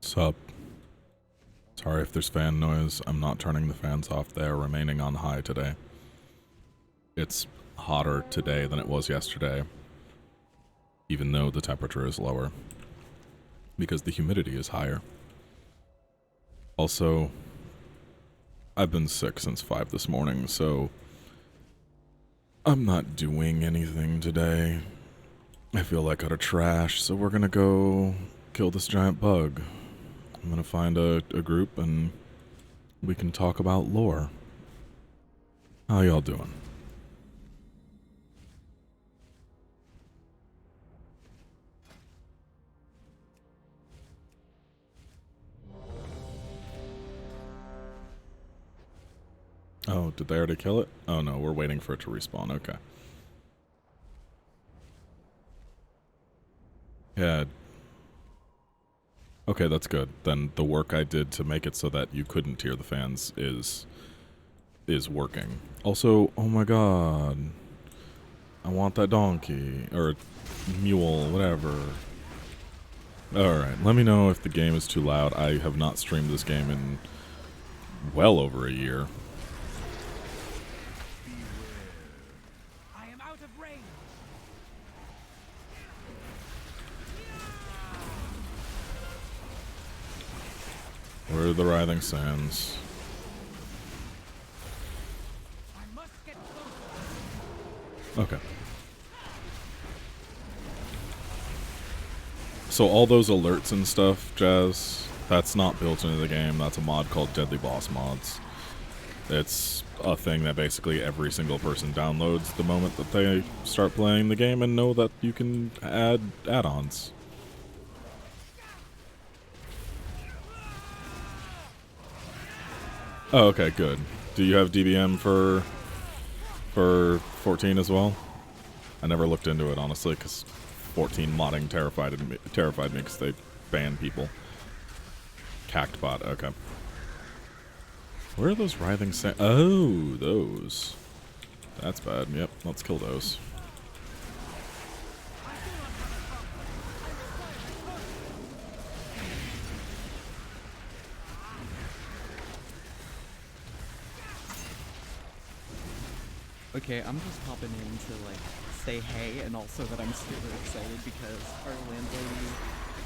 Sup? Sorry if there's fan noise. I'm not turning the fans off. They are remaining on high today. It's hotter today than it was yesterday, even though the temperature is lower, because the humidity is higher. Also, I've been sick since 5 this morning, so I'm not doing anything today. I feel like utter trash, so we're gonna go kill this giant bug. I'm gonna find a group and we can talk about lore. How y'all doing? Oh, did they already kill it? Oh no, we're waiting for it to respawn. Okay. Yeah. Okay, that's good. Then the work I did to make it so that you couldn't hear the fans is working. Also, oh my god. I want that donkey. Or mule, whatever. Alright, let me know if the game is too loud. I have not streamed this game in well over a year. Where are the writhing sands? Okay. So all those alerts and stuff, Jazz, that's not built into the game. That's a mod called Deadly Boss Mods. It's a thing that basically every single person downloads the moment that they start playing the game and know that you can add add-ons. Oh, okay, good. Do you have DBM for 14 as well? I never looked into it, honestly, because 14 modding terrified me because they ban people. Cactbot, okay. Where are those writhing Oh, those. That's bad. Yep, let's kill those. Okay, I'm just popping in to, like, say hey, and also that I'm super excited because our landlady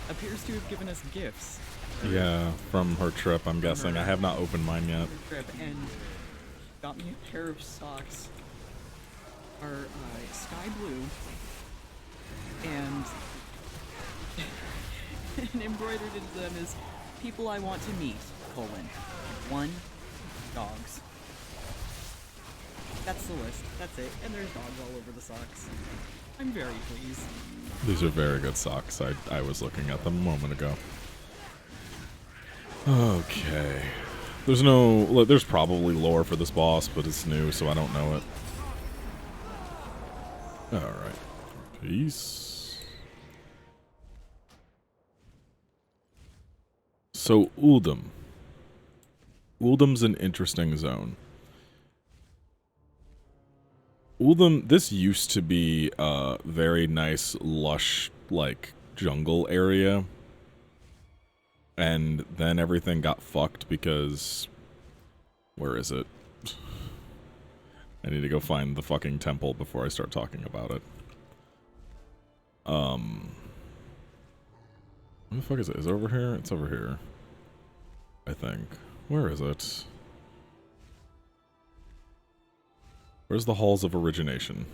appears to have given us gifts. Yeah, from her trip, I'm guessing. I have not opened mine yet. Trip, and got me a pair of socks. Are sky blue, and and embroidered into them is people I want to meet, : 1, dogs. That's the list. That's it. And there's dogs all over the socks. I'm very pleased. These are very good socks. I was looking at them a moment ago. Okay. There's probably lore for this boss, but it's new, so I don't know it. Alright. Peace. So, Uldum. Uldum's an interesting zone. Uldum, this used to be a very nice, lush, like, jungle area. And then everything got fucked because... Where is it? I need to go find the fucking temple before I start talking about it. Where the fuck is it? Is it over here? It's over here. I think. Where is it? Where's the Halls of Origination?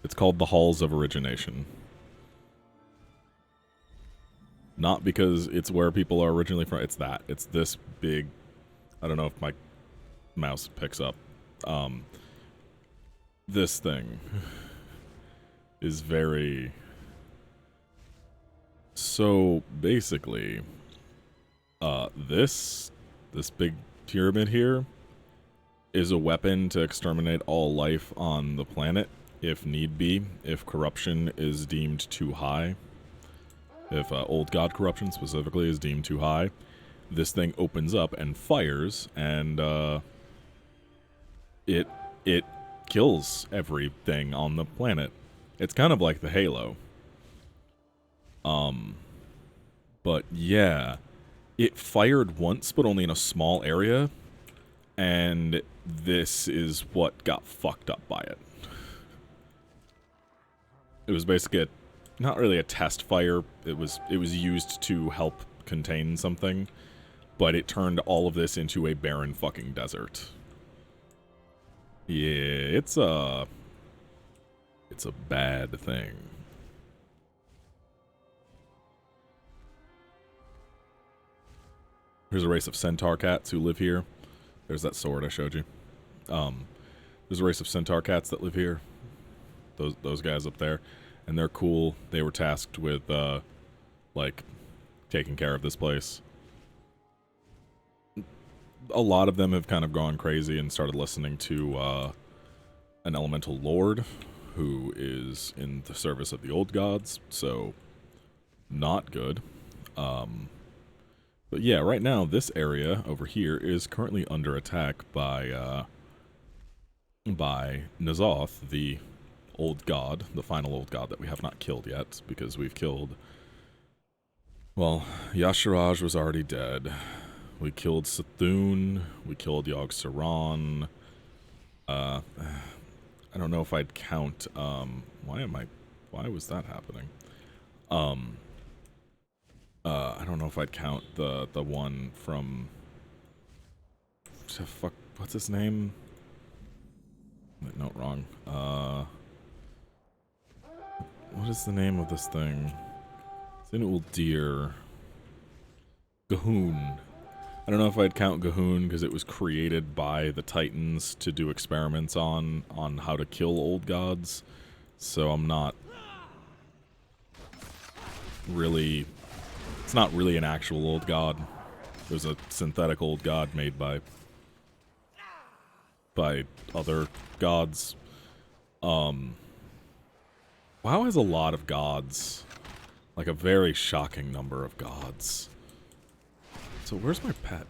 It's called the Halls of Origination. Not because it's where people are originally from. It's that. It's this big... I don't know if my mouse picks up. This thing is very... So, basically, this big pyramid here is a weapon to exterminate all life on the planet, if need be, if corruption is deemed too high. If old god corruption specifically is deemed too high, this thing opens up and fires, and it kills everything on the planet. It's kind of like the Halo. But yeah, it fired once, but only in a small area, and this is what got fucked up by it. It was basically not really a test fire. It was used to help contain something, but it turned all of this into a barren fucking desert. Yeah, it's a bad thing. There's a race of centaur cats who live here. There's that sword I showed you. There's a race of centaur cats that live here. Those guys up there, and they're cool. They were tasked with like taking care of this place. A lot of them have kind of gone crazy and started listening to an elemental lord who is in the service of the old gods, so not good. But yeah, right now this area over here is currently under attack by N'Zoth, the old god, the final old god that we have not killed yet, because we've killed... Well, Yasharaj was already dead. We killed Sethun, we killed Yogg-Saron. I don't know if I'd count, why was that happening? I don't know if I'd count the one from... Fuck, what's his name? No, wrong. What is the name of this thing? It's in Uldir. Gahoon. I don't know if I'd count Gahoon because it was created by the Titans to do experiments on how to kill old gods. So I'm not really... It's not really an actual old god. It was a synthetic old god made by other gods. WoW has a lot of gods. Like a very shocking number of gods. So where's my pet?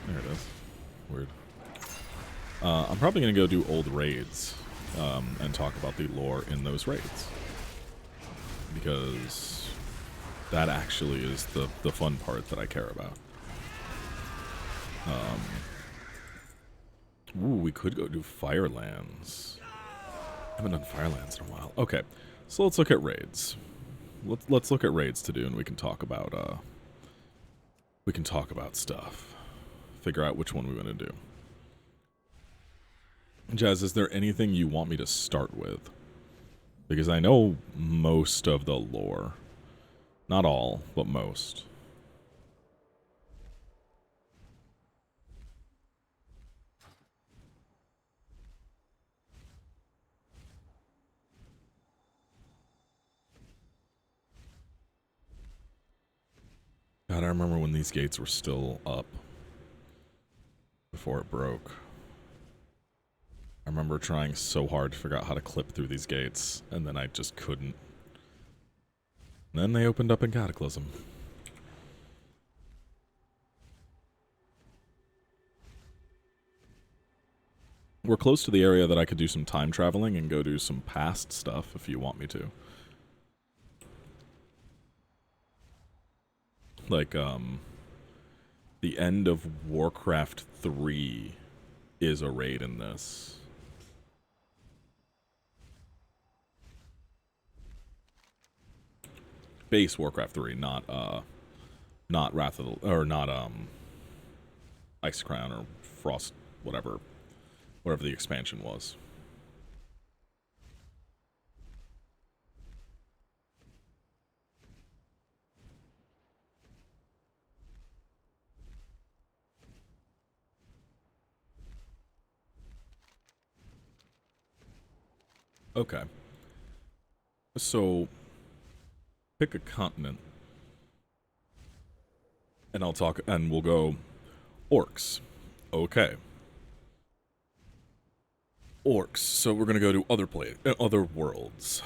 There it is. Weird. I'm probably going to go do old raids and talk about the lore in those raids. Because that actually is the fun part that I care about. Ooh, we could go do Firelands. I haven't done Firelands in a while. Okay, so let's look at raids. Let's look at raids to do, and we can talk about stuff. Figure out which one we want to do. Jazz, is there anything you want me to start with? Because I know most of the lore. Not all, but most. God, I remember when these gates were still up. Before it broke. I remember trying so hard to figure out how to clip through these gates, and then I just couldn't. And then they opened up in Cataclysm. We're close to the area that I could do some time traveling and go do some past stuff if you want me to. Like, the end of Warcraft 3 is a raid in this. Base Warcraft 3, not Wrath of the, or not Ice Crown or Frost, whatever the expansion was. Okay. So pick a continent. And I'll talk, and we'll go orcs. Okay. Orcs. So we're gonna go to other worlds.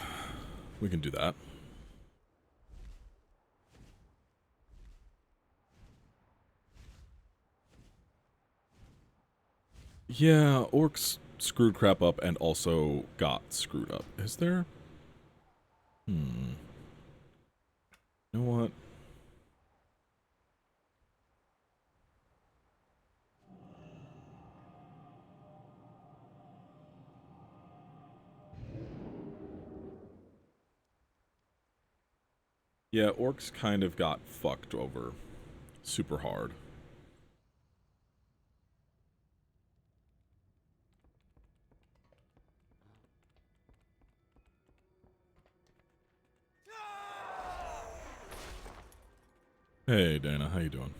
We can do that. Yeah, orcs screwed crap up and also got screwed up. Is there? You know what? Yeah, orcs kind of got fucked over super hard. Hey Dana, how you doing?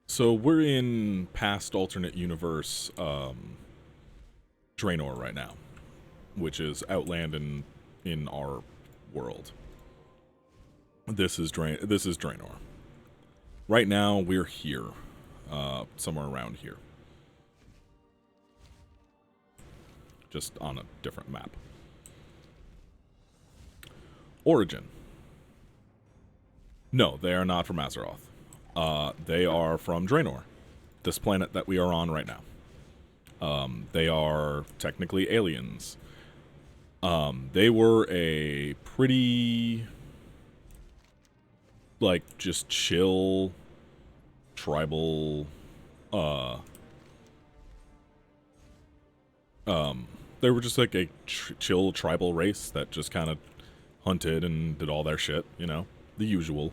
So we're in past alternate universe Draenor right now, which is Outland in our world. This is Draenor. Right now we're here, somewhere around here, just on a different map. Origin. No, they are not from Azeroth. They are from Draenor, this planet that we are on right now. They are technically aliens. They were a pretty, like, just chill, tribal, they were just like a chill tribal race that just kind of hunted and did all their shit, you know, the usual.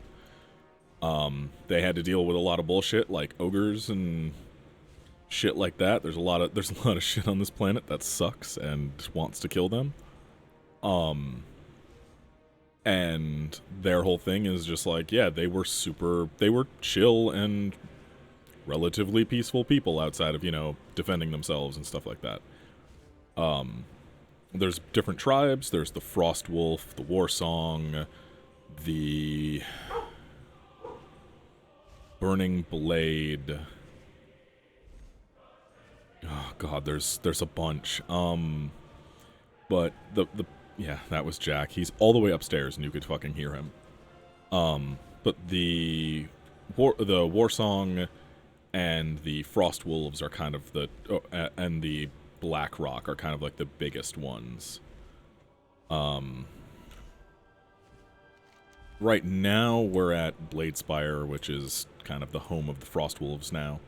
They had to deal with a lot of bullshit like ogres and shit like that. There's a lot of shit on this planet that sucks and wants to kill them. And their whole thing is just like, yeah, they were chill and relatively peaceful people outside of, you know, defending themselves and stuff like that. There's different tribes. There's the Frost Wolf, the War Song, the Burning Blade. Oh god, there's a bunch. But the yeah, that was Jack. He's all the way upstairs and you could fucking hear him. But the War Song and the Frost Wolves are kind of the and the Black Rock are kind of like the biggest ones. Right now we're at Bladespire, which is kind of the home of the Frost Wolves now.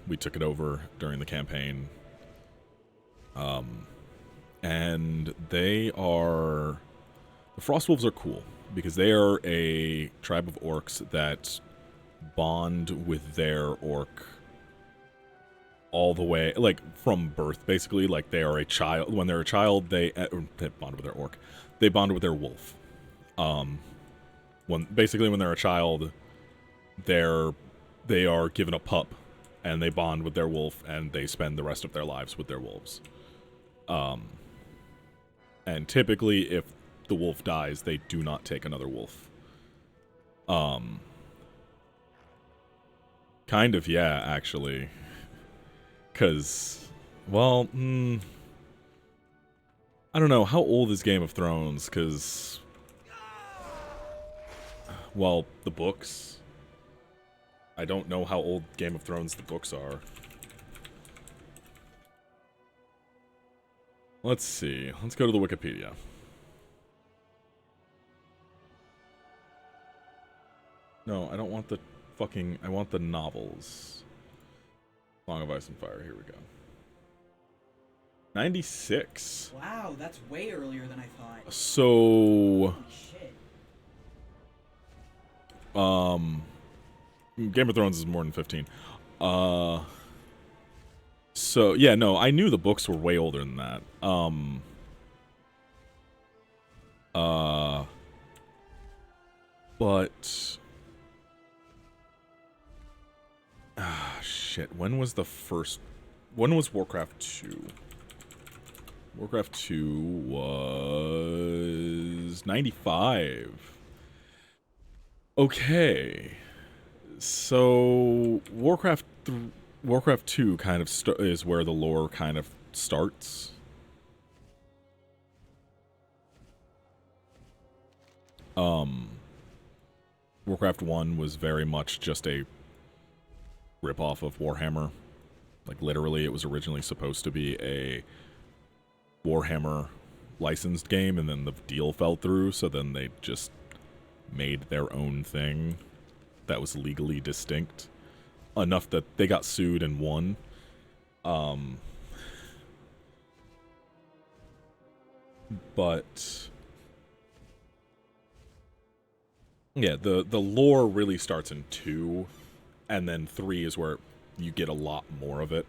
We took it over during the campaign. And the Frost Wolves are cool because they are a tribe of orcs that bond with their orc all the way, like, from birth, basically. Like, they are a child. When they're a child, they bond with their orc. They bond with their wolf. When they're a child, they are given a pup, and they bond with their wolf, and they spend the rest of their lives with their wolves. And typically, if the wolf dies, they do not take another wolf. Kind of, yeah, actually. Because, well, I don't know. How old is Game of Thrones? Because, well, the books. I don't know how old Game of Thrones the books are. Let's see. Let's go to the Wikipedia. No, I don't want the fucking... I want the novels. Song of Ice and Fire. Here we go. 96. Wow, that's way earlier than I thought. So... Holy shit. Game of Thrones is more than 15. So, yeah, no, I knew the books were way older than that. But... shit, when was Warcraft 2? Warcraft 2 was... 95. Okay. So, Warcraft 2 kind of is where the lore kind of starts. Warcraft 1 was very much just a ripoff of Warhammer. Like, literally, it was originally supposed to be a Warhammer licensed game, and then the deal fell through, so then they just made their own thing that was legally distinct. Enough that they got sued and won. But Yeah, the lore really starts in 2, and then 3 is where you get a lot more of it.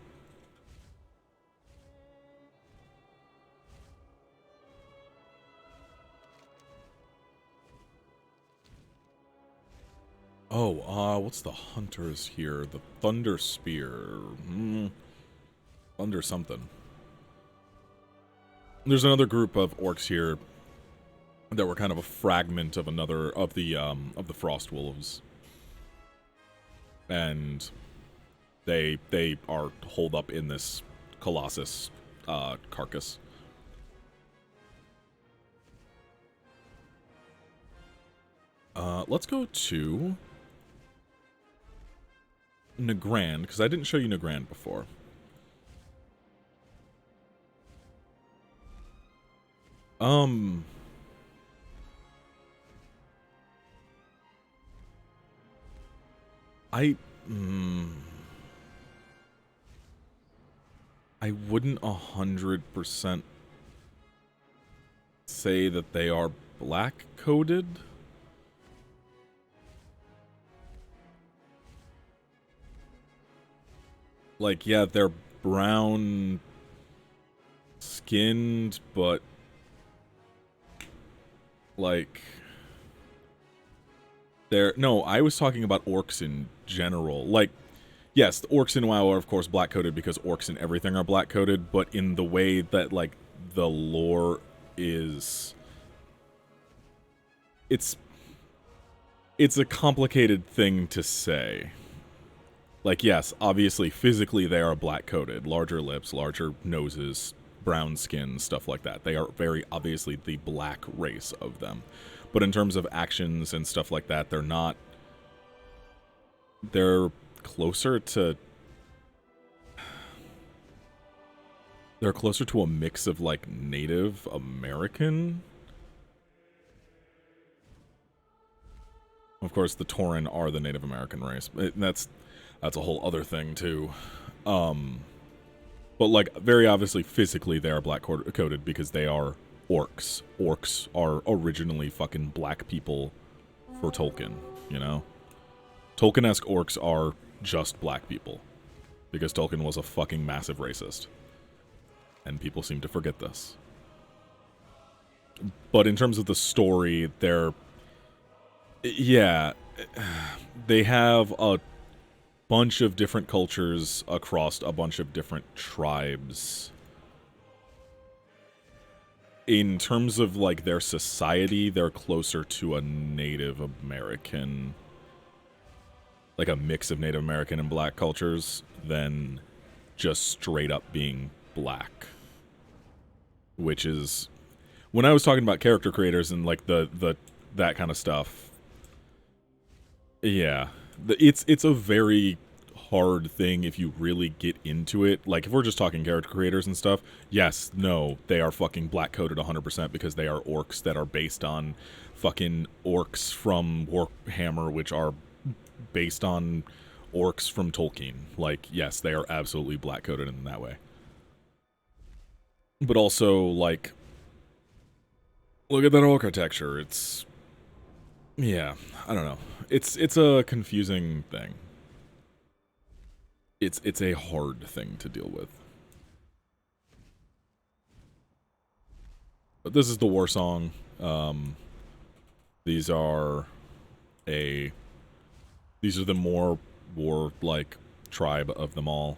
Oh, what's the hunters here? The Thunder Spear. Thunder something. There's another group of orcs here that were kind of a fragment of another of the Frost Wolves. And they are holed up in this Colossus carcass. Let's go to Nagrand, because I didn't show you Nagrand before. I wouldn't 100% say that they are black-coded. Like, yeah, they're brown skinned, but like no, I was talking about orcs in general. Like, yes, the orcs in WoW are of course black-coded because orcs and everything are black-coded, but in the way that like the lore is, it's a complicated thing to say. Like, yes, obviously, physically they are black-coated. Larger lips, larger noses, brown skin, stuff like that. They are very obviously the black race of them. But in terms of actions and stuff like that, they're not... They're closer to... They're closer to a mix of, like, Native American. Of course, the Tauren are the Native American race. That's a whole other thing, too. But, like, very obviously, physically, they are black-coded because they are orcs. Orcs are originally fucking black people for Tolkien, you know? Tolkien-esque orcs are just black people. Because Tolkien was a fucking massive racist. And people seem to forget this. But in terms of the story, they're... Yeah. They have a bunch of different cultures across a bunch of different tribes. In terms of, like, their society, they're closer to a Native American, like a mix of Native American and black cultures, than just straight up being black. Which is, when I was talking about character creators and, like, that kind of stuff, yeah, it's a very hard thing if you really get into it. Like, if we're just talking character creators and stuff, yes, no, they are fucking black-coded 100% because they are orcs that are based on fucking orcs from Warhammer, which are based on orcs from Tolkien. Like, yes, they are absolutely black-coded in that way. But also, like, look at that architecture. It's... Yeah, I don't know. It's a confusing thing. It's a hard thing to deal with. But this is the war song. These are the more war-like tribe of them all.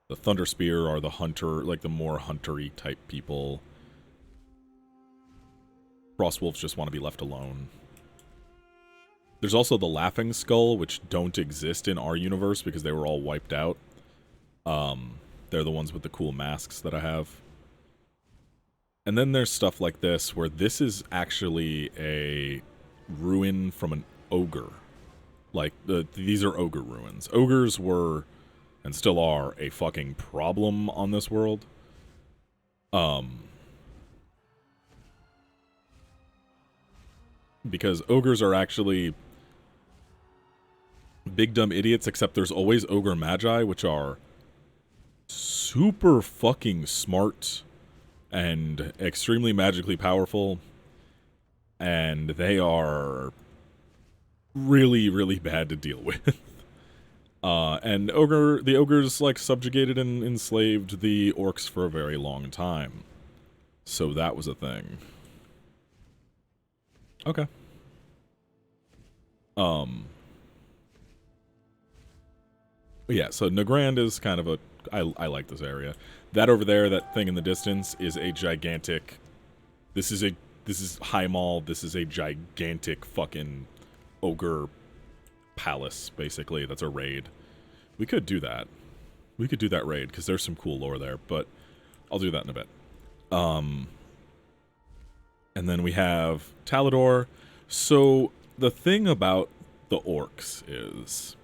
The Thunder Spear are the hunter, like the more huntery type people. Frostwolves just want to be left alone. There's also the Laughing Skull, which don't exist in our universe because they were all wiped out. They're the ones with the cool masks that I have. And then there's stuff like this, where this is actually a ruin from an ogre. Like, these are ogre ruins. Ogres were, and still are, a fucking problem on this world. Because ogres are actually big dumb idiots, except there's always ogre magi, which are super fucking smart and extremely magically powerful, and they are really, really bad to deal with. And the ogres like subjugated and enslaved the orcs for a very long time. So that was a thing. Okay. Yeah, so Nagrand is kind of a I like this area. That over there, that thing in the distance, is a gigantic this is High Mall, this is a gigantic fucking ogre palace, basically. That's a raid. We could do that. We could do that raid, because there's some cool lore there, but I'll do that in a bit. And then we have Talador. So the thing about the orcs is,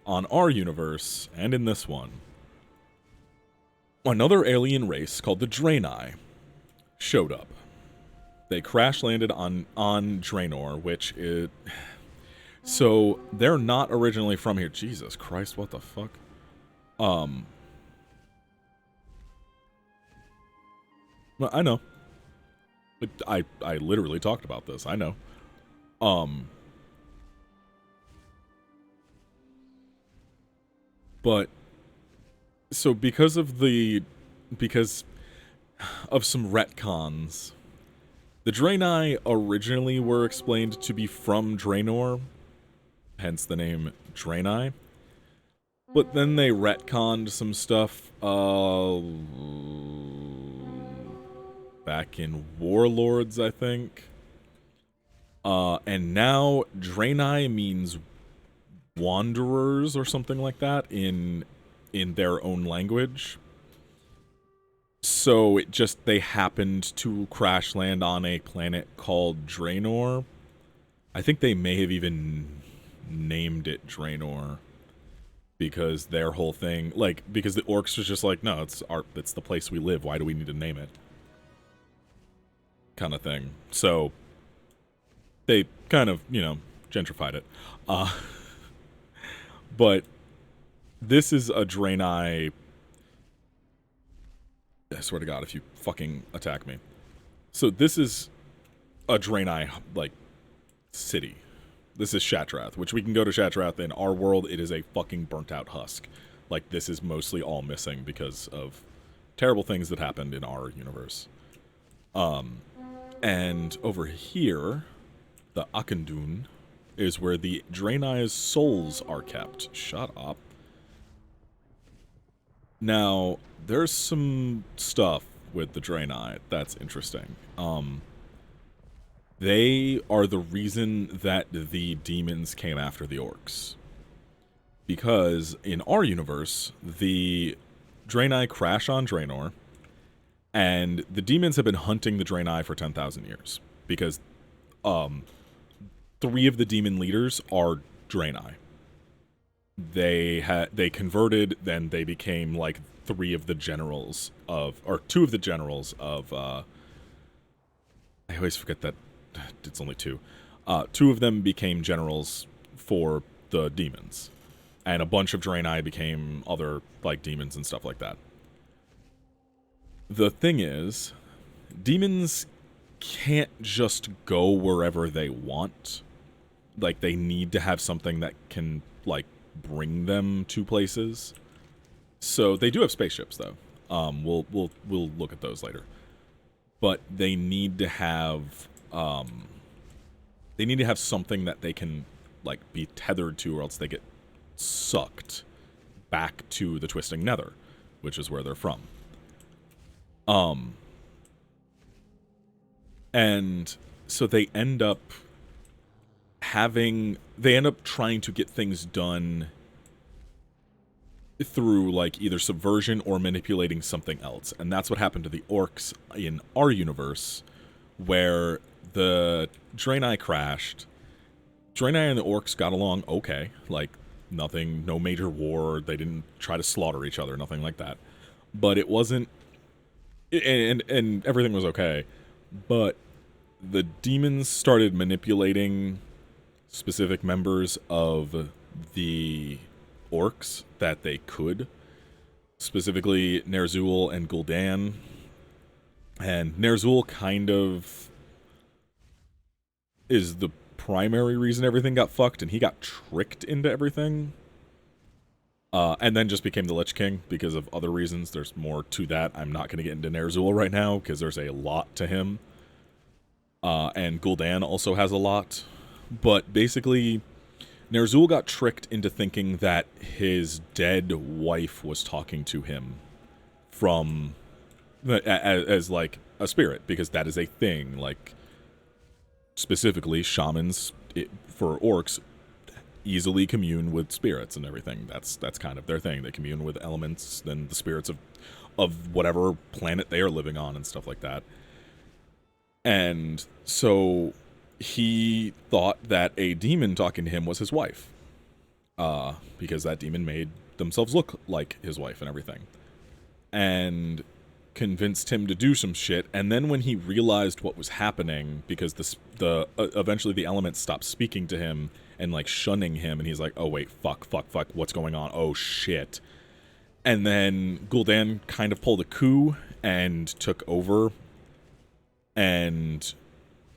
on our universe, and in this one, another alien race called the Draenei showed up. They crash landed on Draenor, which is... So, they're not originally from here. Jesus Christ, what the fuck? Well, I know. I literally talked about this. I know. But so because of some retcons, the Draenei originally were explained to be from Draenor, hence the name Draenei. But then they retconned some stuff back in Warlords, I think. And now Draenei means wanderers or something like that in their own language. So they happened to crash land on a planet called Draenor. I think they may have even named it Draenor, because their whole thing, because the orcs was just like, no, it's the place we live, why do we need to name it? Kind of thing. So they kind of, gentrified it. But this is a Draenei. I swear to God, if you fucking attack me. So this is a Draenei, city. This is Shatrath, which we can go to Shatrath. In our world, it is a fucking burnt-out husk. This is mostly all missing because of terrible things that happened in our universe. And over here, the Akendun is where the Draenei's souls are kept. Shut up. Now, there's some stuff with the Draenei that's interesting. They are the reason that the demons came after the orcs. Because in our universe, the Draenei crash on Draenor, and the demons have been hunting the Draenei for 10,000 years. Because 3 of the demon leaders are Draenei. They converted, then they became 3 of the generals of, or 2 of the generals of, I always forget that it's only 2. 2 of them became generals for the demons. And a bunch of Draenei became other, demons and stuff like that. The thing is, demons can't just go wherever they want. They need to have something that can, bring them to places. So they do have spaceships, though. We'll look at those later. But they need to have something that they can be tethered to, or else they get sucked back to the Twisting Nether, which is where they're from. And so they end up trying to get things done through either subversion or manipulating something else. And that's what happened to the orcs in our universe, where the Draenei crashed. Draenei and the orcs got along okay. Nothing, no major war. They didn't try to slaughter each other, nothing like that. But it wasn't... And everything was okay. But the demons started manipulating specific members of the orcs that they could. Specifically, Ner'zhul and Gul'dan. And Ner'zhul kind of is primary reason everything got fucked, and he got tricked into everything. And then just became the Lich King because of other reasons. There's more to that. I'm not going to get into Ner'zhul right now because there's a lot to him. And Gul'dan also has a lot. But basically, Ner'zhul got tricked into thinking that his dead wife was talking to him from as like a spirit, because that is a thing. Like, specifically, shamans for orcs easily commune with spirits and everything. That's kind of their thing. They commune with elements and the spirits of whatever planet they are living on and stuff like that. And so he thought that a demon talking to him was his wife, because that demon made themselves look like his wife and everything, and convinced him to do some shit. And then when he realized what was happening, because eventually the elements stopped speaking to him and like shunning him, and he's like, oh wait, fuck, what's going on? Oh shit. And then Gul'dan kind of pulled a coup and took over, and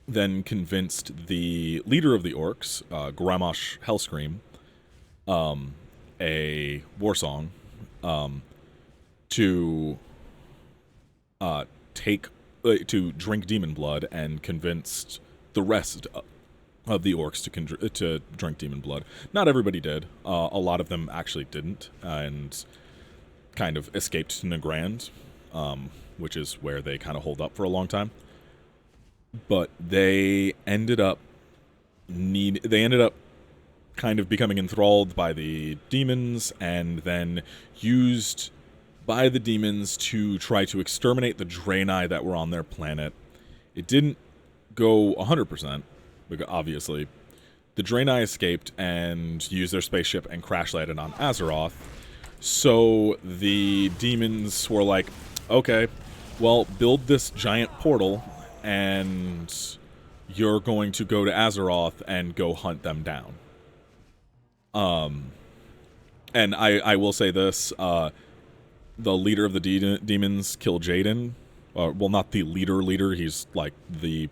then convinced the leader of the orcs, Gramash Hellscream, a war song, to drink demon blood, and convinced the rest of the orcs to drink demon blood. Not everybody did. A lot of them actually didn't, and kind of escaped to Nagrand, which is where they kind of hold up for a long time. But they ended up kind of becoming enthralled by the demons, and then used by the demons to try to exterminate the Draenei that were on their planet. It didn't go 100%, because obviously. The Draenei escaped and used their spaceship and crash landed on Azeroth. So the demons were like, okay, well, build this giant portal, and you're going to go to Azeroth and go hunt them down. And I will say this, the leader of the demons killed Jaden. Well, not the leader, he's like the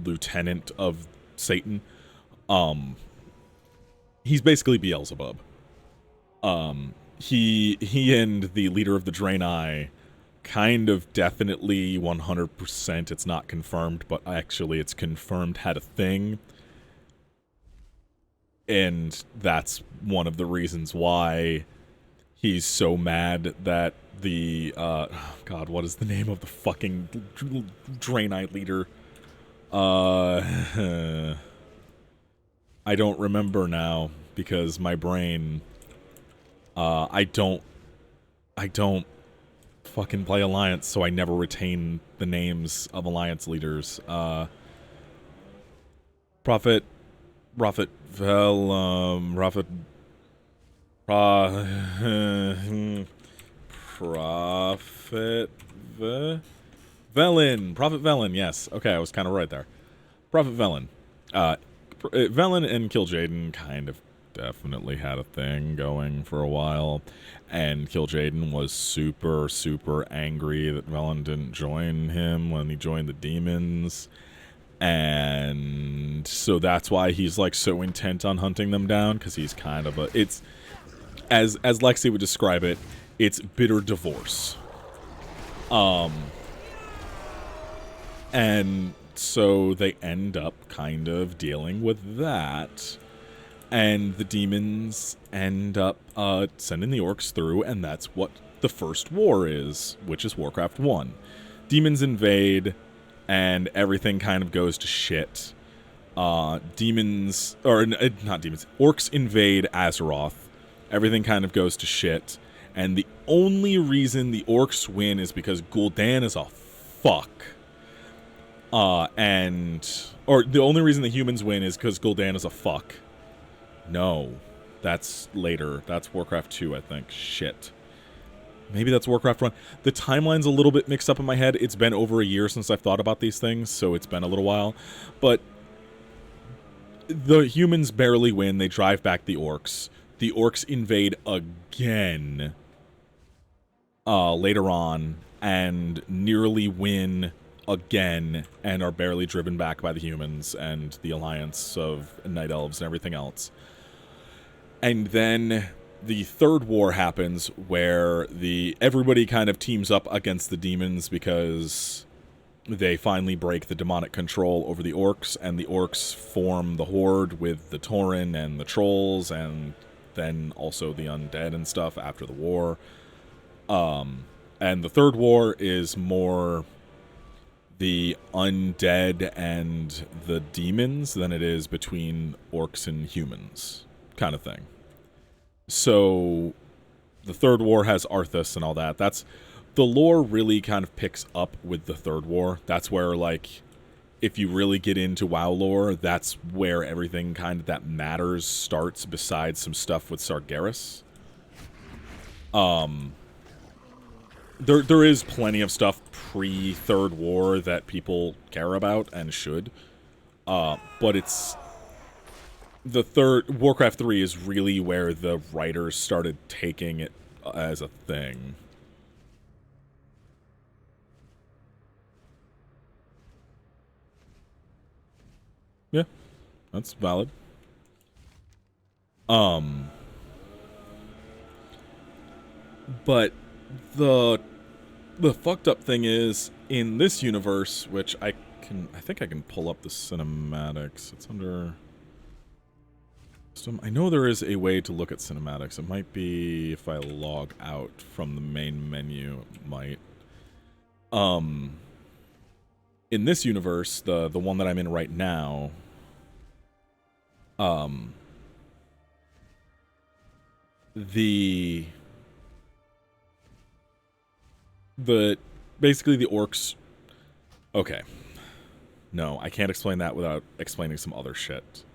lieutenant of Satan. He's basically Beelzebub. He and the leader of the Draenei kind of definitely 100%, it's not confirmed, but actually it's confirmed, had a thing. And that's one of the reasons why he's so mad that the, God, what is the name of the fucking Draenei leader? I don't remember now, because my brain, I don't fucking play Alliance, so I never retain the names of Alliance leaders. Prophet Velen, yes. Okay, I was kind of right there. Prophet Velen. Velen and Kil'jaeden kind of definitely had a thing going for a while, and Kil'jaeden was super, super angry that Velen didn't join him when he joined the demons, and so that's why he's like so intent on hunting them down, because he's kind of it's, as Lexi would describe it, it's bitter divorce. And so they end up kind of dealing with that, and the demons end up sending the orcs through, and that's what the first war is, which is Warcraft 1. Demons invade, and everything kind of goes to shit. Orcs invade Azeroth, everything kind of goes to shit, and the only reason the orcs win is because Gul'dan is a fuck. Or the only reason the humans win is because Gul'dan is a fuck. No. That's later. That's Warcraft 2, I think. Shit. Maybe that's Warcraft 1. The timeline's a little bit mixed up in my head. It's been over a year since I've thought about these things, so it's been a little while. But the humans barely win. They drive back the orcs. The orcs invade again later on and nearly win again and are barely driven back by the humans and the alliance of night elves and everything else. And then the third war happens where everybody kind of teams up against the demons because they finally break the demonic control over the orcs, and the orcs form the horde with the Tauren and the trolls, and then also the undead and stuff after the war. And the third war is more the undead and the demons than it is between orcs and humans, kind of thing. So the third war has Arthas and all that. That's the lore really kind of picks up with the third war. That's where, like, if you really get into WoW lore, that's where everything kind of that matters starts, besides some stuff with Sargeras. There is plenty of stuff pre-third war that people care about and should. But it's the third Warcraft 3 is really where the writers started taking it as a thing. Yeah, that's valid. But the fucked up thing is, in this universe, which I think I can pull up the cinematics. It's under I know there is a way to look at cinematics. It might be if I log out from the main menu, it might. In this universe, the one that I'm in right now, basically the orcs. Okay. No, I can't explain that without explaining some other shit.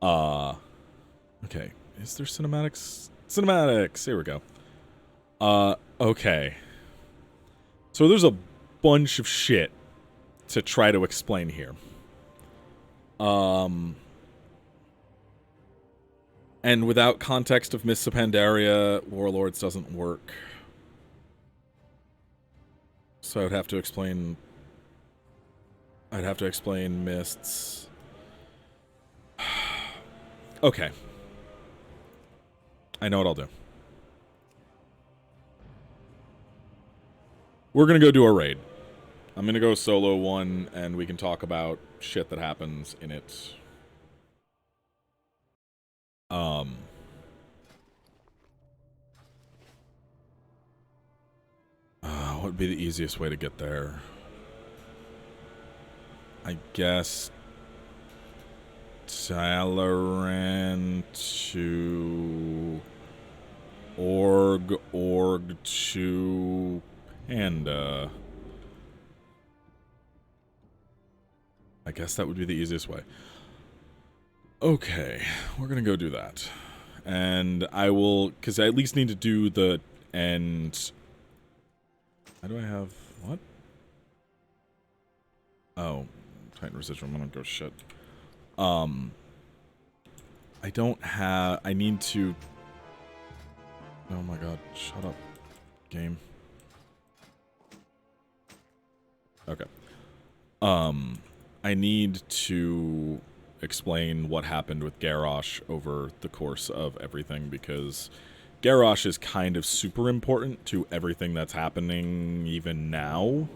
Okay. Is there cinematics? Cinematics! Here we go. Okay. So there's a bunch of shit to try to explain here. And without context of Mists of Pandaria, Warlords doesn't work. So I'd have to explain Mists. Okay. I know what I'll do. We're gonna go do a raid. I'm gonna go solo one, and we can talk about shit that happens in it. What would be the easiest way to get there? I guess Talaran to org to Panda. I guess that would be the easiest way. Okay, we're gonna go do that. And I will, because I at least need to do the end. How do I have, what? Oh, Titan Residual, I'm gonna go shit. I don't have, I need to, oh my god, shut up, game. Okay. I need to explain what happened with Garrosh over the course of everything, because Garrosh is kind of super important to everything that's happening even now.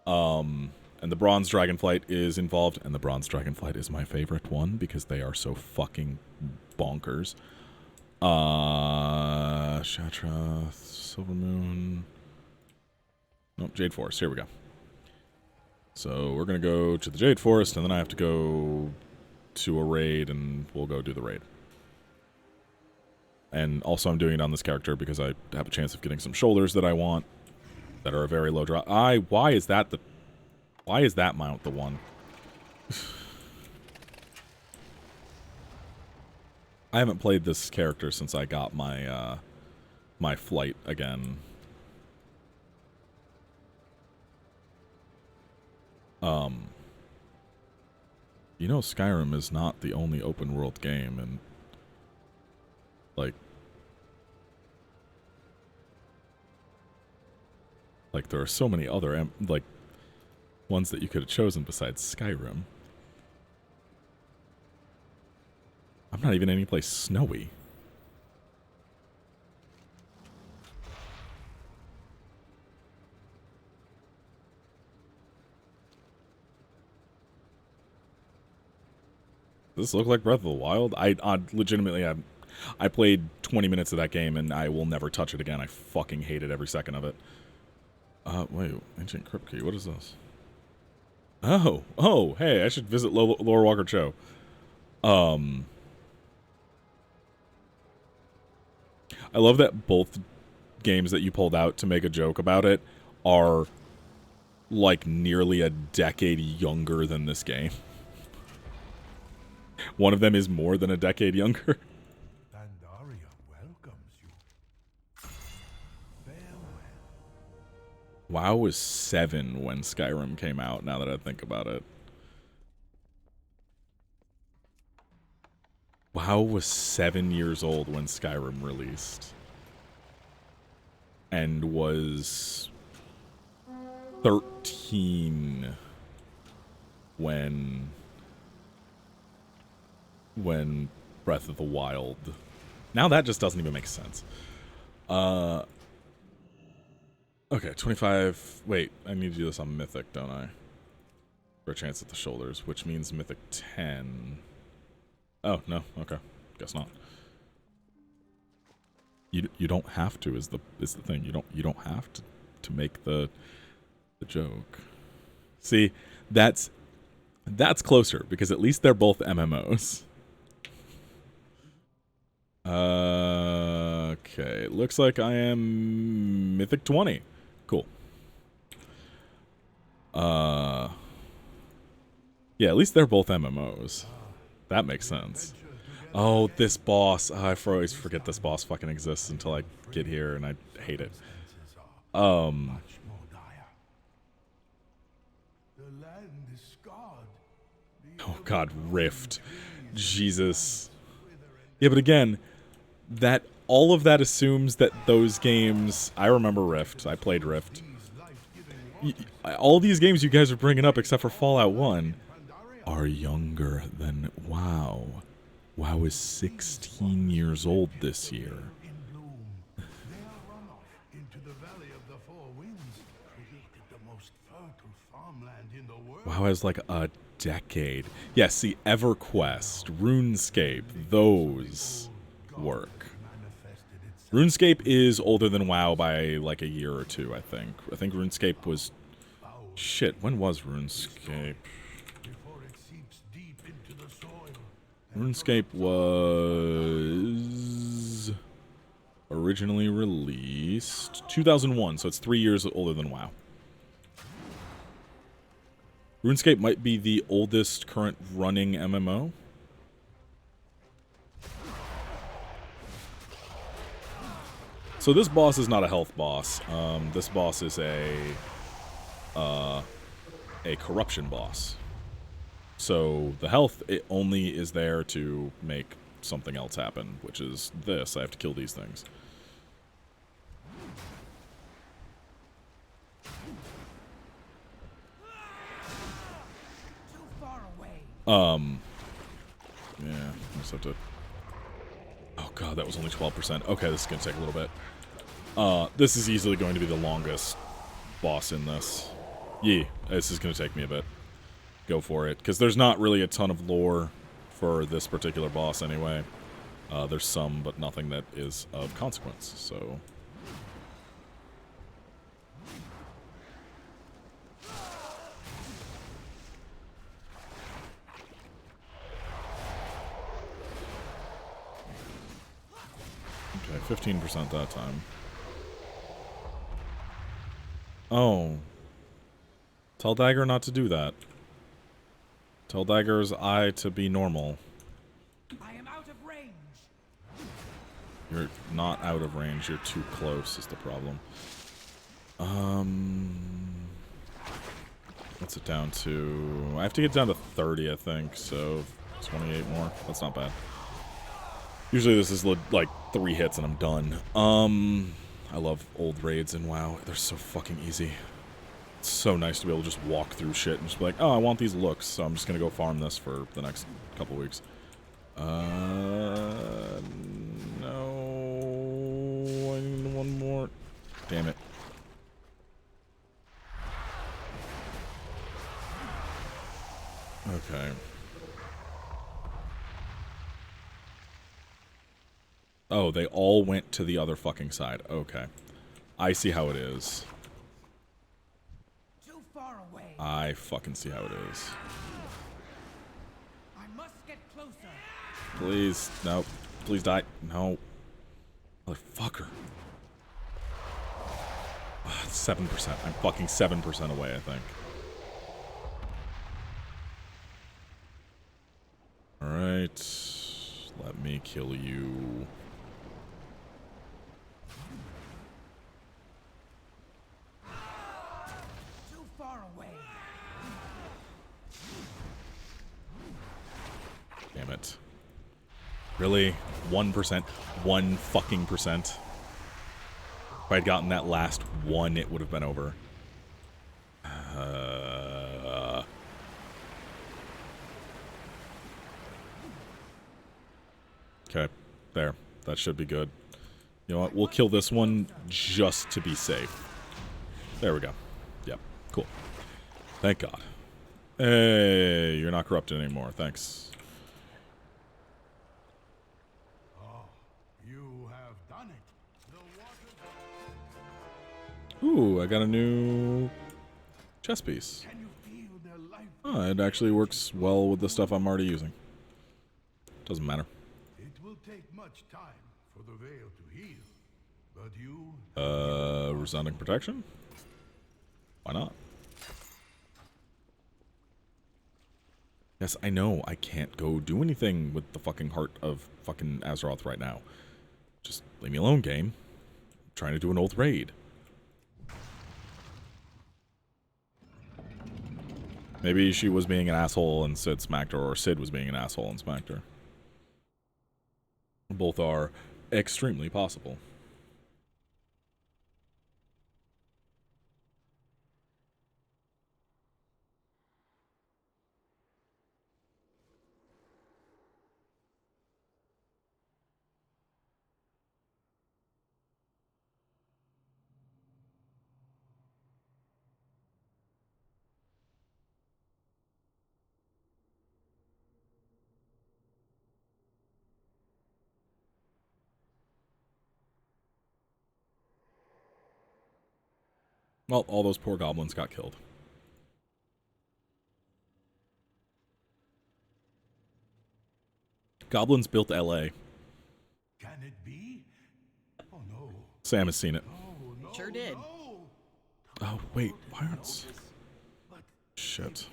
And the Bronze Dragonflight is involved, and the Bronze Dragonflight is my favorite one because they are so fucking bonkers. Shatrath, Silvermoon. Nope, Jade Forest. Here we go. So we're gonna go to the Jade Forest, and then I have to go to a raid, and we'll go do the raid. And also I'm doing it on this character because I have a chance of getting some shoulders that I want that are a very low drop. Why is that mount the one? I haven't played this character since I got my my flight again. You know, Skyrim is not the only open world game, and like there are so many other Ones that you could have chosen besides Skyrim. I'm not even any place snowy. Does this look like Breath of the Wild? I legitimately, I played 20 minutes of that game and I will never touch it again. I fucking hated every second of it. Wait, Ancient Crypt Key, what is this? Oh, hey, I should visit Laura Walker Cho. I love that both games that you pulled out to make a joke about it are like nearly a decade younger than this game. One of them is more than a decade younger. Pandaria welcomes you. Farewell. WoW was 7 when Skyrim came out, now that I think about it. WoW was 7 years old when Skyrim released. And was 13 when Breath of the Wild. Now that just doesn't even make sense. Okay, 25. Wait, I need to do this on Mythic, don't I? For a chance at the shoulders, which means Mythic 10. Oh, no, okay. Guess not. You don't have to is the thing. You don't have to make the joke. See, that's closer because at least they're both MMOs. Okay, looks like I am Mythic 20. Cool. Yeah, at least they're both MMOs. That makes sense. Oh, this boss. I always forget this boss fucking exists until I get here and I hate it. The land is scarred. Oh god, Rift. Jesus. Yeah, but again, that all of that assumes that those games... I remember Rift. I played Rift. All these games you guys are bringing up, except for Fallout 1, are younger than WoW. WoW is 16 years old this year. In bloom, their runoff into the Valley of the Four Winds created the most fertile farmland in the world. WoW has like a decade. Yeah, see, EverQuest, RuneScape, those work. RuneScape is older than WoW by like a year or two, I think. I think RuneScape was... Shit, when was RuneScape? Before it seeps deep into the soil. RuneScape was originally released 2001, so it's 3 years older than WoW. RuneScape might be the oldest current running MMO. So this boss is not a health boss. This boss is a corruption boss. So the health, it only is there to make something else happen, which is this. I have to kill these things. Yeah, I just have to... Oh god, that was only 12%. Okay, this is going to take a little bit. This is easily going to be the longest boss in this. Yeah, this is going to take me a bit. Go for it. Because there's not really a ton of lore for this particular boss anyway. There's some, but nothing that is of consequence, so... Okay, 15% that time. Oh. Tell Dagger not to do that. Tell Dagger's eye to be normal. I am out of range. You're not out of range, you're too close is the problem. What's it down to? I have to get down to 30, I think, so 28 more. That's not bad. Usually this is like 3 hits and I'm done. I love old raids in WoW. They're so fucking easy. It's so nice to be able to just walk through shit and just be like, oh, I want these looks, so I'm just gonna go farm this for the next couple weeks. No. I need one more. Damn it. Okay. Oh, they all went to the other fucking side. Okay. I see how it is. Too far away. I fucking see how it is. I must get closer. Please. No. Please die. No. Motherfucker. 7%. I'm fucking 7% away, I think. Alright. Let me kill you. Too far away. Damn it. Really? 1%? 1 fucking percent? If I'd gotten that last one, it would have been over. Okay. There. That should be good. You know what? We'll kill this one just to be safe. There we go. Yep. Cool. Thank God. Hey, you're not corrupted anymore. Thanks. You have done it. The water. Ooh, I got a new chess piece. Can you feel their life? Oh, it actually works well with the stuff I'm already using. Doesn't matter. It will take much time for the veil to heal, but you. Resounding protection? Why not? Yes, I know I can't go do anything with the fucking heart of fucking Azeroth right now. Just leave me alone, game. I'm trying to do an old raid. Maybe she was being an asshole and Sid smacked her, or Sid was being an asshole and smacked her. Both are extremely possible. Well, all those poor goblins got killed. Goblins built LA. Can it be? Oh no. Sam has seen it. Oh no. Sure did. No. Oh, wait. Why aren't... But Shit.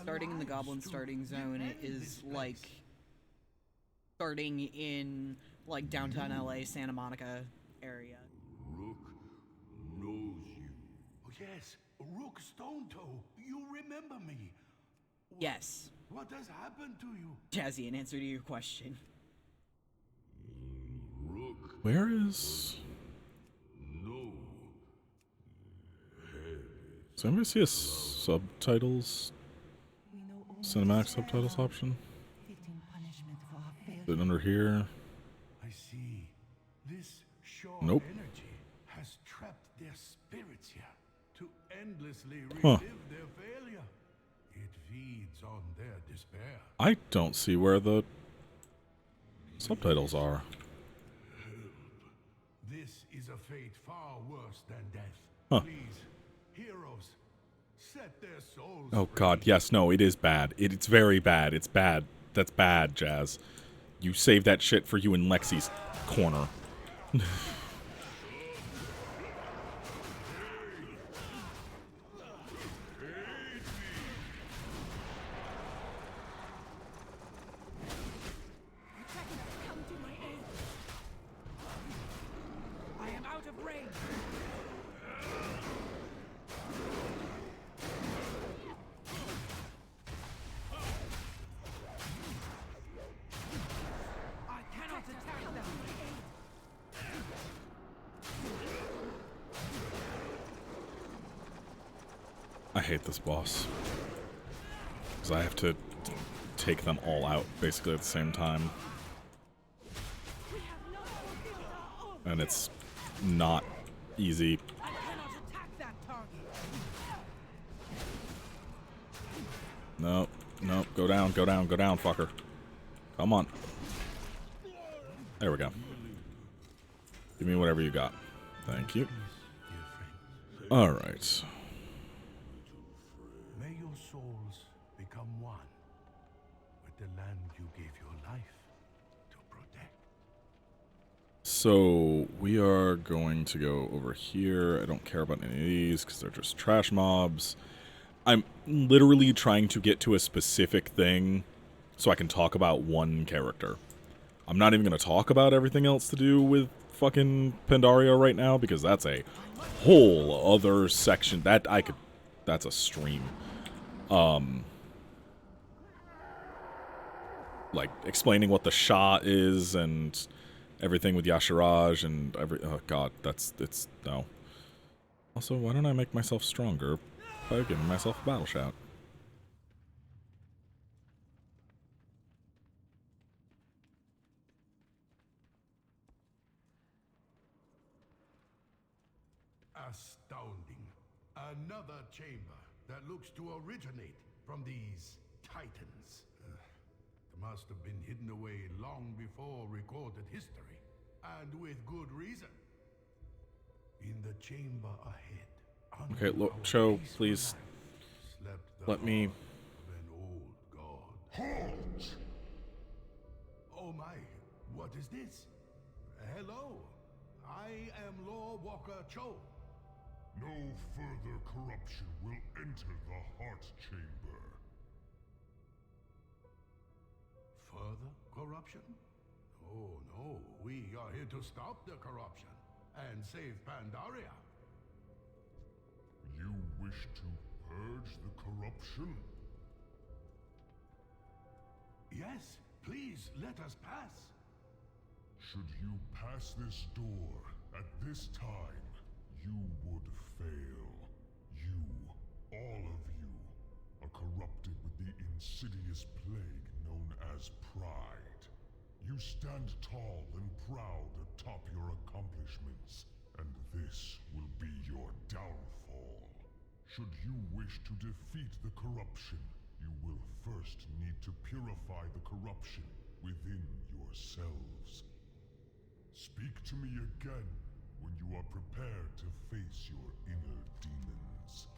Starting in the goblin starting zone is like starting in like downtown LA, Santa Monica area. Rook knows you. Oh, yes, Rook Stonetoe. You remember me. Yes, What has happened to you? Jazzy, in answer to your question. Rook. Where is... No. Does anybody see a subtitles? Cinematic subtitles option? Is it under here? I see. This shore Nope. energy has trapped their spirits here to endlessly Huh. relive their failure. It feeds on their despair. I don't see where the subtitles are. This is a fate far worse than death. Huh. Please, heroes, set their souls Oh free. god, yes, no, it is bad. It's very bad. It's bad. That's bad, Jazz. You save that shit for you in Lexi's corner. Come to my aid. I am out of range. I cannot attack them. I hate this boss. Because I have to take them all out, basically, at the same time. And it's not easy. I cannot attack that target. Nope, nope, go down, fucker. Come on. There we go. Give me whatever you got. Thank you. Alright. May your souls become one with the land you gave your life to protect. So, we are going to go over here. I don't care about any of these because they're just trash mobs. I'm literally trying to get to a specific thing so I can talk about one character. I'm not even going to talk about everything else to do with fucking Pandaria right now because that's a whole other section. That's a stream. Like, explaining what the Shah is and everything with Yashiraj and oh god, no. Also, why don't I make myself stronger by giving myself a battle shout? Astounding. Another chamber that looks to originate from these titans. Must have been hidden away long before recorded history, and with good reason. In the chamber ahead. Okay, look, show, please. Let me. An old god. Halt! Oh my, what is this? Hello, I am Lord Walker Cho. No further corruption will enter the heart chamber. Further corruption? Oh no, we are here to stop the corruption and save Pandaria. You wish to purge the corruption? Yes, please let us pass. Should you pass this door at this time, you would fail. You, all of you, are corrupted with the insidious plague known as pride. You stand tall and proud atop your accomplishments, and this will be your downfall. Should you wish to defeat the corruption, you will first need to purify the corruption within yourselves. Speak to me again when you are prepared to face your inner demons.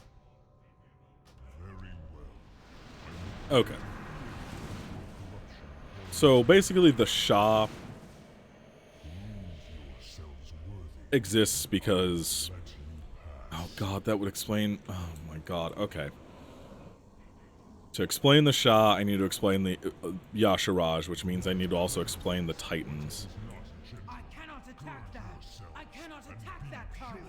Very well. Okay. So basically the Shah exists because... Oh god, that would explain... Oh my god, okay. To explain the Shah, I need to explain the Yashiraj, which means I need to also explain the Titans. I cannot attack that. I cannot attack that target.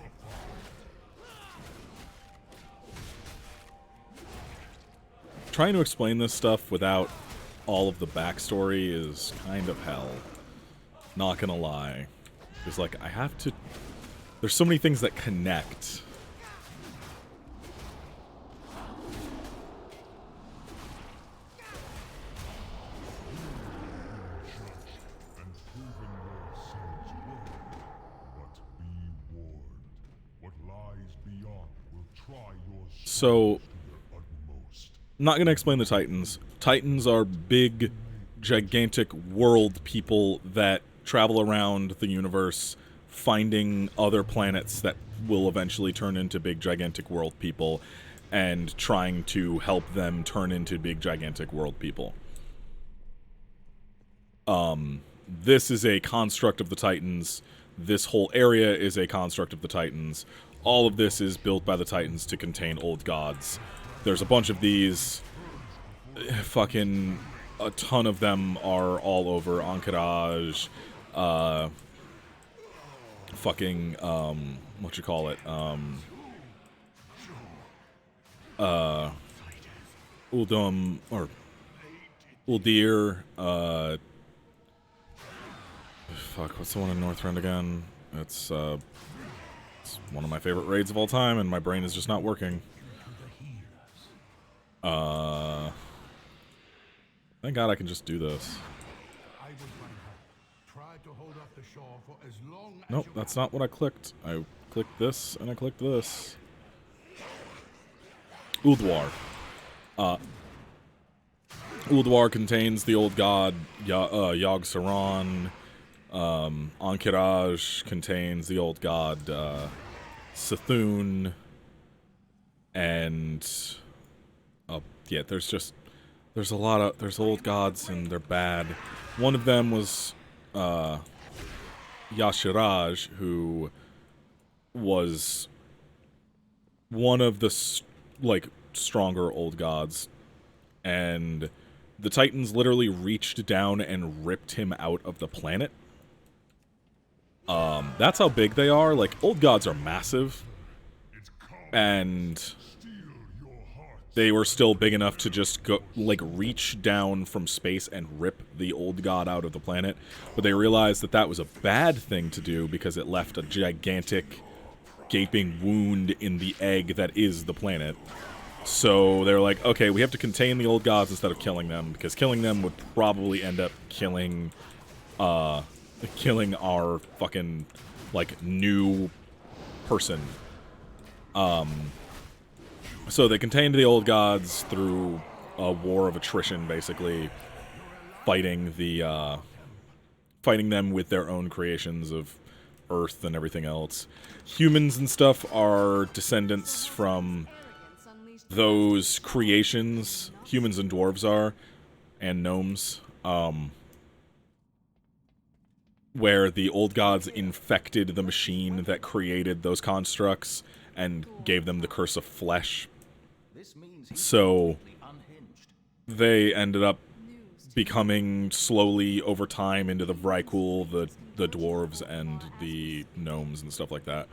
Trying to explain this stuff without all of the backstory is kind of hell. Not gonna lie. Because, like, I have to... There's so many things that connect. So, not gonna explain the Titans. Titans are big, gigantic world people that travel around the universe, finding other planets that will eventually turn into big, gigantic world people, and trying to help them turn into big, gigantic world people. This is a construct of the Titans. This whole area is a construct of the Titans. All of this is built by the Titans to contain old gods. There's a bunch of these. Fucking a ton of them are all over Ankh-Raj. Fucking, what you call it? Uldum, or Uldir, fuck, what's the one in Northrend again? It's one of my favorite raids of all time, and my brain is just not working. Thank God I can just do this. I will run home. Try to hold off the shore for as long as Nope, you that's can. not what I clicked. I clicked this, and I clicked this. Uldwar. Uldwar contains the old god Yogg Saron. Ankiraj contains the old god Sethun. And yeah, there's old gods and they're bad. One of them was Yashiraj, who was one of the stronger old gods, and the Titans literally reached down and ripped him out of the planet. That's how big they are. Like, old gods are massive, and they were still big enough to just go, like, reach down from space and rip the old god out of the planet. But they realized that that was a bad thing to do because it left a gigantic, gaping wound in the egg that is the planet. So they're like, okay, we have to contain the old gods instead of killing them, because killing them would probably end up killing our fucking, like, new person. So they contained the old gods through a war of attrition, basically, fighting them with their own creations of Earth and everything else. Humans and stuff are descendants from those creations. Humans and dwarves are, and gnomes, where the old gods infected the machine that created those constructs and gave them the curse of flesh. So they ended up becoming slowly over time into the Vrykul, the dwarves, and the gnomes and stuff like that.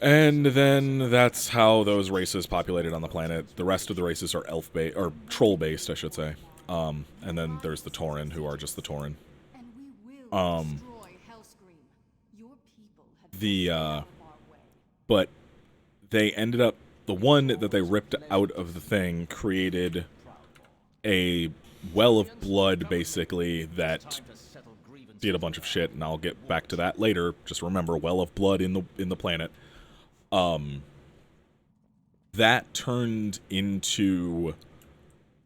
And then that's how those races populated on the planet. The rest of the races are elf-based, or troll-based, I should say. And then there's the Tauren, who are just the Tauren. But they ended up, the one that they ripped out of the thing created a well of blood, basically, that did a bunch of shit, and I'll get back to that later. Just remember, well of blood in the planet. That turned into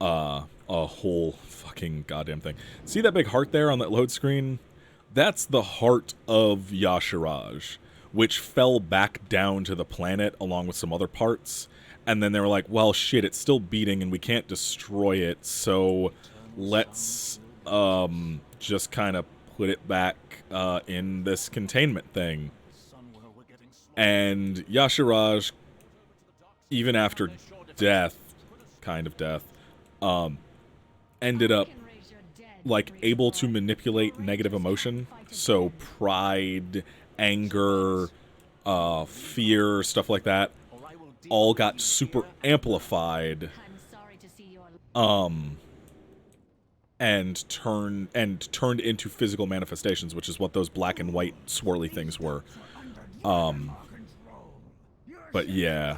a whole fucking goddamn thing. See that big heart there on that load screen? That's the heart of Yashiraj, which fell back down to the planet along with some other parts. And then they were like, well, shit, it's still beating and we can't destroy it, so let's just kind of put it back in this containment thing. And Yashiraj, even after death, kind of death, ended up, like, able to manipulate negative emotion. So pride, anger, fear, stuff like that, all got super amplified, and turned into physical manifestations, which is what those black and white swirly things were. But yeah.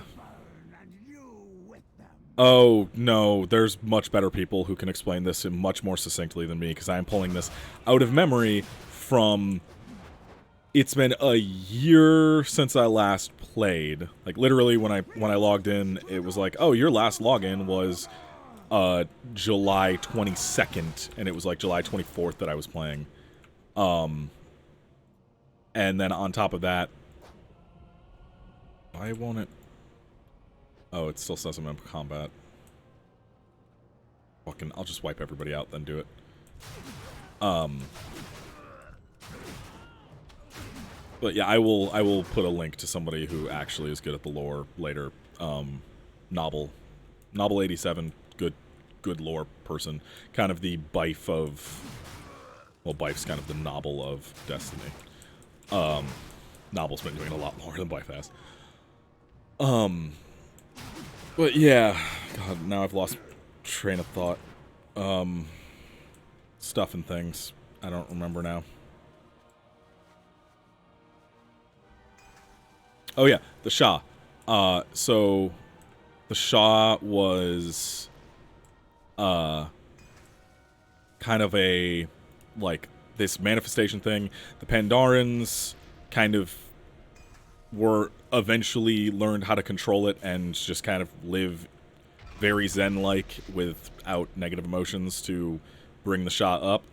Oh, no, there's much better people who can explain this much more succinctly than me, because I am pulling this out of memory from... It's been a year since I last played. Like, literally, when I logged in, it was like, oh, your last login was July 22nd, and it was like July 24th that I was playing. And then on top of that... Why won't it... Oh, it still says I'm in combat. Fucking, I'll just wipe everybody out, then do it. But yeah, I will put a link to somebody who actually is good at the lore later. Novel 87, good lore person. Kind of the Bife of... Well, Bife's kind of the Novel of Destiny. Novel's been doing a lot more than Bife has. But yeah, God, now I've lost train of thought. Stuff and things. I don't remember now. Oh yeah, the Shah. So the Shah was kind of a, like, this manifestation thing. The Pandarans kind of were eventually learned how to control it and just kind of live very zen-like without negative emotions to bring the Shah up.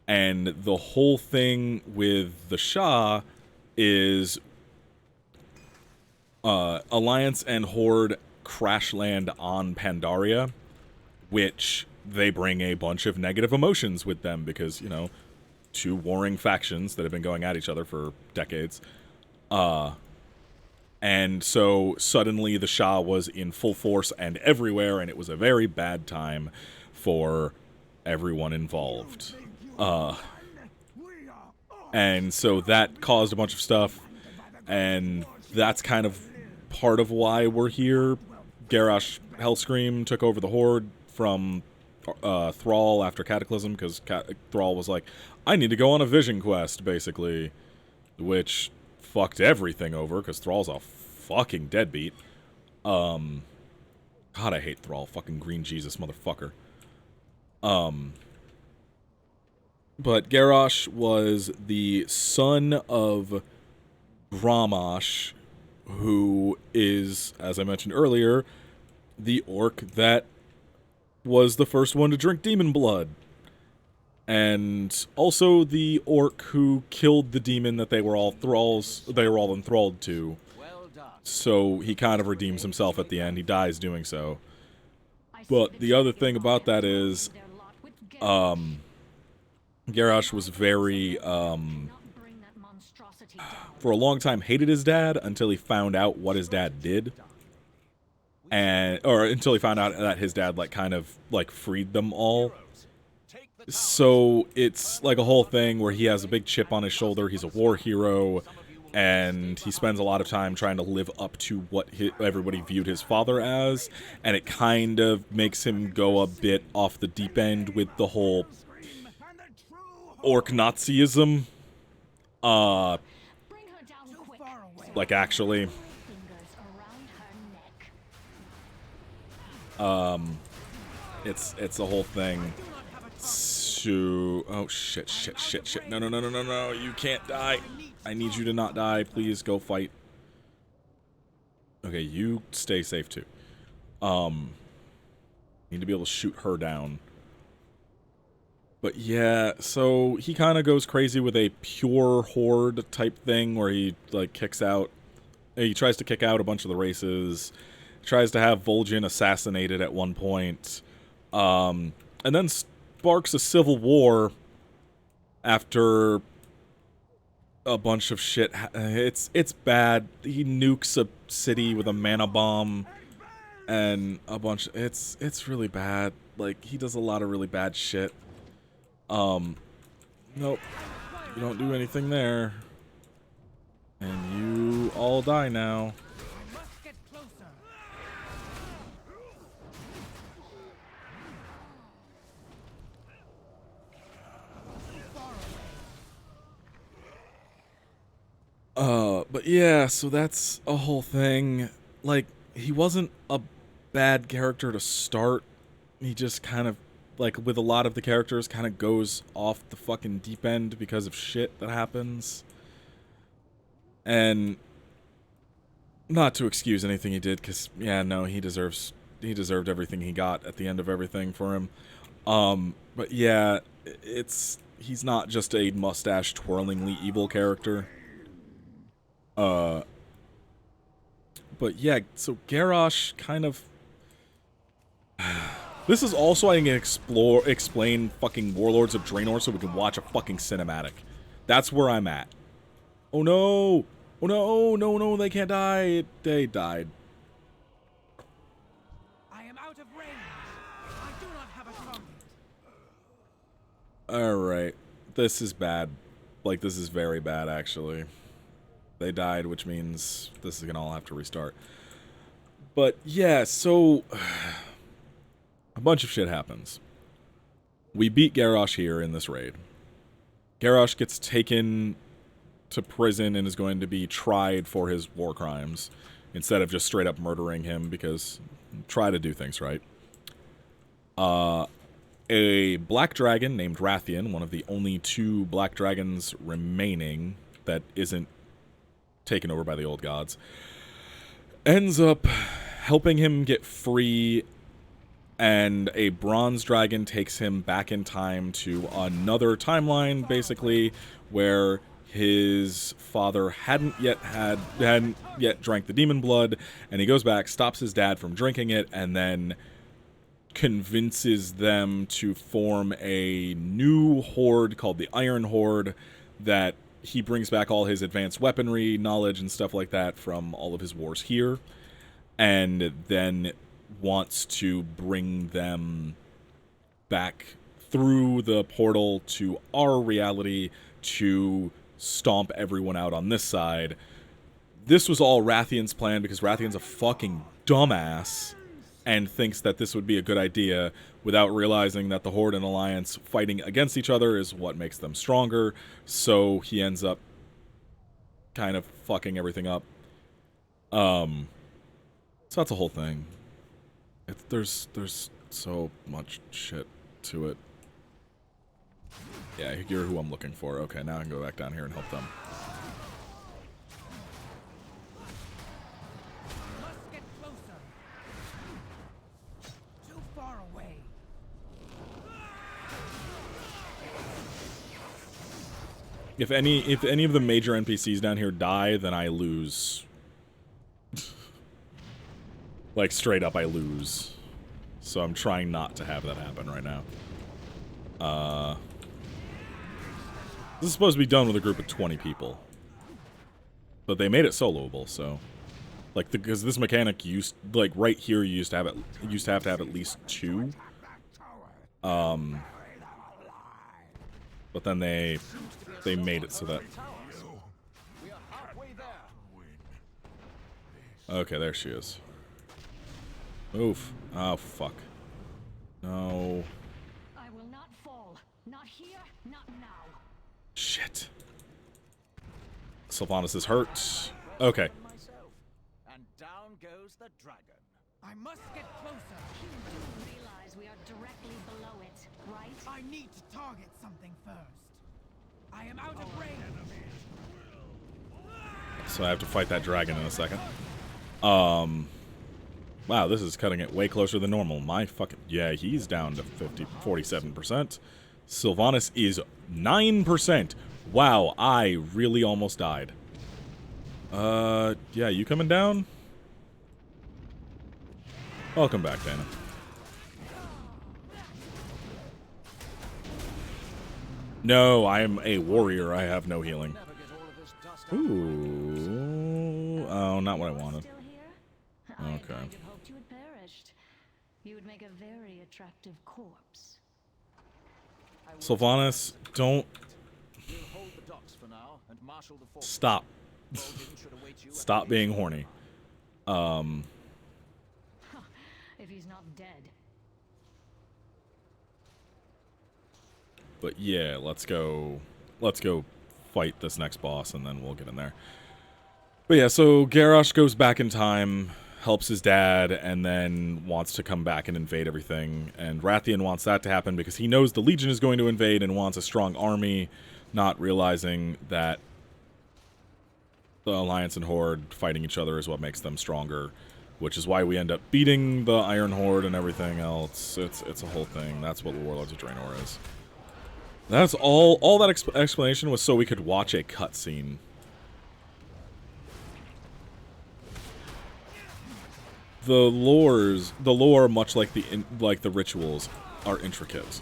And the whole thing with the Shah is Alliance and Horde crash land on Pandaria, which they bring a bunch of negative emotions with them because, you know, two warring factions that have been going at each other for decades. And so suddenly the Shah was in full force and everywhere, and it was a very bad time for everyone involved. And so that caused a bunch of stuff, and that's kind of part of why we're here. Garrosh Hellscream took over the Horde from Thrall after Cataclysm, because Thrall was like, I need to go on a vision quest, basically, which fucked everything over, because Thrall's a fucking deadbeat. God, I hate Thrall, fucking green Jesus motherfucker. But Garrosh was the son of Grommash, who is, as I mentioned earlier, the orc that was the first one to drink demon blood. And also the orc who killed the demon that they were all enthralled to. So he kind of redeems himself at the end. He dies doing so. But the other thing about that is, Garrosh was very, for a long time hated his dad until he found out what his dad did. Or until he found out that his dad, like, kind of, like, freed them all. So it's like a whole thing where he has a big chip on his shoulder. He's a war hero, and he spends a lot of time trying to live up to what everybody viewed his father as, and it kind of makes him go a bit off the deep end with the whole orc Nazism. Like, actually. It's a whole thing. So, oh shit, no, you can't die. I need you to not die, please go fight. Okay, you stay safe too. Need to be able to shoot her down. But yeah, so he kind of goes crazy with a pure horde type thing where he, like, he tries to kick out a bunch of the races, tries to have Vol'jin assassinated at one point, and then sparks a civil war after a bunch of shit. It's bad. He nukes a city with a mana bomb and a bunch. It's really bad. Like, he does a lot of really bad shit. Nope. You don't do anything there. And you all die now. But yeah, so that's a whole thing. Like, he wasn't a bad character to start. He just kind of, like, with a lot of the characters, kind of goes off the fucking deep end because of shit that happens. And not to excuse anything he did, because, yeah, no, he deserved everything he got at the end of everything for him. But yeah, he's not just a mustache-twirlingly evil character. But yeah, so Garrosh kind of... This is also I can explain fucking Warlords of Draenor so we can watch a fucking cinematic. That's where I'm at. Oh no! Oh no, no, they can't die. They died. I am out of range. I do not have a target. Alright. This is bad. Like, this is very bad, actually. They died, which means this is gonna all have to restart. But yeah, so a bunch of shit happens. We beat Garrosh here in this raid. Garrosh gets taken to prison and is going to be tried for his war crimes instead of just straight up murdering him because try to do things right. A black dragon named Rathian, one of the only 2 black dragons remaining that isn't taken over by the old gods, ends up helping him get free, and a bronze dragon takes him back in time to another timeline, basically, where his father hadn't yet drank the demon blood, and he goes back, stops his dad from drinking it, and then convinces them to form a new horde called the Iron Horde that he brings back all his advanced weaponry knowledge and stuff like that from all of his wars here, and then wants to bring them back through the portal to our reality to stomp everyone out on this side. This was all Rathian's plan because Rathian's a fucking dumbass and thinks that this would be a good idea without realizing that the Horde and Alliance fighting against each other is what makes them stronger, so he ends up kind of fucking everything up. So that's a whole thing. There's so much shit to it. Yeah, you're who I'm looking for. Okay, now I can go back down here and help them. Must get closer. Too far away. If any of the major NPCs down here die, then I lose. Like, straight up, I lose. So I'm trying not to have that happen right now. This is supposed to be done with a group of 20 people. But they made it soloable, so... Like, because this mechanic used... Like, right here, you used to have to have at least 2. But then they made it so that... Okay, there she is. Oof. Oh, fuck. No. I will not fall. Not here, not now. Shit. Sylvanas is hurt. Okay. And down goes the dragon. I must get closer. You do realize we are directly below it, right? I need to target something first. I am out of range. So I have to fight that dragon in a second. Wow, this is cutting it way closer than normal. My fucking... Yeah, he's down to 47%. Sylvanas is 9%. Wow, I really almost died. Yeah, you coming down? Welcome back, Dana. No, I am a warrior. I have no healing. Ooh. Oh, not what I wanted. Still here? Okay. I kind of hoped you had perished. You would make a very attractive corpse. Sylvanas, don't... We'll hold the docks for now and marshal the force. Stop. Odin should await you at Stop the being horny. If he's not dead. But yeah, let's go fight this next boss and then we'll get in there. But yeah, so Garrosh goes back in time, helps his dad, and then wants to come back and invade everything. And Rathian wants that to happen because he knows the Legion is going to invade and wants a strong army, not realizing that the Alliance and Horde fighting each other is what makes them stronger, which is why we end up beating the Iron Horde and everything else. It's a whole thing. That's what Warlords of Draenor is. That's all that explanation was so we could watch a cutscene. The lore, much like the rituals, are intricate.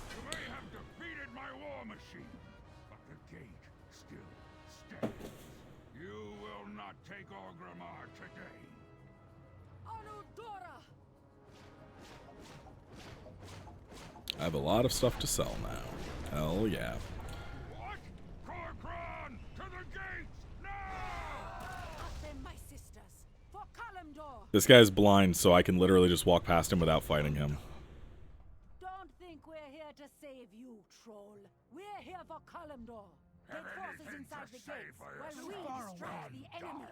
You may have defeated my war machine, but the gate still stands. You will not take Orgrimmar today. I have a lot of stuff to sell now. Hell yeah. What? Korkron! To the gates! Now! They're my sisters. For Kalimdor. This guy's blind, so I can literally just walk past him without fighting him. Don't think we're here to save save you, troll. We're here for Kalimdor. Get forces inside the gates while we distract the enemy.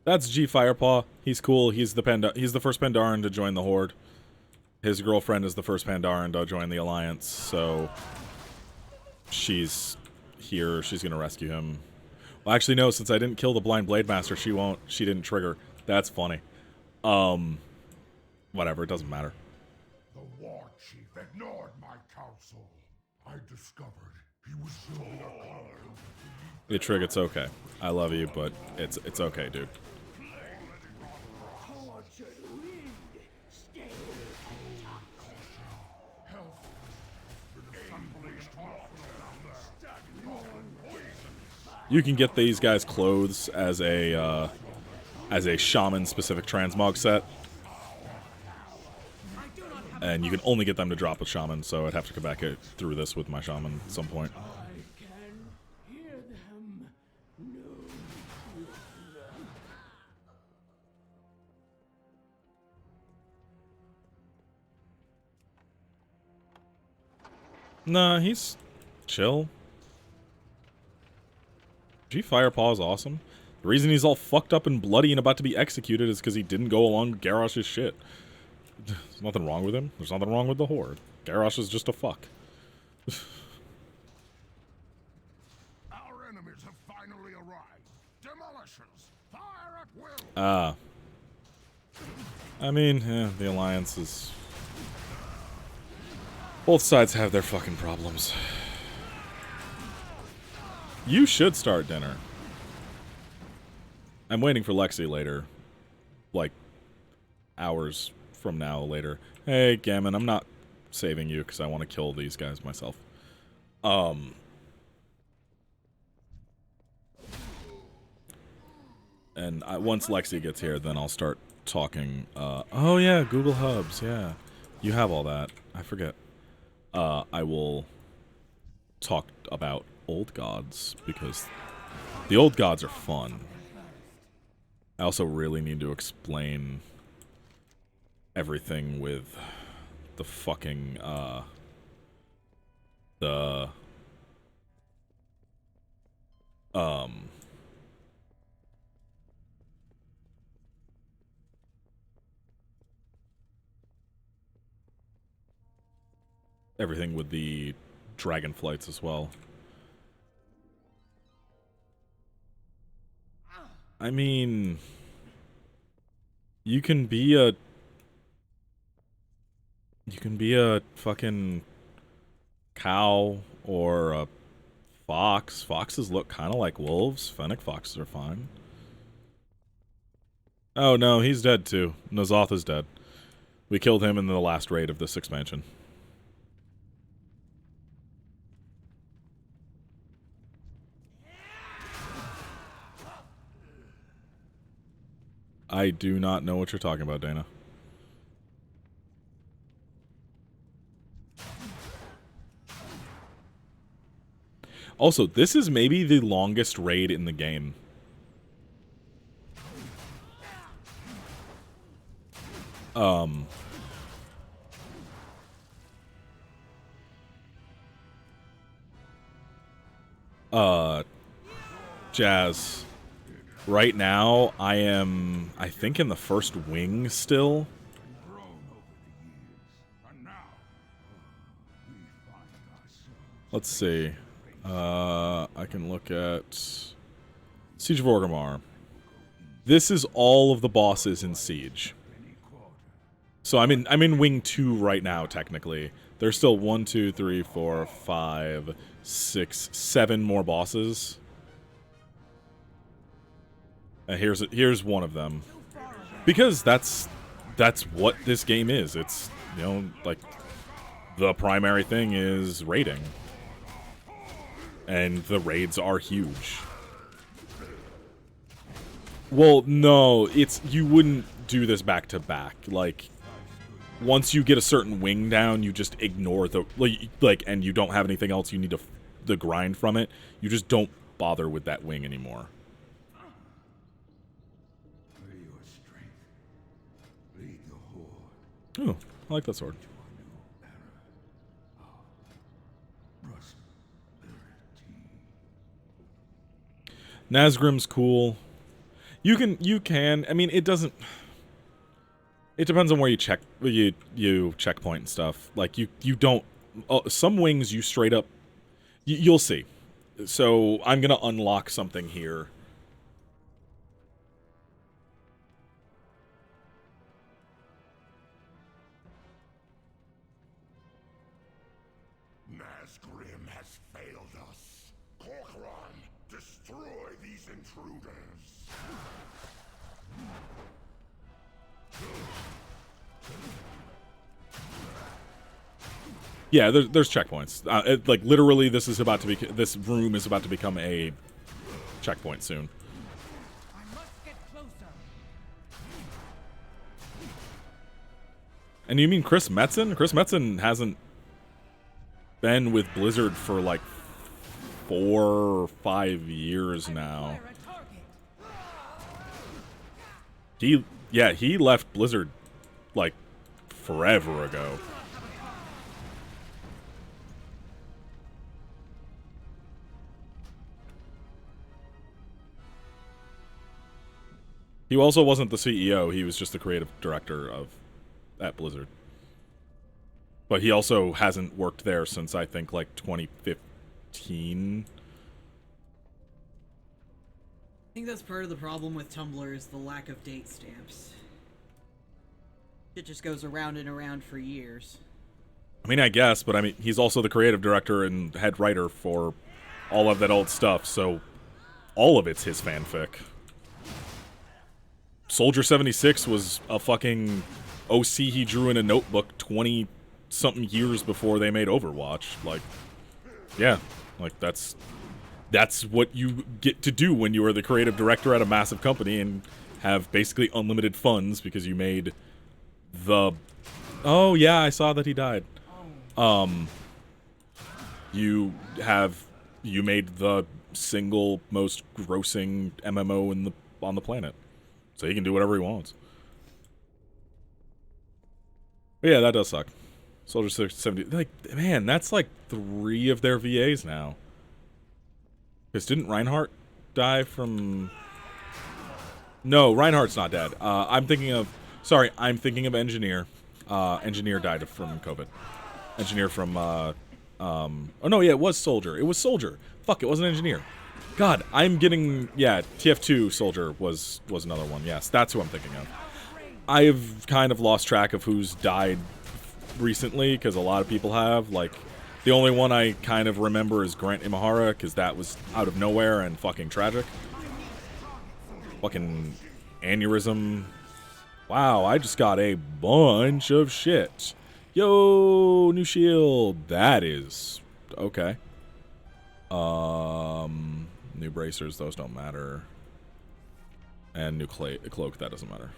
That's G Firepaw. He's cool. He's the first Pandaren to join the Horde. His girlfriend is the first Pandaren to join the Alliance, so she's here. She's gonna rescue him. Well, actually, no. Since I didn't kill the Blind Blade Master, she won't. She didn't trigger. That's funny. Whatever. It doesn't matter. The war chief ignored my counsel. I discovered he was building a colony. The Trig, it's okay. I love you, but it's okay, dude. You can get these guys' clothes as a shaman-specific transmog set, and you can only get them to drop with shaman. So I'd have to come back through this with my shaman at some point. Nah, he's chill. G Firepaw is awesome. The reason he's all fucked up and bloody and about to be executed is because he didn't go along with Garrosh's shit. There's nothing wrong with him. There's nothing wrong with the Horde. Garrosh is just a fuck. Our enemies have finally arrived. Demolitions. Fire at will. I mean, the Alliance is... Both sides have their fucking problems. You should start dinner. I'm waiting for Lexi later. Like, hours from now later. Hey, Gammon, I'm not saving you because I want to kill these guys myself. And once Lexi gets here, then I'll start talking. Oh yeah, Google Hubs, yeah. You have all that. I forget. I will talk about old gods, because the old gods are fun. I also really need to explain everything with the fucking, everything with the dragon flights as well. I mean, you can be a fucking cow or a fox. Foxes look kind of like wolves. Fennec foxes are fine. Oh no, he's dead too. Nazoth is dead. We killed him in the last raid of this expansion. I do not know what you're talking about, Dana. Also, this is maybe the longest raid in the game. Jazz. Right now, I think, in the first wing still. Let's see. I can look at Siege of Orgrimmar. This is all of the bosses in Siege. So I'm in wing 2 right now, technically. There's still 1, 2, 3, 4, 5, 6, 7 more bosses. Here's one of them. Because that's what this game is. It's, you know, like, the primary thing is raiding. And the raids are huge. Well, no, you wouldn't do this back to back. Like, once you get a certain wing down, you just ignore the, like, and you don't have anything else you need to grind from it. You just don't bother with that wing anymore. For your strength, Ooh, I like that sword. Nazgrim's cool. You can. I mean, it doesn't. It depends on where you checkpoint and stuff. Like you don't. Some wings you straight up. You'll see. So I'm gonna unlock something here. Nazgrim has failed us. Corcoran, destroy these intruders. Yeah, there's checkpoints. Like literally, this room is about to become a checkpoint soon. I must get closer. And you mean Chris Metzen? Chris Metzen hasn't been with Blizzard for like 4 or 5 years now. Fire a target. He left Blizzard like forever ago. He also wasn't the CEO, he was just the creative director at Blizzard. But he also hasn't worked there since, I think, like 2015. I think that's part of the problem with Tumblr is the lack of date stamps. It just goes around and around for years. I mean, I guess, but I mean, he's also the creative director and head writer for all of that old stuff, so all of it's his fanfic. Soldier 76 was a fucking OC he drew in a notebook 20-something years before they made Overwatch. Like, yeah, like that's what you get to do when you are the creative director at a massive company and have basically unlimited funds because you made the... Oh, yeah, I saw that he died. You made the single most grossing MMO on the planet. So he can do whatever he wants. But yeah, that does suck. Soldier 670. Like, man, that's like 3 of their VAs now. Because didn't Reinhardt die from... No, Reinhardt's not dead. I'm thinking of Engineer. Engineer died from COVID. Engineer from, oh no, yeah, it was Soldier. It was Soldier. Fuck, it wasn't Engineer. God, I'm getting... Yeah, TF2 Soldier was another one. Yes, that's who I'm thinking of. I've kind of lost track of who's died recently, because a lot of people have. Like, the only one I kind of remember is Grant Imahara, because that was out of nowhere and fucking tragic. Fucking aneurysm. Wow, I just got a bunch of shit. Yo, new shield. That is... Okay. New bracers, those don't matter. And new cloak, that doesn't matter.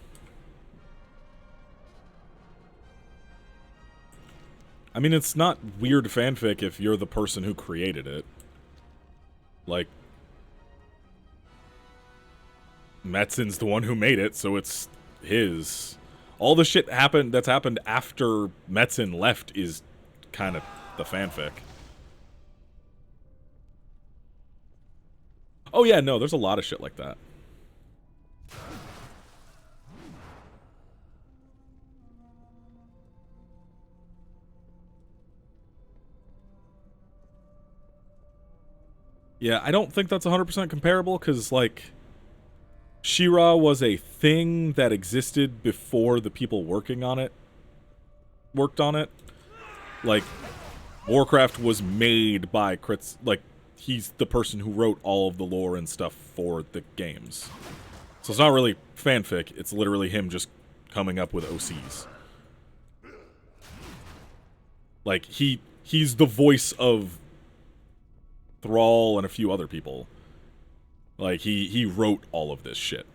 I mean, it's not weird fanfic if you're the person who created it. Like, Metzen's the one who made it, so it's his. All the shit that's happened after Metzen left is kind of the fanfic. Oh yeah, no, there's a lot of shit like that. Yeah, I don't think that's 100% comparable, because, like, She-Ra was a thing that existed before the people working on it worked on it. Like, Warcraft was made by Crits, like, he's the person who wrote all of the lore and stuff for the games. So it's not really fanfic, it's literally him just coming up with OCs. Like, he's the voice of Thrall and a few other people. Like, he wrote all of this shit.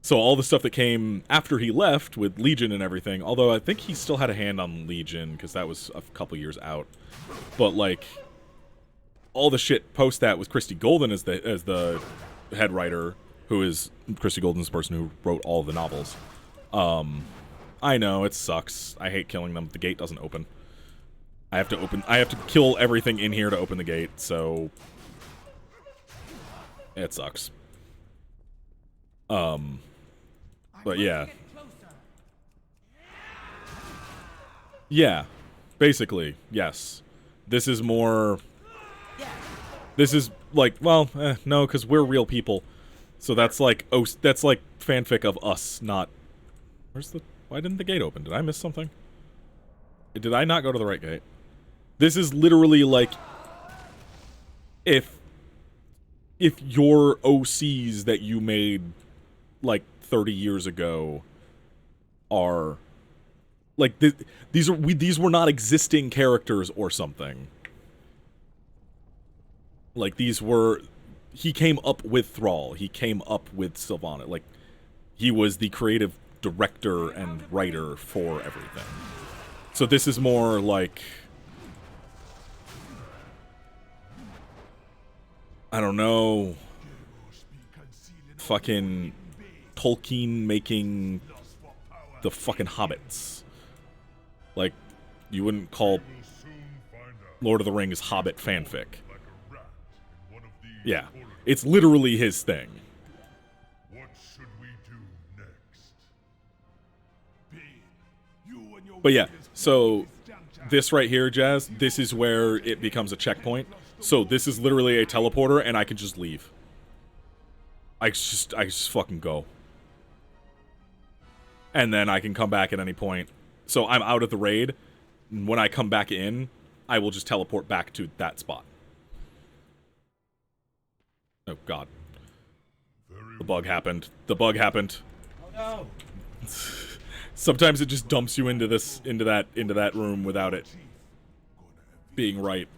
So all the stuff that came after he left with Legion and everything, although I think he still had a hand on Legion, because that was a couple years out. But, like, all the shit post that with Christy Golden as the head writer, who is... Christy Golden's the person who wrote all of the novels. I know, it sucks. I hate killing them. The gate doesn't open. I have to kill everything in here to open the gate, so it sucks. But yeah. Yeah. Basically, yes. This is more... This is, like, well, no, because we're real people. So that's like, oh, that's like fanfic of us, not... Where's the... Why didn't the gate open? Did I miss something? Did I not go to the right gate? This is literally like... If your OCs that you made, like, 30 years ago are... Like, these were not existing characters or something. Like, these were... He came up with Thrall. He came up with Sylvana. Like, he was the creative director and writer for everything. So this is more like... I don't know... Fucking... Tolkien making... the fucking hobbits. Like, you wouldn't call Lord of the Rings Hobbit fanfic. Yeah. It's literally his thing. What should we do next? But yeah, so this right here, Jazz, this is where it becomes a checkpoint. So this is literally a teleporter, and I can just leave. I just fucking go. And then I can come back at any point. So I'm out of the raid. When I come back in, I will just teleport back to that spot. Oh, God. The bug happened. The bug happened. Oh, no. Sometimes it just dumps you into that room without it being right.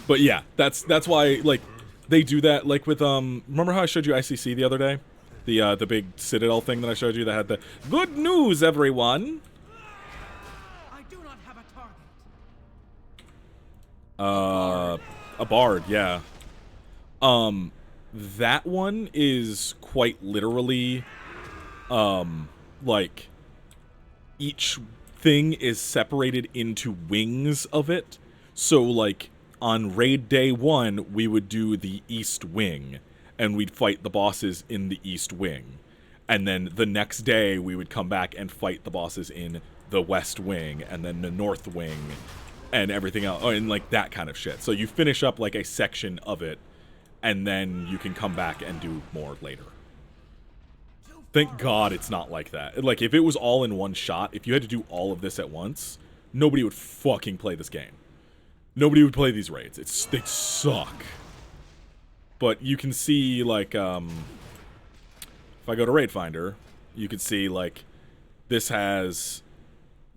But yeah, that's why, like, they do that, like, with, remember how I showed you ICC the other day? The big Citadel thing that I showed you that had the, good news, everyone! I do not have a target. A bard, yeah. That one is quite literally, like, each thing is separated into wings of it. So, like, on raid day 1, we would do the east wing, and we'd fight the bosses in the east wing. And then the next day, we would come back and fight the bosses in the west wing, and then the north wing, and everything else, and like that kind of shit. So you finish up like a section of it, and then you can come back and do more later. Thank God it's not like that. Like, if it was all in one shot, if you had to do all of this at once, nobody would fucking play this game. Nobody would play these raids. They suck. But you can see, like, if I go to Raid Finder, you can see, like, this has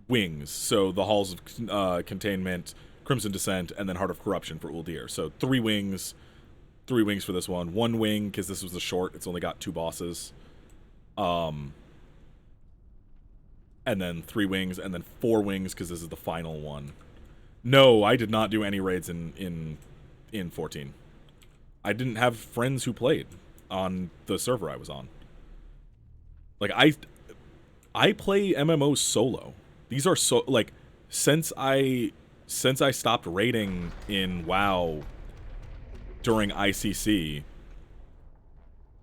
wings. So the Halls of Containment, Crimson Descent, and then Heart of Corruption for Uldir. So 3 wings for this one. 1 wing, because this was a short. It's only got 2 bosses. And then 3 wings, and then 4 wings, because this is the final one. No, I did not do any raids in 14. I didn't have friends who played on the server I was on. Like, I play MMOs solo. These are so, like, since I stopped raiding in WoW during ICC,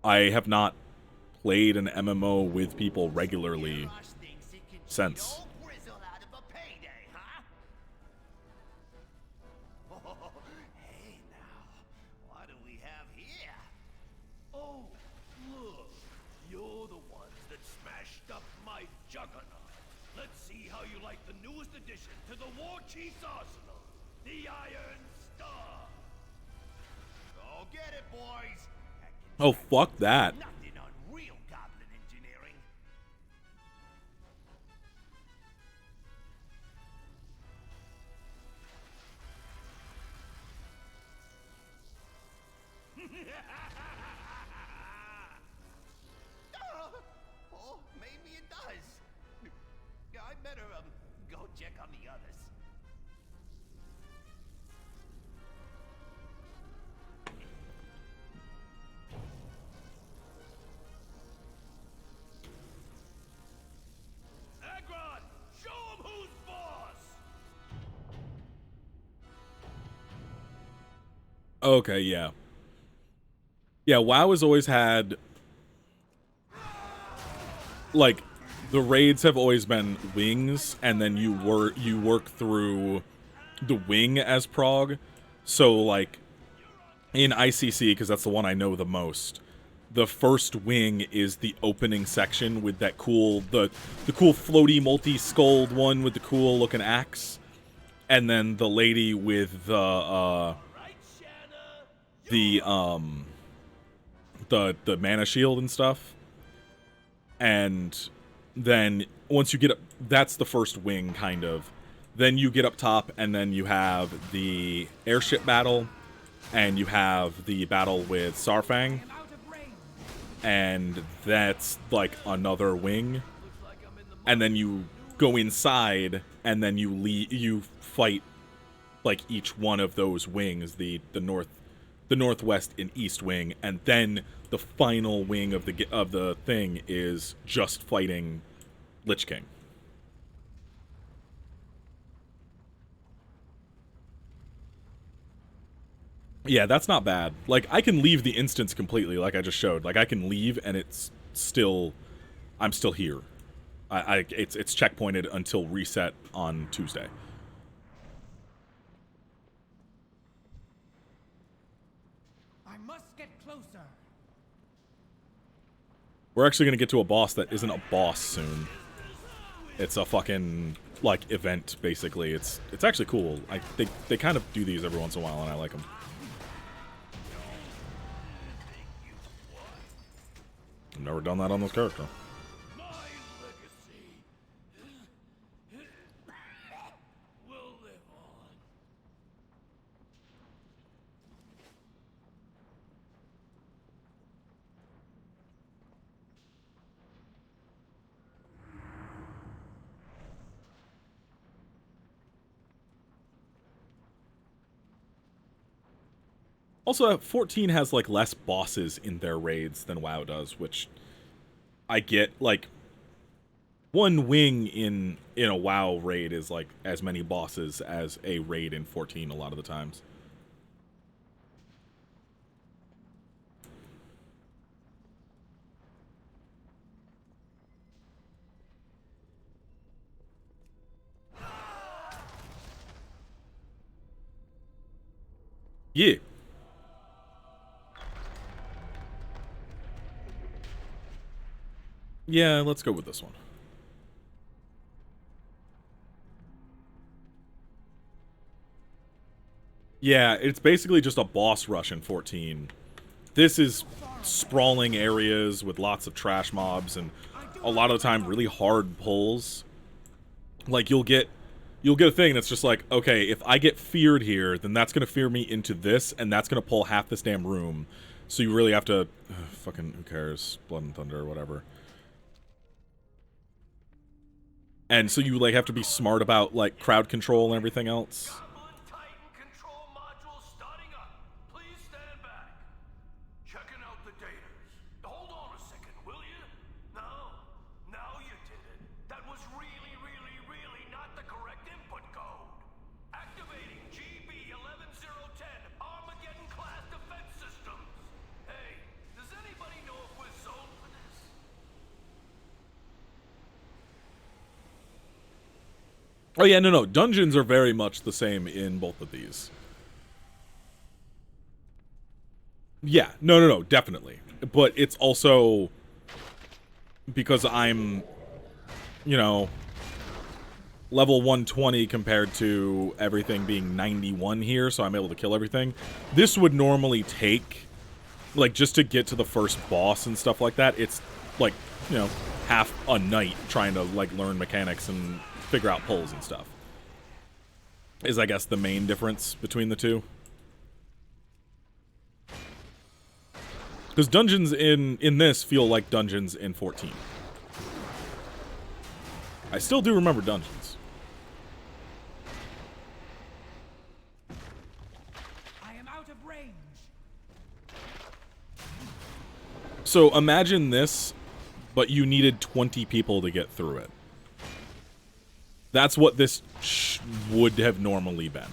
I have not played an MMO with people regularly since. Hey now, what do we have here? Oh, look, you're the ones that smashed up my juggernaut. Let's see how you like the newest addition to the War Chief's arsenal, the Iron Star. Go get it, boys. Oh, fuck that. Nothing on real goblin engineering. Oh, maybe it does. I better go check on the others. Aggro! Okay, yeah. Yeah, WoW has always had, like, the raids have always been wings, and then you work through the wing as prog. So, like, in ICC, because that's the one I know the most, the first wing is the opening section with that cool, the cool floaty multi-skulled one with the cool looking axe. And then the lady with the mana shield and stuff. And then once you get up, that's the first wing, kind of. Then you get up top, and then you have the airship battle, and you have the battle with Sarfang, and that's like another wing. And then you go inside, and then you fight like each one of those wings, the northwest and east wing, and then the final wing of the thing is just fighting Lich King. Yeah, that's not bad. Like, I can leave the instance completely, like I just showed. Like, I can leave, and it's still, I'm still here. It's checkpointed until reset on Tuesday. I must get closer. We're actually gonna get to a boss that isn't a boss soon. It's a fucking, like, event, basically. It's actually cool. They kind of do these every once in a while, and I like them. I've never done that on this character. Also, 14 has, like, less bosses in their raids than WoW does, which I get. Like, one wing in a WoW raid is, like, as many bosses as a raid in 14 a lot of the times. Yeah. Yeah, let's go with this one. Yeah, it's basically just a boss rush in 14. This is sprawling areas with lots of trash mobs and a lot of the time really hard pulls. Like, you'll get a thing that's just like, okay, if I get feared here, then that's gonna fear me into this, and that's gonna pull half this damn room. So you really have to fucking, who cares? Blood and Thunder or whatever. And so you, like, have to be smart about, like, crowd control and everything else. Oh yeah, no, dungeons are very much the same in both of these. Yeah, no, definitely. But it's also because I'm, you know, level 120 compared to everything being 91 here, so I'm able to kill everything. This would normally take, like, just to get to the first boss and stuff like that, it's, like, you know, half a night trying to, like, learn mechanics and figure out pulls and stuff. Is, I guess, the main difference between the two. Because dungeons in this feel like dungeons in 14. I still do remember dungeons. I am out of range. So imagine this, but you needed 20 people to get through it. That's what this would have normally been.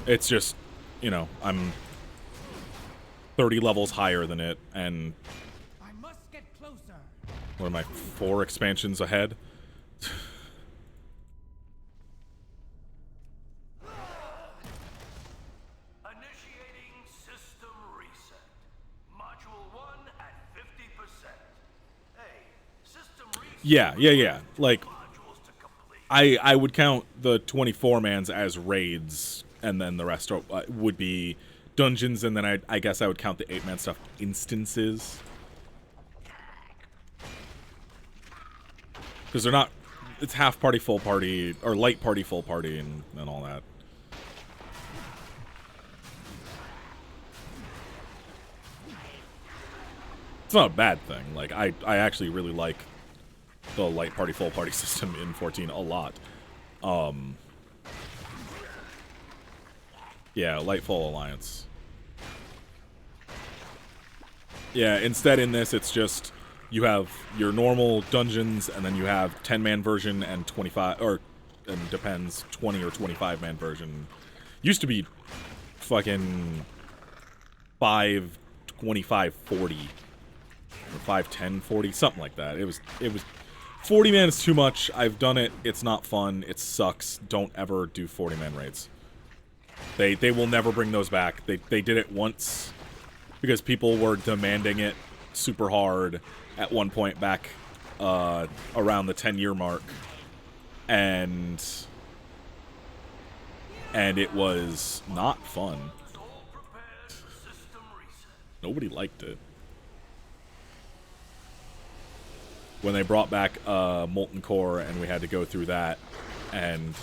It's just you know, I'm 30 levels higher than it, and I must get closer. what am I, 4 expansions ahead? Initiating system reset. Module 1 at 50%. Hey, system reset. Yeah. Like, Modules to complete. I would count the 24 mans as raids, and then the rest would be dungeons, and then I guess I would count the 8-man stuff instances. Because they're not, it's half party, full party, or light party, full party, and all that. It's not a bad thing. Like, I actually really like the light party, full party system in 14 a lot. Yeah, light full alliance. Yeah, instead in this, it's just, you have your normal dungeons, and then you have 10-man version and 25, or, and depends, 20 or 25-man version. Used to be fucking 5, 25, 40. Or 5, 10, 40, something like that. It was 40 man is too much. I've done it. It's not fun. It sucks. Don't ever do 40 man raids. They will never bring those back. They did it once because people were demanding it super hard at one point back around the 10-year mark, and it was not fun. Nobody liked it. When they brought back Molten Core and we had to go through that, and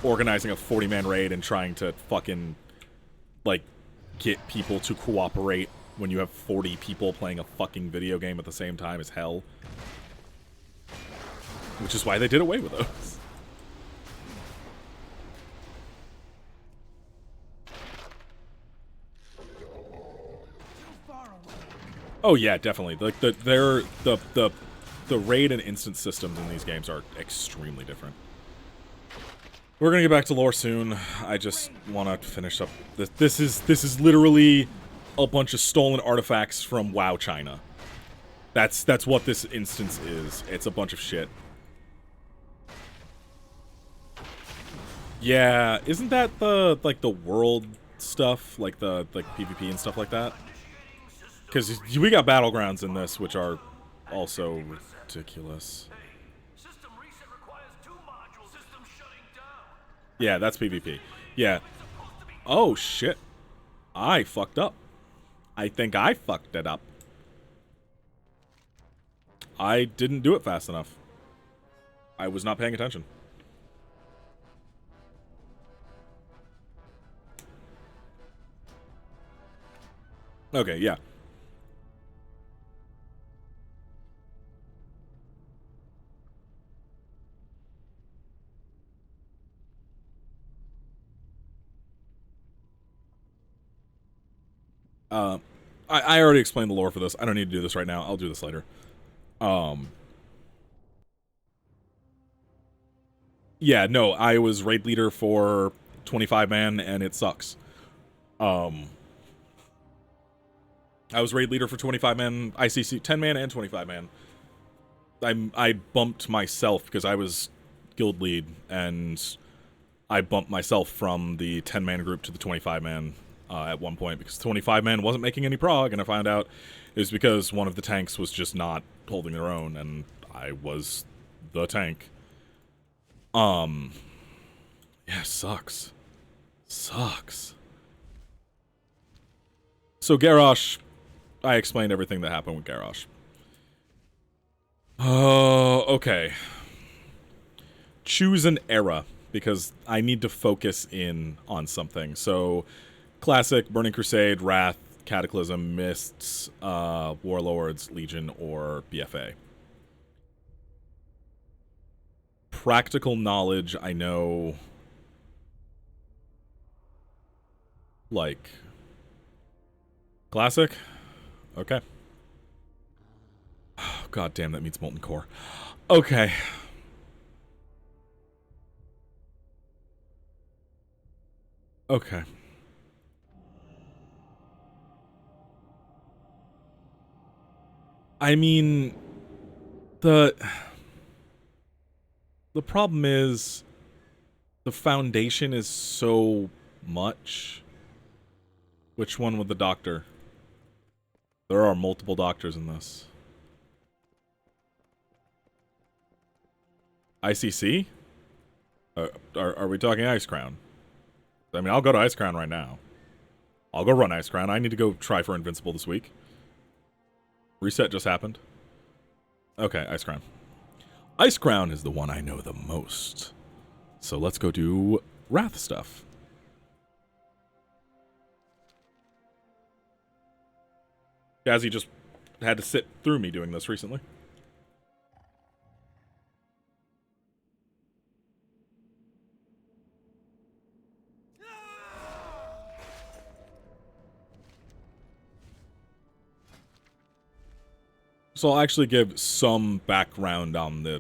organizing a 40-man raid and trying to fucking, like, get people to cooperate when you have 40 people playing a fucking video game at the same time is hell. Which is why they did away with those. Oh yeah, definitely. Like the raid and instance systems in these games are extremely different. We're gonna get back to lore soon. I just want to finish up this. This is literally a bunch of stolen artifacts from WoW China. That's what this instance is. It's a bunch of shit. Yeah, isn't that the like the world stuff, like the PvP and stuff like that? Because we got battlegrounds in this, which are also ridiculous. Yeah, that's PvP. Yeah. Oh, shit. I fucked up. I think I fucked it up. I didn't do it fast enough. I was not paying attention. Okay, yeah. I already explained the lore for this. I don't need to do this right now. I'll do this later. Yeah, no, I was raid leader for 25-man, and it sucks. I was raid leader for 25-man, ICC, 10-man, and 25-man. I bumped myself because I was guild lead, and I bumped myself from the 10-man group to the 25-man at one point because 25-man wasn't making any prog, and I found out it was because one of the tanks was just not holding their own, and I was the tank. Yeah, sucks. Sucks. So Garrosh, I explained everything that happened with Garrosh. Oh, okay. Choose an era, because I need to focus in on something. So, Classic, Burning Crusade, Wrath, Cataclysm, Mists, Warlords, Legion, or BFA. Practical knowledge, I know, like, Classic? Okay. Oh, God damn, that means Molten Core. Okay. I mean, the problem is the foundation is so much. Which one with the doctor? There are multiple doctors in this. ICC? Are we talking Ice Crown? I mean, I'll go to Ice Crown right now. I'll go run Ice Crown. I need to go try for Invincible this week. Reset just happened. Okay, Ice Crown. Ice Crown is the one I know the most. So let's go do Wrath stuff. Jazzy just had to sit through me doing this recently. So I'll actually give some background on the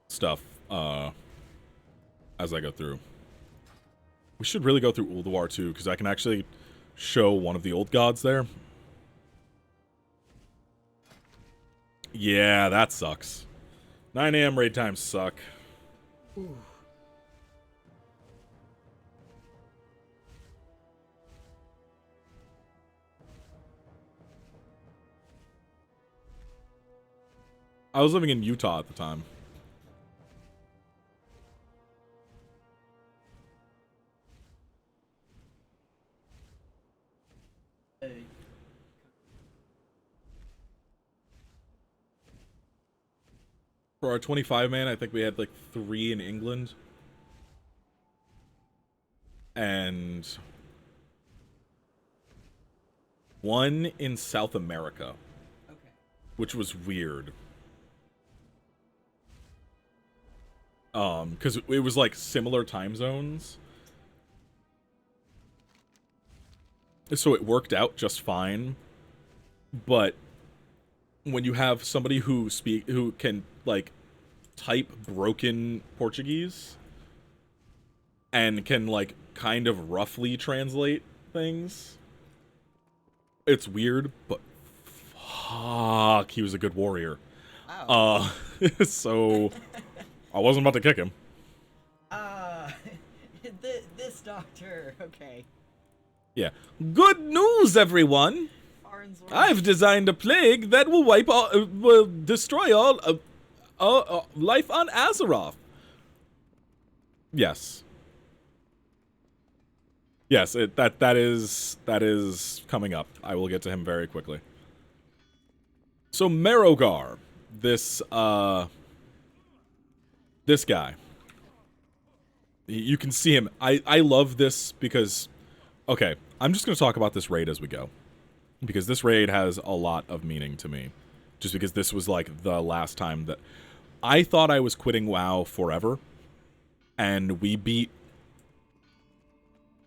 stuff as I go through. We should really go through Ulduar too, because I can actually show one of the old gods there. Yeah, that sucks. 9 a.m. raid times suck. Ooh. I was living in Utah at the time. Hey. For our 25-man, I think we had like 3 in England. And 1 in South America. Okay. Which was weird. Because it was like similar time zones. So it worked out just fine. But when you have somebody who can like type broken Portuguese and can like kind of roughly translate things, it's weird, but fuck, he was a good warrior. Oh. So I wasn't about to kick him. This doctor, okay. Yeah. Good news, everyone! I've designed a plague that will will destroy all life on Azeroth. Yes. Yes, that is coming up. I will get to him very quickly. So Merogar, this guy. You can see him. I love this because, okay, I'm just going to talk about this raid as we go. Because this raid has a lot of meaning to me. Just because this was like the last time that I thought I was quitting WoW forever. And we beat...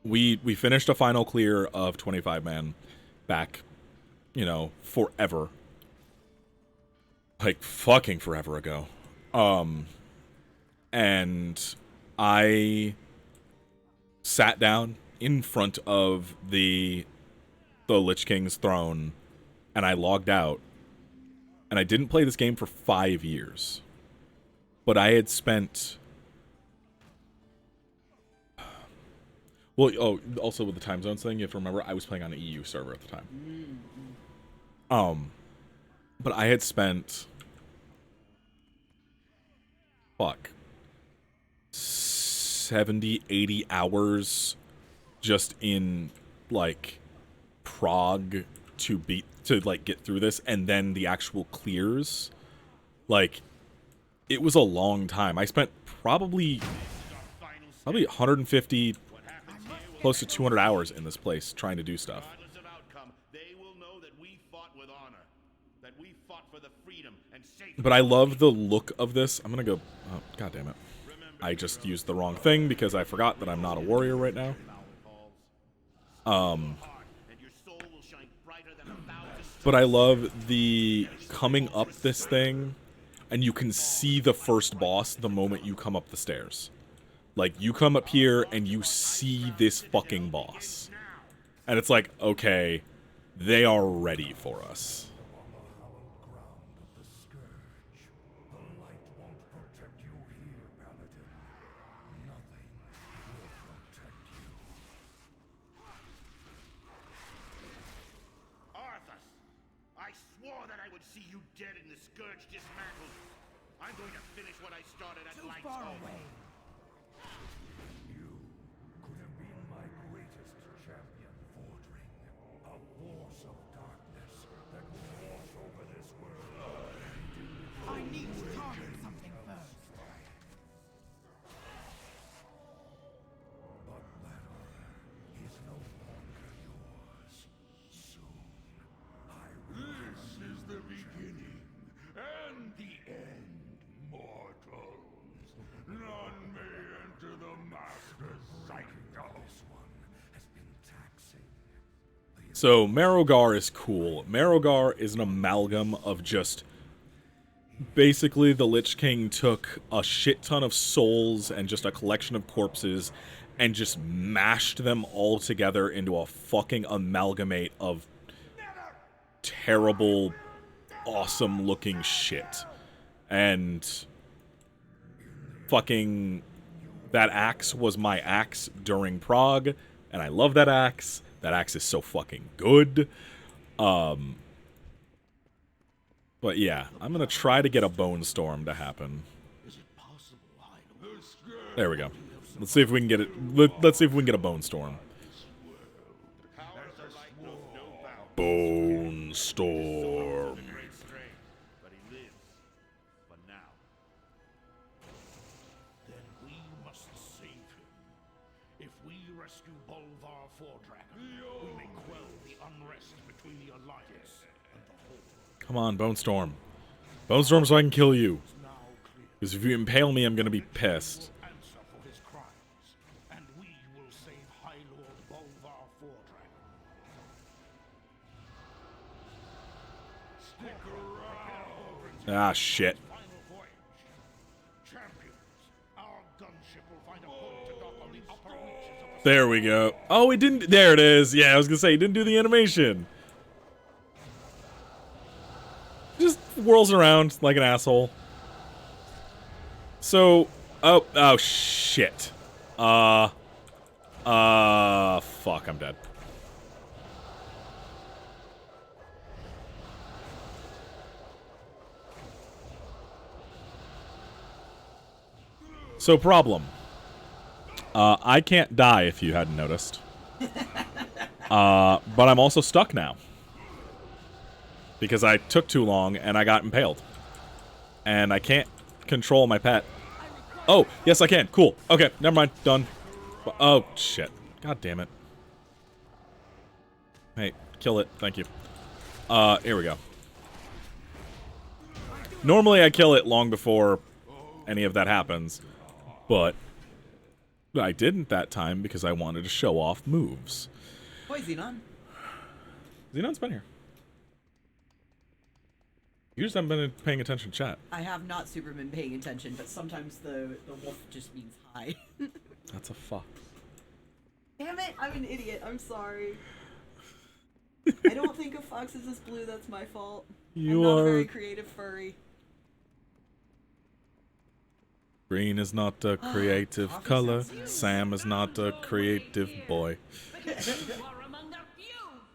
We finished a final clear of 25-man back, you know, forever. Like, fucking forever ago. And I sat down in front of the Lich King's throne, and I logged out, and I didn't play this game for 5 years. But I had spent... Well, oh, also with the time zones thing, you have to remember, I was playing on an EU server at the time. But I had spent... Fuck. 70, 80 hours just in, like, Prague to get through this, and then the actual clears. Like, it was a long time. I spent probably 150, close to 200 hours in this place trying to do stuff. But I love the look of this. I'm gonna go... Oh, God damn it. I just used the wrong thing because I forgot that I'm not a warrior right now. But I love the coming up this thing, and you can see the first boss the moment you come up the stairs. Like, you come up here, and you see this fucking boss. And it's like, okay, they are ready for us. see you dead and the scourge dismantled. I'm going to finish what I started at Too Light's far Home. away. You could have been my greatest champion, Fordring. A force of darkness that will wash over this world. I need to target something first. But that honor is no longer yours. Soon, I will. This is the beginning and the end, mortals. None may enter the Master's sight. This one has been taxing. So Marrowgar is cool. Marrowgar is an amalgam of just basically the Lich King took a shit ton of souls and just a collection of corpses and just mashed them all together into a fucking amalgamate of terrible, awesome looking shit. And fucking that axe was my axe during Prague, and I love that axe. That axe is so fucking good. But yeah, I'm gonna try to get a Bone Storm to happen. There we go. Let's see if we can get it. Let's see if we can get a Bone Storm. Bone Storm. But he lives. For now. Then we must save him. If we rescue Bolvar Fordragon, we may quell the unrest between the Alliance and the Horde. Come on, Bone Storm. Bone Storm so I can kill you. Now clear. Because if you impale me, I'm gonna be pissed. Answer for his crimes, and we will save High Lord Bolvar Fordragon. Stick around. Ah, shit. Final voyage. Champions, our gunship will find a port to dock on the upper reaches of the There we go. Oh, it didn't. There it is. Yeah, I was gonna say, he didn't do the animation. Just whirls around like an asshole. So, oh shit. Fuck, I'm dead. So, problem. I can't die if you hadn't noticed. But I'm also stuck now. Because I took too long and I got impaled. And I can't control my pet. Oh, yes I can. Cool. Okay, never mind. Done. Oh, shit. God damn it. Hey, kill it. Thank you. Here we go. Normally I kill it long before any of that happens. But I didn't that time because I wanted to show off moves. Why, Xenon? Xenon's been here. You just haven't been paying attention to chat. I have not super been paying attention, but sometimes the wolf just means hi. That's a fuck. Damn it, I'm an idiot. I'm sorry. I don't think of foxes as blue. That's my fault. You I'm not are... a very creative furry. Green is not a creative color. Sam is not a creative boy. Because you are among the few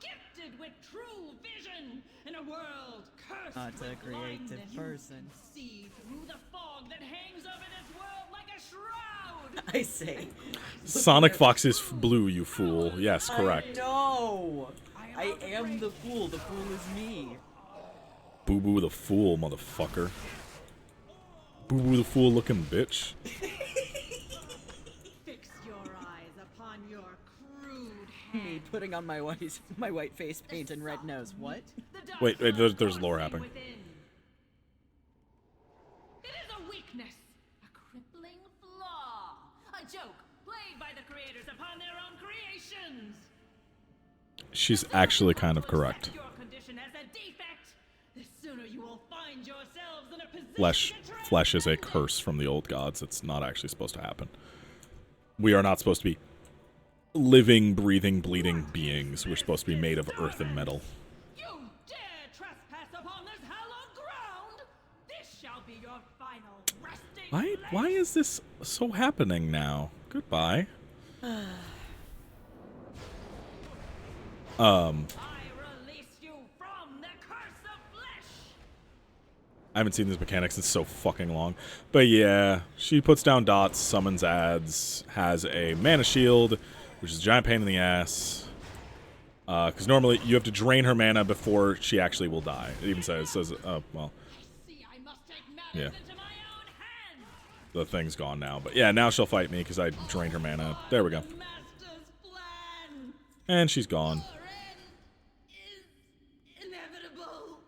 gifted with true vision in a world cursed Not a with creative blindness. person. See through the fog that hangs over this world like a shroud. I say. Sonic Fox is blue, you fool. Yes, correct. No, I am the fool. The fool is me. Boo Boo the fool, motherfucker. Boo Boo the fool looking bitch. Fix your eyes upon your crude hand. Me putting on my white face paint and red nose. What? Wait, there's lore happening. It is a weakness, a crippling flaw, a joke played by the creators upon their own creations. She's actually kind of correct. Your condition as a defect, the sooner you will find yourselves in a position Flesh is a curse from the old gods. It's not actually supposed to happen. We are not supposed to be living, breathing, bleeding beings. We're supposed to be made of earth and metal. You dare trespass upon this hallowed ground? This shall be your final resting Why is this so happening now? Goodbye. I release you from the curse of flesh. I haven't seen these mechanics in so fucking long. But yeah, she puts down dots, summons ads, has a mana shield, which is a giant pain in the ass. Because normally you have to drain her mana before she actually will die. It even says, well, yeah. The thing's gone now. But yeah, now she'll fight me because I drained her mana. There we go. And she's gone.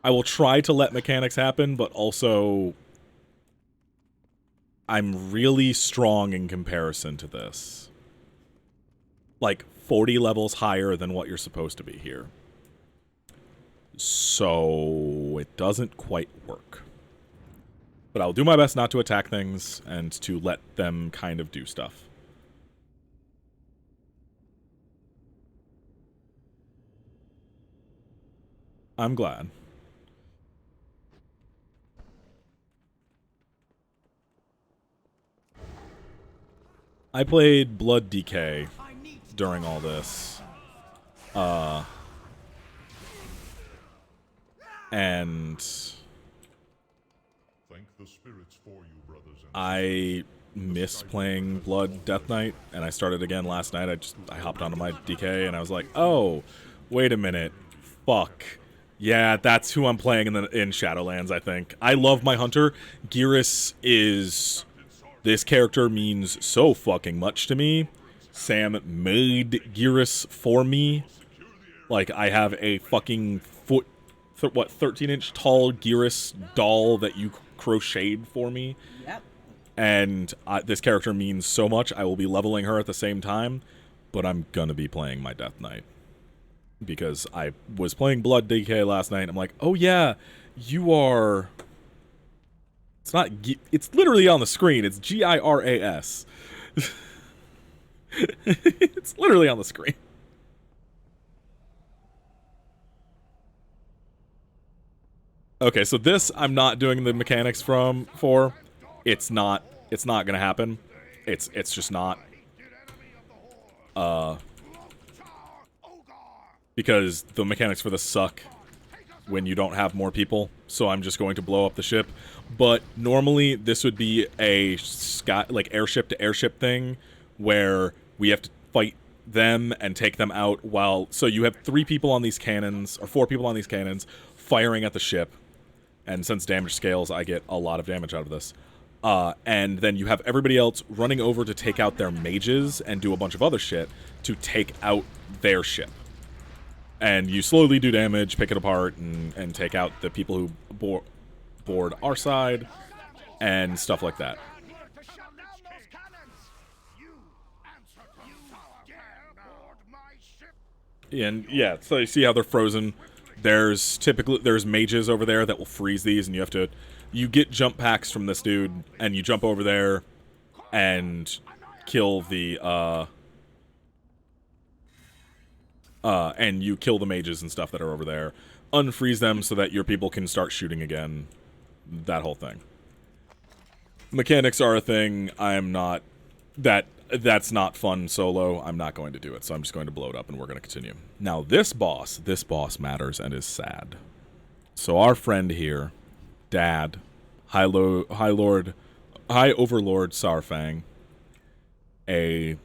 I will try to let mechanics happen, but also I'm really strong in comparison to this. Like 40 levels higher than what you're supposed to be here. So it doesn't quite work. But I'll do my best not to attack things and to let them kind of do stuff. I'm glad. I played Blood DK during all this. And Thank the spirits for you, brothers and I miss playing Blood Death Knight, and I started again last night. I hopped onto my DK and I was like, oh, wait a minute. Fuck. Yeah, that's who I'm playing in Shadowlands, I think. I love my hunter. Geras is... This character means so fucking much to me. Sam made Geras for me. Like, I have a fucking 13-inch tall Geras doll that you crocheted for me. Yep. And this character means so much. I will be leveling her at the same time, but I'm gonna be playing my Death Knight. Because I was playing Blood DK last night, and I'm like, oh yeah, you are... It's not... It's literally on the screen. It's Giras. It's literally on the screen. Okay, so this I'm not doing the mechanics for. It's not gonna happen. It's just not. Because the mechanics for this suck when you don't have more people, so I'm just going to blow up the ship. But normally this would be a airship to airship thing where we have to fight them and take them out so you have 3 people on these cannons, or 4 people on these cannons, firing at the ship. And since damage scales, I get a lot of damage out of this. And then you have everybody else running over to take out their mages and do a bunch of other shit to take out their ship. And you slowly do damage, pick it apart, and take out the people who board our side, and stuff like that. And yeah, so you see how they're frozen. There's mages over there that will freeze these, and you get jump packs from this dude, and you jump over there and kill the mages and stuff that are over there. Unfreeze them so that your people can start shooting again. That whole thing. Mechanics are a thing. That's not fun solo. I'm not going to do it, so I'm just going to blow it up and we're going to continue. Now, this boss matters and is sad. So our friend here, Dad, High Overlord Saurfang, a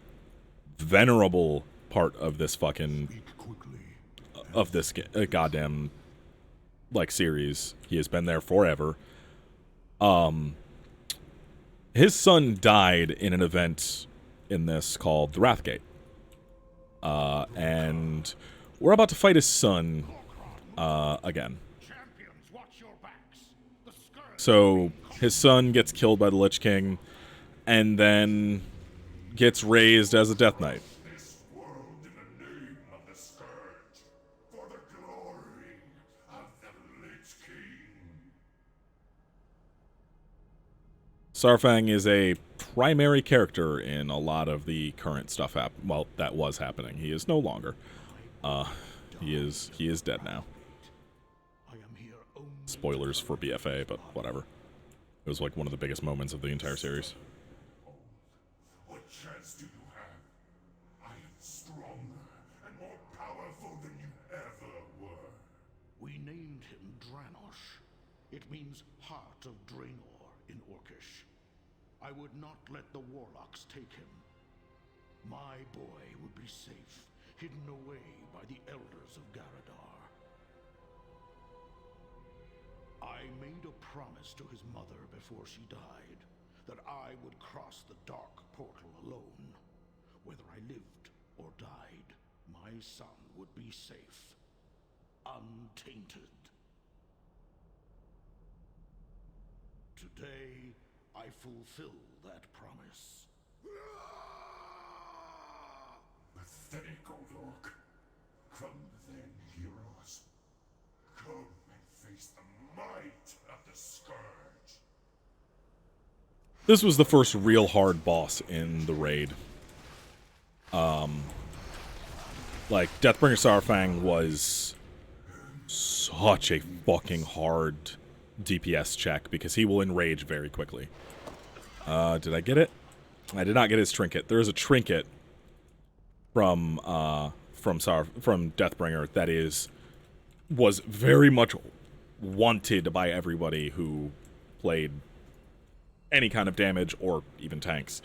venerable part of this fucking goddamn series. He has been there forever. His son died in an event in this called the Wrathgate. And we're about to fight his son again. So his son gets killed by the Lich King and then gets raised as a Death Knight. Saurfang is a primary character in a lot of the current stuff that was happening. He is no longer. He is dead now. Spoilers for BFA, but whatever. It was like one of the biggest moments of the entire series. what chance do you have? I am stronger and more powerful than you ever were. We named him Dranosh. It means Heart of Draenor in Orcish. I would not let the warlocks take him. My boy would be safe, hidden away by the elders of Garadar. I made a promise to his mother before she died, that I would cross the dark portal alone. Whether I lived or died, my son would be safe, untainted. Today, I fulfill that promise. Pathetic old orc. Come then, heroes. Come and face the might of the Scourge. This was the first real hard boss in the raid. Like, Deathbringer Saurfang was such a fucking hard DPS check because he will enrage very quickly. Did I get it? I did not get his trinket. There is a trinket from Deathbringer that was very much wanted by everybody who played any kind of damage or even tanks.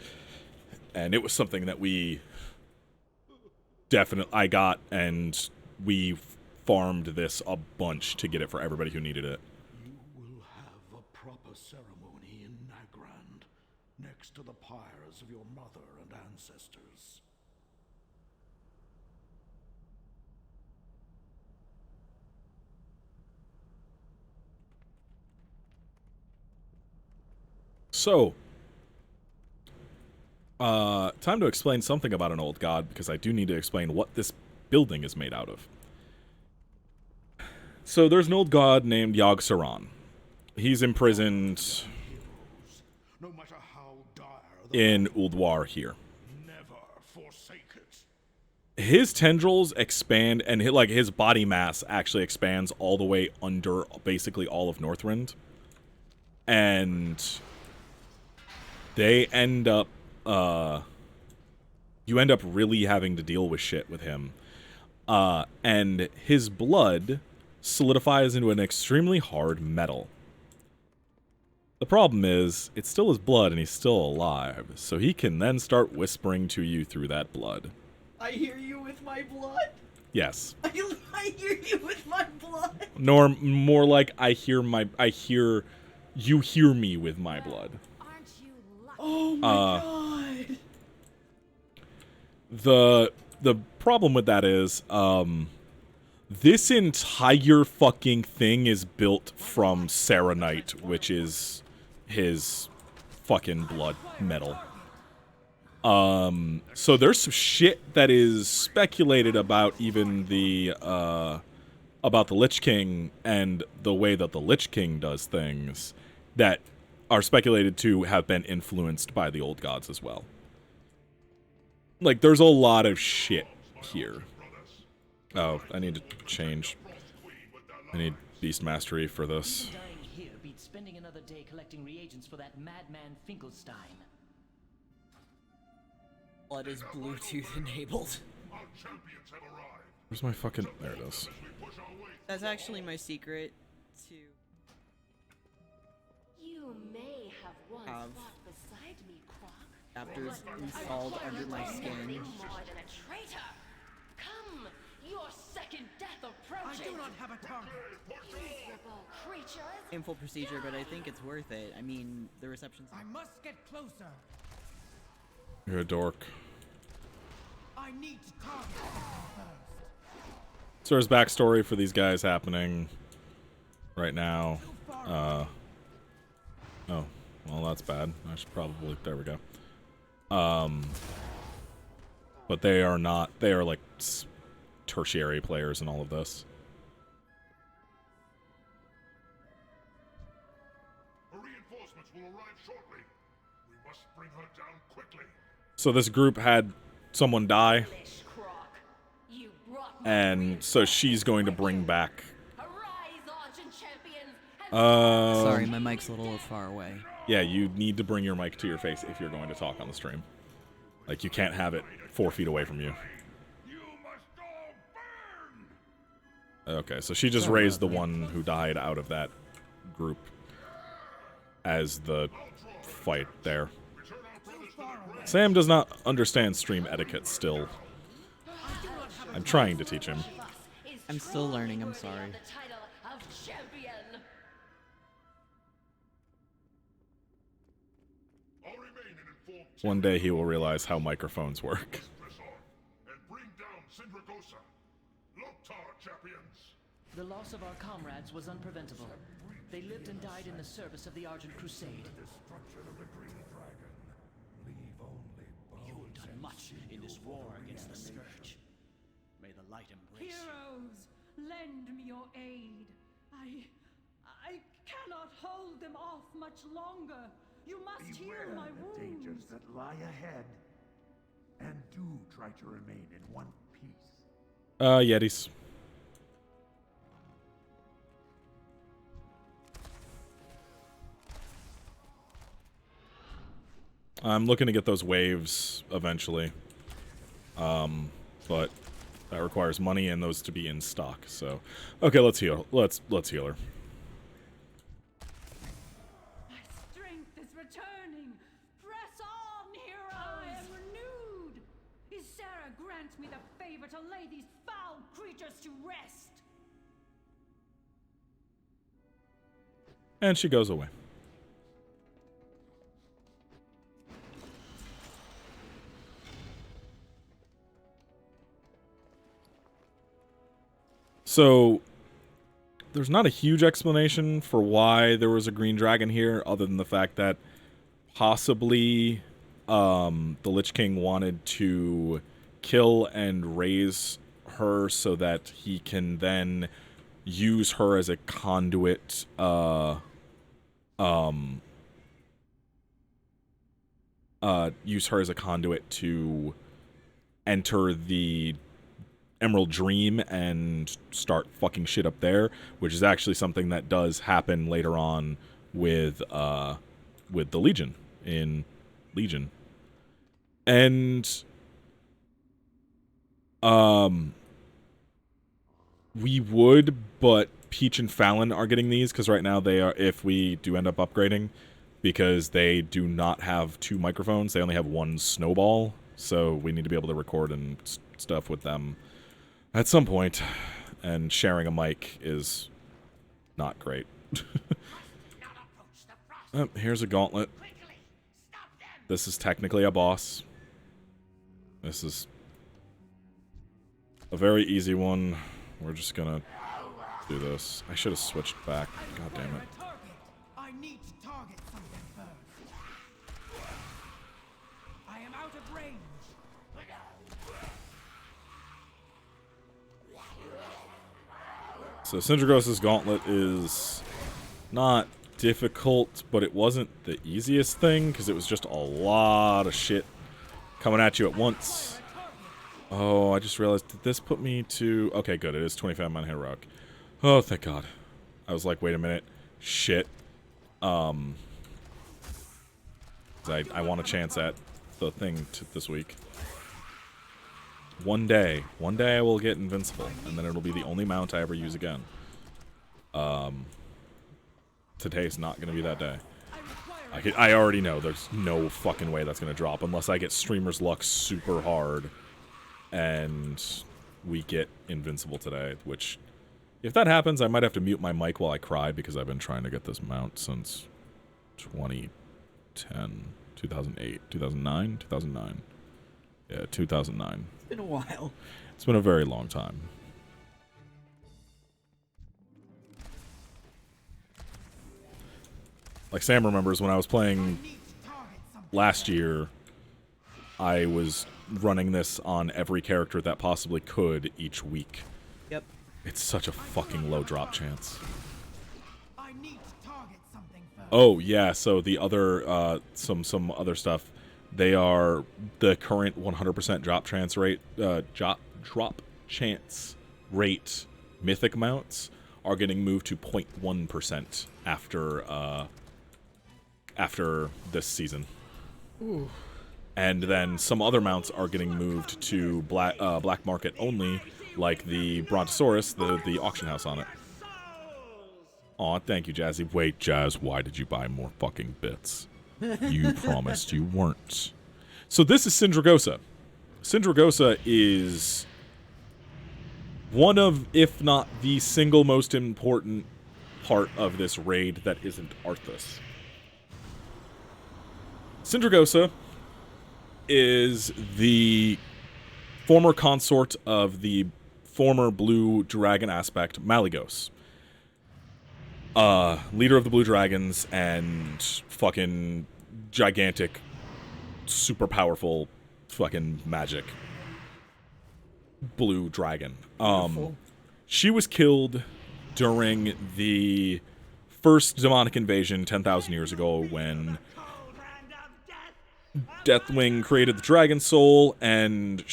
And it was something that I got, and we farmed this a bunch to get it for everybody who needed it. You will have a proper ceremony in Nagrand, next to the pyres of your mother and ancestors. So, time to explain something about an old god, because I do need to explain what this building is made out of. So there's an old god named Yogg-Saron. He's imprisoned No matter how dire in Ulduar here. never forsake it. His tendrils expand, and his body mass actually expands all the way under basically all of Northrend. And they end up, you end up really having to deal with shit with him. And his blood solidifies into an extremely hard metal. The problem is, it's still his blood and he's still alive, so he can then start whispering to you through that blood. I hear you with my blood. Yes. I hear you with my blood. More like you hear me with my blood. Aren't you lucky? Oh my god. The problem with that is, this entire fucking thing is built from Serenite, which is his fucking blood metal. So there's some shit that is speculated about even about the Lich King and the way that the Lich King does things that are speculated to have been influenced by the old gods as well. Like, there's a lot of shit here. Oh, I need to change. I need Beast Mastery for this. Dying here beats spending another day collecting reagents for that madman Finkelstein. Blood is Bluetooth enabled. Where's my fucking... There it is. That's actually my secret to You may have once Have fought beside me, Croc. chapters installed under my skin. Nothing more than a traitor. Come, your second death approaches. I do not have a tongue. Miserable creatures. Painful procedure, but I think it's worth it. I mean, the reception's... I must get closer. You're a dork. I need to talk first. So there's backstory for these guys happening right now. Oh, well, that's bad. I should probably... There we go. But they are not... They are, like, tertiary players in all of this. Her reinforcements will arrive shortly. We must bring her down quickly. So this group had someone die, Foolish Croc. You brought me and so she's going to bring back... Arise, Argent champions. Sorry, my mic's a little far away. Yeah, you need to bring your mic to your face if you're going to talk on the stream. Like, you can't have it 4 feet away from you. You must all burn! Okay, so she just raised the one who died out of that group as the fight there. Sam does not understand stream etiquette still. I'm trying to teach him. I'm still learning, I'm sorry. One day he will realize how microphones work. The loss of our comrades was unpreventable. They lived and died in the service of the Argent Crusade. You have done much in this war against the Scourge. May the light embrace you. Heroes, lend me your aid. I cannot hold them off much longer. You must heal my wounds. The dangers that lie ahead, and do try to remain in one piece. Yetis. I'm looking to get those waves eventually. But that requires money and those to be in stock. So, okay, let's heal. Let's heal her. My strength is returning. Press on, heroes. I am renewed. Is Sarah grant me the favor to lay these foul creatures to rest? And she goes away. So, there's not a huge explanation for why there was a green dragon here, other than the fact that possibly the Lich King wanted to kill and raise her so that he can then use her as a conduit, use her as a conduit to enter the Emerald Dream and start fucking shit up there, which is actually something that does happen later on with the Legion in Legion. And we would, but Peach and Fallon are getting these because right now they are, if we do end up upgrading, because they do not have 2 microphones, they only have 1 snowball, so we need to be able to record and stuff with them at some point, and sharing a mic is not great. Oh, here's a gauntlet. This is technically a boss. This is a very easy one. We're just gonna do this. I should have switched back. God damn it. I need to target something first. I am out of range. So Syndragos' gauntlet is not difficult, but it wasn't the easiest thing, because it was just a lot of shit coming at you at once. Oh, I just realized, did this put me to... Okay, good, it is 25 man heroic. Oh, thank God. I was like, wait a minute. Shit. I want a chance at the thing this week. One day I will get invincible, and then it'll be the only mount I ever use again. Today's not gonna be that day. I already know there's no fucking way that's gonna drop unless I get streamer's luck super hard, and we get invincible today. Which, if that happens, I might have to mute my mic while I cry because I've been trying to get this mount since 2010, 2008, 2009, 2009. Yeah, 2009. It's been a while. It's been a very long time. Like Sam remembers when I was playing last year, I was running this on every character that possibly could each week. Yep. It's such a fucking low drop chance. I need to target something first. Oh yeah, so the other some other stuff. They are the current 100% drop chance rate. Drop chance rate mythic mounts are getting moved to 0.1% after this season. Ooh. And then some other mounts are getting moved to black market only, like the Brontosaurus, the auction house on it. Aw, thank you, Jazzy. Wait, Jazz, why did you buy more fucking bits? You promised you weren't. So this is Sindragosa. Sindragosa is one of, if not the single most important part of this raid that isn't Arthas. Sindragosa is the former consort of the former blue dragon aspect, Malygos. Leader of the Blue Dragons and fucking gigantic, super powerful fucking magic blue dragon. She was killed during the first demonic invasion 10,000 years ago when Deathwing created the Dragon Soul and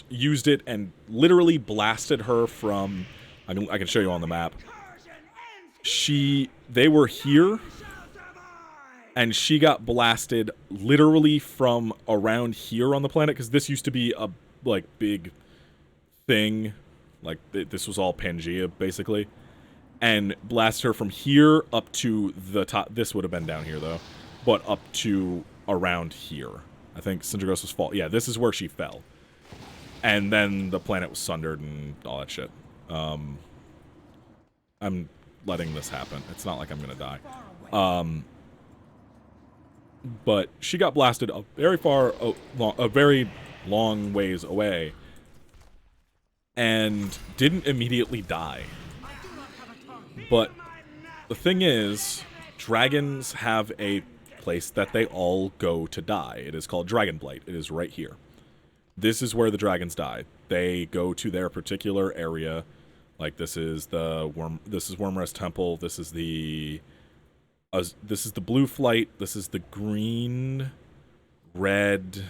used it and literally blasted her from, I can show you on the map. They were here, and she got blasted literally from around here on the planet, because this used to be a, like, big thing. Like, this was all Pangea, basically. And blasted her from here up to the top. This would have been down here, though. But up to around here. I think Sindragosa's fault. Yeah, this is where she fell. And then the planet was sundered and all that shit. I'm letting this happen. It's not like I'm gonna die. But she got blasted a very long ways away. And didn't immediately die. But the thing is, dragons have a place that they all go to die. It is called Dragonblight. It is right here. This is where the dragons die. They go to their particular area. Like, this is Wormrest Temple. This is the blue flight. This is the green, red,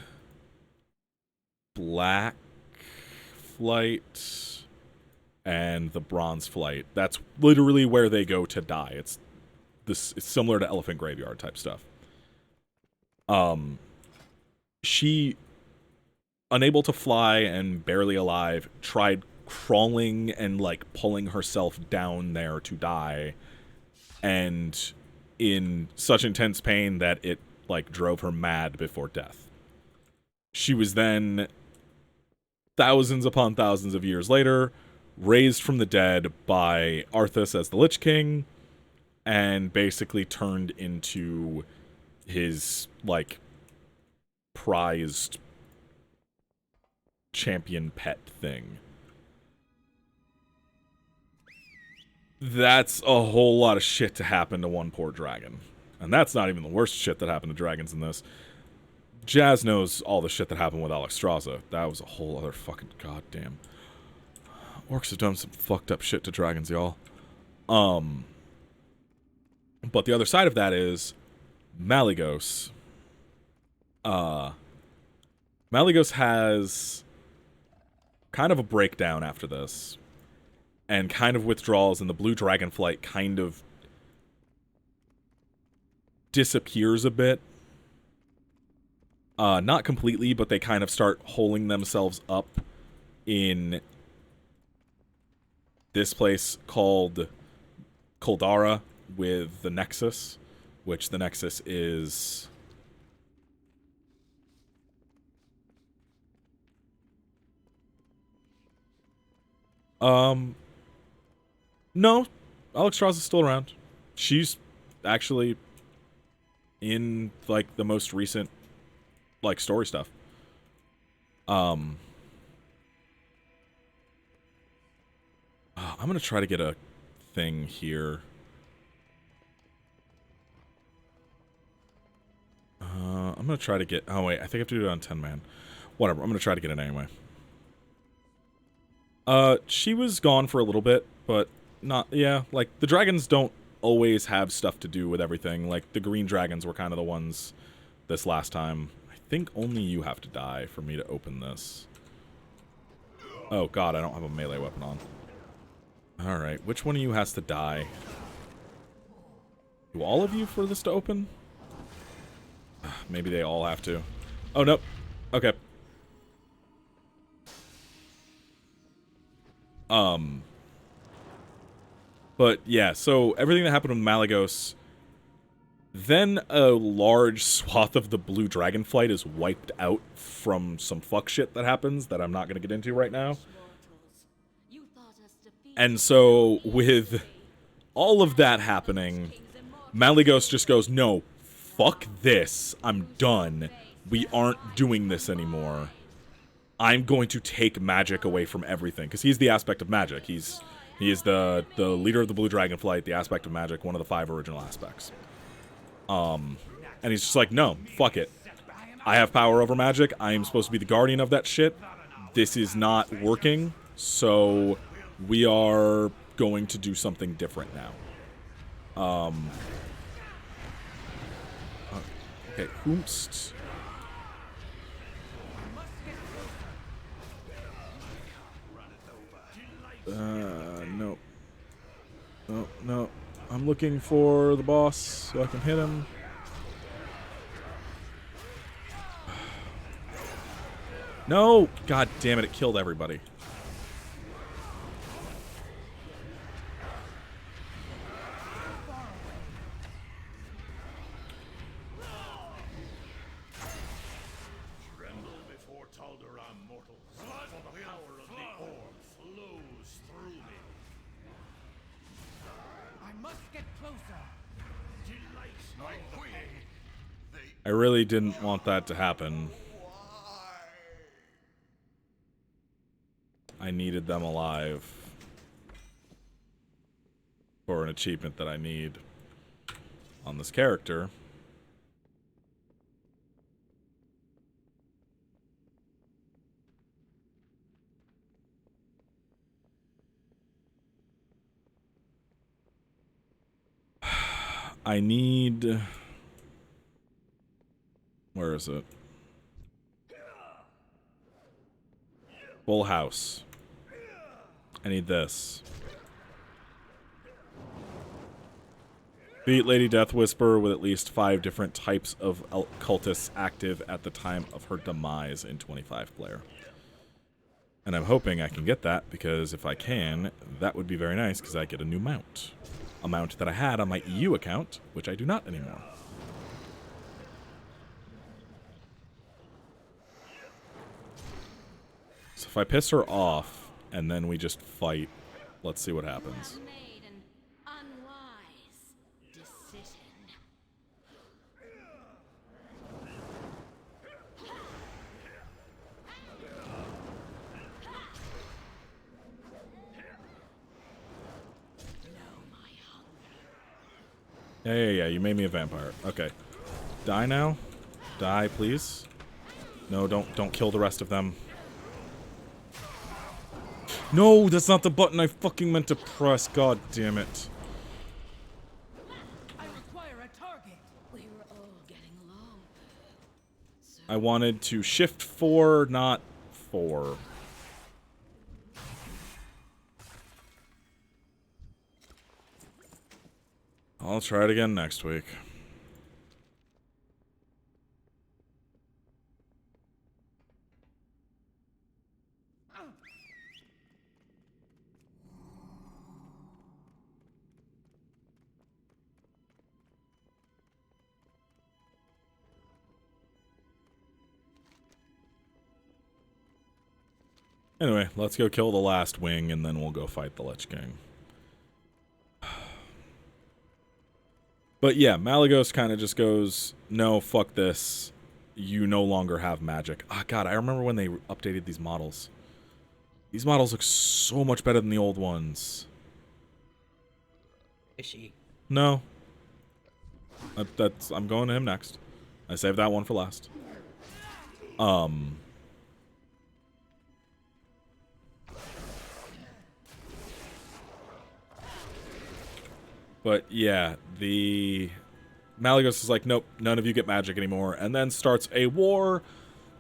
black flight, and the bronze flight. That's literally where they go to die. It's similar to Elephant Graveyard type stuff. She, unable to fly and barely alive, tried crawling and, like, pulling herself down there to die, and in such intense pain that it, like, drove her mad before death. She was then, thousands upon thousands of years later, raised from the dead by Arthas as the Lich King, and basically turned into his, like, prized champion pet thing. That's a whole lot of shit to happen to one poor dragon. And that's not even the worst shit that happened to dragons in this. Jazz knows all the shit that happened with Alexstrasza. That was a whole other fucking goddamn... Orcs have done some fucked up shit to dragons, y'all. But the other side of that is Malygos. Malygos has kind of a breakdown after this. And kind of withdrawals, and the blue dragonflight kind of disappears a bit. Not completely, but they kind of start holing themselves up in this place called Kuldara with the Nexus, which the Nexus is... No, Alexstrasza is still around. She's actually in, like, the most recent, like, story stuff. I'm gonna try to get a thing here. I'm gonna try to get... Oh, wait, I think I have to do it on 10-man. Whatever, I'm gonna try to get it anyway. She was gone for a little bit, but not... Yeah, like, the dragons don't always have stuff to do with everything. Like, the green dragons were kind of the ones this last time. I think only you have to die for me to open this. Oh, God, I don't have a melee weapon on. Alright, which one of you has to die? Do all of you for this to open? Maybe they all have to. Oh, nope. Okay. But yeah, so everything that happened with Malagos, then a large swath of the blue dragonflight is wiped out from some fuck shit that happens that I'm not going to get into right now. And so with all of that happening, Malagos just goes, no, fuck this. I'm done. We aren't doing this anymore. I'm going to take magic away from everything. Because he's the aspect of magic. He is the leader of the blue dragonflight, the aspect of magic, one of the 5 original aspects. And he's just like, no, fuck it. I have power over magic. I am supposed to be the guardian of that shit. This is not working, so we are going to do something different now. Okay, Hoomst. No. No, no. I'm looking for the boss so I can hit him. No! God damn it, it killed everybody. Tremble before Tal'Daram mortals, for the power of the orb flows through me. I must get closer. Delights my queen. I really didn't want that to happen. I needed them alive for an achievement that I need on this character. I need... Where is it? Full house. I need this. Beat Lady Death Whisperer with at least 5 different types of cultists active at the time of her demise in 25 player. And I'm hoping I can get that, because if I can, that would be very nice, because I get a new mount. A mount that I had on my EU account, which I do not anymore. So if I piss her off, and then we just fight, let's see what happens. Yeah, you made me a vampire. Okay. Die now? Die, please. No, don't kill the rest of them. No, that's not the button I fucking meant to press. God damn it. I require a target. We were all getting along. I wanted to shift 4, not 4. I'll try it again next week. Anyway, let's go kill the last wing, and then we'll go fight the Lich King. But yeah, Malagos kind of just goes, no, fuck this. You no longer have magic. Ah, God, I remember when they updated these models. These models look so much better than the old ones. Is she? No. I'm going to him next. I saved that one for last. But yeah, the Malagos is like, nope, none of you get magic anymore, and then starts a war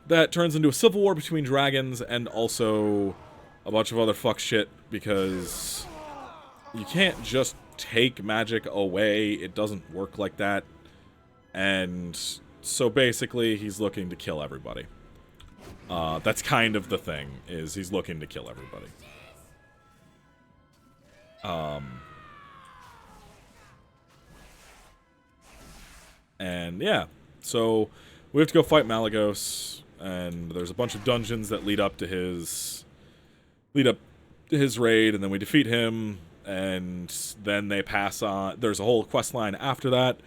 that turns into a civil war between dragons and also a bunch of other fuck shit, because you can't just take magic away. It doesn't work like that. And so basically, he's looking to kill everybody. That's kind of the thing, is he's looking to kill everybody. And yeah, so we have to go fight Malagos, and there's a bunch of dungeons that lead up to his raid, and then we defeat him, and then they pass on. There's a whole quest line after that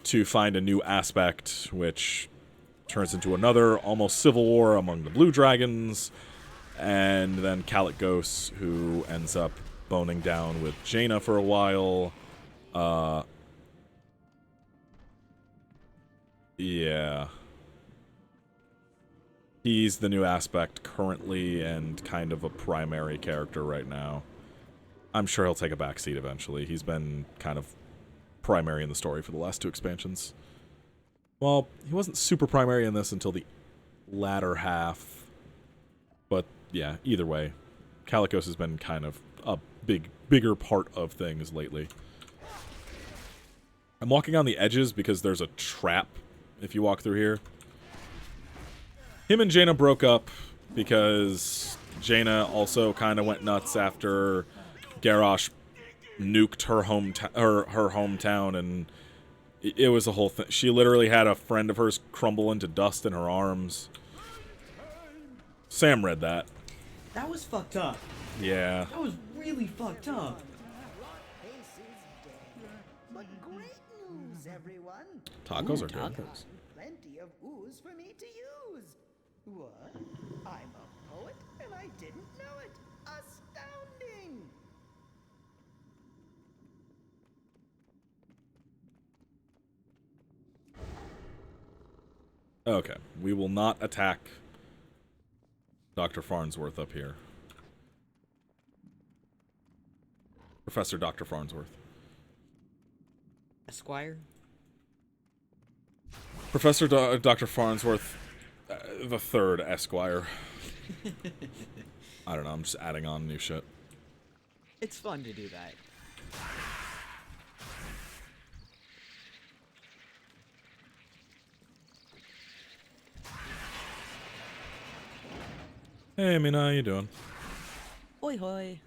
to find a new aspect, which turns into another almost civil war among the blue dragons, and then Kalikos, who ends up boning down with Jaina for a while. Yeah. He's the new aspect currently and kind of a primary character right now. I'm sure he'll take a backseat eventually. He's been kind of primary in the story for the last 2 expansions. Well, he wasn't super primary in this until the latter half. But yeah, either way, Kalikos has been kind of a bigger part of things lately. I'm walking on the edges because there's a trap if you walk through here. Him and Jaina broke up because Jaina also kind of went nuts after Garrosh nuked her hometown, and it was a whole thing. She literally had a friend of hers crumble into dust in her arms. Sam read that. That was fucked up. Yeah. That was really fucked up. But great news, everyone. Tacos are good. Plenty of ooze for me to use. What? I'm a poet and I didn't know it. Astounding. Okay, we will not attack Dr. Farnsworth up here. Professor Dr. Farnsworth. Esquire? Professor Dr. Farnsworth, the third Esquire. I don't know, I'm just adding on new shit. It's fun to do that. Hey, Mina, how you doing? Hoi hoi.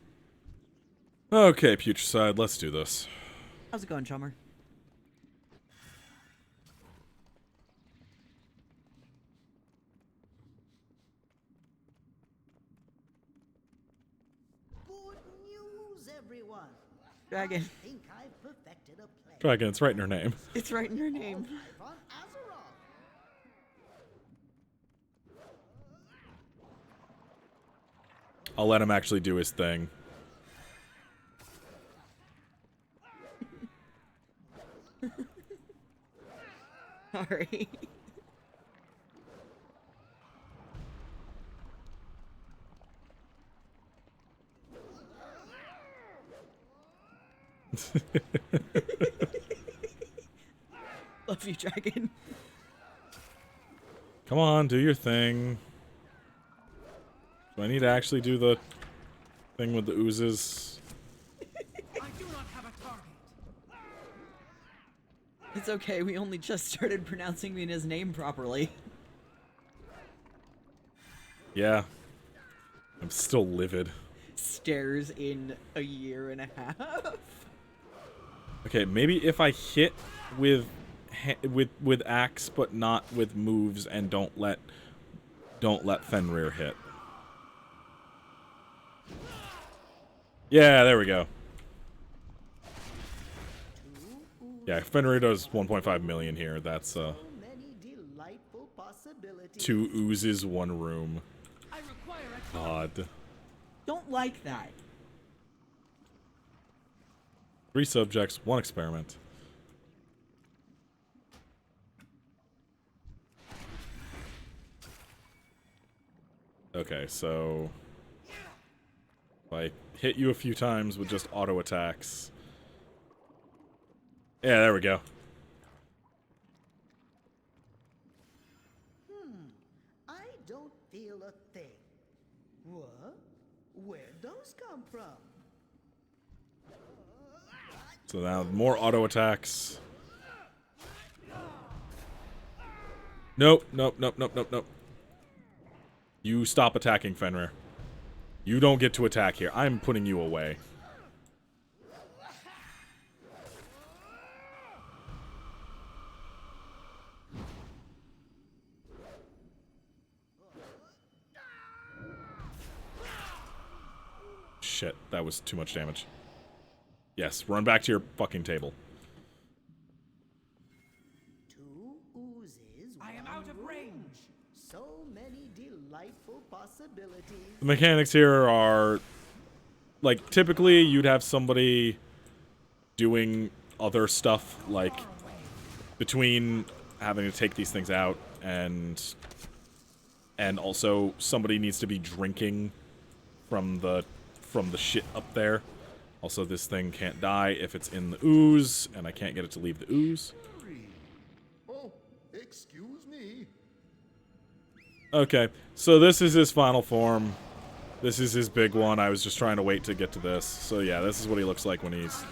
Okay, Putricide, let's do this. How's it going, chummer? Good news, everyone. Dragon. I think I've perfected a plan. Dragon, it's right in her name. It's right in her name. On Azeroth. I'll let him actually do his thing. Sorry. Love you, Dragon. Come on, do your thing. Do I need to actually do the thing with the oozes? I do not have a target. It's okay, we only just started pronouncing Mina's name properly. Yeah. I'm still livid. Stairs in a year and a half. Okay, maybe if I hit with axe, but not with moves, and don't let Fenrir hit. Yeah, there we go. Yeah, Fenrir does 1.5 million here. That's So many delightful possibilities. 2 oozes, 1 room. I require a target. God. Don't like that. 3 subjects, 1 experiment. Okay, so if I hit you a few times with just auto attacks. Yeah, there we go. I don't feel a thing. What? Where'd those come from? So now more auto attacks. Nope, nope, nope, nope, nope, nope. You stop attacking, Fenrir. You don't get to attack here. I'm putting you away. shit. That was too much damage. Yes, run back to your fucking table. Two oozes. I am out of range. So many delightful possibilities. The mechanics here are, like, typically you'd have somebody doing other stuff, like, between having to take these things out and also somebody needs to be drinking from the shit up there. Also, this thing can't die if it's in the ooze, and I can't get it to leave the ooze. Oh, excuse me. Okay, so this is his final form. This is his big one. I was just trying to wait to get to this. So yeah, this is what he looks like when he's...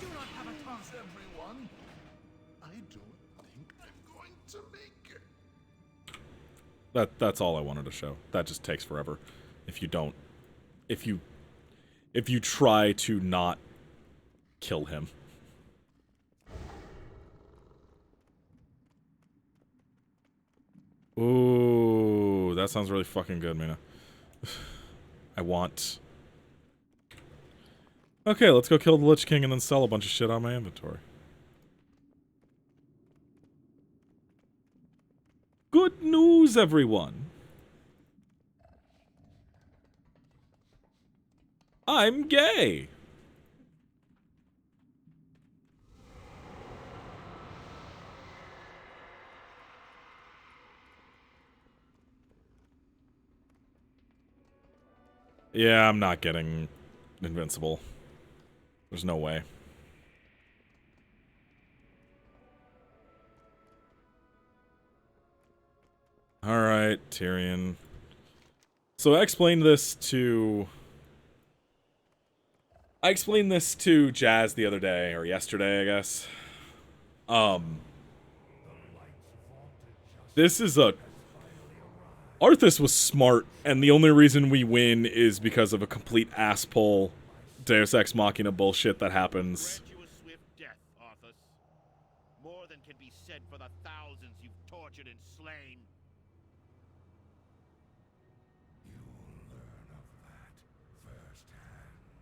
Everyone, I don't think I'm going to make it. That's all I wanted to show. That just takes forever. If you don't... If you try to not kill him. Ooh, that sounds really fucking good, Mina. I want... Okay, let's go kill the Lich King and then sell a bunch of shit on my inventory. Good news, everyone! I'm gay! Yeah, I'm not getting invincible. There's no way. Alright, Tyrion. So I explained this to Jazz the other day, or yesterday, I guess. This is a... Arthas was smart, and the only reason we win is because of a complete asspull Deus Ex Machina bullshit that happens. Grant you a swift death, Arthas. More than can be said for the thousands you've tortured and slain.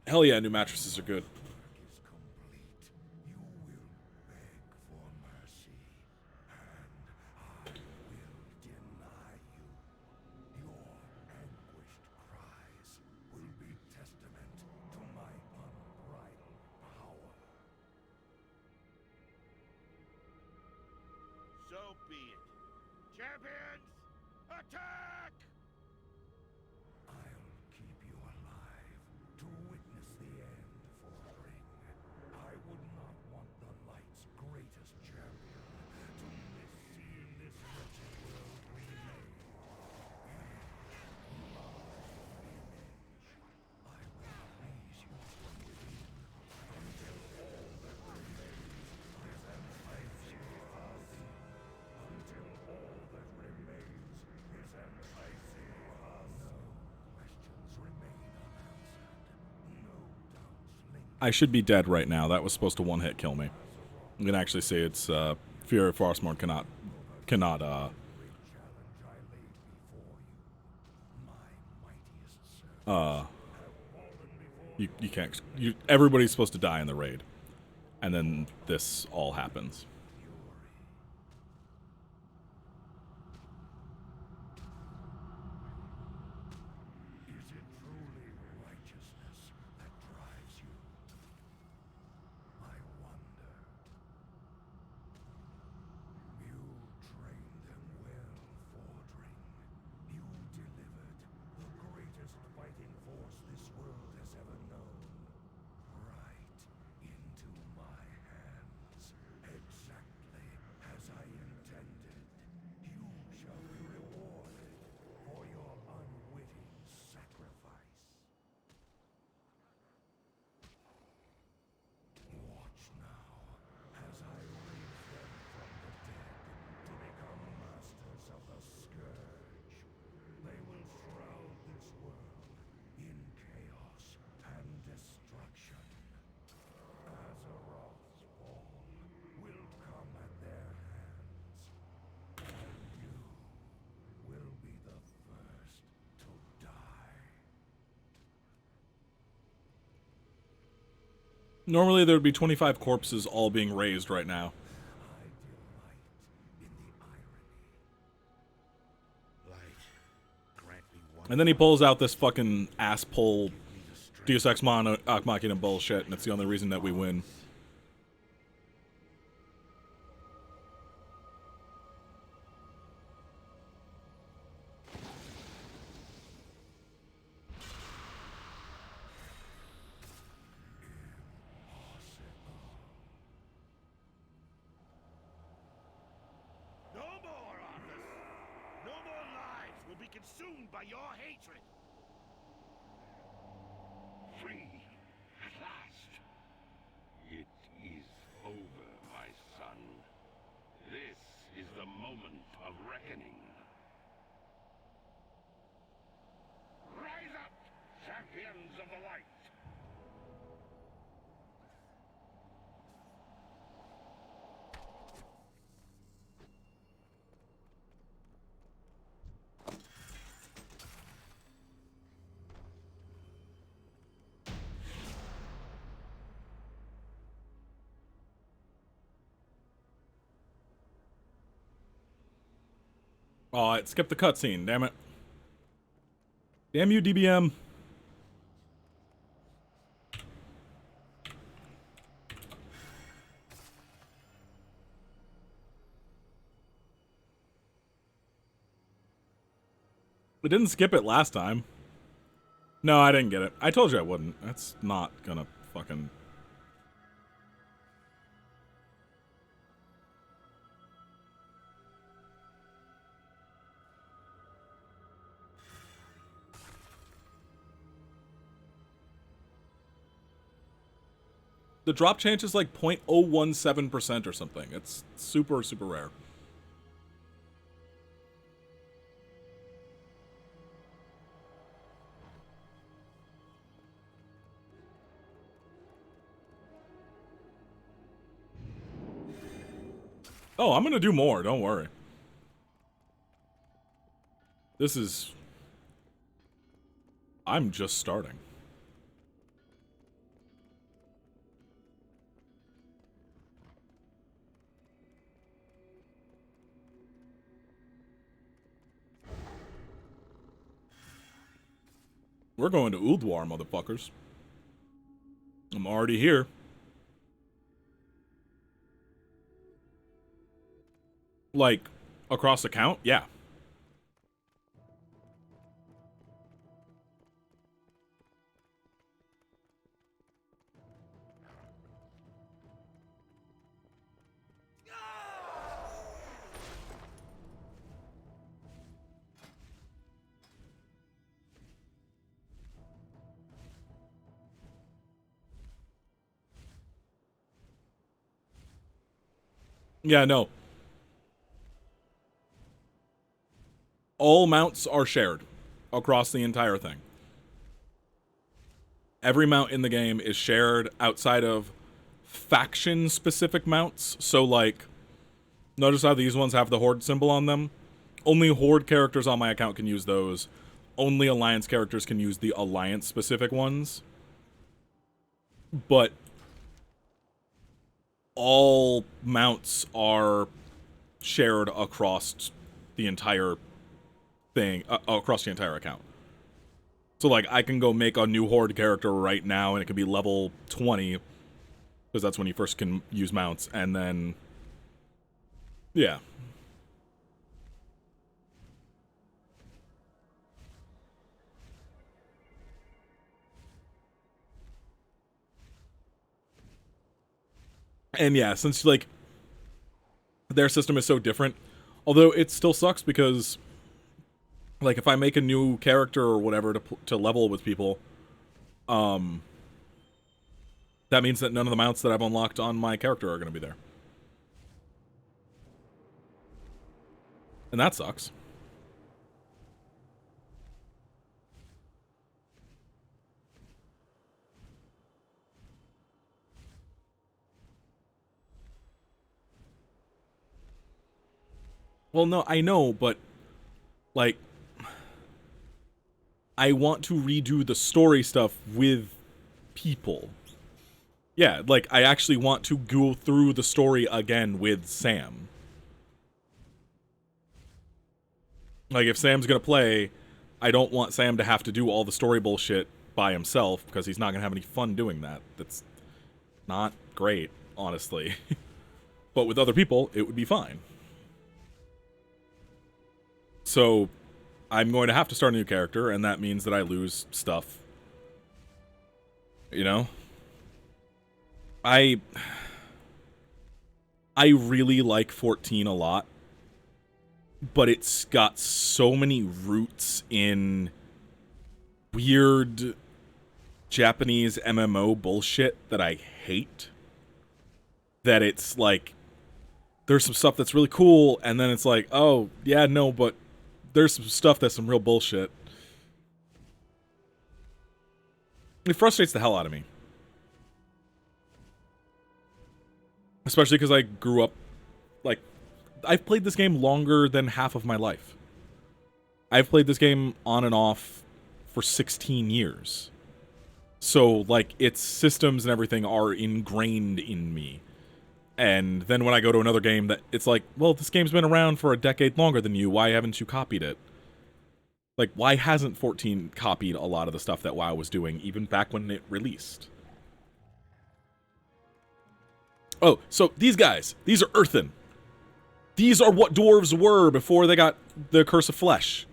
Hell yeah, new mattresses are good. So be it. Champions, attack! I'll keep you alive to witness the end for Ring. I would not want the Light's greatest champion to miss seeing this wretched world remade. I will raise you from within until all that remains is an icy husk. Until all that remains is an icy husk. No questions remain unanswered. No doubts linger. I should be dead right now. That was supposed to one-hit kill me. I'm gonna actually say it's, Fury of Frostmourne cannot, you can't, everybody's supposed to die in the raid. And then this all happens. Is it truly righteousness that drives you? I wonder. You trained them well, Fordring. You delivered the greatest fighting force this world has ever known. Right into my hands. Exactly Normally there would be 25 corpses all being raised right now. And then he pulls out this fucking ass pull Deus Ex Machina bullshit, and it's the only reason that we win. No more, Arthas! No more lives will be consumed by your hatred! Free, at last. It is over, my son. This is the moment of reckoning. Rise up, champions of the light! Oh, it skipped the cutscene, damn it. Damn you, DBM. It didn't skip it last time. No, I didn't get it. I told you I wouldn't. That's not gonna fucking... The drop chance is like 0.017% or something. It's super, super rare. Oh, I'm gonna do more, don't worry. This is... I'm just starting. We're going to Ulduar, motherfuckers. I'm already here. Like, across the count? Yeah. Yeah, no. All mounts are shared across the entire thing. Every mount in the game is shared outside of faction-specific mounts. So, like, notice how these ones have the Horde symbol on them? Only Horde characters on my account can use those. Only Alliance characters can use the Alliance-specific ones. But all mounts are shared across the entire thing, across the entire account. So, like, I can go make a new Horde character right now, and it can be level 20, because that's when you first can use mounts, and then... Yeah. And yeah, since, like, their system is so different, although it still sucks because, like, if I make a new character or whatever to level with people, that means that none of the mounts that I've unlocked on my character are going to be there. And that sucks. Well, no, I know, but, like, I want to redo the story stuff with people. Yeah, like, I actually want to go through the story again with Sam. Like, if Sam's gonna play, I don't want Sam to have to do all the story bullshit by himself, because he's not gonna have any fun doing that. That's not great, honestly. But with other people, it would be fine. So, I'm going to have to start a new character, and that means that I lose stuff. You know? I really like 14 a lot, but it's got so many roots in weird Japanese MMO bullshit that I hate. That it's like, there's some stuff that's really cool, and then it's like, oh, yeah, no, but there's some stuff that's some real bullshit. It frustrates the hell out of me. Especially because I grew up, like, I've played this game longer than half of my life. I've played this game on and off for 16 years. So, like, its systems and everything are ingrained in me. And then when I go to another game that it's like, well, this game's been around for a decade longer than you, why haven't you copied it? Like, why hasn't 14 copied a lot of the stuff that WoW was doing, even back when it released? Oh, so these guys, these are earthen. These are what dwarves were before they got the Curse of Flesh.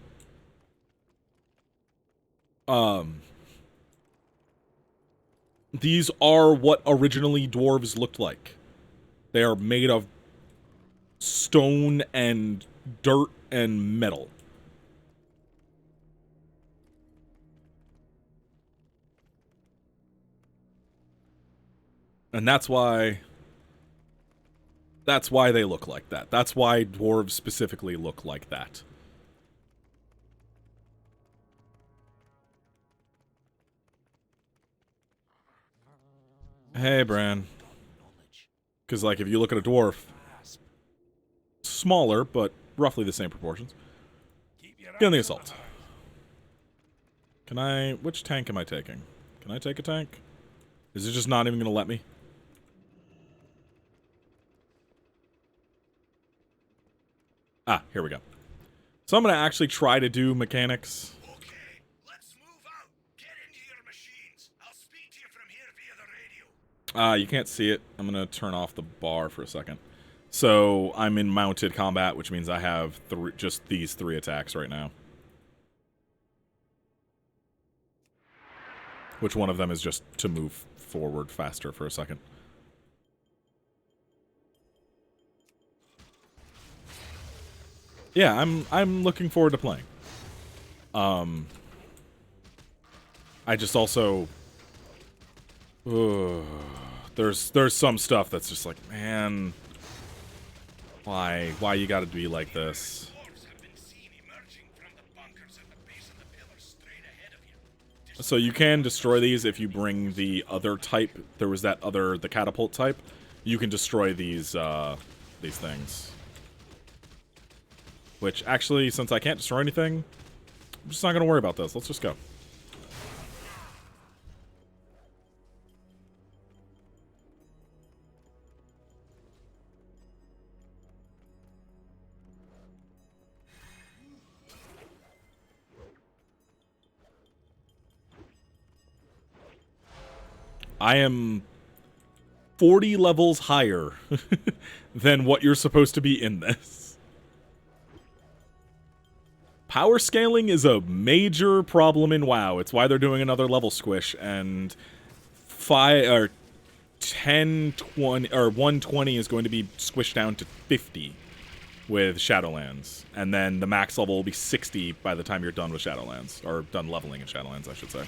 These are what originally dwarves looked like. They are made of stone and dirt and metal. And that's why they look like that. That's why dwarves specifically look like that. Hey, Bran. Because, like, if you look at a dwarf, smaller, but roughly the same proportions. Get on the assault. Can I... Which tank am I taking? Can I take a tank? Is it just not even going to let me? Ah, here we go. So I'm going to actually try to do mechanics. Okay, let's move out. Get into your machines. I'll speak to you from here via the radio. You can't see it. I'm going to turn off the bar for a second. So I'm in mounted combat, which means I have just these 3 attacks right now. Which one of them is just to move forward faster for a second. Yeah, I'm looking forward to playing. I just also there's some stuff that's just like, man, why you gotta be like this? So you can destroy these if you bring the other type. There was that other, the catapult type. You can destroy these things. Which, actually, since I can't destroy anything, I'm just not going to worry about this. Let's just go. I am 40 levels higher than what you're supposed to be in this. Power scaling is a major problem in WoW. It's why they're doing another level squish, and 10, 20, or 120 is going to be squished down to 50 with Shadowlands, and then the max level will be 60 by the time you're done with Shadowlands, or done leveling in Shadowlands, I should say.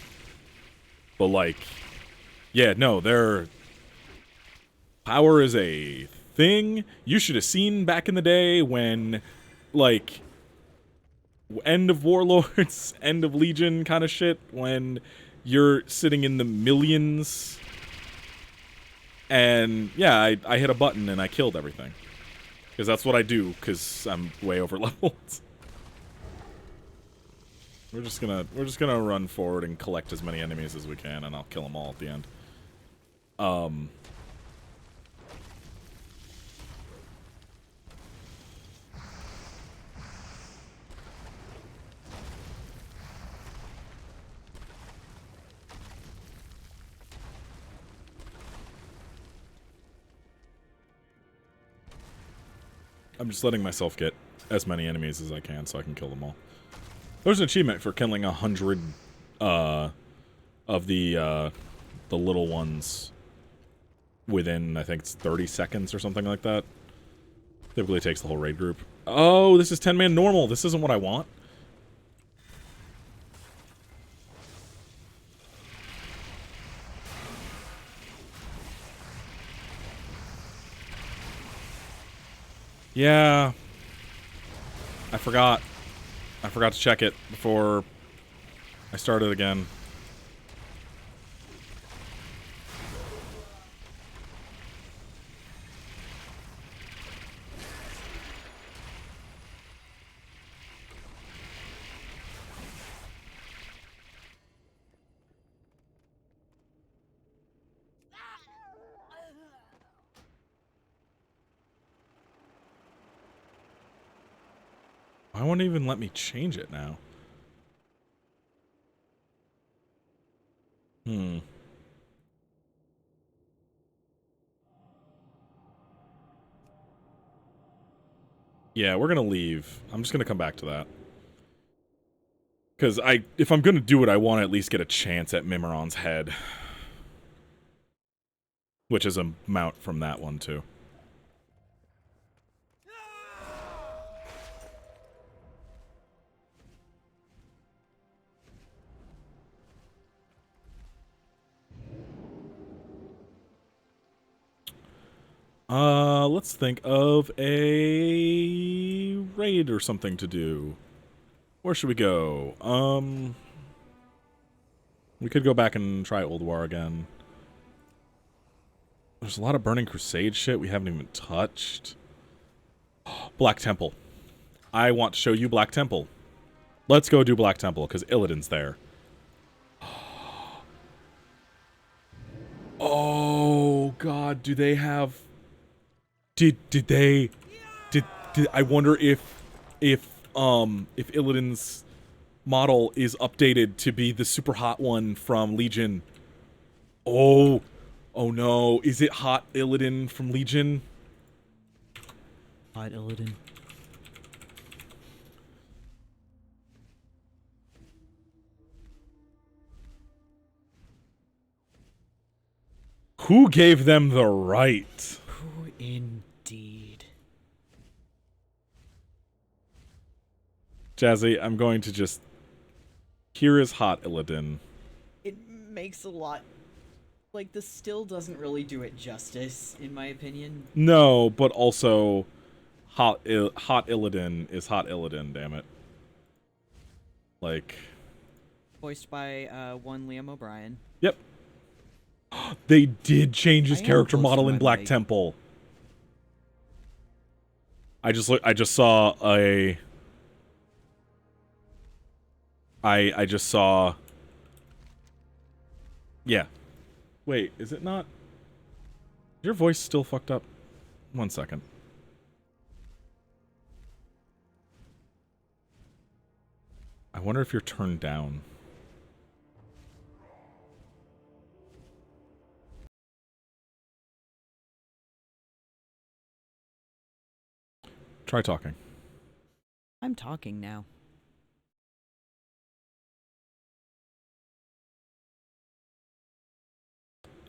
But, like, yeah, no, power is a thing. You should have seen back in the day when, like, end of Warlords, end of Legion kind of shit, when you're sitting in the millions. And, yeah, I hit a button and I killed everything. Because that's what I do, because I'm way over leveled. We're just gonna run forward and collect as many enemies as we can, and I'll kill them all at the end. I'm just letting myself get as many enemies as I can so I can kill them all. There's an achievement for killing 100 of the little ones within, I think it's 30 seconds or something like that. Typically takes the whole raid group. Oh, this is 10-man normal. This isn't what I want. Yeah. I forgot. I forgot to check it before I started again. Why won't it even let me change it now? Yeah, we're gonna leave. I'm just gonna come back to that. Because if I'm gonna do it, I want to at least get a chance at Mimiron's head. Which is a mount from that one, too. Let's think of a raid or something to do. Where should we go? We could go back and try Old War again. There's a lot of Burning Crusade shit we haven't even touched. Black Temple. I want to show you Black Temple. Let's go do Black Temple, because Illidan's there. Oh, God, do they have... Did I wonder if Illidan's model is updated to be the super hot one from Legion. Oh no, is it hot Illidan from Legion? Hot Illidan. Who gave them the right? Who indeed? Jazzy, I'm going to just... Here is hot Illidan. It makes a lot... Like, the still doesn't really do it justice, in my opinion. No, but also... Hot Illidan is hot Illidan, damn it. Like... Voiced by, one Liam O'Brien. Yep. They did change his character model in Black Temple. I just saw a... I just saw... Yeah. Wait, is it not? Is your voice still fucked up? 1 second. I wonder if you're turned down. Try talking. I'm talking now.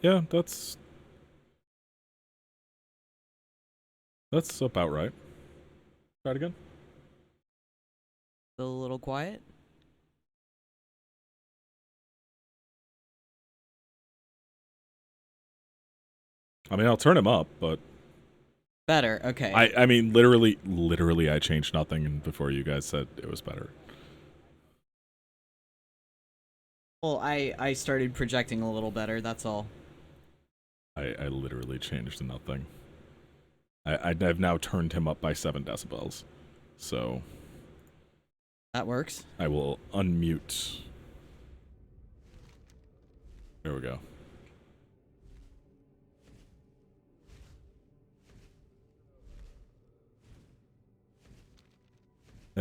Yeah, that's about right. Try it again. Still a little quiet? I mean, I'll turn him up, but... Better, okay. I mean, literally, I changed nothing and before you guys said it was better. Well, I started projecting a little better, that's all. I literally changed nothing. I've now turned him up by 7 decibels. So... That works. I will unmute. There we go.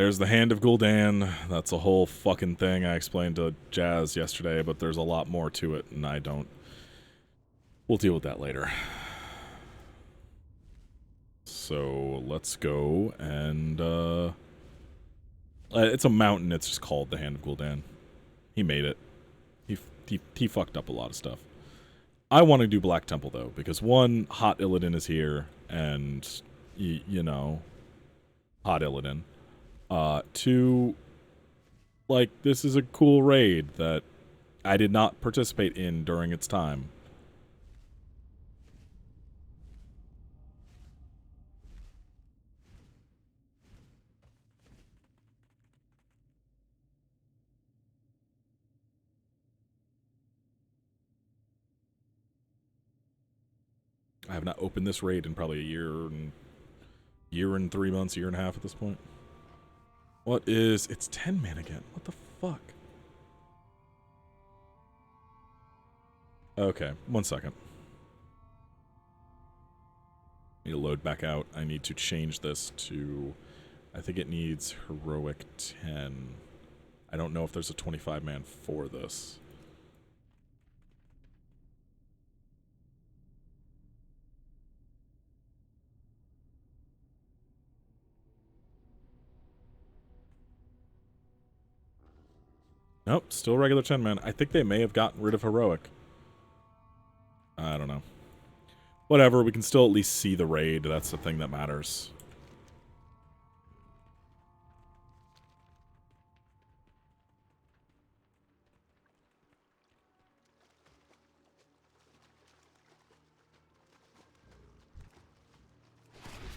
There's the Hand of Gul'dan. That's a whole fucking thing I explained to Jazz yesterday, but there's a lot more to it, and I don't... We'll deal with that later. So, let's go and, it's a mountain, it's just called the Hand of Gul'dan. He made it. He fucked up a lot of stuff. I want to do Black Temple, though, because one, Hot Illidan is here, and, you know, Hot Illidan. Two, like, this is a cool raid that I did not participate in during its time. I have not opened this raid in probably a year and 3 months, year and a half at this point. What is... It's 10 man again. What the fuck? Okay, 1 second. Need to load back out. I need to change this to... I think it needs Heroic 10. I don't know if there's a 25 man for this. Nope, still regular 10 man. I think they may have gotten rid of Heroic. I don't know. Whatever, we can still at least see the raid. That's the thing that matters.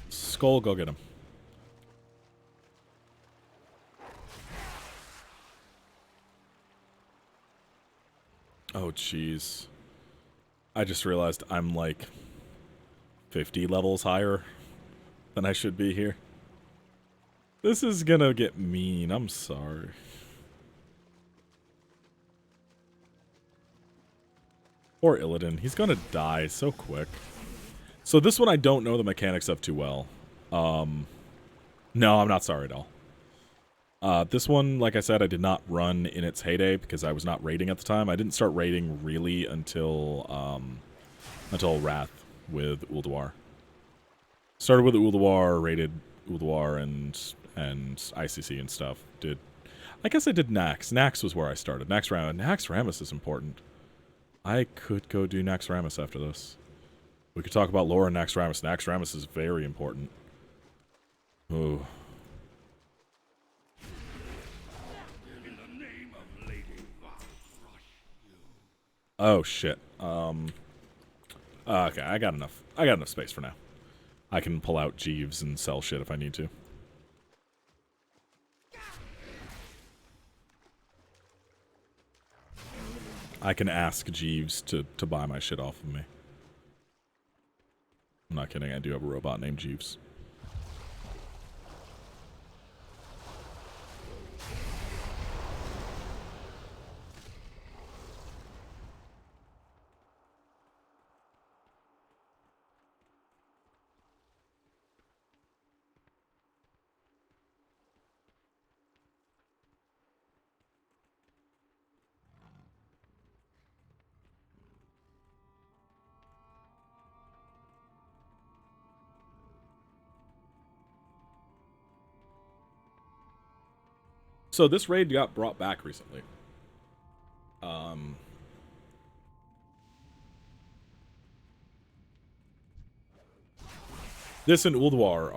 Skull, go get him. Oh, jeez. I just realized I'm like 50 levels higher than I should be here. This is gonna get mean. I'm sorry. Poor Illidan. He's gonna die so quick. So this one I don't know the mechanics of too well. No, I'm not sorry at all. This one, like I said, I did not run in its heyday because I was not raiding at the time. I didn't start raiding really until Wrath with Ulduar. Started with Ulduar, raided Ulduar and ICC and stuff. I guess I did Nax. Nax was where I started. Naxxramas is important. I could go do Naxxramas after this. We could talk about lore and Naxxramas. Naxxramas is very important. Ooh. Oh shit. Okay, I got enough space for now. I can pull out Jeeves and sell shit if I need to. I can ask Jeeves to buy my shit off of me. I'm not kidding, I do have a robot named Jeeves. So this raid got brought back recently. This and Ulduar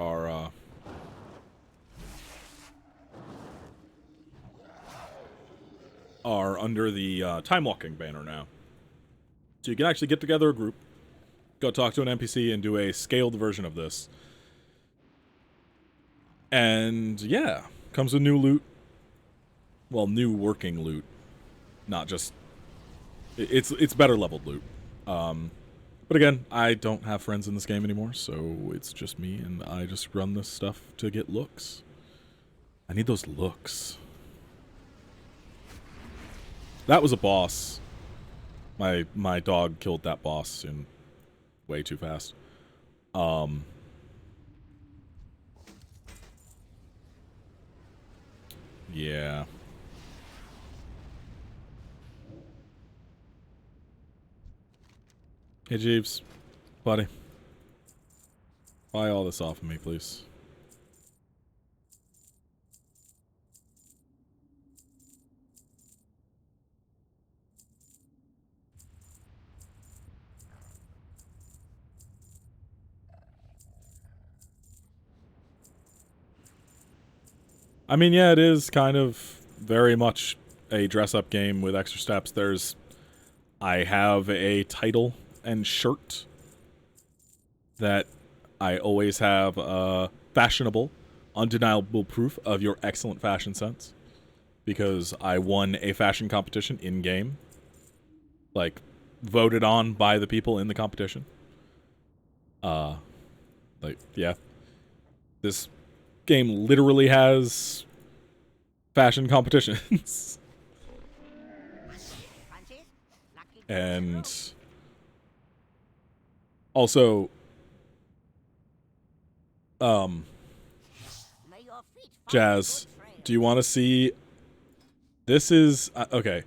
are under the Time Walking banner now. So you can actually get together a group, go talk to an NPC, and do a scaled version of this. And yeah, comes with new loot. Well, new working loot, not just... It's better leveled loot. But again, I don't have friends in this game anymore, so it's just me, and I just run this stuff to get looks. I need those looks. That was a boss. My dog killed that boss in way too fast. Yeah. Hey, Jeeves. Buddy. Buy all this off of me, please. I mean, yeah, it is kind of very much a dress-up game with extra steps. I have a title and shirt that I always have fashionable, undeniable proof of your excellent fashion sense. Because I won a fashion competition in-game. Like, voted on by the people in the competition. Yeah. This game literally has fashion competitions. And also, Jazz, do you want to see? This is okay.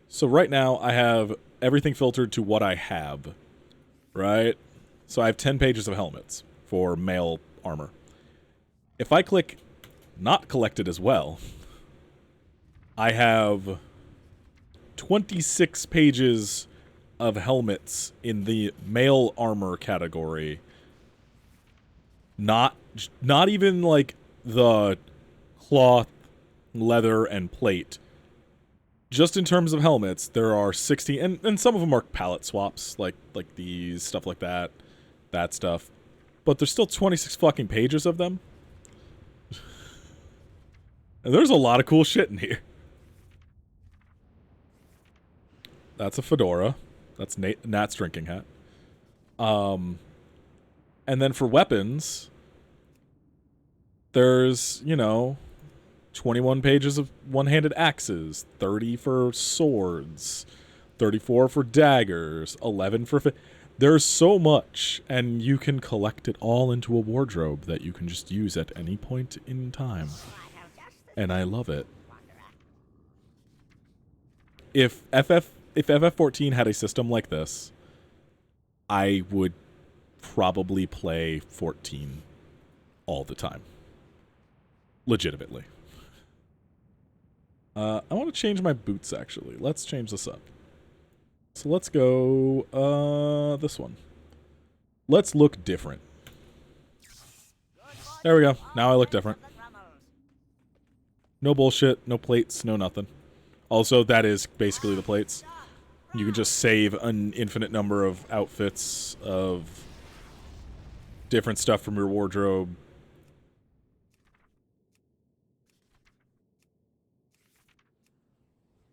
So right now I have everything filtered to what I have, right? So I have 10 pages of helmets for male armor. If I click not collected as well, I have 26 pages of helmets in the male armor category. Not even like the cloth, leather, and plate. Just in terms of helmets, there are 16, and some of them are palette swaps, like these, stuff like that stuff. But there's still 26 fucking pages of them. And there's a lot of cool shit in here. That's a fedora. That's Nat's drinking hat. And then for weapons, there's, 21 pages of one-handed axes, 30 for swords, 34 for daggers, 11 for... There's so much, and you can collect it all into a wardrobe that you can just use at any point in time. And I love it. If FF14 had a system like this, I would probably play 14 all the time. Legitimately. I want to change my boots, actually. Let's change this up. So let's go, this one. Let's look different. There we go. Now I look different. No bullshit, no plates, no nothing. Also, that is basically the plates. You can just save an infinite number of outfits of different stuff from your wardrobe.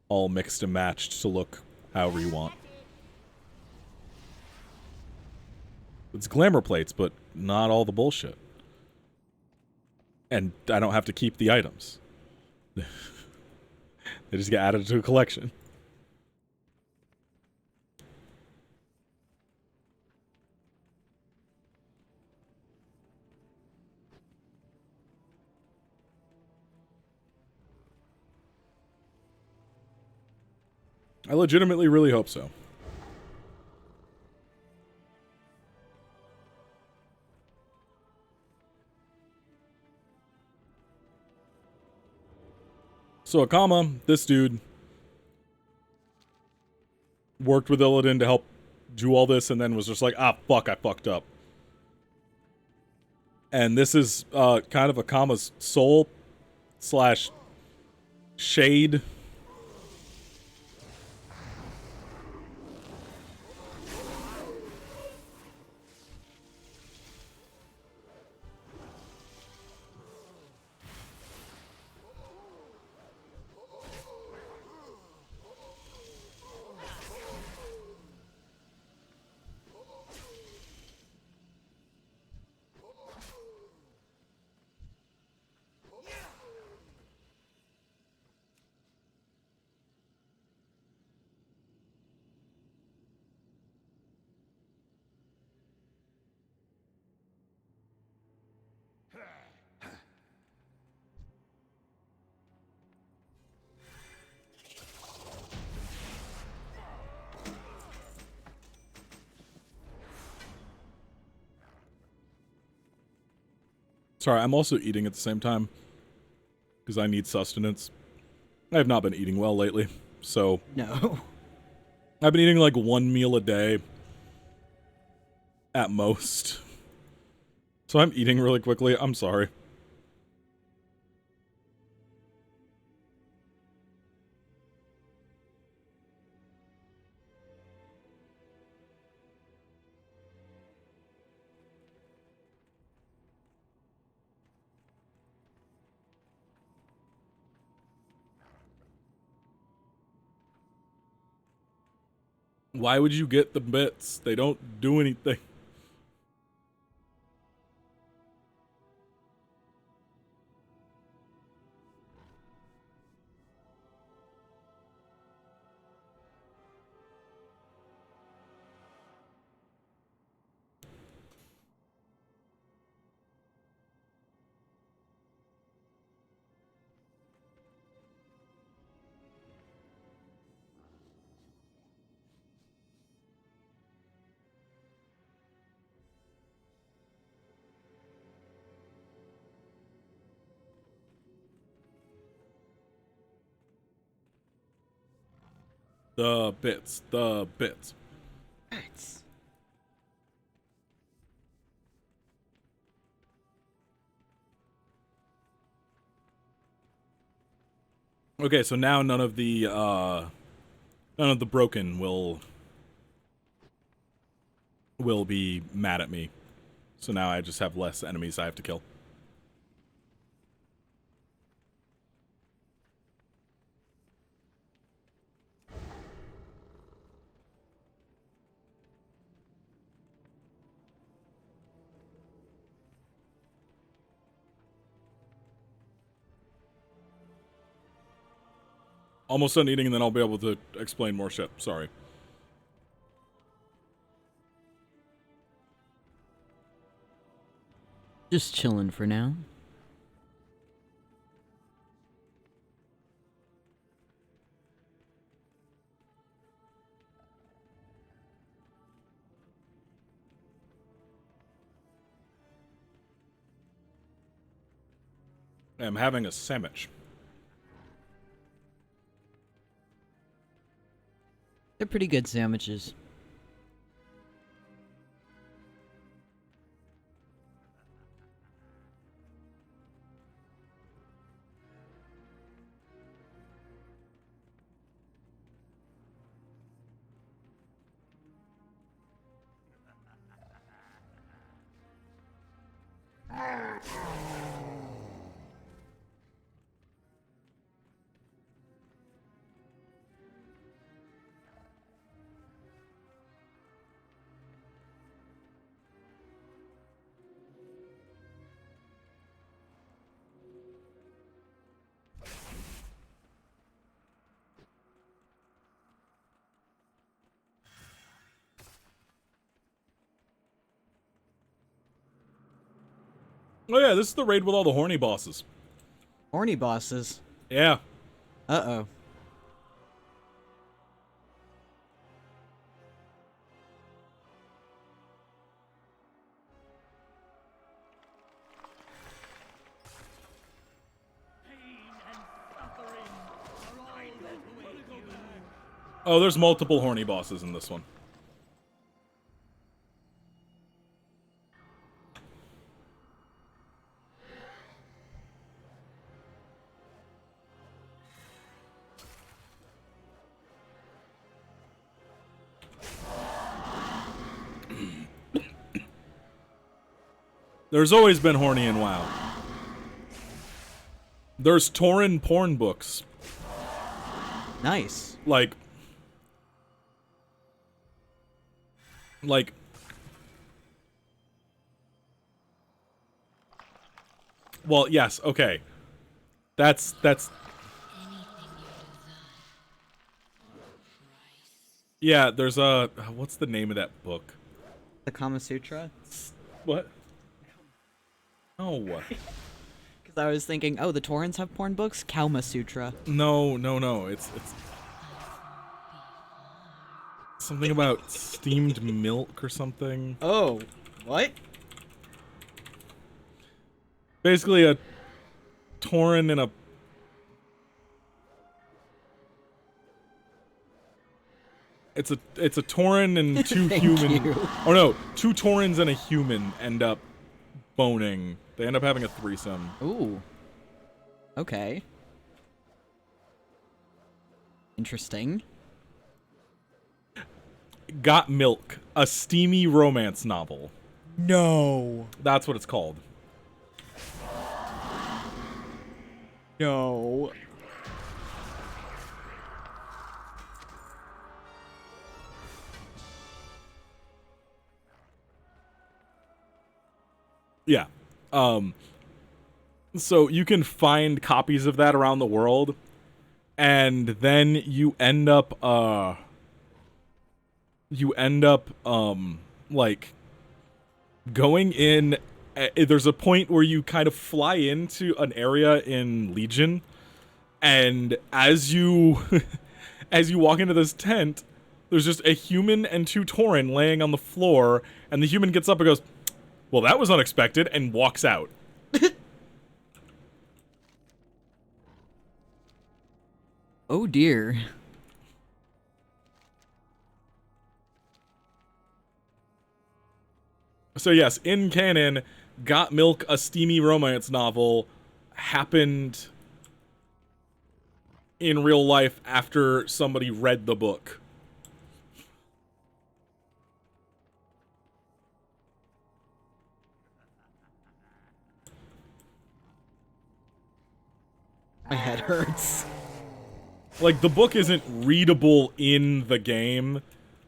All mixed and matched to look however you want. It's glamour plates, but not all the bullshit. And I don't have to keep the items. They just get added to a collection. I legitimately really hope so. So Akama, this dude, worked with Illidan to help do all this and then was just like, ah, fuck, I fucked up. And this is kind of Akama's soul / shade. Sorry, I'm also eating at the same time because I need sustenance. I have not been eating well lately, so No. I've been eating like one meal a day at most. So I'm eating really quickly. I'm sorry. Why would you get the bits? They don't do anything. The bits. The bits. Bits. Okay, so now none of the broken will be mad at me. So now I just have less enemies I have to kill. Almost done eating, and then I'll be able to explain more shit. Sorry. Just chilling for now. I'm having a sandwich. They're pretty good sandwiches. Oh yeah, this is the raid with all the horny bosses. Horny bosses? Yeah. Uh-oh. Oh, there's multiple horny bosses in this one. There's always been horny in WoW. There's Tauren porn books. Nice. Like, well, yes, okay. That's yeah, there's a what's the name of that book? The Kama Sutra? What? No. Because I was thinking, oh, the Taurens have porn books? Kama Sutra. No. It's something about steamed milk or something. Oh, what? basically a Tauren and a... It's a Tauren and two human... Or no, two Taurens and a human end up boning. They end up having a threesome. Ooh. Okay. Interesting. Got Milk, a steamy romance novel. No. That's what it's called. No. Yeah. So you can find copies of that around the world, and then you end up like going in. There's a point where you kind of fly into an area in Legion, and as you as you walk into this tent, there's just a human and two Tauren laying on the floor, and the human gets up and goes, "Well, that was unexpected," and walks out. Oh dear. So yes, in canon, Got Milk, a steamy romance novel, happened in real life after somebody read the book. My head hurts. Like, the book isn't readable in the game,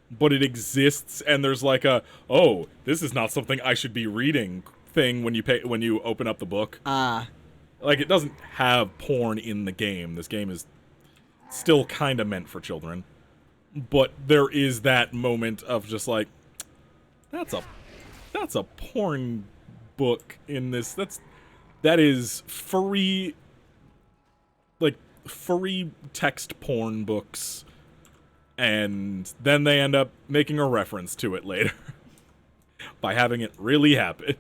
but it exists, and there's like a, oh, this is not something I should be reading thing when you open up the book. Like, it doesn't have porn in the game. This game is still kind of meant for children. But there is that moment of just like, that's a porn book in this. That is furry, like, furry text porn books. And then they end up making a reference to it later. By having it really happen.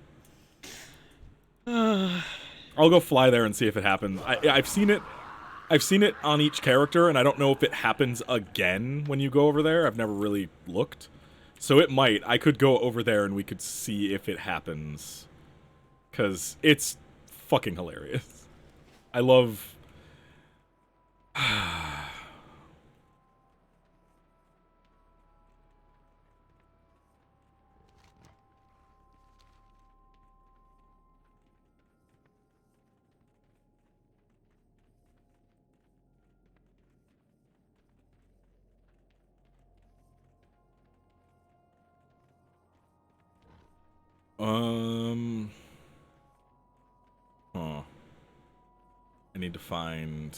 I'll go fly there and see if it happens. I've seen it on each character, and I don't know if it happens again when you go over there. I've never really looked. So it might. I could go over there and we could see if it happens. Because it's fucking hilarious. I love... Huh. I need to find...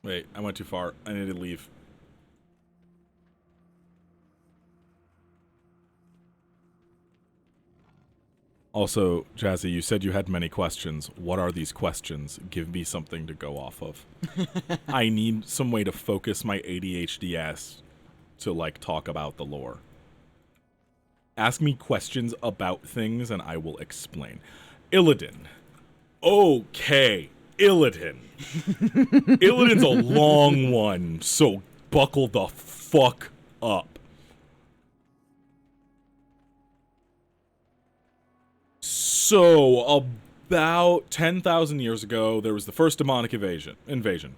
Wait, I went too far. I need to leave. Also, Jazzy, you said you had many questions. What are these questions? Give me something to go off of. I need some way to focus my ADHD ass to, like, talk about the lore. Ask me questions about things and I will explain. Illidan. Okay, Illidan. Illidan's a long one, so buckle the fuck up. So, about 10,000 years ago, there was the first demonic invasion.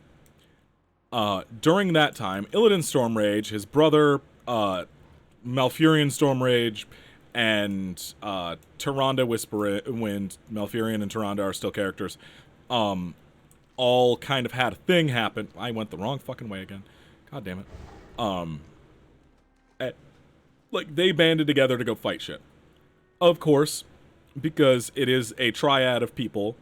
During that time, Illidan Stormrage, his brother, Malfurion Stormrage, and Tyrande Whisperwind, Malfurion and Tyrande are still characters, all kind of had a thing happen. I went the wrong fucking way again. God damn it. Like, they banded together to go fight shit. Of course, because it is a triad of people.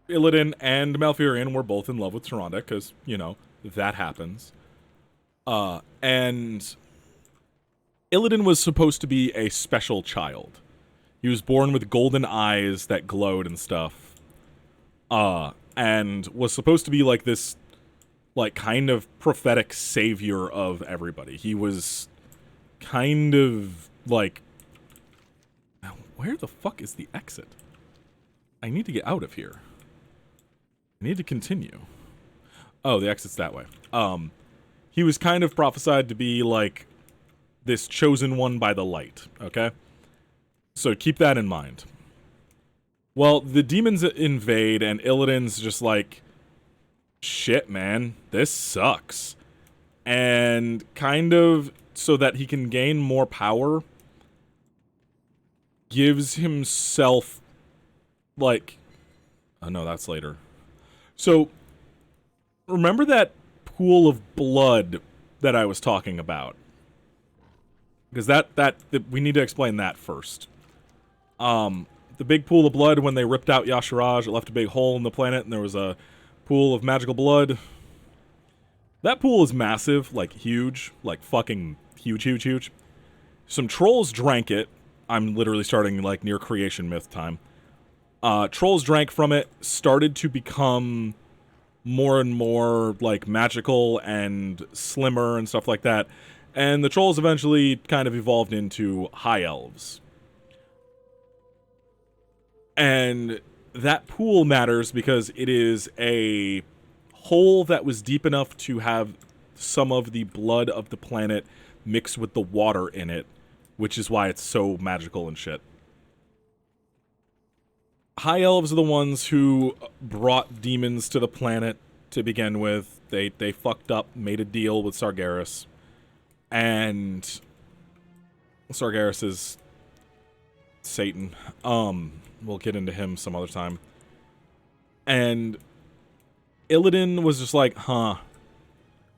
Illidan and Malfurion were both in love with Tyrande, because, you know, that happens. And Illidan was supposed to be a special child. He was born with golden eyes that glowed and stuff. And was supposed to be like this like, kind of prophetic savior of everybody. He was kind of, like... Now, where the fuck is the exit? I need to get out of here. I need to continue. Oh, the exit's that way. He was kind of prophesied to be, like, this chosen one by the light, okay? So keep that in mind. Well, the demons invade, and Illidan's just like, shit, man, this sucks. And kind of, so that he can gain more power, gives himself, like... Oh, no, that's later. So, remember that pool of blood that I was talking about? Because we need to explain that first. The big pool of blood, when they ripped out Yashiraj, it left a big hole in the planet, and there was a pool of magical blood. That pool is massive, like huge, like fucking huge, huge, huge. Some trolls drank it. I'm literally starting like near creation myth time. Trolls drank from it, started to become more and more like magical and slimmer and stuff like that. And the trolls eventually kind of evolved into high elves. And that pool matters because it is a hole that was deep enough to have some of the blood of the planet mixed with the water in it, which is why it's so magical and shit. High elves are the ones who brought demons to the planet to begin with. They fucked up, made a deal with Sargeras. And Sargeras is Satan. We'll get into him some other time. And Illidan was just like, huh.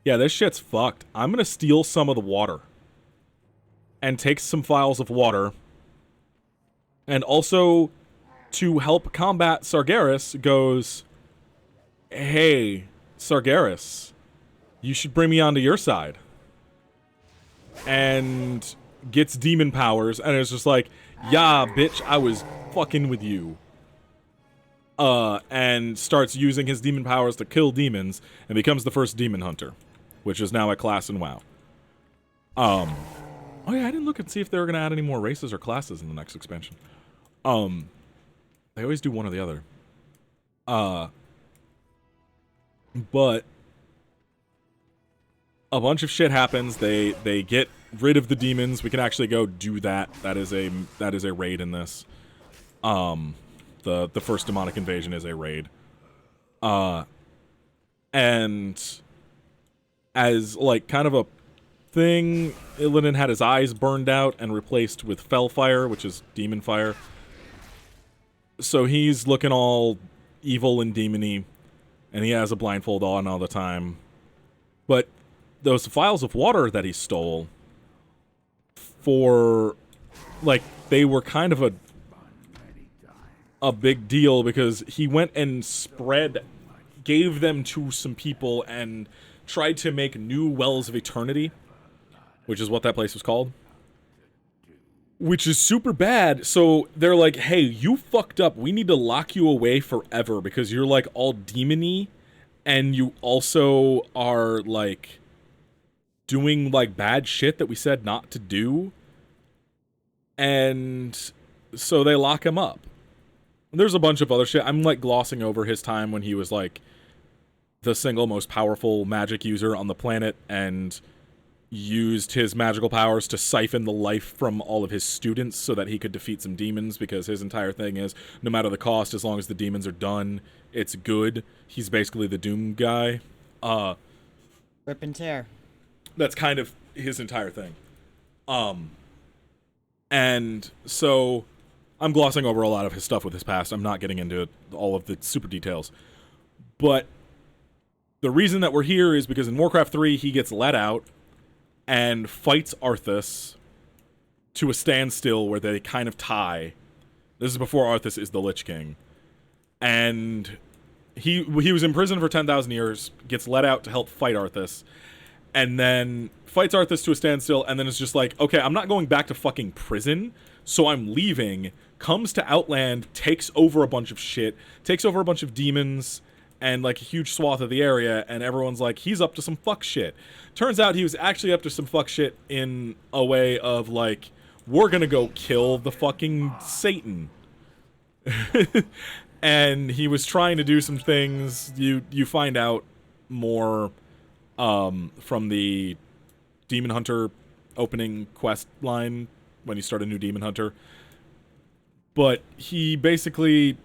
Yeah, this shit's fucked. I'm gonna steal some of the water. And take some vials of water. And also, to help combat Sargeras, goes, hey, Sargeras, you should bring me onto your side. And gets demon powers, and it's just like, yeah, bitch, I was fucking with you. And starts using his demon powers to kill demons, and becomes the first demon hunter, which is now a class in WoW. Oh yeah, I didn't look and see if they were gonna add any more races or classes in the next expansion. They always do one or the other. But a bunch of shit happens. They get rid of the demons. We can actually go do that. That is a raid in this. The first demonic invasion is a raid. And as like kind of a thing, Illidan had his eyes burned out and replaced with Fellfire, which is demon fire. So he's looking all evil and demony, and he has a blindfold on all the time. But those vials of water that he stole, for, like, they were kind of a big deal because he went and gave them to some people and tried to make new Wells of Eternity, which is what that place was called. Which is super bad. So they're like, hey, you fucked up. We need to lock you away forever because you're like all demony and you also are like doing like bad shit that we said not to do. And so they lock him up. There's a bunch of other shit. I'm like glossing over his time when he was like the single most powerful magic user on the planet and used his magical powers to siphon the life from all of his students so that he could defeat some demons, because his entire thing is, no matter the cost, as long as the demons are done, it's good. He's basically the Doom guy. Rip and tear. That's kind of his entire thing. And so I'm glossing over a lot of his stuff with his past. I'm not getting into all of the super details. But the reason that we're here is because in Warcraft 3, he gets let out and fights Arthas to a standstill where they kind of tie. This is before Arthas is the Lich King. And he was in prison for 10,000 years, gets let out to help fight Arthas, and then fights Arthas to a standstill, and then it's just like, okay, I'm not going back to fucking prison, so I'm leaving, comes to Outland, takes over a bunch of shit, takes over a bunch of demons, and like a huge swath of the area, and everyone's like, he's up to some fuck shit. Turns out he was actually up to some fuck shit in a way of like, we're gonna go kill the fucking Satan. And he was trying to do some things. You find out more from the Demon Hunter opening quest line when you start a new Demon Hunter. But he basically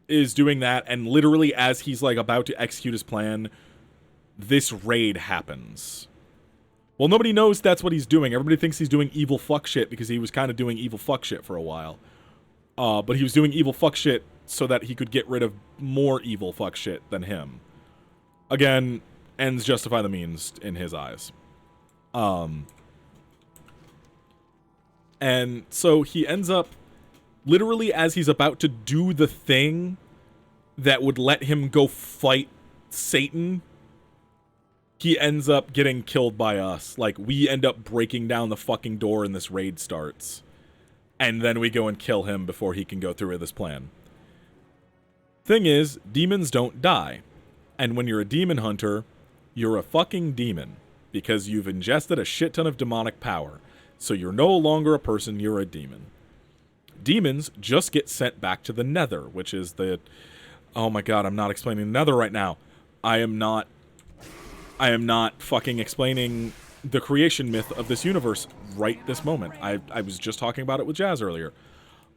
is doing that, and literally as he's like about to execute his plan, this raid happens. Well, nobody knows that's what he's doing. Everybody thinks he's doing evil fuck shit because he was kind of doing evil fuck shit for a while. But he was doing evil fuck shit so that he could get rid of more evil fuck shit than him. Again, ends justify the means in his eyes. And so he ends up, literally as he's about to do the thing that would let him go fight Satan, he ends up getting killed by us. Like, we end up breaking down the fucking door and this raid starts. And then we go and kill him before he can go through with his plan. Thing is, demons don't die. And when you're a demon hunter, you're a fucking demon. Because you've ingested a shit ton of demonic power. So you're no longer a person, you're a demon. Demons just get sent back to the Nether, which is the... Oh my god, I'm not explaining the Nether right now. I am not fucking explaining the creation myth of this universe right this moment. I was just talking about it with Jazz earlier.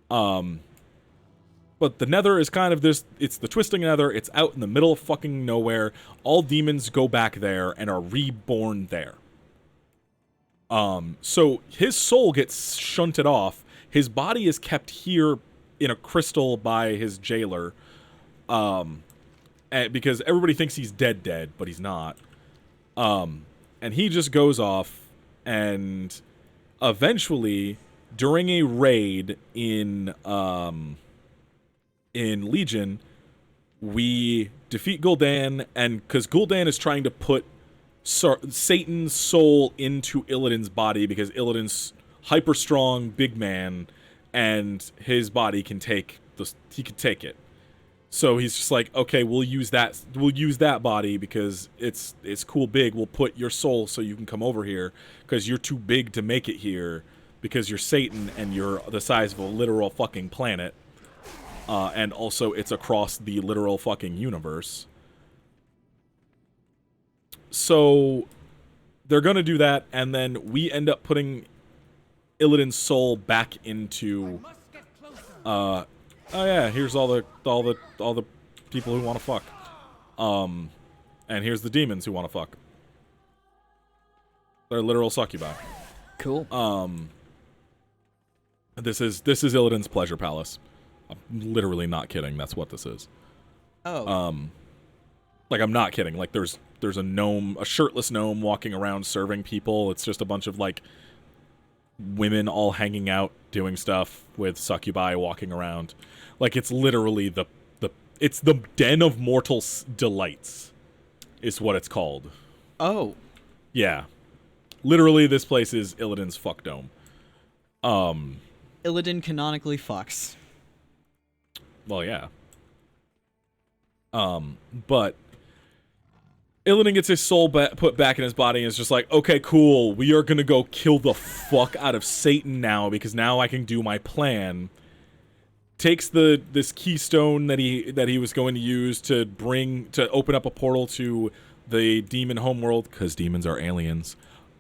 But the Nether is kind of this... It's the Twisting Nether. It's out in the middle of fucking nowhere. All demons go back there and are reborn there. So his soul gets shunted off. His body is kept here in a crystal by his jailer. Because everybody thinks he's dead, but he's not. And he just goes off, and eventually, during a raid in Legion, we defeat Gul'dan, and because Gul'dan is trying to put Satan's soul into Illidan's body, because Illidan's hyper strong, big man, and his body can take he can take it. So he's just like, okay, we'll use that body because it's cool big. We'll put your soul so you can come over here because you're too big to make it here because you're Satan and you're the size of a literal fucking planet. And also it's across the literal fucking universe. So they're gonna do that, and then we end up putting Illidan's soul back into oh yeah, here's all the people who want to fuck. And here's the demons who want to fuck. They're literal succubi. Cool. This is Illidan's pleasure palace. I'm literally not kidding. That's what this is. Oh. Like, I'm not kidding. Like, there's a gnome, a shirtless gnome walking around serving people. It's just a bunch of, like, women all hanging out doing stuff with succubi walking around. Like, it's literally it's the den of mortal delights is what it's called. Oh. Yeah. Literally, this place is Illidan's fuck dome. Illidan canonically fucks. Well, yeah. But Illidan gets his soul put back in his body and is just like, okay, cool, we are gonna go kill the fuck out of Satan now because now I can do my plan. Takes this keystone that he was going to use to open up a portal to the demon homeworld, because demons are aliens.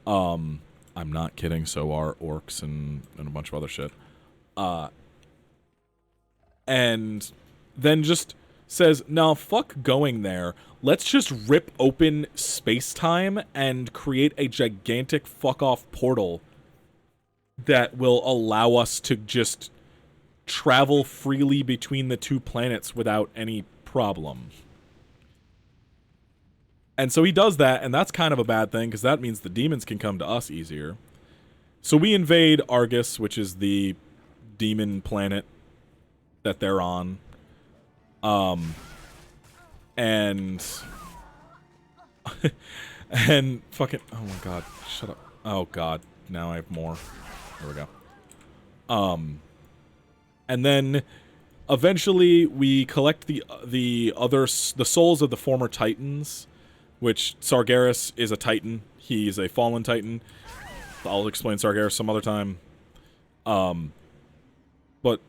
I'm not kidding, so are orcs and a bunch of other shit. And then just says, no, fuck going there. Let's just rip open space-time and create a gigantic fuck-off portal that will allow us to just travel freely between the two planets without any problem. And so he does that, and that's kind of a bad thing, because that means the demons can come to us easier. So we invade Argus, which is the demon planet that they're on. And and fucking, oh my god, shut up. Oh god, now I have more. There we go. And then Eventually, we collect the souls of the former Titans, which Sargeras is a Titan. He's a fallen Titan. I'll explain Sargeras some other time. But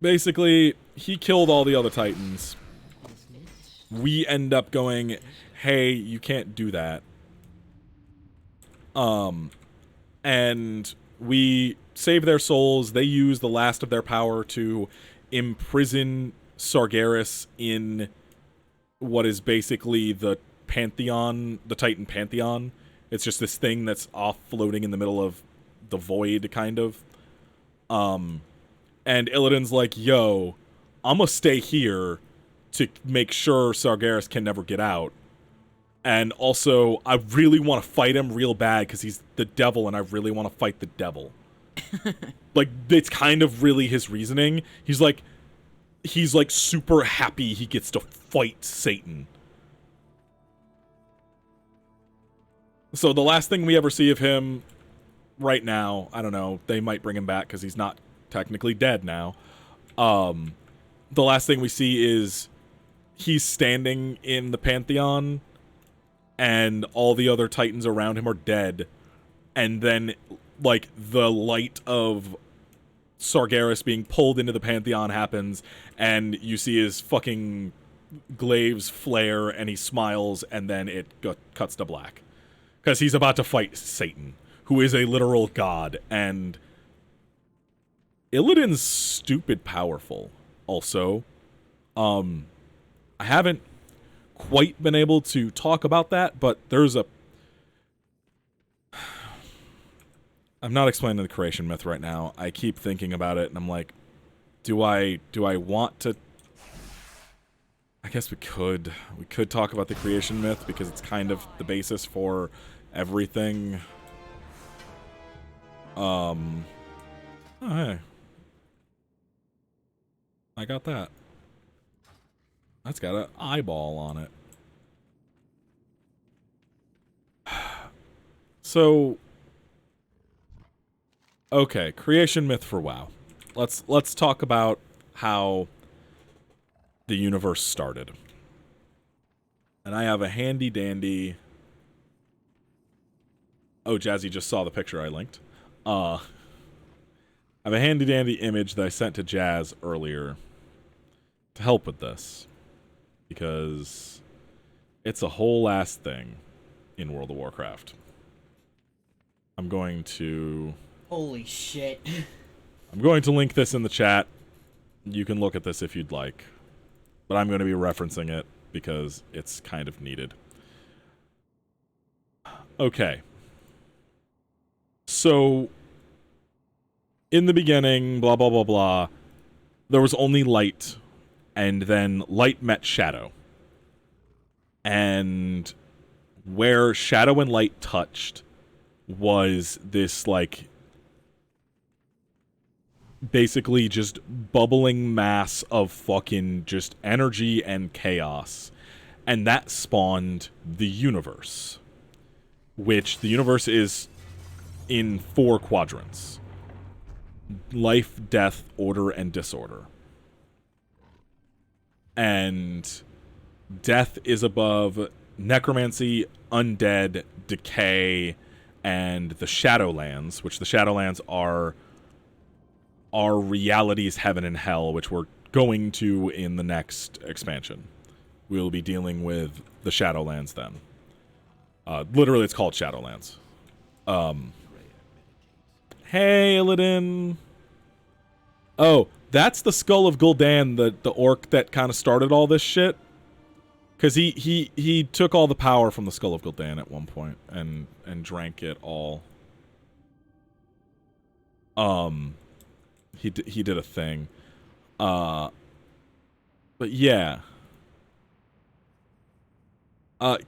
basically, he killed all the other Titans. We end up going, hey, you can't do that. And we save their souls. They use the last of their power to imprison Sargeras in what is basically the Pantheon, the Titan Pantheon. It's just this thing that's off floating in the middle of the void, kind of. And Illidan's like, yo, I'm gonna stay here to make sure Sargeras can never get out. And also, I really want to fight him real bad because he's the devil and I really want to fight the devil. Like, it's kind of really his reasoning. He's like super happy he gets to fight Satan. So the last thing we ever see of him right now, I don't know, they might bring him back because he's not technically dead now. The last thing we see is he's standing in the Pantheon and all the other Titans around him are dead. And then, like, the light of Sargeras being pulled into the Pantheon happens, and you see his fucking glaives flare, and he smiles, and then it cuts to black. Because he's about to fight Satan, who is a literal god, and Illidan's stupid powerful, also. I haven't quite been able to talk about that, but there's a... I'm not explaining the creation myth right now. I keep thinking about it, and I'm like, do I want to... I guess we could. We could talk about the creation myth, because it's kind of the basis for everything. Oh, hey. I got that. That's got an eyeball on it. So, okay, creation myth for WoW. Let's talk about how the universe started. And I have a handy dandy... Oh, Jazzy just saw the picture I linked. I have a handy dandy image that I sent to Jazz earlier to help with this. Because it's a whole ass thing in World of Warcraft. I'm going to... Holy shit. I'm going to link this in the chat. You can look at this if you'd like. But I'm going to be referencing it because it's kind of needed. Okay. So, in the beginning, blah, blah, blah, blah, there was only light, and then light met shadow. And where shadow and light touched was this, like, basically just bubbling mass of fucking just energy and chaos. And that spawned the universe. Which, the universe is in 4 quadrants. Life, death, order, and disorder. And death is above necromancy, undead, decay, and the Shadowlands, which the Shadowlands are realities, heaven and hell, which we're going to in the next expansion. We'll be dealing with the Shadowlands then. Literally, it's called Shadowlands. Hey, Illidan. Oh, that's the Skull of Gul'dan, the orc that kind of started all this shit. Because he took all the power from the Skull of Gul'dan at one point and drank it all. He did a thing. But yeah.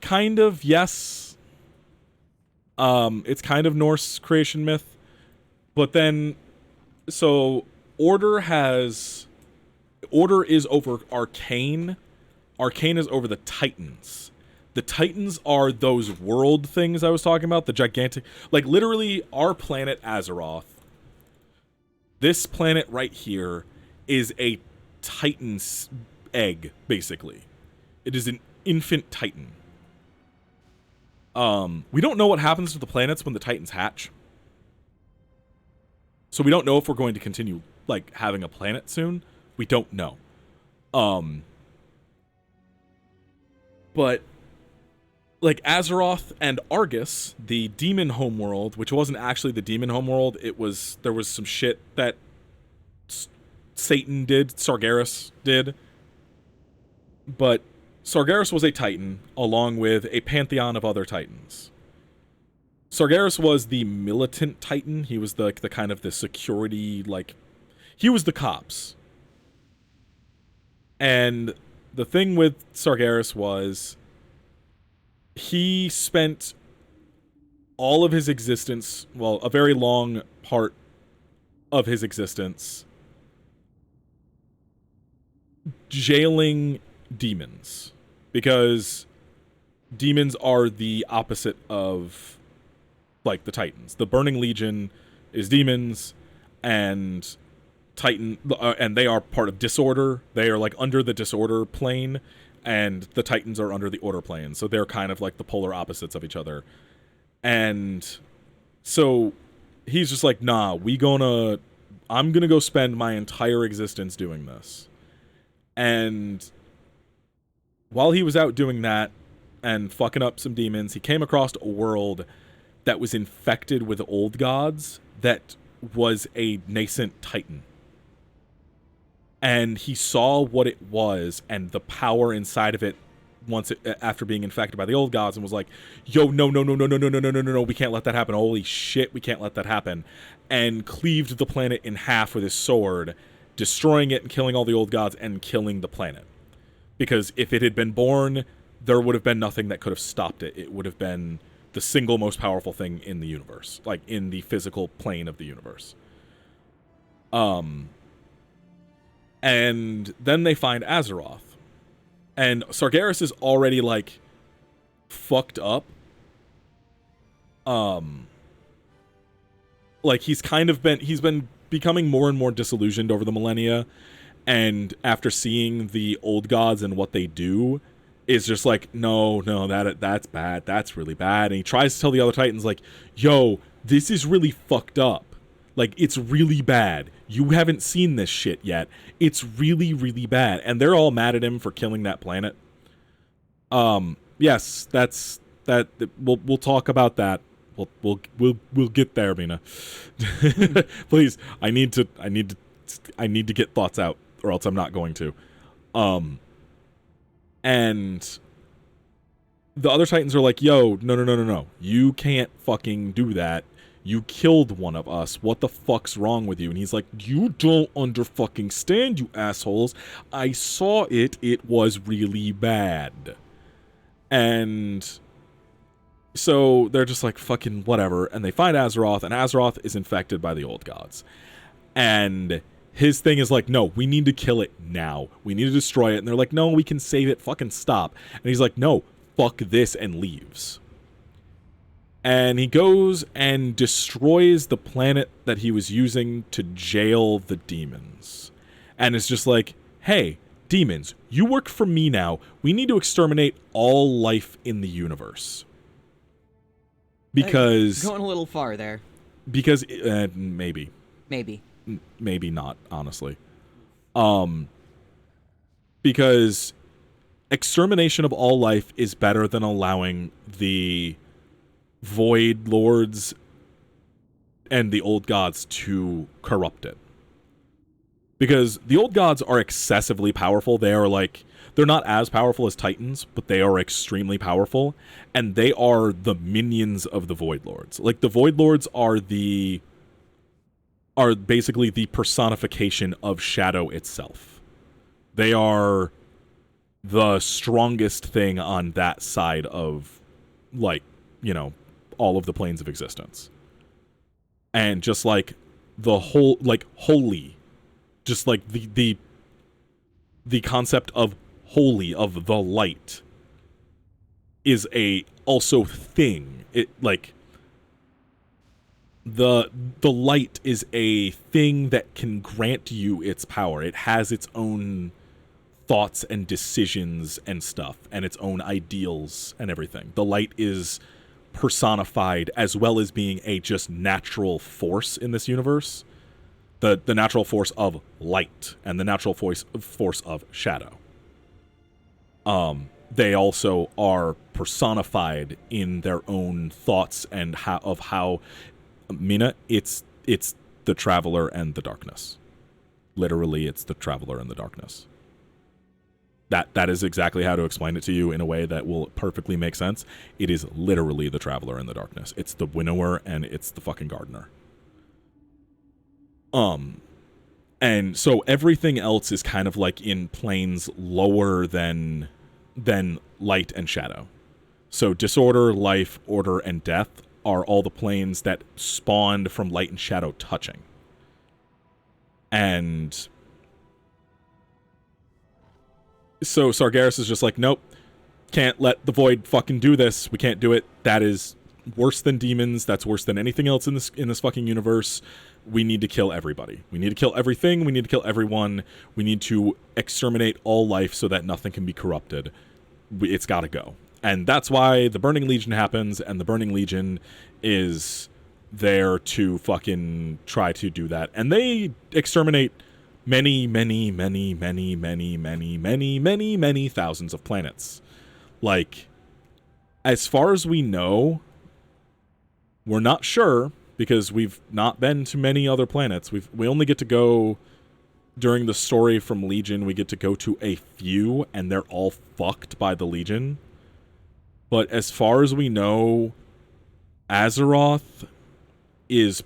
Kind of, yes. It's kind of Norse creation myth. But then, so, Order is over Arcane. Arcane is over the Titans. The Titans are those world things I was talking about, the gigantic, like, literally, our planet Azeroth, this planet right here, is a Titan's egg, basically. It is an infant Titan. We don't know what happens to the planets when the Titans hatch. So we don't know if we're going to continue, like, having a planet soon. We don't know. But, like, Azeroth and Argus, the demon homeworld, which wasn't actually the demon homeworld, there was some shit that Satan did, Sargeras did. But Sargeras was a Titan, along with a pantheon of other Titans. Sargeras was the militant Titan. He was the kind of the security, like, he was the cops. And the thing with Sargeras was he spent all of his existence, well, a very long part of his existence, jailing demons. Because demons are the opposite of, like, the Titans. The Burning Legion is demons, and and they are part of disorder. They are, like, under the disorder plane, and the Titans are under the order plane. So they're kind of like the polar opposites of each other. And so he's just like, nah, I'm gonna go spend my entire existence doing this. And while he was out doing that and fucking up some demons, he came across a world that was infected with old gods that was a nascent Titan. And he saw what it was and the power inside of it after being infected by the old gods, and was like, yo, no, we can't let that happen. Holy shit, we can't let that happen. And cleaved the planet in half with his sword, destroying it and killing all the old gods and killing the planet. Because if it had been born, there would have been nothing that could have stopped it. It would have been the single most powerful thing in the universe, like in the physical plane of the universe. And then they find Azeroth. And Sargeras is already, like, fucked up. Like, he's been becoming more and more disillusioned over the millennia. And after seeing the old gods and what they do, is just like, no, that's bad. That's really bad. And he tries to tell the other Titans, like, yo, this is really fucked up. Like, it's really bad. You haven't seen this shit yet. It's really, really bad. And they're all mad at him for killing that planet. Yes, that's that. We'll talk about that. We'll get there, Mina. Please, I need to get thoughts out, or else I'm not going to. And the other Titans are like, yo, no. You can't fucking do that. You killed one of us. What the fuck's wrong with you? And he's like, you don't under-fucking-stand, you assholes. I saw it. It was really bad. And so they're just like, fucking whatever. And they find Azeroth, and Azeroth is infected by the old gods. And his thing is like, no, we need to kill it now. We need to destroy it. And they're like, no, we can save it. Fucking stop. And he's like, no, fuck this, and leaves. And he goes and destroys the planet that he was using to jail the demons. And it's just like, hey, demons, you work for me now. We need to exterminate all life in the universe. Because... going a little far there. Because, maybe. Maybe not, honestly. Because extermination of all life is better than allowing the Void Lords and the old gods to corrupt it. Because the old gods are excessively powerful. They are like, they're not as powerful as Titans, but they are extremely powerful. And they are the minions of the Void Lords. Like, the Void Lords are basically the personification of Shadow itself. They are the strongest thing on that side of, like, you know, all of the planes of existence. And just like the whole, like, holy, just like the concept of holy, of the light, is a also thing. It, like, The light is a thing that can grant you its power. It has its own thoughts and decisions and stuff, and its own ideals and everything. The light is personified as well as being a just natural force in this universe. The natural force of light and the natural force of shadow. They also are personified in their own thoughts and how Mina, it's the Traveler and the Darkness. Literally, it's the Traveler and the Darkness. That is exactly how to explain it to you in a way that will perfectly make sense. It is literally the Traveler and the Darkness. It's the Winnower and it's the fucking Gardener. And so everything else is kind of like in planes lower than light and shadow. So disorder, life, order, and death are all the planes that spawned from light and shadow touching. And so Sargeras is just like, nope, can't let the Void fucking do this. We can't do it. That is worse than demons. That's worse than anything else in this fucking universe. We need to kill everybody. We need to kill everything. We need to kill everyone. We need to exterminate all life so that nothing can be corrupted. It's got to go. And that's why the Burning Legion happens, and the Burning Legion is there to fucking try to do that. And they exterminate many, many, many, many, many, many, many, many, many thousands of planets. Like, as far as we know, we're not sure, because we've not been to many other planets. We only get to go, during the story from Legion, we get to go to a few, and they're all fucked by the Legion. But as far as we know, Azeroth is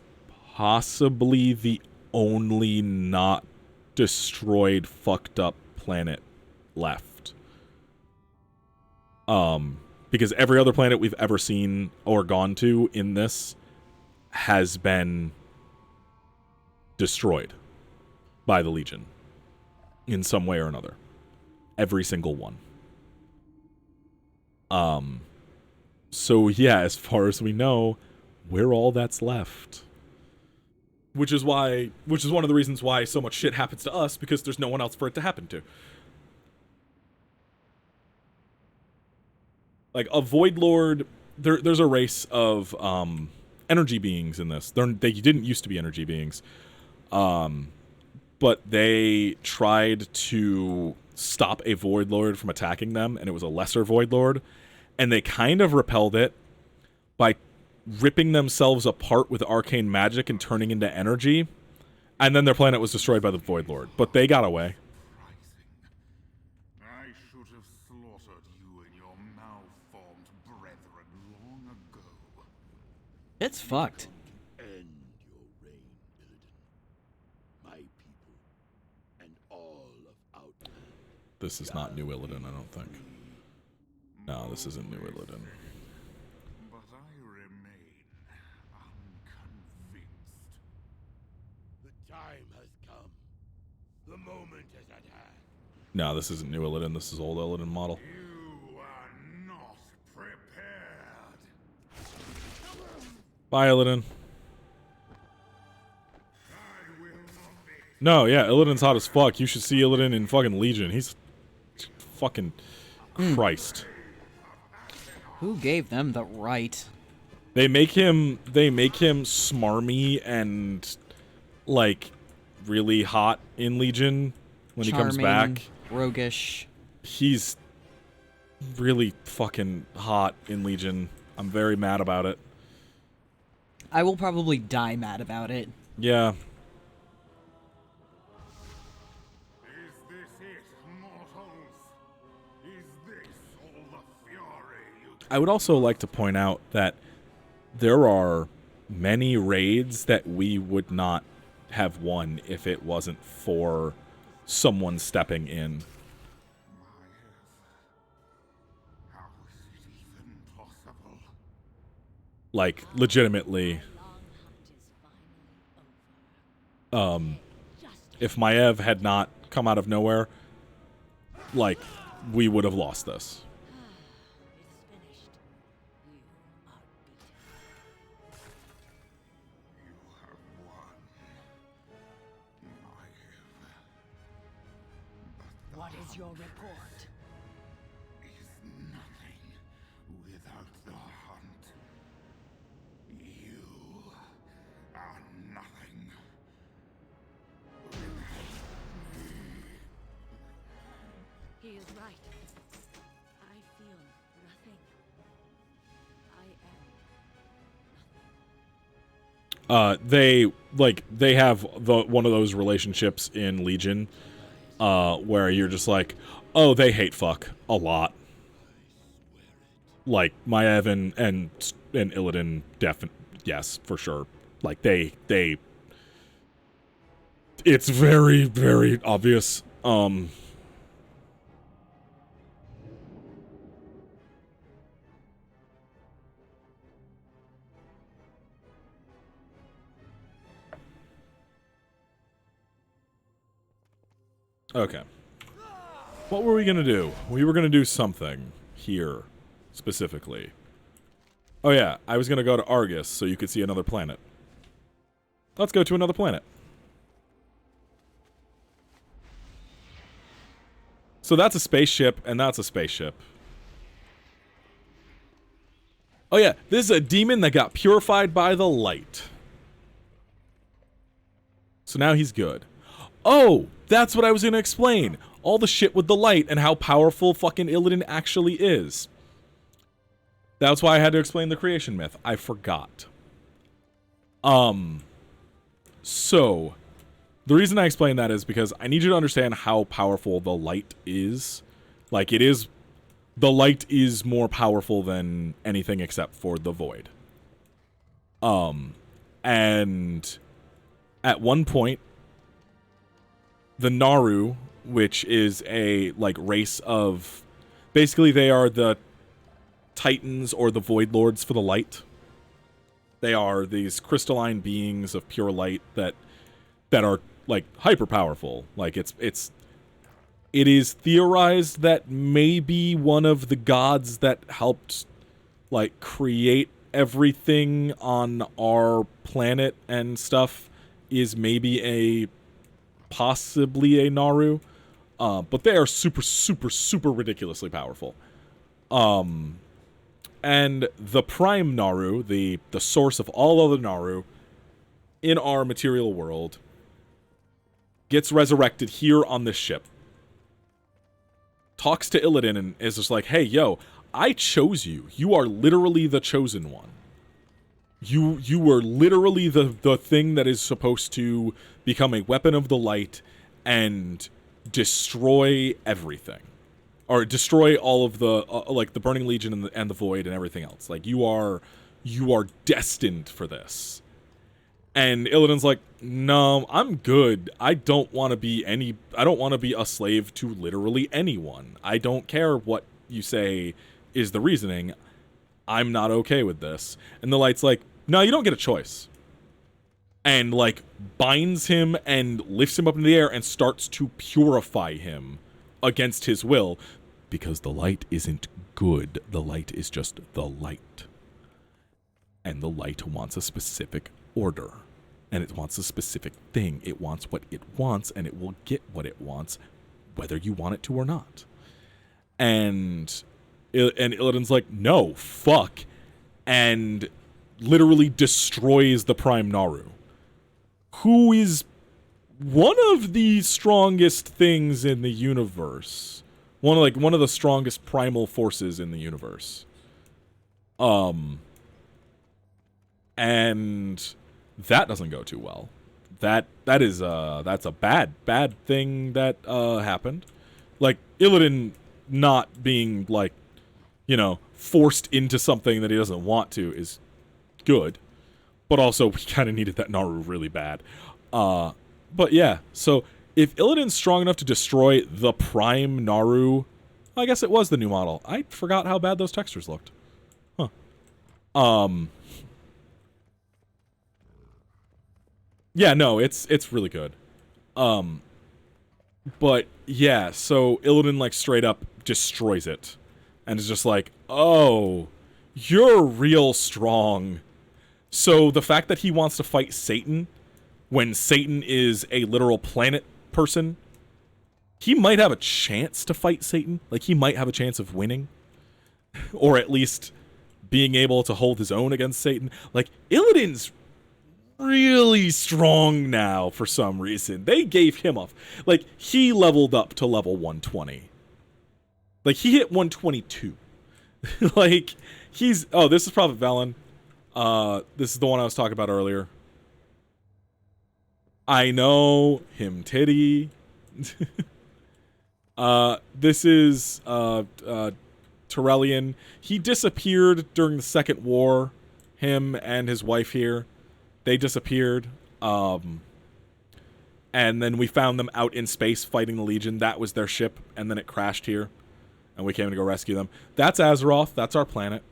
possibly the only not destroyed, fucked up planet left. Because every other planet we've ever seen or gone to in this has been destroyed by the Legion in some way or another. Every single one. So yeah, as far as we know, we're all that's left. Which is one of the reasons why so much shit happens to us, because there's no one else for it to happen to. Like, a Void Lord, there's a race of energy beings in this. They didn't used to be energy beings. But they tried to stop a Void Lord from attacking them, and it was a lesser Void Lord. And they kind of repelled it by ripping themselves apart with arcane magic and turning into energy. And then their planet was destroyed by the Void Lord. But they got away. I should have slaughtered you and your malformed brethren long ago. It's fucked. End your reign, Illidan. My people and all of Outland. This is not New Illidan, I don't think. No, this isn't New Illidan. But I remain unconvinced. The time has come. The moment is at hand. No, this isn't New Illidan, this is old Illidan model. You are not prepared. Bye, Illidan. No, yeah, Illidan's hot as fuck. You should see Illidan in fucking Legion. He's fucking Christ. Who gave them the right? They make him smarmy and like really hot in Legion when he comes back. Roguish. He's really fucking hot in Legion. I'm very mad about it. I will probably die mad about it. Yeah. Is this it, mortals? Is this all the fury you... I would also like to point out that there are many raids that we would not have won if it wasn't for someone stepping in. How is it even possible? Like, legitimately. If Maiev had not come out of nowhere, like, we would have lost this. What is your report? Is nothing without the hunt. You are nothing without me. He is right. I feel nothing. I am. They have one of those relationships in Legion, where you're just like, oh, they hate fuck a lot. Like Maiev and Illidan, yes, for sure. Like they, it's very, very obvious. Okay. What were we gonna do? We were gonna do something here, specifically. Oh yeah, I was gonna go to Argus so you could see another planet. Let's go to another planet. So that's a spaceship, and that's a spaceship. Oh yeah, this is a demon that got purified by the light. So now he's good. Oh, that's what I was gonna explain. All the shit with the light and how powerful fucking Illidan actually is. That's why I had to explain the creation myth. I forgot. So, the reason I explain that is because I need you to understand how powerful the light is. Like, the light is more powerful than anything except for the void. And at one point, the Naru, which is a, race of... Basically, they are the Titans or the Void Lords for the light. They are these crystalline beings of pure light that are, hyper powerful. It is theorized that maybe one of the gods that helped, create everything on our planet and stuff is maybe possibly a Naru. But they are super, super, super ridiculously powerful. And the Prime Naru, the source of all other Naru in our material world, gets resurrected here on this ship. Talks to Illidan and is just like, hey, yo, I chose you. You are literally the chosen one. You were literally the thing that is supposed to become a weapon of the light and destroy everything. Or destroy all of the, the Burning Legion and the Void and everything else. You are destined for this. And Illidan's like, no, I'm good. I don't want to be a slave to literally anyone. I don't care what you say is the reasoning. I'm not okay with this. And the light's like, no, you don't get a choice. And, binds him and lifts him up in the air and starts to purify him against his will. Because the light isn't good. The light is just the light. And the light wants a specific order. And it wants a specific thing. It wants what it wants, and it will get what it wants, whether you want it to or not. And Illidan's like, no, fuck. And literally destroys the Prime Naru. Who is one of the strongest things in the universe. One of the strongest primal forces in the universe. And that doesn't go too well. That's a bad thing that happened. Illidan not being forced into something that he doesn't want to is good. But also we kind of needed that Naru really bad. But yeah, so if Illidan's strong enough to destroy the Prime Naru, I guess it was the new model. I forgot how bad those textures looked. Huh. Yeah, no, it's really good. But yeah, so Illidan straight up destroys it. And is just like, oh, you're real strong. So the fact that he wants to fight Satan when Satan is a literal planet person he might have a chance to fight Satan. Like, he might have a chance of winning. Or at least being able to hold his own against Satan. Like, Illidan's really strong now for some reason. They gave him off. Like, he leveled up to level 120. Like, he hit 122. Like, he's... Oh, this is Prophet Valen. This is the one I was talking about earlier. I know him titty. This is Turellian. He disappeared during the Second War. Him and his wife here. They disappeared. And then we found them out in space fighting the Legion. That was their ship, and then it crashed here. And we came to go rescue them. That's Azeroth. That's our planet.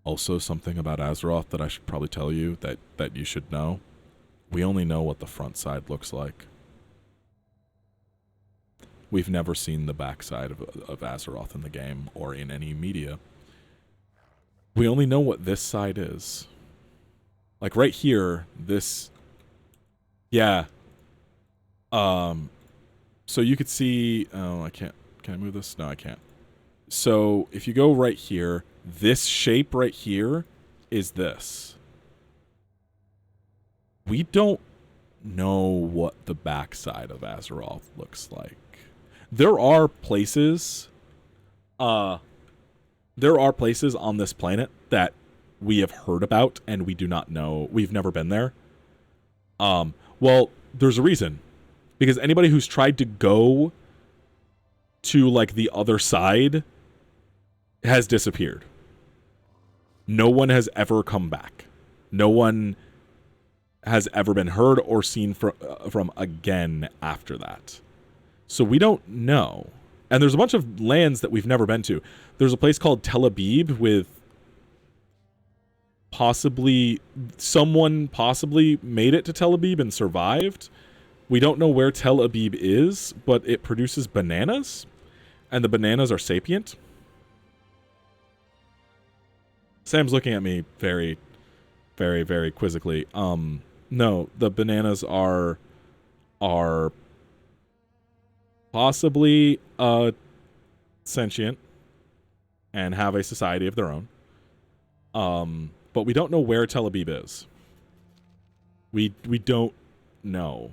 Also, something about Azeroth that I should probably tell you that you should know. We only know what the front side looks like. We've never seen the backside of Azeroth in the game or in any media. We only know what this side is. Like right here, this... Yeah. So you could see... Oh, I can't... Can I move this? No, I can't. So if you go right here, this shape right here is this. We don't know what the backside of Azeroth looks like. There are places on this planet that we have heard about and we do not know. We've never been there. Well, there's a reason. Because anybody who's tried to go to like the other side has disappeared. No one has ever come back. No one has ever been heard or seen from again after that. So we don't know. And there's a bunch of lands that we've never been to. There's a place called Tel Aviv with someone possibly made it to Tel Aviv and survived. We don't know where Tel Aviv is, but it produces bananas, and the bananas are sapient. Sam's looking at me very, very, very quizzically. No, the bananas are possibly sentient and have a society of their own. But we don't know where Tel Aviv is. We don't know.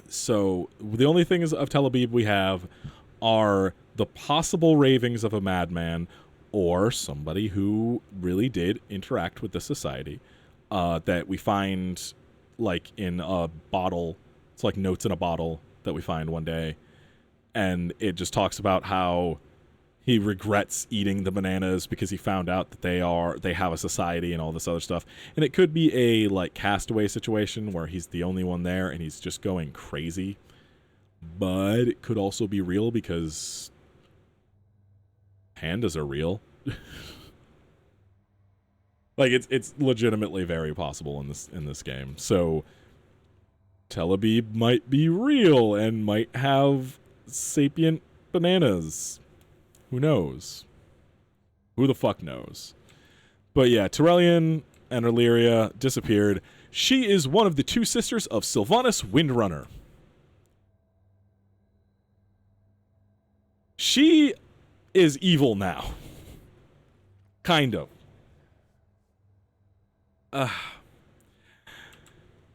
So the only things of Tel Aviv we have are the possible ravings of a madman or somebody who really did interact with the society that we find like in a bottle. It's like notes in a bottle that we find one day. And it just talks about how he regrets eating the bananas because he found out that they have a society and all this other stuff. And it could be a like castaway situation where he's the only one there and he's just going crazy. But it could also be real because pandas are real. Like it's legitimately very possible in this game. So Tel Aviv might be real and might have sapient bananas. Who knows? Who the fuck knows? But yeah, Turellian and Illyria disappeared. She is one of the two sisters of Sylvanas Windrunner. She is evil now. Kind of.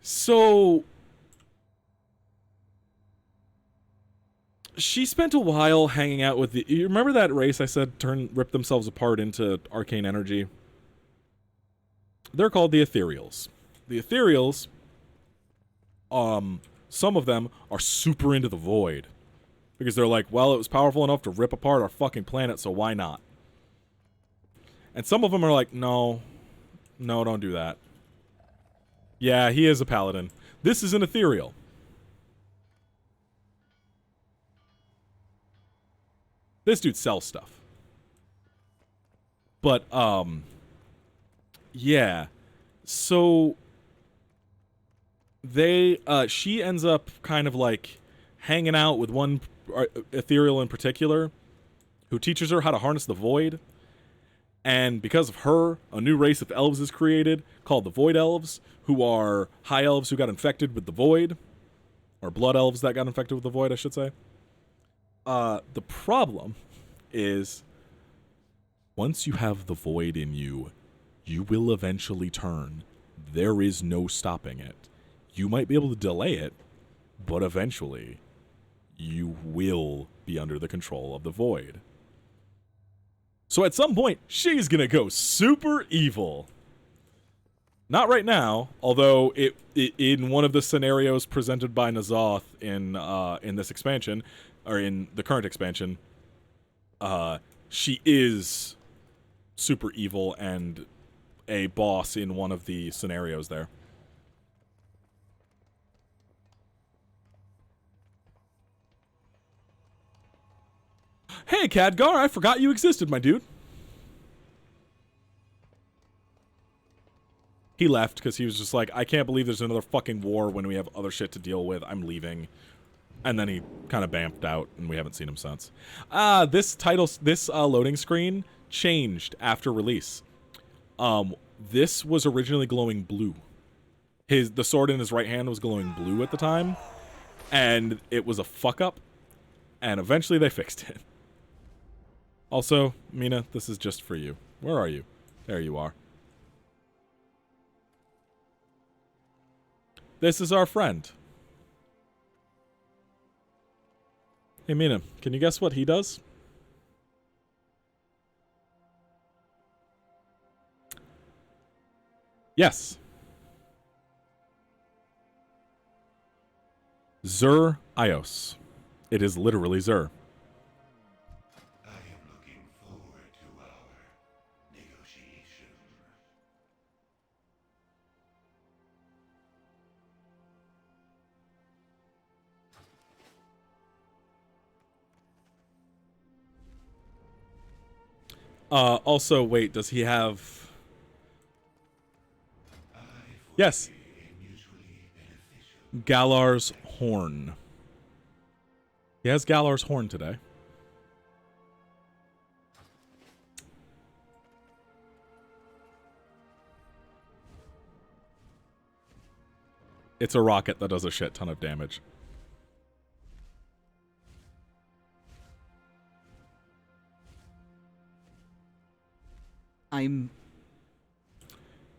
So she spent a while hanging out with you remember that race I said ripped themselves apart into arcane energy? They're called the Ethereals. The Ethereals, some of them are super into the void. Because they're like, well, it was powerful enough to rip apart our fucking planet, so why not? And some of them are like, no, don't do that. Yeah, he is a paladin. This is an Ethereal. This dude sells stuff. But, yeah. So, she ends up kind of like hanging out with one Ethereal in particular, who teaches her how to harness the void. And because of her, a new race of elves is created called the Void Elves, who are high elves who got infected with the void. or blood elves that got infected with the void, I should say. The problem is once you have the void in you, you will eventually turn. There is no stopping it. You might be able to delay it, but eventually you will be under the control of the void. So at some point, she's gonna go super evil. Not right now, although it in one of the scenarios presented by N'Zoth in this expansion, or in the current expansion, she is super evil and a boss in one of the scenarios there. Hey, Khadgar, I forgot you existed, my dude. He left because he was just like, I can't believe there's another fucking war when we have other shit to deal with. I'm leaving. And then he kind of bamped out, and we haven't seen him since. This loading screen changed after release. This was originally glowing blue. The sword in his right hand was glowing blue at the time, and it was a fuck up, and eventually they fixed it. Also, Mina, this is just for you. Where are you? There you are. This is our friend. Hey, Mina, can you guess what he does? Yes. Zur Ios. It is literally Zur. I am looking forward to our negotiation. Also, wait, does he have... Yes. Galar's Horn. He has Galar's Horn today. It's a rocket that does a shit ton of damage.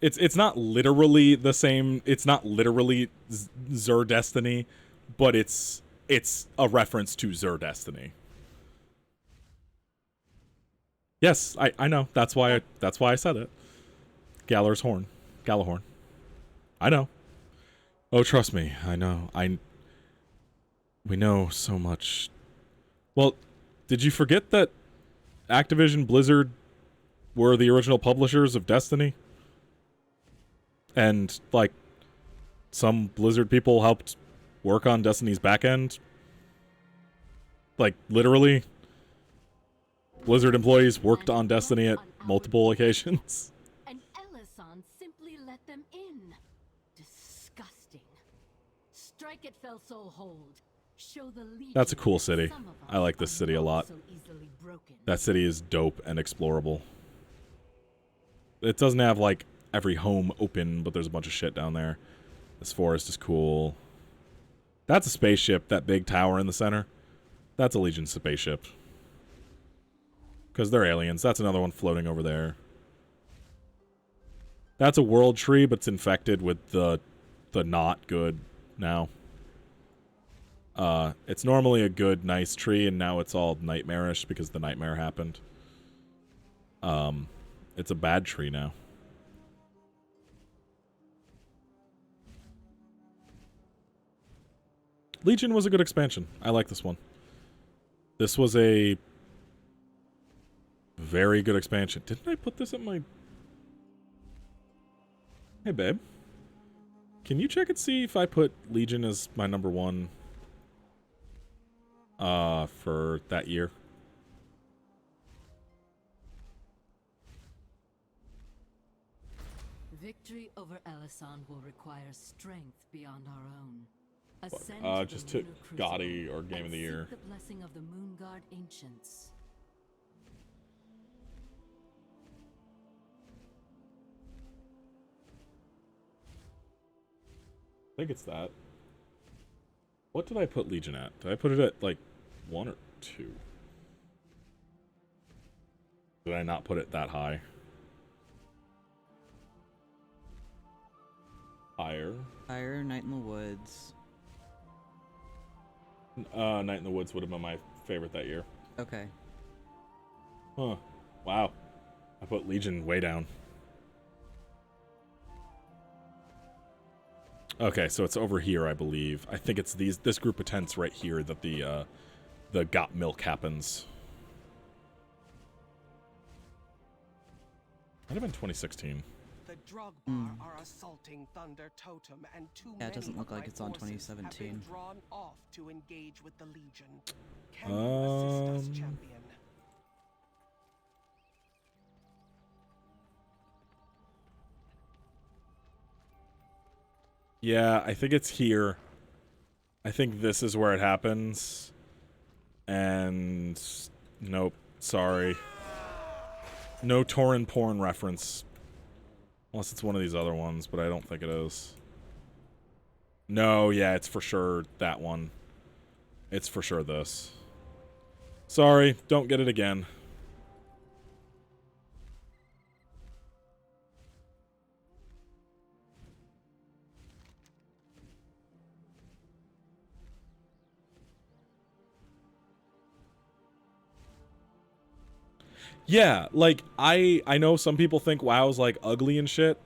It's not literally the same. It's not literally Zur Destiny, but it's a reference to Zur Destiny. Yes, I know. That's why I said it. Galar's Horn. Galahorn. I know. Oh, trust me. I know. We know so much. Well, did you forget that Activision Blizzard were the original publishers of Destiny? And, like, some Blizzard people helped work on Destiny's backend? Like, literally, Blizzard employees worked on Destiny at multiple occasions. And Ellison simply let them in. Disgusting. Strike at Felsoul Hold. Show the Legion. That's a cool city. I like this city a lot. That city is dope and explorable. It doesn't have, like, every home open, but there's a bunch of shit down there. This forest is cool. That's a spaceship, that big tower in the center. That's a Legion spaceship. Because they're aliens. That's another one floating over there. That's a world tree, but it's infected with the not good now. It's normally a good, nice tree, and now it's all nightmarish because the nightmare happened. It's a bad tree now. Legion was a good expansion. I like this one. This was a very good expansion. Didn't I put this at my... Hey, babe. Can you check and see if I put Legion as my number one for that year? Victory over Ellison will require strength beyond our own. Just took Gotti or Game of the Year. The blessing of the Moonguard ancients. I think it's that. What did I put Legion at? Did I put it at, like, 1 or 2? Did I not put it that high? Higher. Higher, Night in the Woods. Night in the Woods would have been my favorite that year. Okay. Huh. Wow. I put Legion way down. Okay, so it's over here, I believe. I think it's this group of tents right here that the got milk happens. Might have been 2016. The Drogbar are assaulting Thunder Totem, and Yeah, it doesn't look like it's on 2017. Have been drawn off to engage with the Legion. Can you assist us, champion? Yeah, I think it's here. I think this is where it happens. And nope, sorry. No Torin porn reference. Unless it's one of these other ones, but I don't think it is. No, yeah, it's for sure that one. It's for sure this. Sorry, don't get it again. Yeah, like, I know some people think WoW's, like, ugly and shit.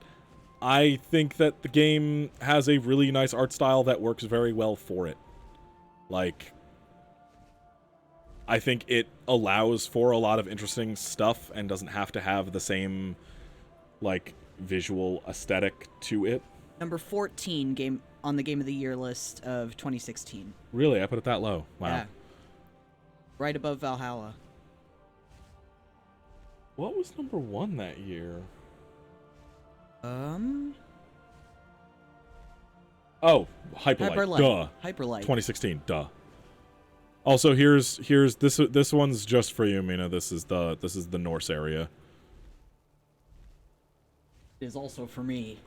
I think that the game has a really nice art style that works very well for it. Like, I think it allows for a lot of interesting stuff and doesn't have to have the same, like, visual aesthetic to it. Number 14 game on the Game of the Year list of 2016. Really? I put it that low? Wow. Yeah. Right above Valhalla. What was number 1 that year? Oh, Hyperlight. Duh. Hyperlight. 2016. Duh. Also, here's this one's just for you, Mina. This is the Norse area. It is also for me.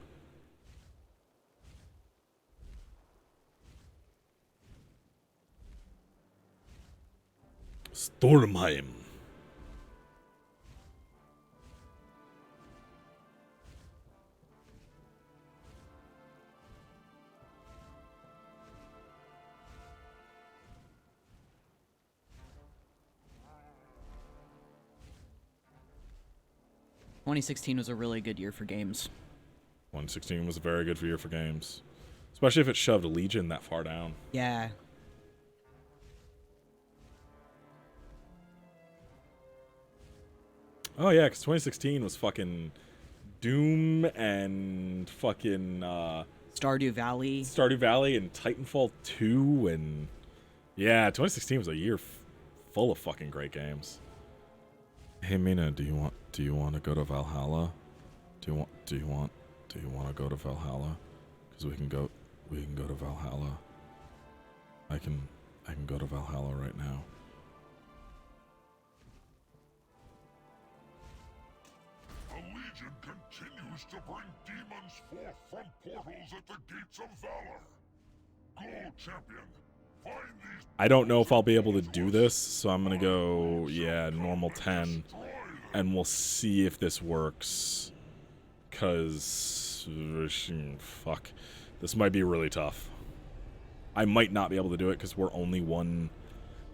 Stormheim. '16 was a really good year for games. 2016 was a very good year for games. Especially if it shoved Legion that far down. Yeah. Oh yeah, because 2016 was fucking Doom and fucking Stardew Valley. Stardew Valley and Titanfall 2 and yeah, 2016 was a year full of fucking great games. Hey Mina, do you want to go to Valhalla? Do you want to go to Valhalla? Because we can go to Valhalla. I can go to Valhalla right now. The Legion continues to bring demons forth from portals at the gates of valor. Go, champion. Find these. I don't know if I'll be able to do this, so I'm gonna go, yeah, normal 10, and we'll see if this works. Cause fuck, this might be really tough. I might not be able to do it because we're only one.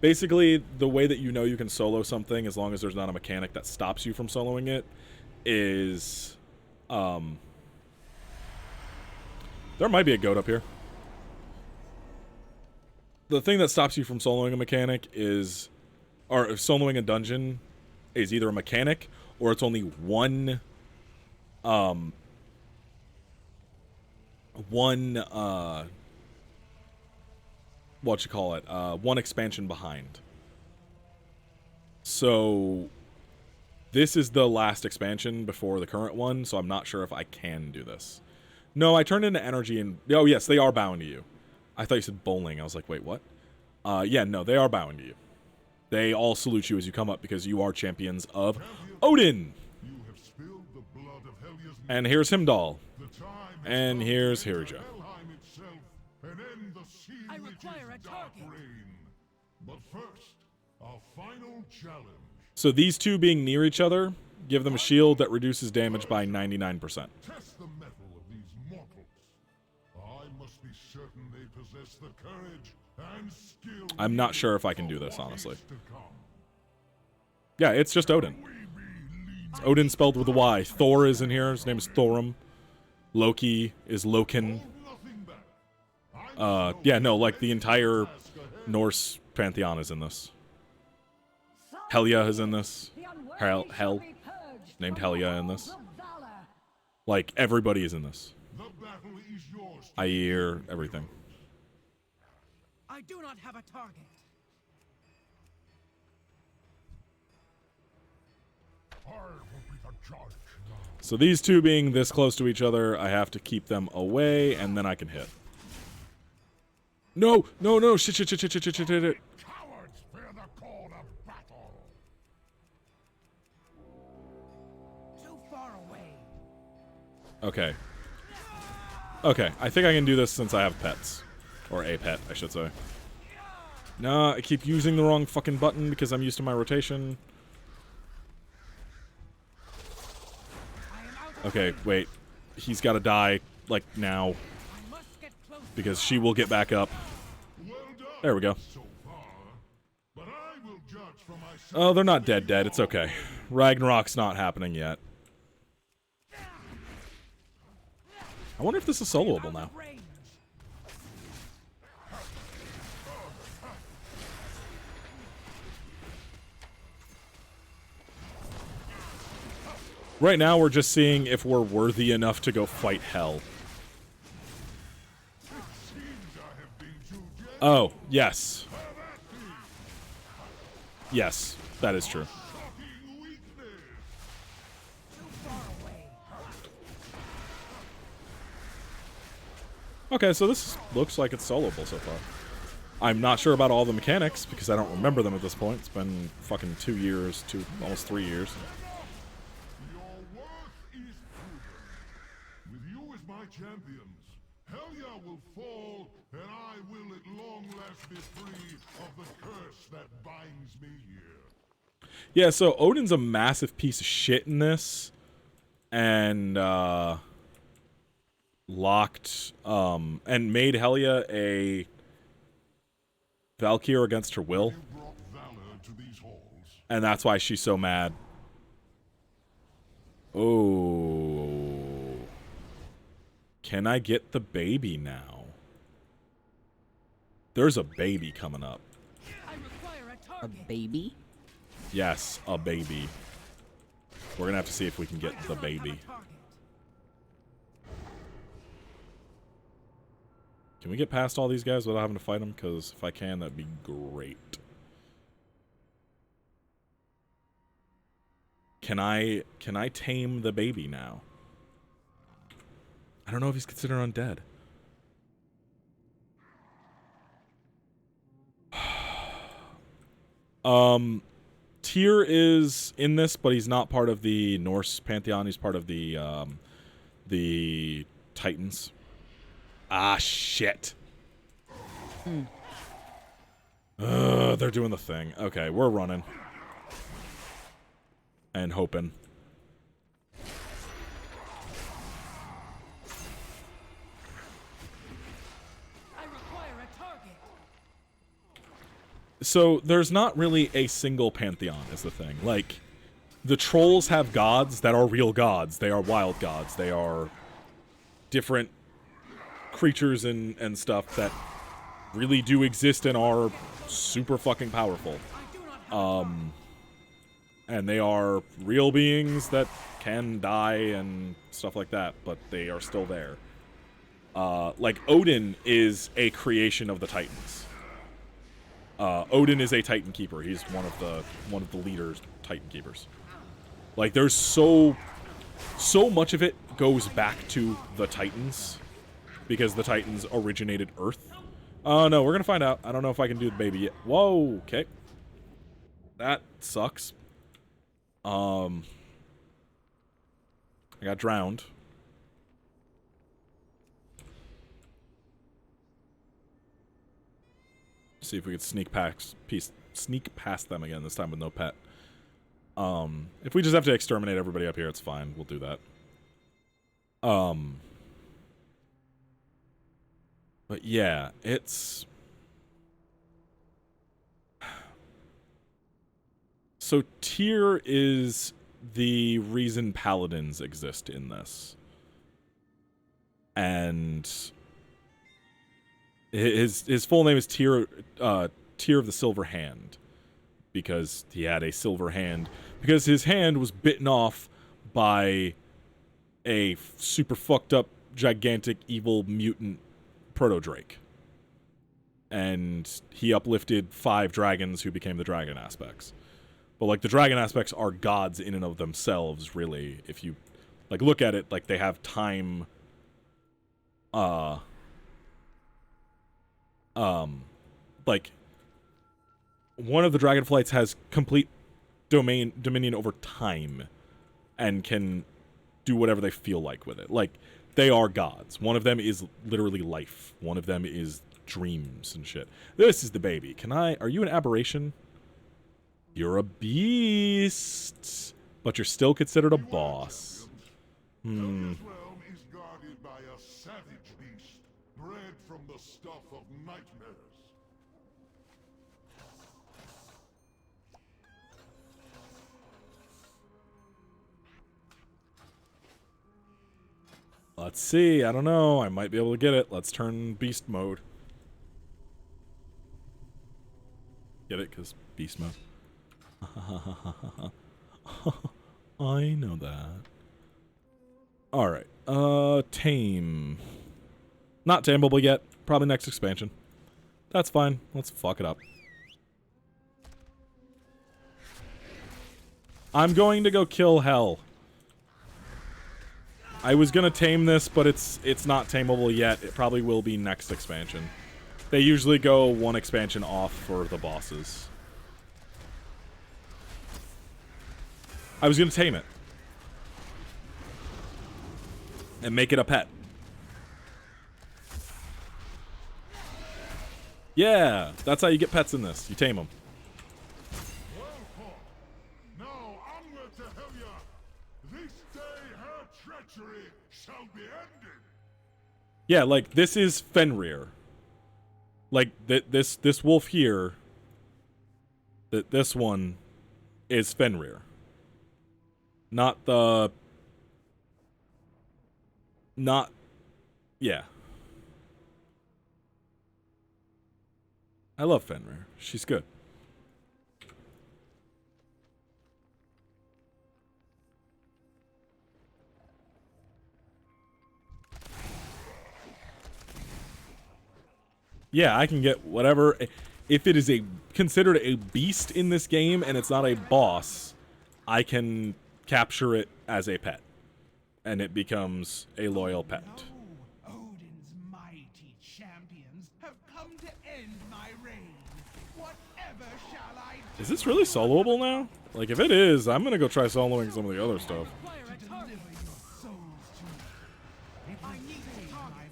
Basically, the way that you know you can solo something, as long as there's not a mechanic that stops you from soloing it, is there might be a goat up here. The thing that stops you from soloing a mechanic is, or soloing a dungeon, is either a mechanic or it's only one what you call it, one expansion behind. So this is the last expansion before the current one, so I'm not sure if I can do this. No, I turned into energy and, oh yes, they are bound to you. I thought you said bowling. I was like, wait, what? Yeah, no, they are bound to you. They all salute you as you come up because you are champions of Odin. And here's Himdall. And here's Hirja. And end the I require a target. But first, our final challenge. So these two being near each other, give them a shield that reduces damage by 99%. Test the mettle of these mortals. I must be certain they possess the courage and skill. I'm not sure if I can do this, honestly. Yeah, it's just Odin. It's Odin spelled with a Y. Thor is in here. His name is Thorum. Loki is Loken. Yeah, no, like the entire Norse pantheon is in this. Helya is in this. Hel, named Helya in this. Like, everybody is in this. Air, everything. I do not have a target. So these two being this close to each other, I have to keep them away, and then I can hit. No, no, no, shit. Cowards fear the call of battle. Too far away. Okay. Okay, I think I can do this since I have pets. Or a pet, I should say. Nah, I keep using the wrong fucking button because I'm used to my rotation. Okay, wait. He's gotta die, like, now. Because she will get back up. There we go. Oh, they're not dead. It's okay. Ragnarok's not happening yet. I wonder if this is soloable now. Right now, we're just seeing if we're worthy enough to go fight Hell. Oh, yes. Yes, that is true. Okay, so this looks like it's soloable so far. I'm not sure about all the mechanics because I don't remember them at this point. It's been fucking 2 years, almost 3 years. With you as my champions, Helya will fall, and I will at long last be free of the curse that binds me here. Yeah, so Odin's a massive piece of shit in this. And, locked, and made Helya a Valkyr against her will. And that's why she's so mad. Oh. Can I get the baby now? There's a baby coming up. A baby? Yes, a baby. We're gonna have to see if we can get the baby. Can we get past all these guys without having to fight them? Because if I can, that'd be great. Can I tame the baby now? I don't know if he's considered undead. Tyr is in this, but he's not part of the Norse pantheon. He's part of the Titans. Ah, shit. They're doing the thing. Okay, we're running. And hoping. I require a target. So, there's not really a single pantheon, is the thing. Like, the trolls have gods that are real gods. They are wild gods. They are different creatures and stuff that really do exist and are super fucking powerful. And they are real beings that can die and stuff like that, but they are still there. Like, Odin is a creation of the Titans. Odin is a Titan Keeper. He's one of the leaders, Titan Keepers. Like, there's so much of it goes back to the Titans, because the Titans originated Earth. Oh, no, we're gonna find out. I don't know if I can do the baby yet. Whoa, okay. That sucks. I got drowned. See if we could sneak past them again, this time with no pet. If we just have to exterminate everybody up here, it's fine. We'll do that. But yeah, it's... So Tyr is the reason paladins exist in this. And his full name is Tyr of the Silver Hand, because he had a silver hand, because his hand was bitten off by a super fucked up, gigantic, evil mutant proto-drake. And he uplifted 5 dragons who became the dragon aspects. But, like, the dragon aspects are gods in and of themselves, really. If you, like, look at it, like, they have time, like, one of the dragonflights has complete dominion over time and can do whatever they feel like with it. Like, they are gods. One of them is literally life. One of them is dreams and shit. This is the baby. Are you an aberration? You're a beast, but you're still considered a boss. Helya's realm is guarded by a savage beast, bred from the stuff of nightmares. Let's see. I don't know. I might be able to get it. Let's turn beast mode. Get it? Because beast mode. I know that. Alright. Tame. Not tameable yet. Probably next expansion. That's fine. Let's fuck it up. I'm going to go kill Hell. I was gonna tame this, but it's not tameable yet. It probably will be next expansion. They usually go one expansion off for the bosses. I was gonna tame it. And make it a pet. Yeah, that's how you get pets in this. You tame them. Well fought. Now onward to Helya. This day her treachery shall be ended. Yeah, like, this is Fenrir. Like, this wolf here, this one is Fenrir. Not the... Not... Yeah. I love Fenrir. She's good. Yeah, I can get whatever. If it is considered a beast in this game and it's not a boss, I can capture it as a pet. And it becomes a loyal pet. Odin's mighty champions have come to end my reign. Whatever shall I do? Is this really soloable now? Like, if it is, I'm gonna go try soloing some of the other stuff. I need to target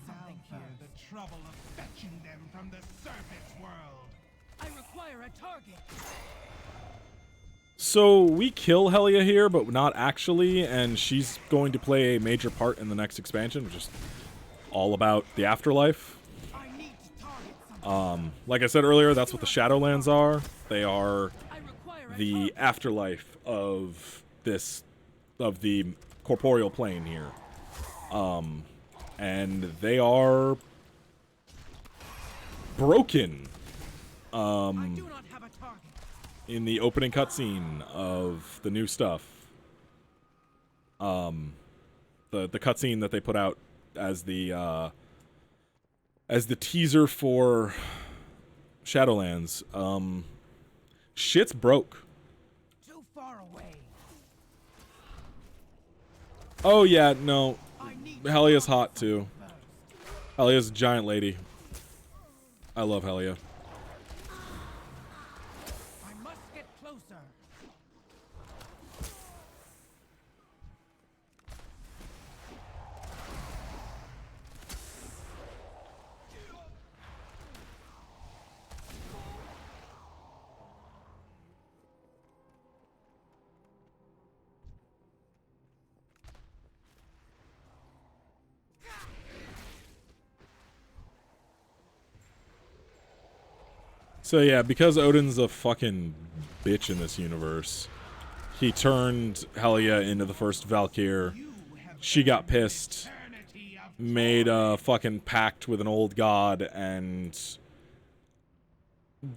something here. The trouble of fetching them from the surface world. I require a target. So, we kill Helya here, but not actually, and she's going to play a major part in the next expansion, which is all about the afterlife. Like I said earlier, that's what the Shadowlands are. They are the afterlife of the corporeal plane here. And they are broken. In the opening cutscene of the new stuff. The cutscene that they put out as the teaser for Shadowlands. Shit's broke. Too far away. Oh yeah, no. Helya's hot too. Helya's a giant lady. I love Helya. I must get closer. So yeah, because Odin's a fucking bitch in this universe, he turned Helya into the first Valkyr. She got pissed, made a fucking pact with an old god, and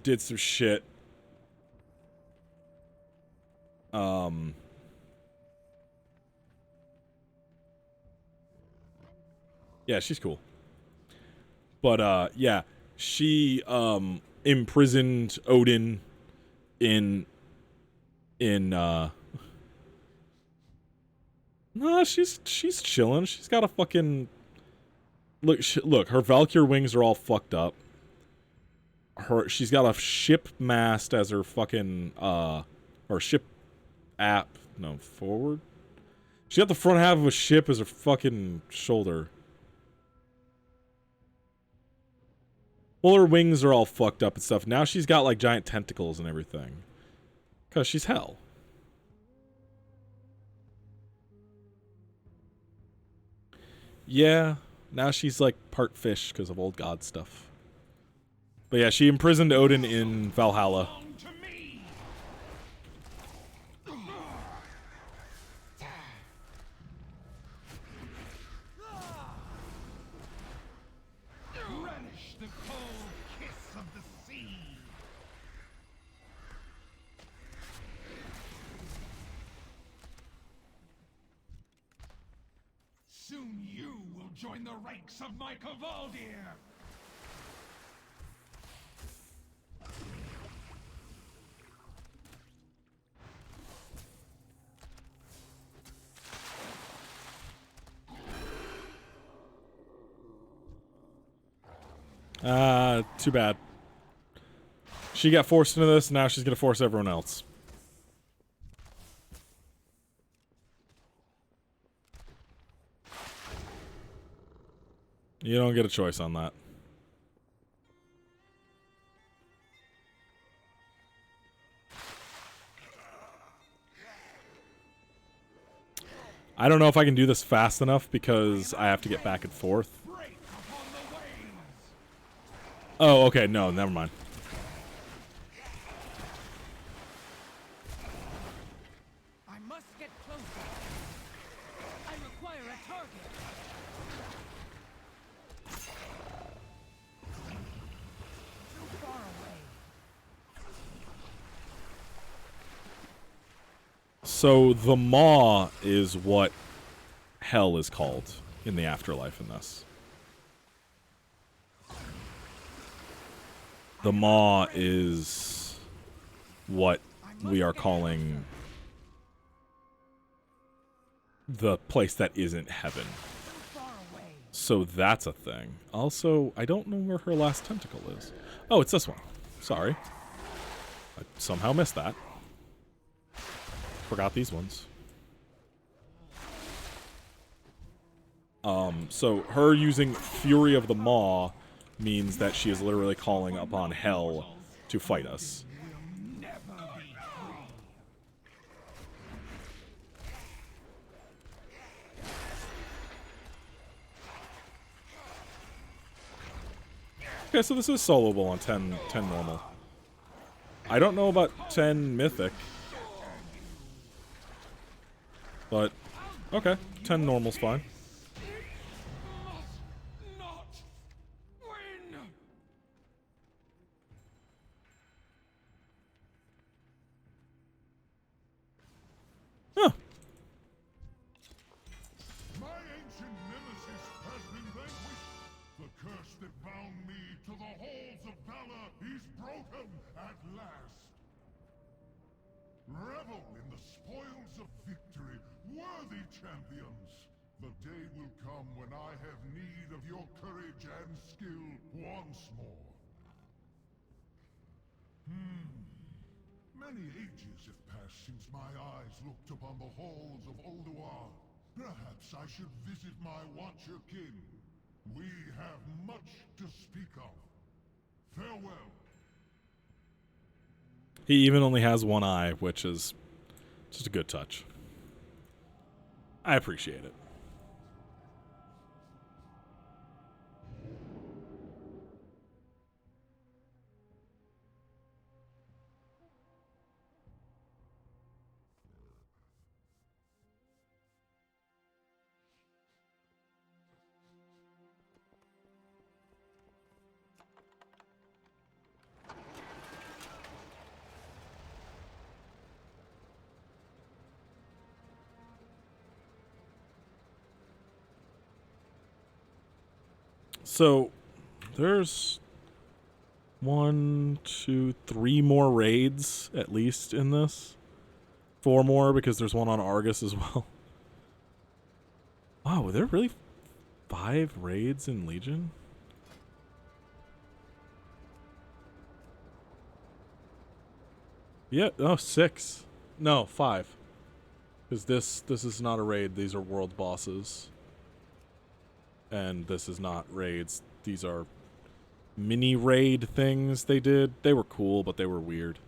did some shit. Yeah, she's cool. But, yeah, she, imprisoned Odin in, no, she's chilling. She's got a fucking, look, her Valkyr wings are all fucked up. She's got a ship mast as her fucking, or ship app, no, forward? She got the front half of a ship as her fucking shoulder. Well, her wings are all fucked up and stuff. Now she's got, like, giant tentacles and everything. Because she's hell. Yeah, now she's, like, part fish because of old god stuff. But yeah, she imprisoned Odin in Valhalla. Relish the cold kiss of the sea. Soon you will join the ranks of my Kavaldir. Too bad. She got forced into this, now she's gonna force everyone else. You don't get a choice on that. I don't know if I can do this fast enough because I have to get back and forth. Oh, okay, no, never mind. I must get closer. I require a target. Too far away. So the Maw is what hell is called in the afterlife in this. The Maw is what we are calling the place that isn't heaven. So that's a thing. Also, I don't know where her last tentacle is. Oh, it's this one. Sorry. I somehow missed that. Forgot these ones. So her using Fury of the Maw means that she is literally calling upon hell to fight us. Okay, so this is soloable on 10 normal. I don't know about 10 mythic. But, okay, 10 normal's fine. Huh. My ancient nemesis has been vanquished. The curse that bound me to the halls of valor is broken at last. Revel in the spoils of victory, worthy champions. The day will come when I have need of your courage and skill once more. Many ages have passed since my eyes looked upon the halls of Ulduar. Perhaps I should visit my Watcher kin. We have much to speak of. Farewell. He even only has one eye, which is just a good touch. I appreciate it. So, there's 1, 2, 3 more raids at least in this. 4 more because there's one on Argus as well. Wow, were there really 5 raids in Legion? Yeah, oh, 6. No, 5. Because this is not a raid, these are world bosses. And this is not raids. These are mini raid things they did. They were cool, but they were weird.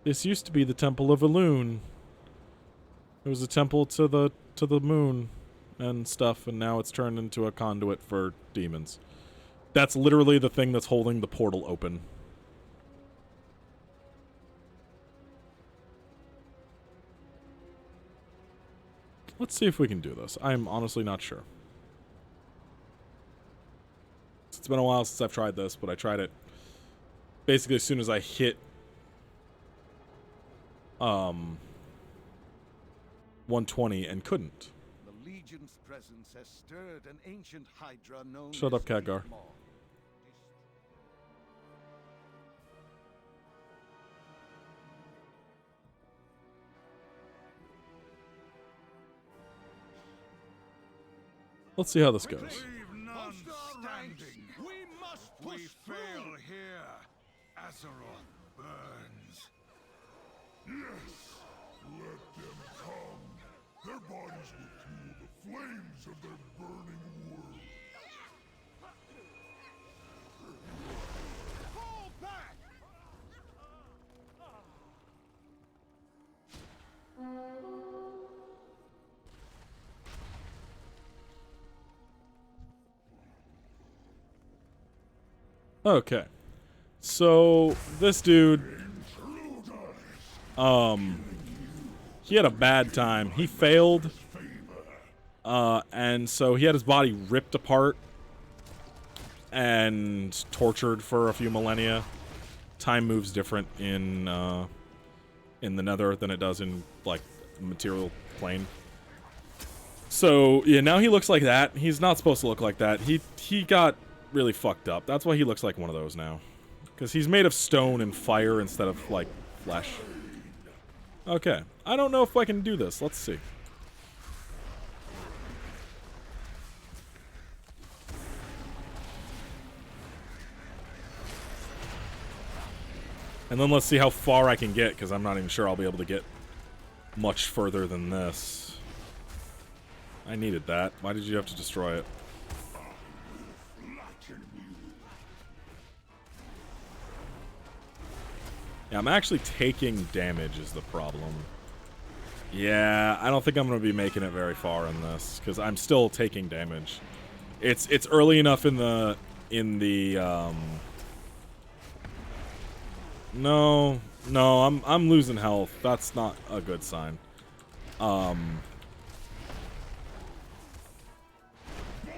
This used to be the Temple of Elune. It was a temple to the moon and stuff, and now it's turned into a conduit for demons. That's literally the thing that's holding the portal open. Let's see if we can do this. I'm honestly not sure. It's been a while since I've tried this, but I tried it basically as soon as I hit 120 and couldn't. The Legion's presence has stirred an ancient hydra known Shut up, as Khadgar. Maw. Let's see how this goes. Leave none standing. We must push through. Fail here. Azeroth burns. Yes, let them come. Their bodies will fuel the flames of their burning world. Fall back! Okay. So, this dude, he had a bad time. He failed, and so he had his body ripped apart and tortured for a few millennia. Time moves different in the Nether than it does in, like, the material plane. So, yeah, now he looks like that. He's not supposed to look like that. He got really fucked up. That's why he looks like one of those now. Because he's made of stone and fire instead of, like, flesh. Okay. I don't know if I can do this. Let's see. And then let's see how far I can get, because I'm not even sure I'll be able to get much further than this. I needed that. Why did you have to destroy it? Yeah, I'm actually taking damage is the problem. Yeah, I don't think I'm going to be making it very far in this, because I'm still taking damage. It's early enough in the No, I'm losing health. That's not a good sign.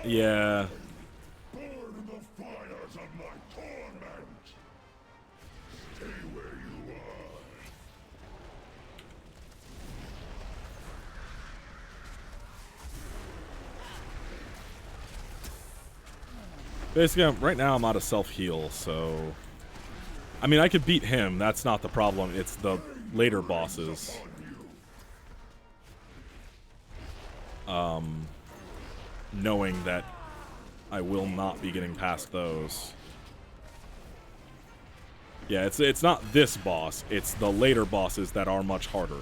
Yeah. Burn in the fires of my torment. Stay where you are. Basically, right now I'm out of self-heal, so... I mean, I could beat him. That's not the problem. It's the later bosses. Knowing that I will not be getting past those. Yeah, it's not this boss. It's the later bosses that are much harder.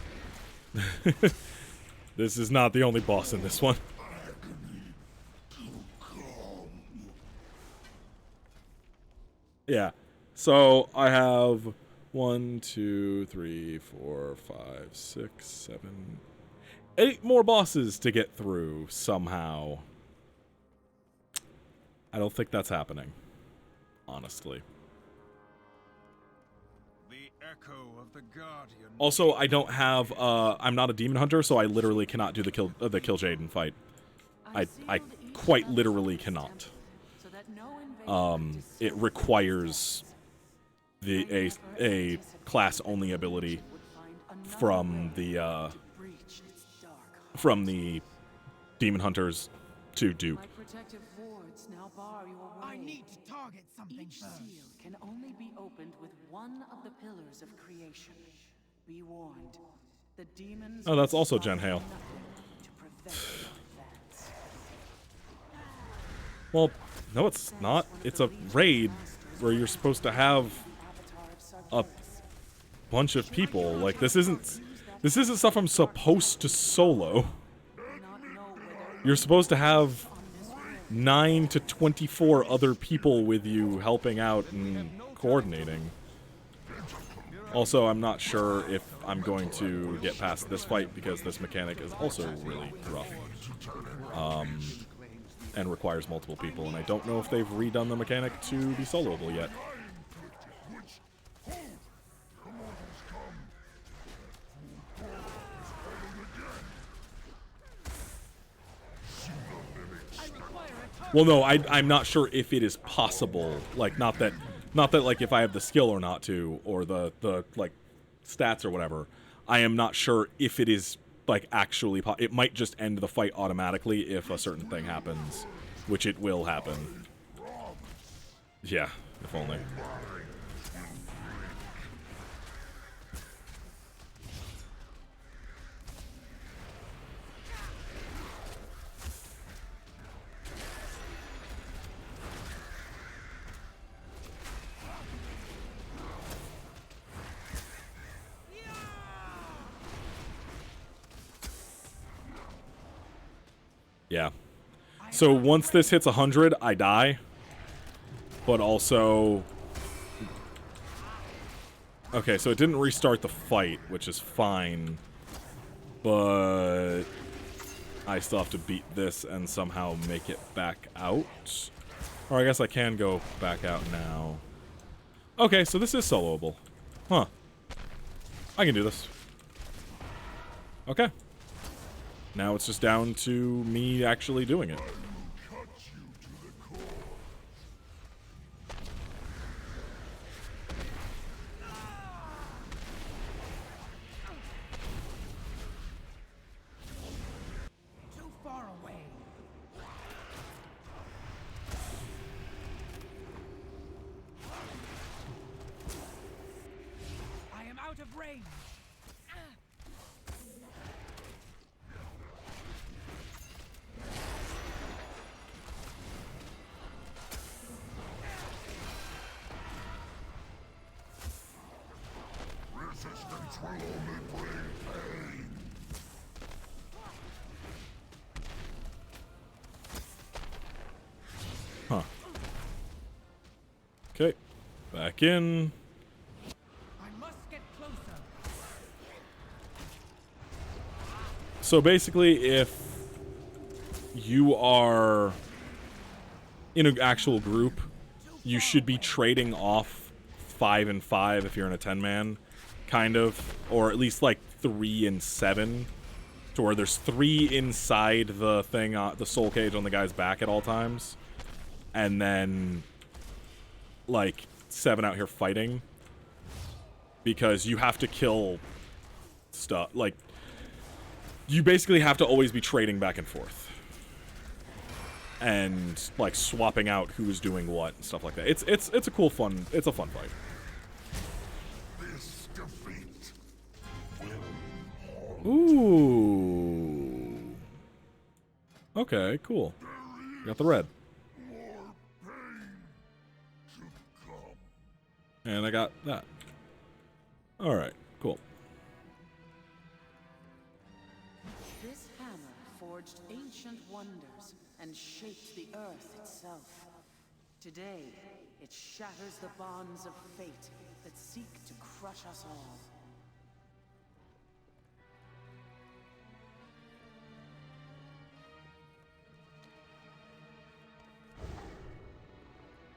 This is not the only boss in this one. Yeah. So I have 1, 2, 3, 4, 5, 6, 7, 8 more bosses to get through somehow. I don't think that's happening, honestly. The echo of the Guardian. Also, I don't have. I'm not a demon hunter, so I literally cannot do the kill Jaden fight. I quite literally cannot. It requires a class only ability from the from the demon hunters to Duke. My protective wards now bar your way. I need to target something Each first. seal can only be opened with one of the pillars of creation. Be warned. The demons. Oh, that's also Jen Hale. To prevent your advance. Well, no, it's not. It's a raid where you're supposed to have a bunch of people. Like, this isn't stuff I'm supposed to solo. You're supposed to have 9 to 24 other people with you helping out and coordinating. Also, I'm not sure if I'm going to get past this fight because this mechanic is also really rough. And requires multiple people, and I don't know if they've redone the mechanic to be soloable yet. Well, no, I'm not sure if it is possible. Like, not that like if I have the skill or not to, or the like stats or whatever. I am not sure if it is like actually. It might just end the fight automatically if a certain thing happens, which it will happen. Yeah, if only. Yeah. So once this hits 100, I die. But also... Okay, so it didn't restart the fight, which is fine. But... I still have to beat this and somehow make it back out. Or I guess I can go back out now. Okay, so this is soloable. Huh. I can do this. Okay. Now it's just down to me actually doing it. Too far away. I am out of range. Resistance will only bring pain. Huh. Okay. Back in. I must get closer. So basically, if you are in an actual group, you should be trading off 5 and 5 if you're in a 10-man, kind of, or at least like 3 and 7, to where there's 3 inside the thing, the soul cage on the guy's back at all times, and then like 7 out here fighting, because you have to kill stuff. Like, you basically have to always be trading back and forth. And like swapping out who's doing what and stuff like that. It's a cool fun. It's a fun fight. This defeat will Ooh. Okay, cool. Got the red. more pain to come. And I got that. Alright, cool. This hammer forged ancient wonders and shaped the earth itself. Today, it shatters the bonds of fate that seek to crush us all.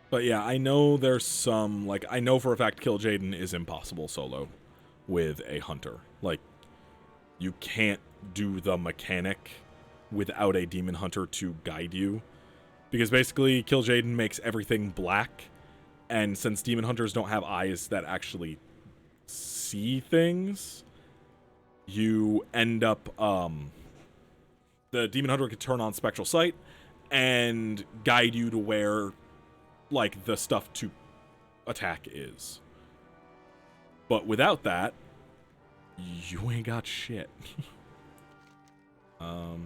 But yeah, I know there's some, like, I know for a fact Kill Jaden is impossible solo with a hunter. Like, you can't do the mechanic without a demon hunter to guide you. Because basically, Kill Jaden makes everything black, and since demon hunters don't have eyes that actually see things, you end up, the Demon Hunter could turn on Spectral Sight and guide you to where, like, the stuff to attack is. But without that, you ain't got shit. Oh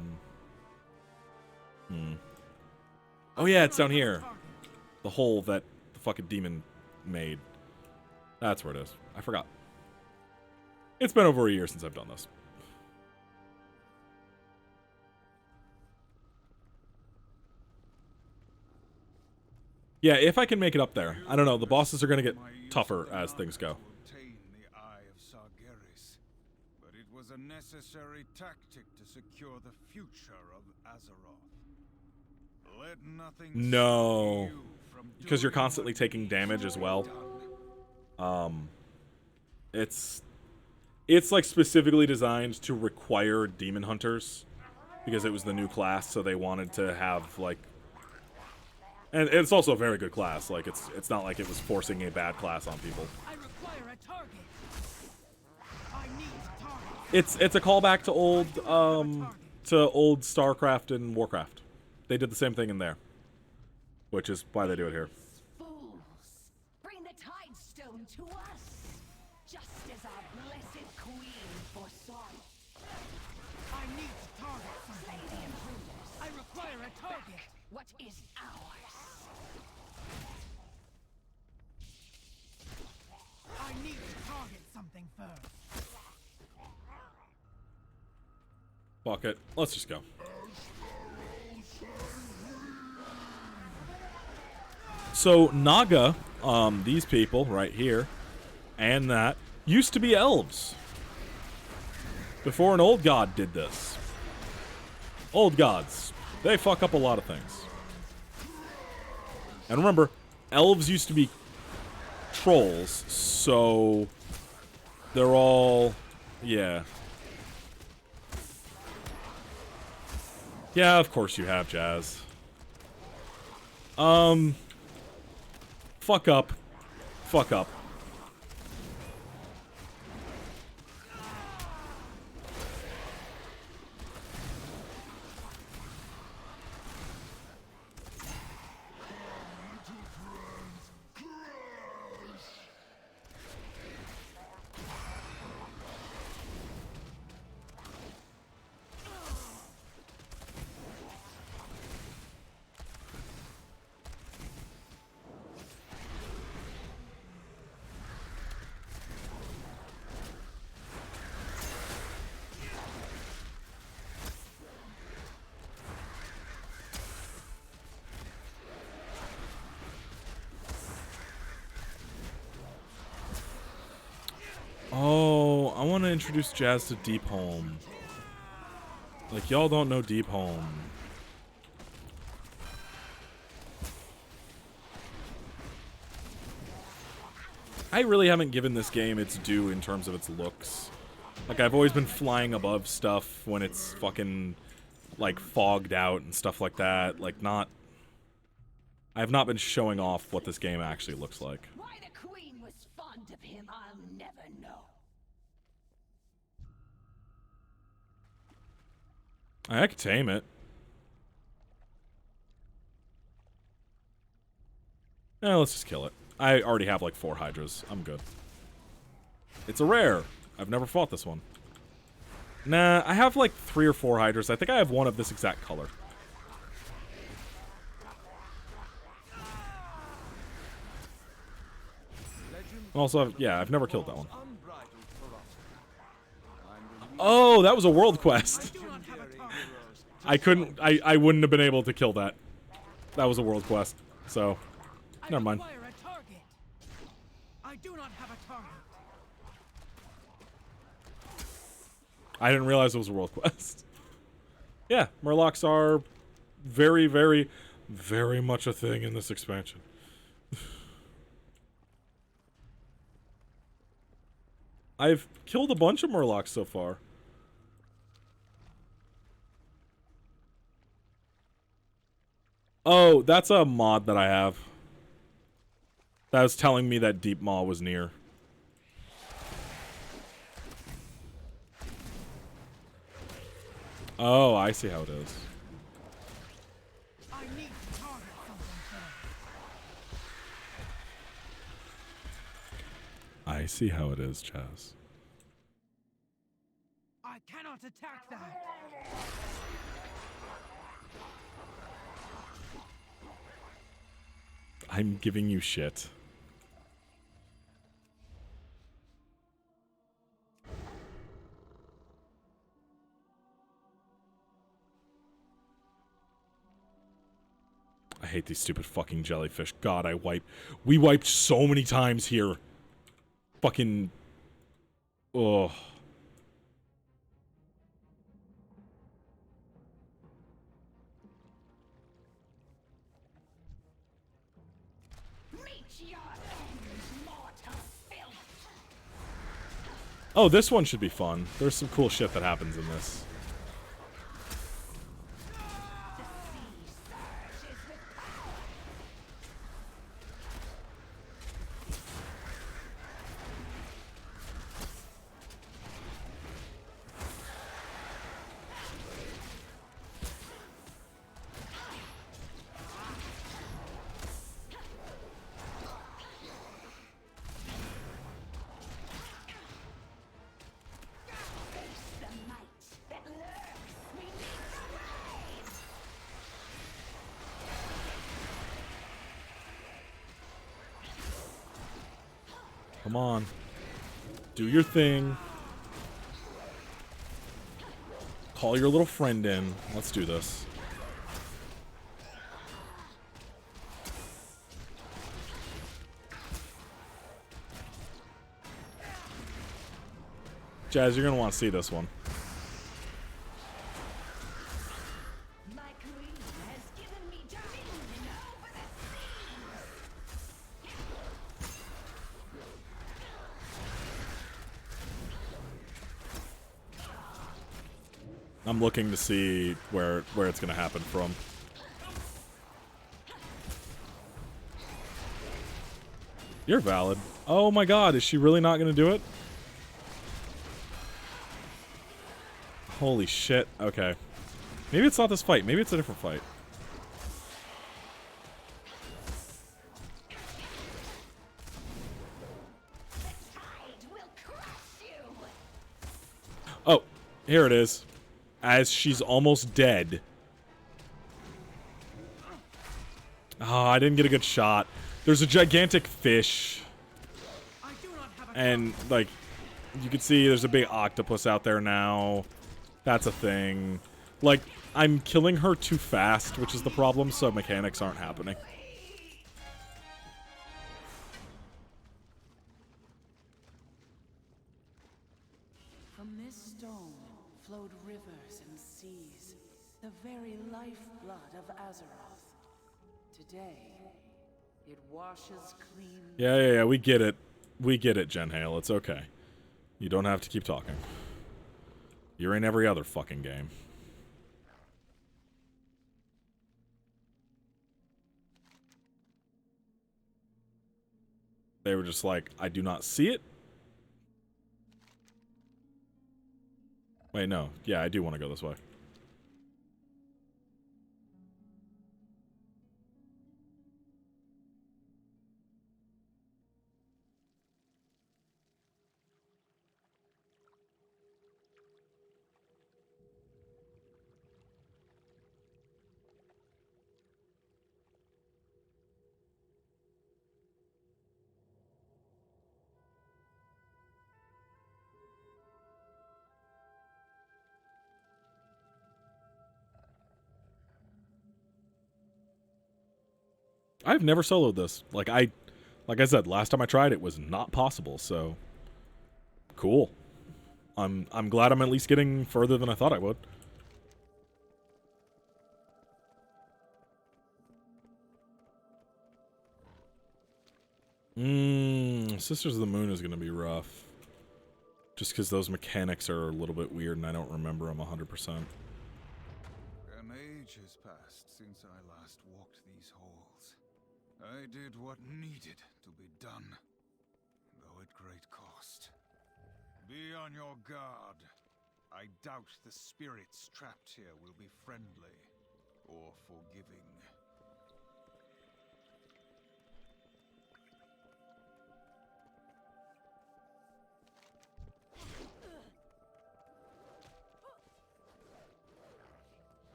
yeah, it's down here. The hole that the fucking demon made. That's where it is. I forgot. It's been over a year since I've done this. Yeah, if I can make it up there. I don't know, the bosses are gonna get tougher as things go. But it was a necessary tactic to secure the future of Azeroth. Let nothing No. Because you're constantly taking damage as well. It's like specifically designed to require demon hunters because it was the new class, so they wanted to have like, and it's also a very good class. Like it's not like it was forcing a bad class on people. I require a target. I need target. It's a callback to old StarCraft and Warcraft. They did the same thing in there, which is why they do it here. Fools! Bring the Tide Stone to us, just as our blessed queen foresaw. I need to target something. Slay the intruders. I require a target. What is ours? I need to target something first. Fuck it. Let's just go. So Naga, these people right here, and that, used to be elves. Before an old god did this. Old gods. They fuck up a lot of things. And remember, elves used to be trolls, so they're all, yeah. Yeah, of course you have, Jazz. Fuck up. Fuck up. Oh, I want to introduce Jazz to Deep Home. Like, y'all don't know Deep Home. I really haven't given this game its due in terms of its looks. Like, I've always been flying above stuff when it's fucking, like, fogged out and stuff like that. Like, not... I have not been showing off what this game actually looks like. Why the queen was fond of him, I'll never know. I could tame it. Let's just kill it. I already have like 4 Hydras. I'm good. It's a rare. I've never fought this one. Nah, I have like 3 or 4 Hydras. I think I have one of this exact color. Also, yeah, I've never killed that one. Oh, that was a world quest. I couldn't, I wouldn't have been able to kill that. That was a world quest. So, never mind. I do not have a target. I didn't realize it was a world quest. Yeah, Murlocs are very, very, very much a thing in this expansion. I've killed a bunch of Murlocs so far. Oh, that's a mod that I have. That was telling me that Deep Maw was near. Oh, I see how it is. I need to target something first. I see how it is, Chaz. I cannot attack that. I'm giving you shit. I hate these stupid fucking jellyfish. God, we wiped so many times here. Fucking... Ugh. Oh, this one should be fun. There's some cool shit that happens in this. Come on. Do your thing. Call your little friend in. Let's do this. Jazz, you're gonna want to see this one. I'm looking to see where it's gonna happen from. You're valid. Oh my god, is she really not gonna do it? Holy shit. Okay. Maybe it's not this fight. Maybe it's a different fight. Oh, here it is. As she's almost dead. Oh, I didn't get a good shot. There's a gigantic fish. And, like, you can see there's a big octopus out there now. That's a thing. Like, I'm killing her too fast, which is the problem, so mechanics aren't happening. From this stone flowed rivers and seas, the very lifeblood of Azeroth. Today, it washes clean. Yeah, we get it. We get it, Jen Hale. It's okay. You don't have to keep talking. You're in every other fucking game. They were just like, I do not see it. Wait, no. Yeah, I do want to go this way. I've never soloed this. Like I said, last time I tried it was not possible, so cool. I'm glad I'm at least getting further than I thought I would. Sisters of the Moon is going to be rough. Just because those mechanics are a little bit weird and I don't remember them 100%. An age has passed since I last walked these halls. I did what needed to be done, though at great cost. Be on your guard. I doubt the spirits trapped here will be friendly or forgiving.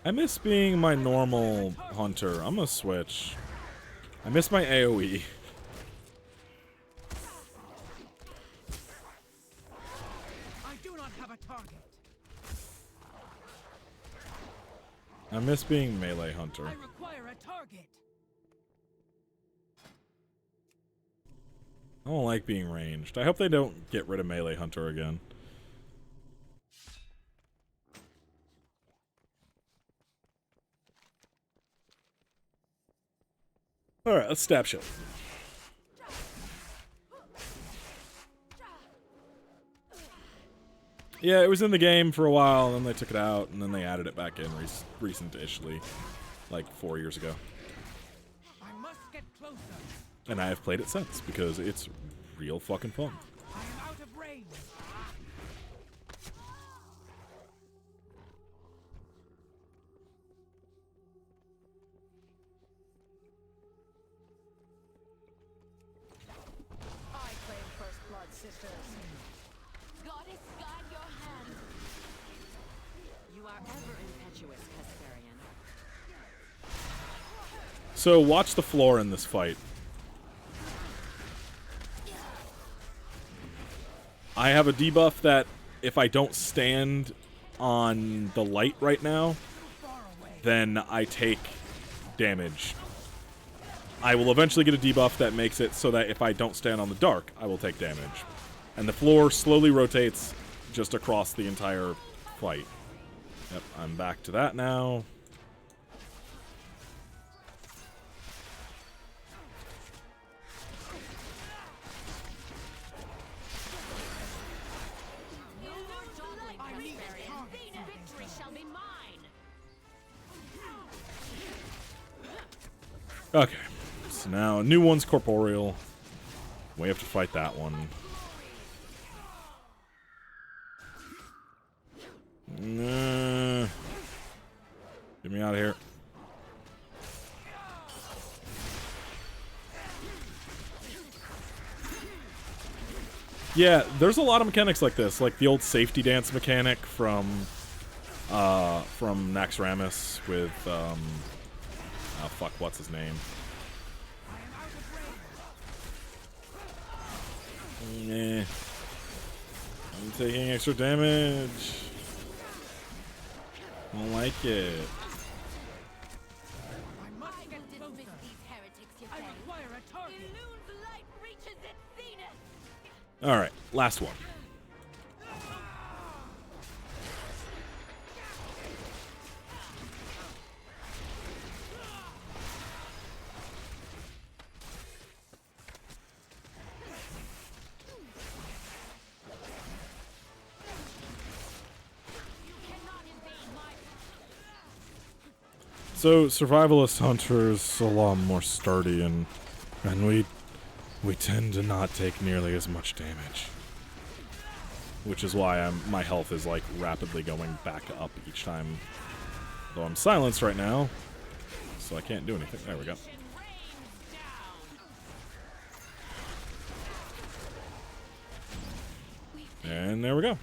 I miss being my normal hunter. I'm gonna switch. I miss my AoE. I do not have a target. I miss being melee hunter. I require a target. I don't like being ranged. I hope they don't get rid of melee hunter again. Alright, let's stab shit. Yeah, it was in the game for a while, and then they took it out, and then they added it back in recent-ishly, like 4 years ago. I must get closer. And I have played it since, because it's real fucking fun. I am out of range. I claim first blood, sisters. Goddess, guide your hand. You are ever impetuous, Hesperian. So, watch the floor in this fight. I have a debuff that if I don't stand on the light right now, then I take damage. I will eventually get a debuff that makes it so that if I don't stand on the dark, I will take damage. And the floor slowly rotates just across the entire fight. Yep, I'm back to that now. Victory shall be mine. Okay, so now a new one's corporeal. We have to fight that one. Nah. Get me out of here. Yeah, there's a lot of mechanics like this, like the old safety dance mechanic from Naxxramas with oh fuck, what's his name? Nah. I'm taking extra damage. I don't like it. I must get closer. These heretics, you I require a target. Illune's light reaches its zenith. Alright, last one. So, survivalist hunters a lot more sturdy, and we tend to not take nearly as much damage. Which is why my health is like rapidly going back up each time. Though I'm silenced right now, so I can't do anything. There we go. And there we go.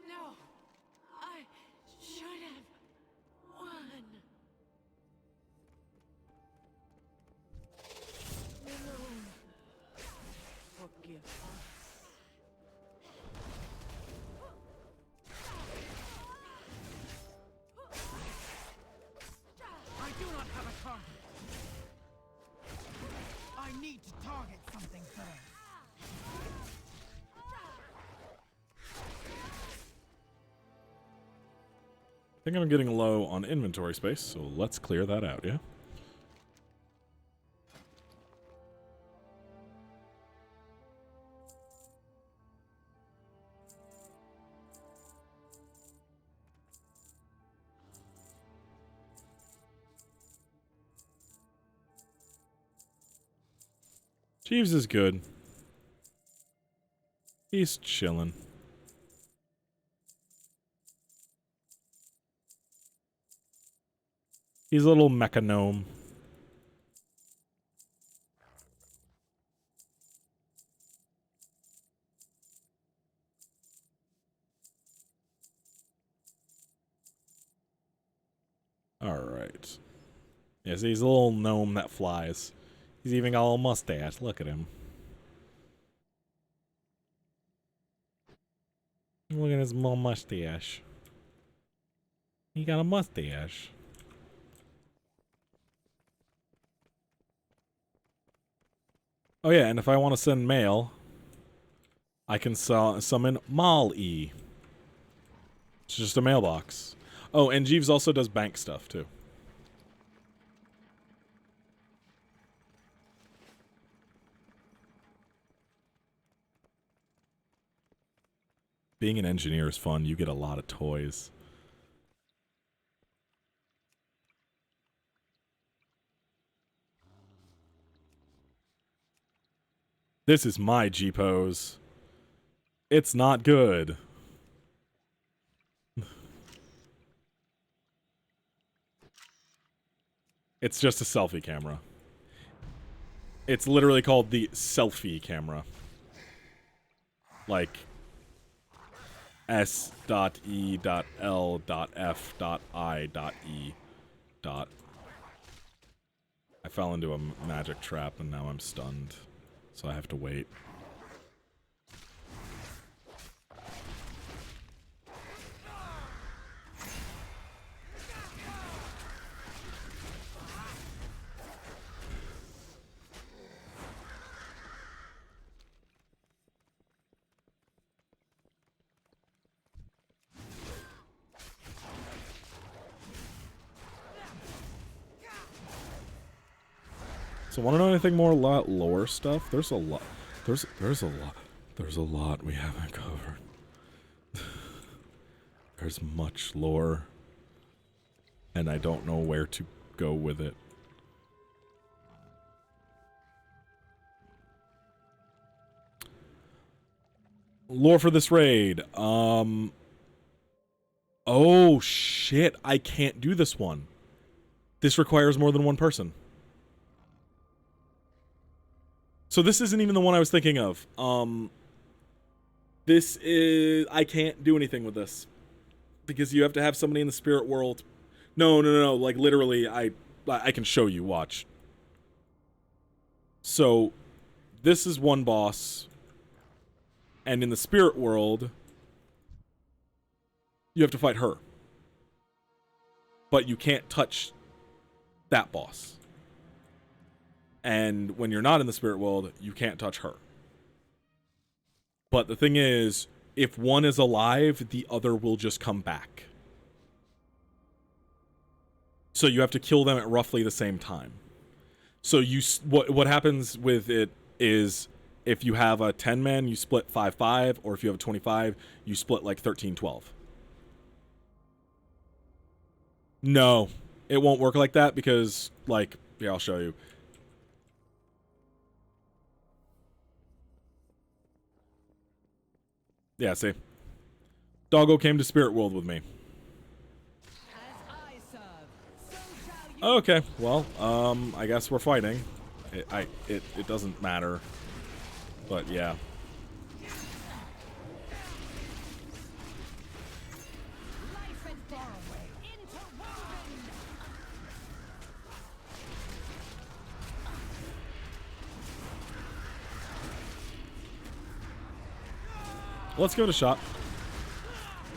No, I should have won. Forgive us. I do not have a target. I need to target something first. I think I'm getting low on inventory space, so let's clear that out, yeah? Jeeves is good. He's chilling. He's a little mecha gnome. Alright. Yes, he's a little gnome that flies. He's even got a little mustache. Look at him. Look at his little mustache. He got a mustache. Oh yeah, and if I want to send mail, I can summon Mal-E. It's just a mailbox. Oh, and Jeeves also does bank stuff, too. Being an engineer is fun. You get a lot of toys. This is my G-pose. It's not good. It's just a selfie camera. It's literally called the selfie camera. Like S.E.L.F.I.E. I fell into a magic trap and now I'm stunned. So I have to wait. So want to know anything more about lore stuff? There's a lot. There's a lot we haven't covered. There's much lore, and I don't know where to go with it. Lore for this raid. Oh shit, I can't do this one. This requires more than one person. So this isn't even the one I was thinking of. This is... I can't do anything with this. Because you have to have somebody in the spirit world. No. Like, literally, I can show you. Watch. So, this is one boss. And in the spirit world, you have to fight her. But you can't touch that boss. And when you're not in the spirit world, you can't touch her. But the thing is, if one is alive, the other will just come back. So you have to kill them at roughly the same time. So what happens with it is, if you have a 10-man, you split 5-5, or if you have a 25, you split like 13-12. No, it won't work like that because, like, yeah, I'll show you. Yeah, see? Doggo came to Spirit World with me. Okay, well, I guess we're fighting. It doesn't matter. But, yeah. Let's give it a shot.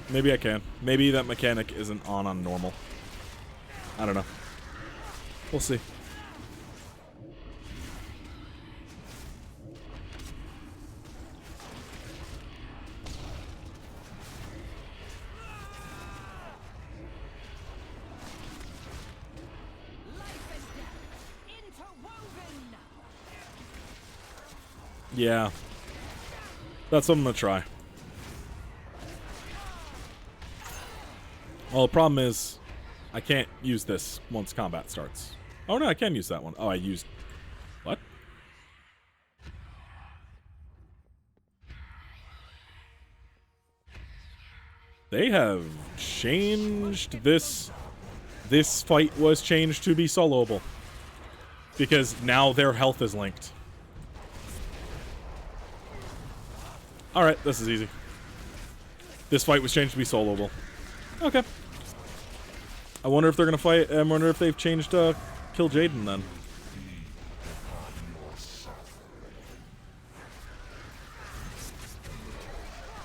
Maybe I can. Maybe that mechanic isn't on normal. I don't know. We'll see. Yeah. That's what I'm gonna try. Well, the problem is, I can't use this once combat starts. Oh no, I can use that one. Oh, I used... What? They have changed this. This fight was changed to be soloable. Because now their health is linked. Alright, this is easy. This fight was changed to be soloable. Okay. I wonder if they're gonna fight. I wonder if they've changed Kill Jaden then.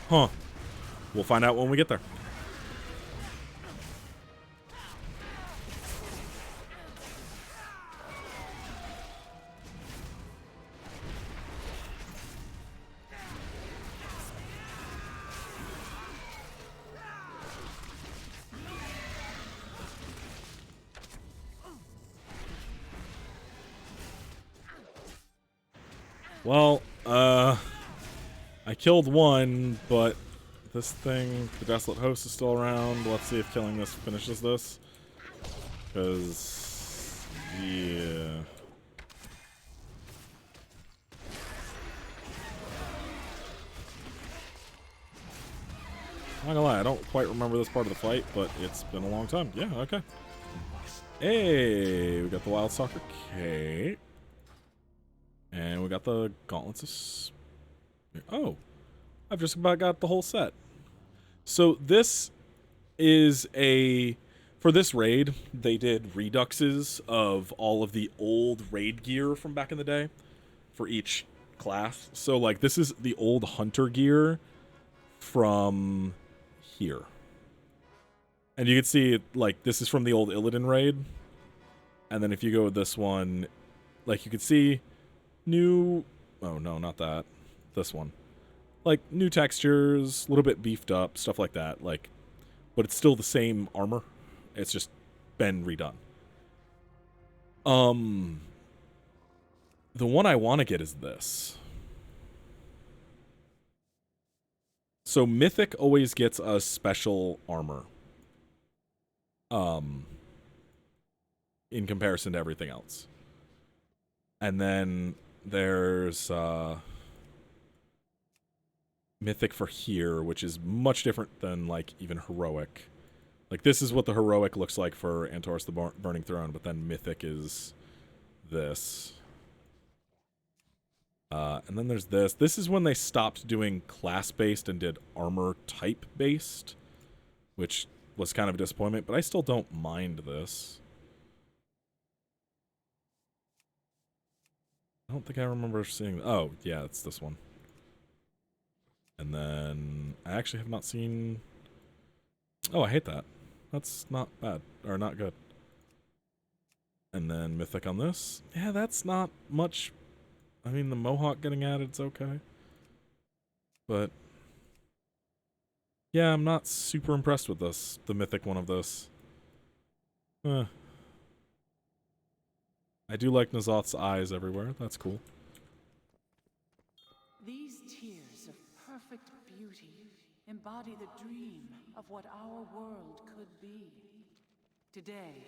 Huh. We'll find out when we get there. Well, I killed one, but this thing, the Desolate Host, is still around. Let's see if killing this finishes this. Because, yeah. I'm not gonna lie, I don't quite remember this part of the fight, but it's been a long time. Yeah, okay. Hey, we got the Wild Stalker Cape. And we got the Gauntlets of... Oh, I've just about got the whole set. So this is a... For this raid, they did reduxes of all of the old raid gear from back in the day for each class. So, like, this is the old Hunter gear from here. And you can see, like, this is from the old Illidan raid. And then if you go with this one, like, you can see... New, oh no, not that. This one. Like, new textures, a little bit beefed up, stuff like that. Like, but it's still the same armor. It's just been redone. The one I want to get is this. So Mythic always gets a special armor. In comparison to everything else. And then there's Mythic for here, which is much different than, like, even Heroic. Like, this is what the Heroic looks like for Antorus the Burning Throne, but then Mythic is this. And then there's this. This is when they stopped doing class-based and did armor type-based, which was kind of a disappointment, but I still don't mind this. I don't think I remember seeing... Oh, yeah, it's this one. And then... I actually have not seen... Oh, I hate that. That's not bad. Or not good. And then Mythic on this. Yeah, that's not much... I mean, the Mohawk getting added's okay. But... Yeah, I'm not super impressed with this. The Mythic one of this. I do like N'Zoth's eyes everywhere. That's cool. These tears of perfect beauty embody the dream of what our world could be. Today,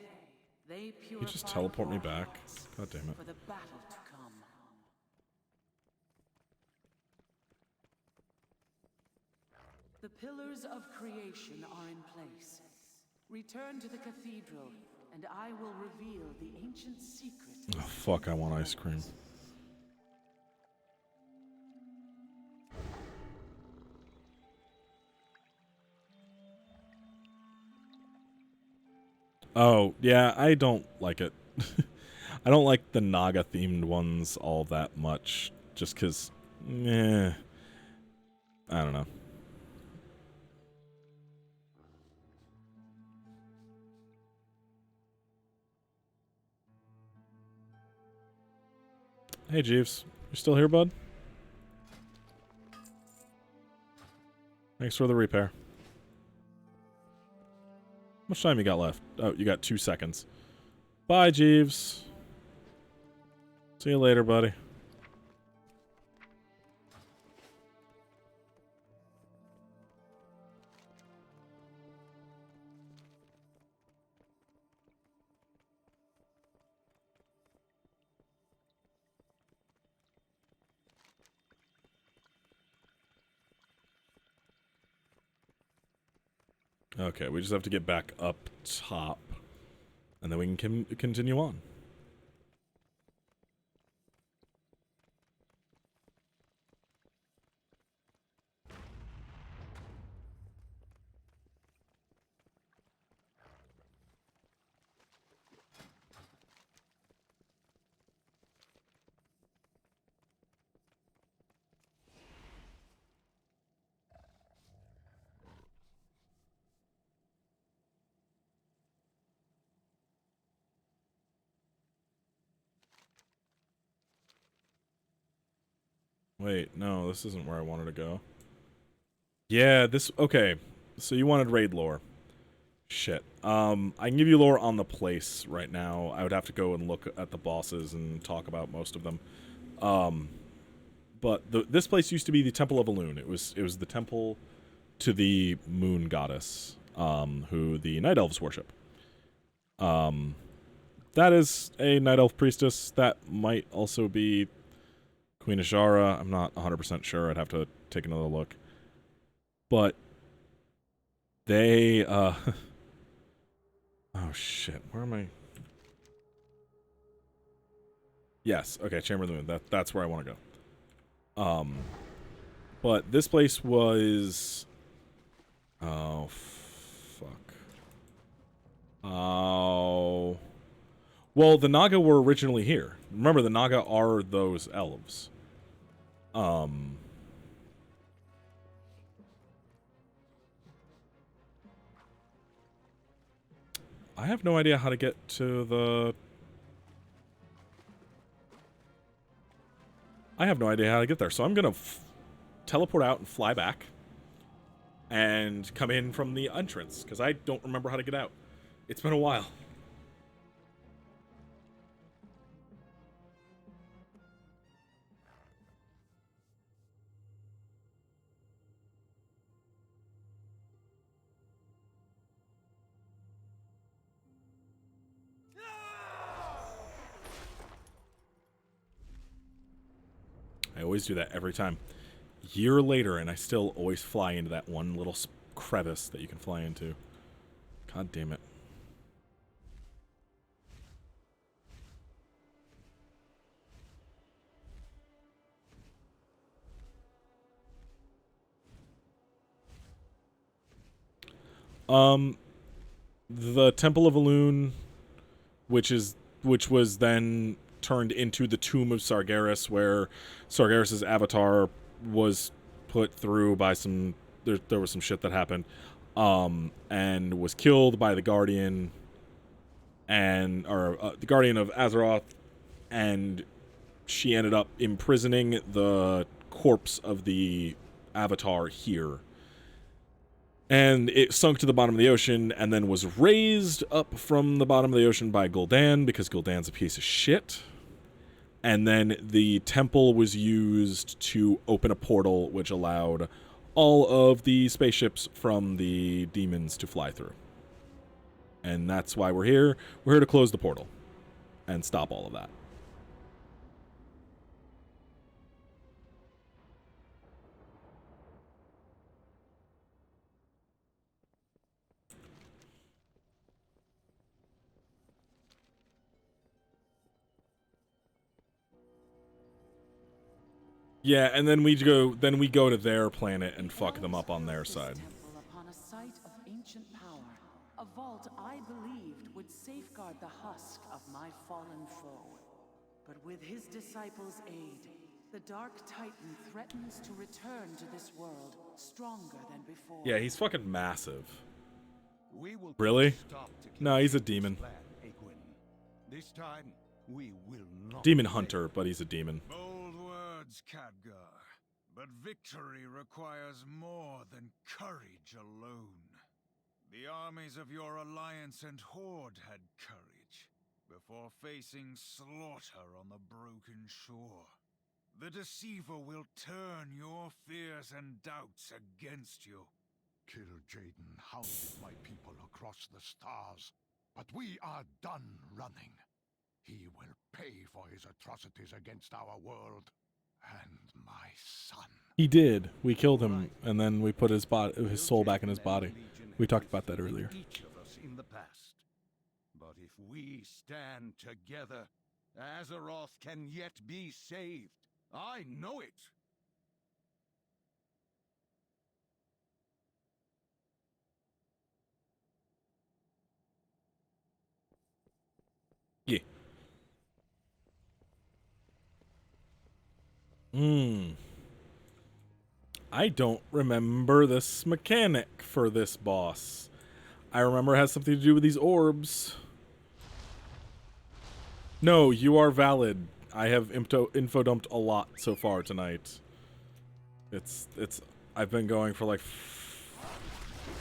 they purify You just teleport me back. God damn it. for the battle to come. The pillars of creation are in place. Return to the cathedral, and I will reveal the ancient secret. Oh, fuck, I want ice cream. Oh, yeah, I don't like it. I don't like the Naga-themed ones all that much, just because, I don't know. Hey, Jeeves. You still here, bud? Thanks for the repair. How much time you got left? Oh, you got 2 seconds. Bye, Jeeves. See you later, buddy. Okay, we just have to get back up top, and then we can continue on. Wait, no, this isn't where I wanted to go. Yeah, this... Okay, so you wanted raid lore. Shit. I can give you lore on the place right now. I would have to go and look at the bosses and talk about most of them. But this place used to be the Temple of Elune. It was the temple to the moon goddess, who the Night Elves worship. That is a Night Elf priestess. That might also be Queen Ashara. I'm not 100% sure. I'd have to take another look. But they, oh shit, where am I? Yes, okay, Chamber of the Moon. That's where I want to go. But this place was... Oh, fuck. Oh... Well, the Naga were originally here. Remember, the Naga are those elves. I have no idea how to get to the... I have no idea how to get there, so I'm gonna teleport out and fly back. And come in from the entrance, because I don't remember how to get out. It's been a while. I always do that every time. Year later, and I still always fly into that one little crevice that you can fly into. God damn it. The Temple of Elune, which was then turned into the Tomb of Sargeras, where Sargeras' avatar was put through by some... There was some shit that happened. And was killed by the Guardian, the Guardian of Azeroth, and she ended up imprisoning the corpse of the Avatar here. And it sunk to the bottom of the ocean, and then was raised up from the bottom of the ocean by Gul'dan, because Gul'dan's a piece of shit. And then the temple was used to open a portal, which allowed all of the spaceships from the demons to fly through. And that's why we're here. We're here to close the portal and stop all of that. Yeah, and then we go to their planet and fuck them up on their side. Upon a site of ancient power, a vault I believed would safeguard the husk of my fallen foe. But with his disciples' aid, the Dark Titan threatens to return to this world stronger than before. Yeah, he's fucking massive. Really? No, he's a demon. This time, we will not. Demon hunter, but he's a demon. Bold words, Khadgar. But victory requires more than courage alone. The armies of your alliance and horde had courage before facing slaughter on the broken shore. The deceiver will turn your fears and doubts against you. Kill Jaden hounded my people across the stars, but we are done running. He will pay for his atrocities against our world. And my son. He did. We killed him, and then we put his soul back in his body. We talked about that earlier. Each of us in the past. But if we stand together, Azeroth can yet be saved. I know it. Yeah. I don't remember this mechanic for this boss. I remember it has something to do with these orbs. No, you are valid. I have info dumped a lot so far tonight. I've been going for like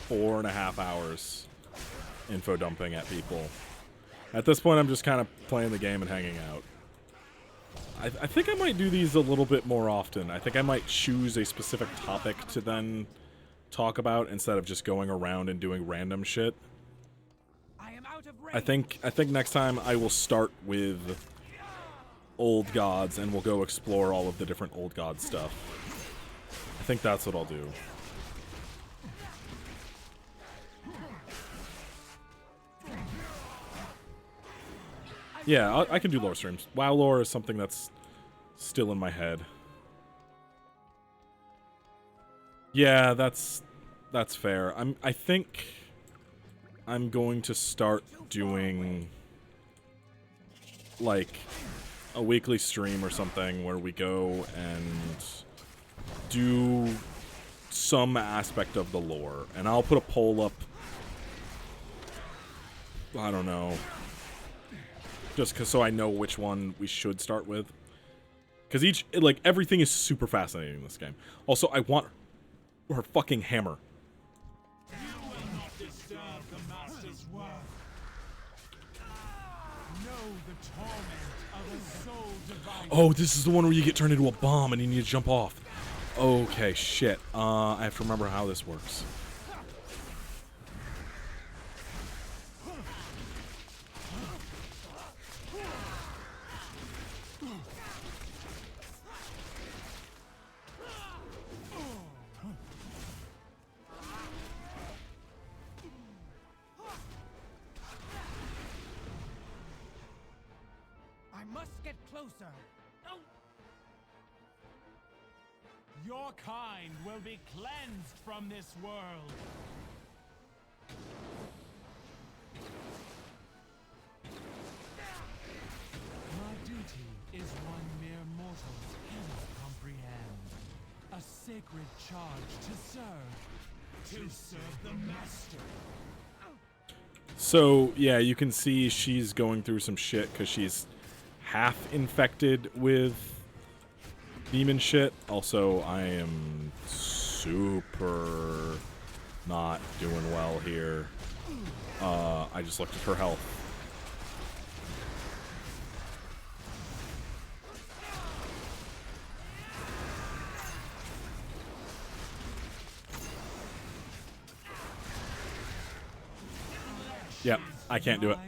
4.5 hours info dumping at people. At this point, I'm just kind of playing the game and hanging out. I think I might do these a little bit more often. I think I might choose a specific topic to then talk about instead of just going around and doing random shit. I think next time I will start with old gods and we'll go explore all of the different old god stuff. I think that's what I'll do. Yeah, I can do lore streams. WoW lore is something that's still in my head. Yeah, that's fair. I think I'm going to start doing like a weekly stream or something where we go and do some aspect of the lore. And I'll put a poll up. I don't know. Just so I know which one we should start with. Because everything is super fascinating in this game. Also, I want her fucking hammer. You will not disturb the Master's work. Know the torment of a soul divided. Oh, this is the one where you get turned into a bomb and you need to jump off. Okay, shit. I have to remember how this works. I must get closer. Oh. Your kind will be cleansed from this world. My duty is one mere mortals cannot comprehend. A sacred charge to serve the Master. So, yeah, you can see she's going through some shit because she's half infected with demon shit. Also, I am super not doing well here. I just looked at her health. Yep, I can't do it.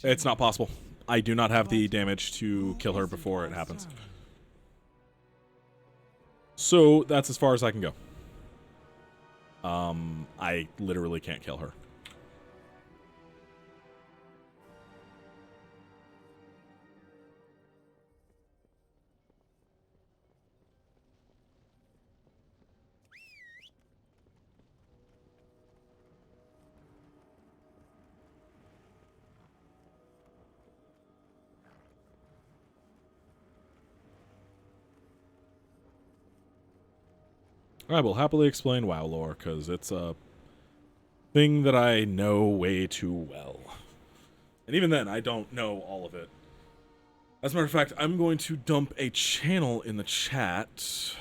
It's not possible. I do not have the damage to kill her before it happens. So that's as far as I can go. I literally can't kill her. I will happily explain WoW lore, because it's a thing that I know way too well. And even then, I don't know all of it. As a matter of fact, I'm going to dump a channel in the chat.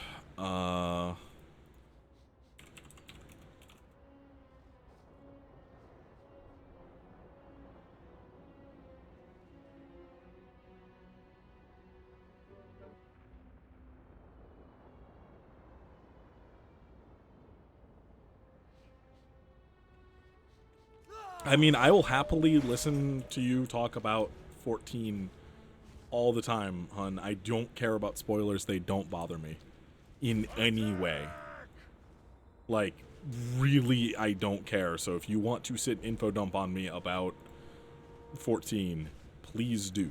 I mean, I will happily listen to you talk about 14 all the time, hun. I don't care about spoilers. They don't bother me in any way. Like, really, I don't care. So if you want to sit info dump on me about 14, please do.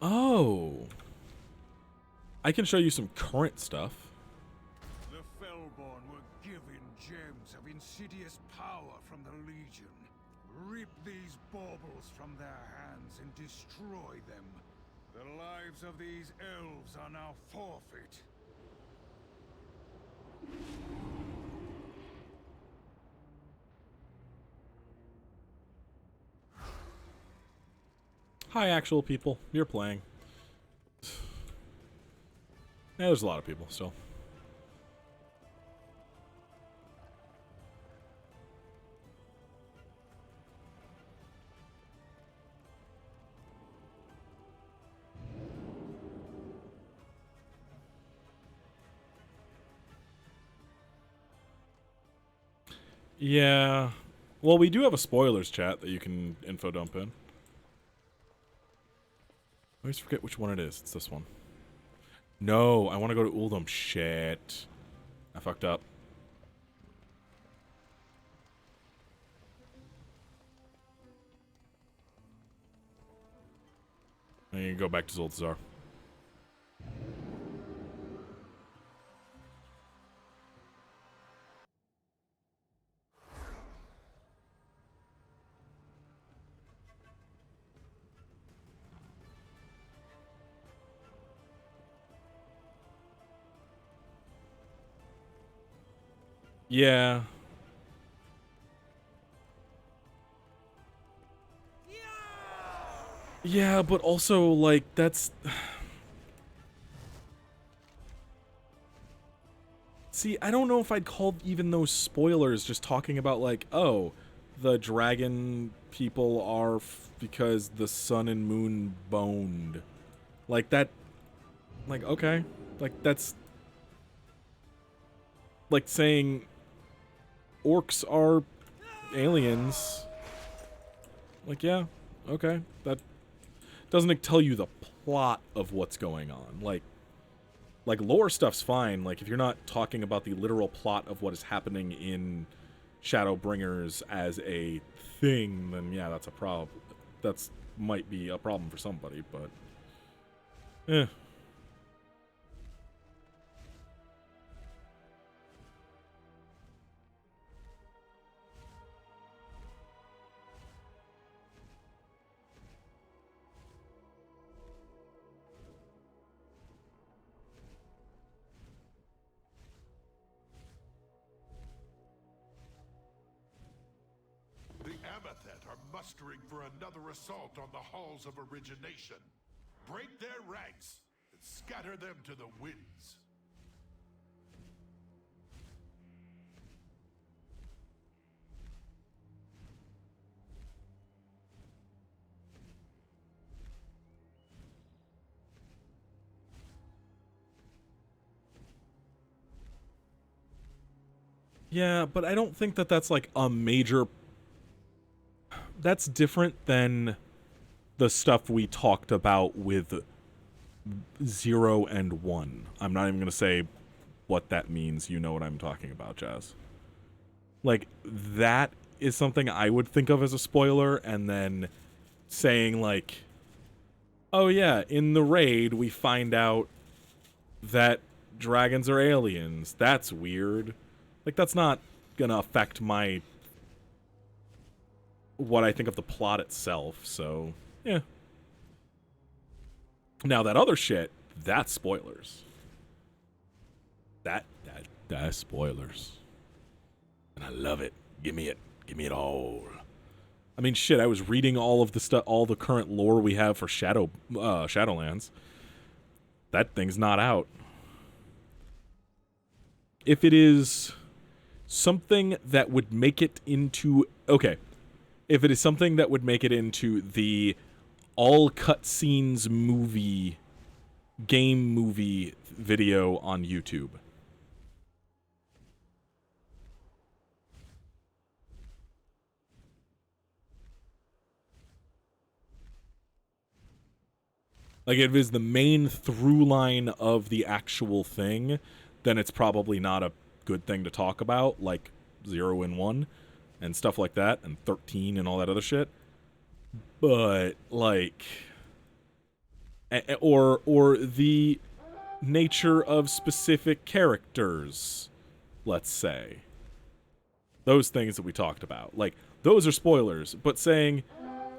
Oh. I can show you some current stuff. The Fellborn were given gems of insidious power from the Legion. Rip these baubles from their hands and destroy them. The lives of these elves are now forfeit. Hi, actual people. You're playing. Yeah, there's a lot of people still. Yeah. Well, we do have a spoilers chat that you can info dump in. I always forget which one it is. It's this one. No, I want to go to Uldum. Shit. I fucked up. I need to go back to Zoltazar. Yeah. Yeah, but also, like, that's... See, I don't know if I'd call even those spoilers just talking about, like, oh, the dragon people are because the sun and moon boned. Like, that... Like, okay. Like, that's... Like saying orcs are aliens. Like, yeah, okay. That doesn't tell you the plot of what's going on. Like lore stuff's fine. Like, if you're not talking about the literal plot of what is happening in Shadowbringers as a thing, then yeah, that's a problem. That's might be a problem for somebody, but eh. The Amethet are mustering for another assault on the halls of origination. Break their ranks and scatter them to the winds. Yeah, but I don't think that that's like a major... That's different than the stuff we talked about with 0 and 1. I'm not even going to say what that means. You know what I'm talking about, Jazz. Like, that is something I would think of as a spoiler, and then saying, like, oh yeah, in the raid we find out that dragons are aliens. That's weird. Like, that's not gonna affect my... what I think of the plot itself, so, yeah. Now, that other shit, that's spoilers. That's spoilers. And I love it. Give me it. Give me it all. I mean, shit, I was reading all of the stuff, all the current lore we have for Shadowlands. That thing's not out. If it is something that would make it into... Okay. If it is something that would make it into the all cutscenes movie, game movie video on YouTube. Like, if it is the main through line of the actual thing, then it's probably not a good thing to talk about, like 0 and 1 and stuff like that, and 13 and all that other shit. But, like, or the nature of specific characters, let's say. Those things that we talked about. Like, those are spoilers, but saying,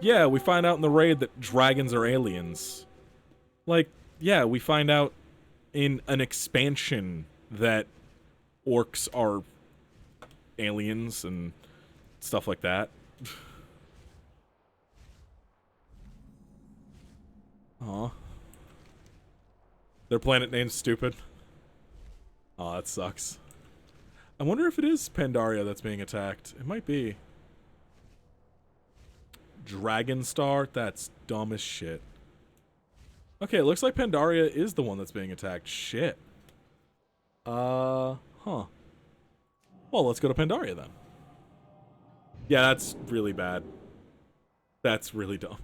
yeah, we find out in the raid that dragons are aliens. Like, yeah, we find out in an expansion that orcs are aliens and stuff like that. Aw. Their planet name's stupid. Aw, that sucks. I wonder if it is Pandaria that's being attacked. It might be. Dragonstar? That's dumb as shit. Okay, it looks like Pandaria is the one that's being attacked. Shit. Huh. Well, let's go to Pandaria then. Yeah, that's really bad. That's really dumb.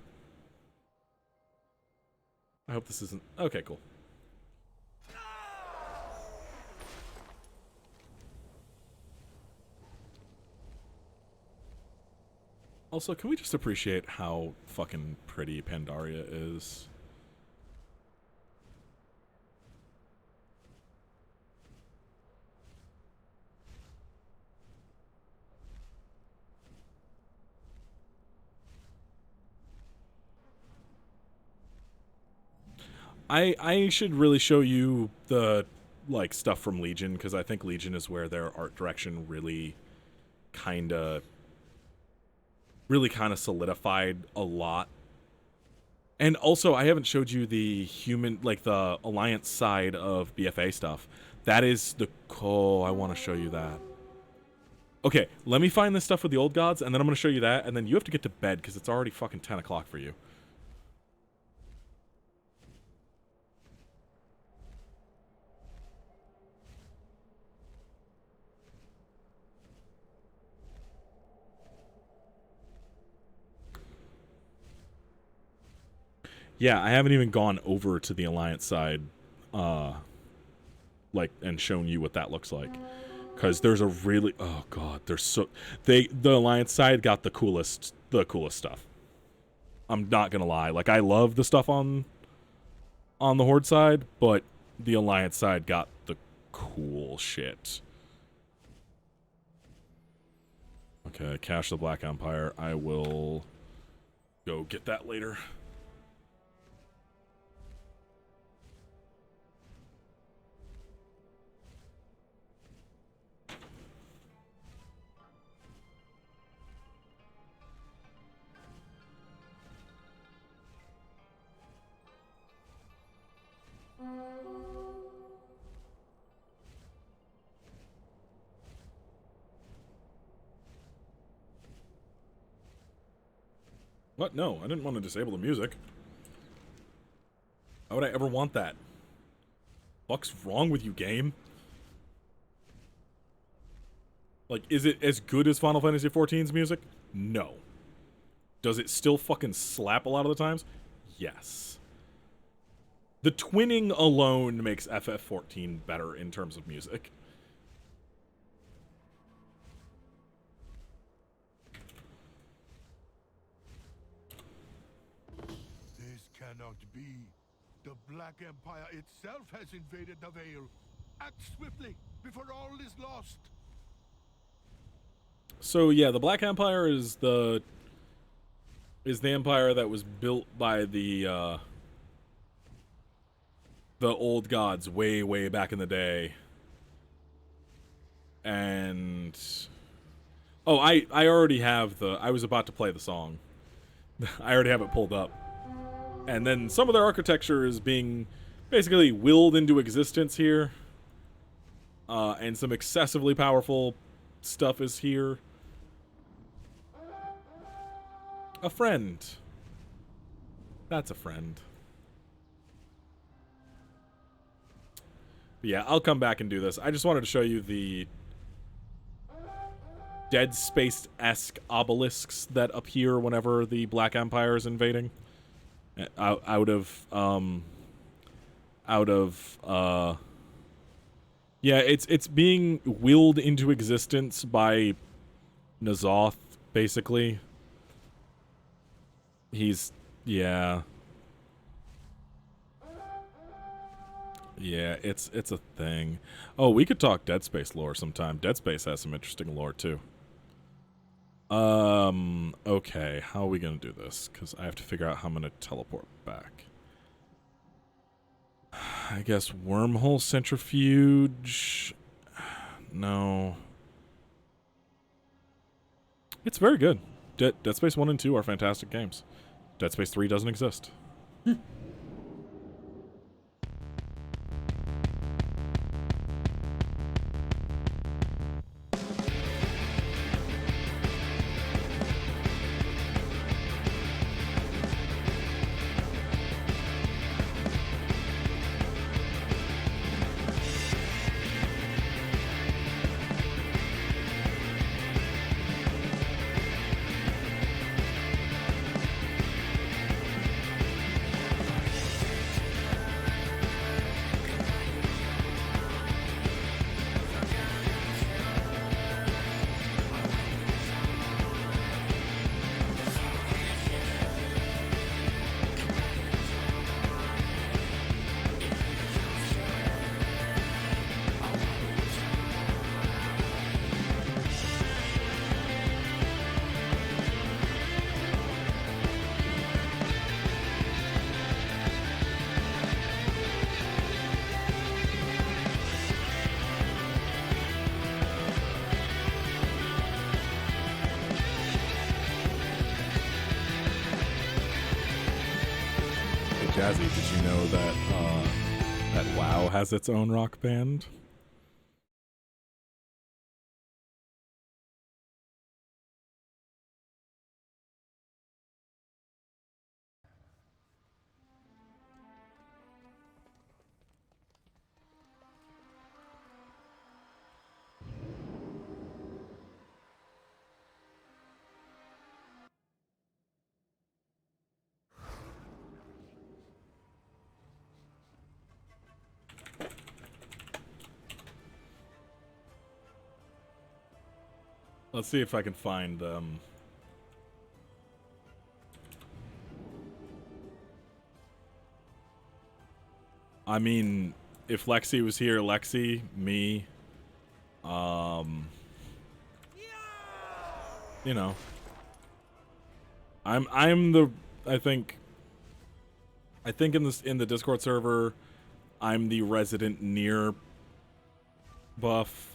I hope this isn't... Okay, cool. Also, can we just appreciate how fucking pretty Pandaria is? I should really show you the, like, stuff from Legion, because I think Legion is where their art direction really kind of solidified a lot. And also, I haven't showed you the human, like, the Alliance side of BFA stuff. That is the... Oh, I want to show you that. Okay, let me find this stuff with the old gods, and then I'm going to show you that, and then you have to get to bed, because it's already fucking 10 o'clock for you. Yeah, I haven't even gone over to the Alliance side, like, and shown you what that looks like. Because there's a really... Oh, God, there's so... The Alliance side got the coolest stuff. I'm not gonna lie. Like, I love the stuff on the Horde side, but the Alliance side got the cool shit. Okay, Cache the Black Empire. I will go get that later. What? No, I didn't want to disable the music. Why would I ever want that? What's wrong with you, game? Like, is it as good as Final Fantasy XIV's music? No. Does it still fucking slap a lot of the times? Yes. The twinning alone makes FF14 better in terms of music. This cannot be. The Black Empire itself has invaded the Vale. Act swiftly before all is lost. So yeah, the Black Empire is the empire that was built by the old gods way back in the day. And oh, I already have I was about to play the song. I already have it pulled up. And then some of their architecture is being basically willed into existence here. And some excessively powerful stuff is here. A friend. That's a friend. But yeah, I'll come back and do this. I just wanted to show you the Dead Space-esque obelisks that appear whenever the Black Empire is invading. out of yeah, it's being willed into existence by N'Zoth, basically. He's yeah. Yeah, it's a thing. Oh, we could talk Dead Space lore sometime. Dead Space has some interesting lore too. Okay, how are we gonna do this? Because I have to figure out how I'm gonna teleport back. I guess wormhole centrifuge. No. It's very good. Dead Space 1 and 2 are fantastic games. Dead Space 3 doesn't exist. Jazzy, did you know that that WoW has its own rock band? Let's see if I can find I mean, if Lexi was here, Lexi, me, you know, I'm the I think in the Discord server, I'm the resident near buff.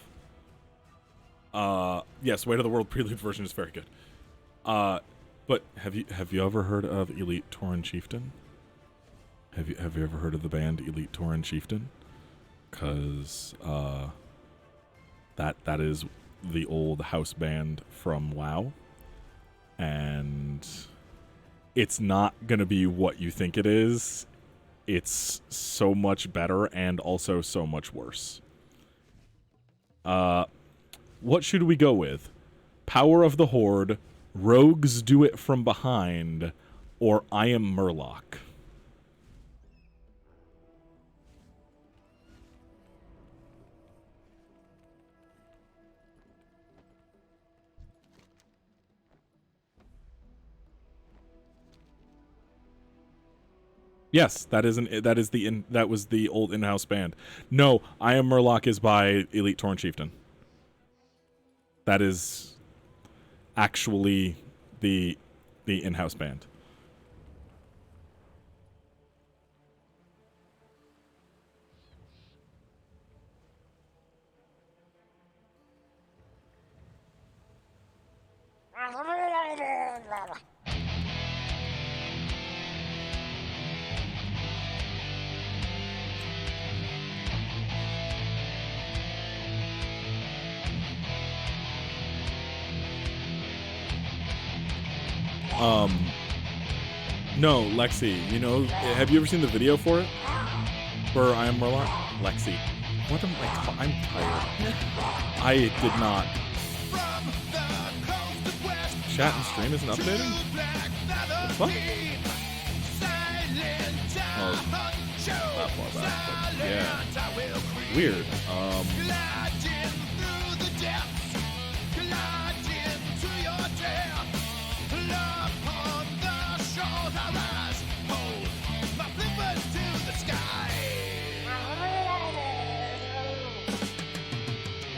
Yes, Way to the World Prelude version is very good. But have you ever heard of Elite Tauren Chieftain? Have you ever heard of the band Elite Tauren Chieftain? Cause that is the old house band from WoW, and it's not gonna be what you think it is. It's so much better and also so much worse. What should we go with? Power of the Horde, Rogues Do It From Behind, or I Am Murloc? Yes, that was the old in-house band. No, I Am Murloc is by Elite Tauren Chieftain. That is actually the in-house band. No, Lexi, you know, have you ever seen the video for it? For I Am Murloc? Lexi, what am I I'm tired. I did not. Chat and stream isn't updating? What the fuck? Not far back, but yeah. Weird. Gliding through the depths, gliding to your death. Upon the shores I rise, hold my flippers to the sky.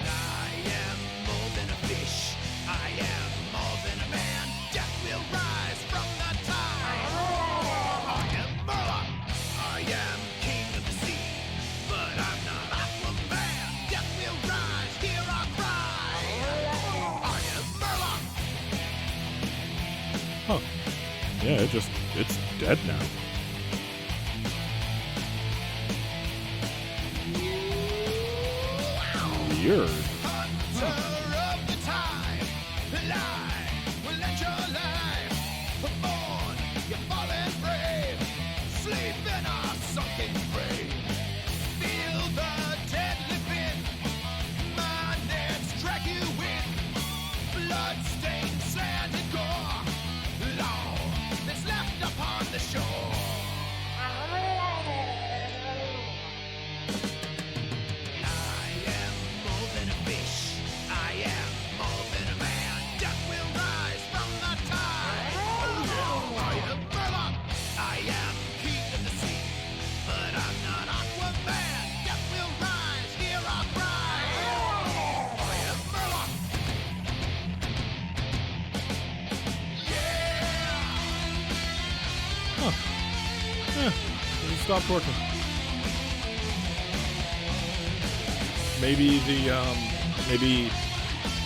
I am more than a fish, I am more than a man. Death will rise from the tide. I am Murloc, I am king of the sea, but I'm not Aquaman. Death will rise, hear our cry. I am Murloc. Huh. Yeah, it's dead now. Weird. Hunter of the tide, lie, will let your life born, you fallen brave, sleep in our sunken grave. Feel the deadly pin, my nets drag you in, blood-stained sand and gore, law that's left upon the shore. I am more than a fish, I am more than a man. Death will rise from the tide. Oh yeah, I am Murloc, I am king of the sea, but I'm not Aquaman. Death will rise, hear our cry. I am Murloc. Huh. Yeah. It stopped working. Maybe maybe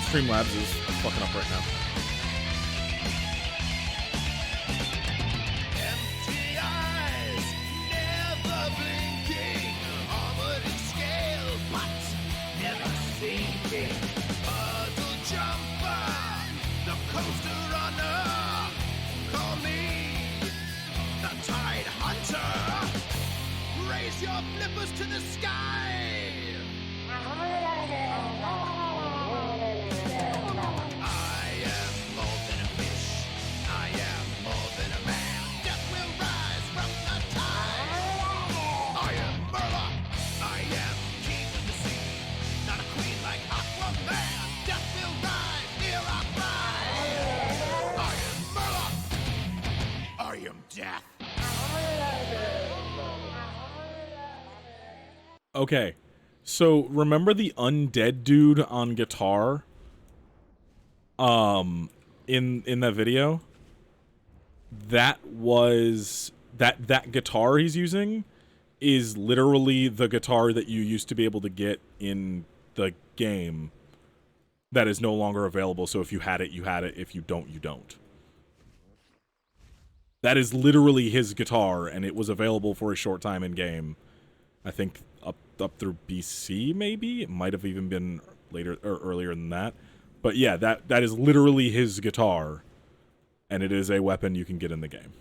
Streamlabs is fucking up right now. Empty eyes, never blinking, armored and scaled, but never sinking. Puzzle jumper, the coaster runner, call me the Tide Hunter. Raise your flippers to the sky. I am more than a fish, I am more than a man. Death will rise from the tide. I am Murloc, I am king of the sea, not a queen like Aquaman. Death will rise, hear our cry. I am Murloc, I am death. Okay. So remember the undead dude on guitar? In that video? That was that guitar he's using is literally the guitar that you used to be able to get in the game that is no longer available. So if you had it, you had it. If you don't, you don't. That is literally his guitar, and it was available for a short time in game. I think up through BC, maybe? It might have even been later or earlier than that. But yeah, that is literally his guitar, and it is a weapon you can get in the game.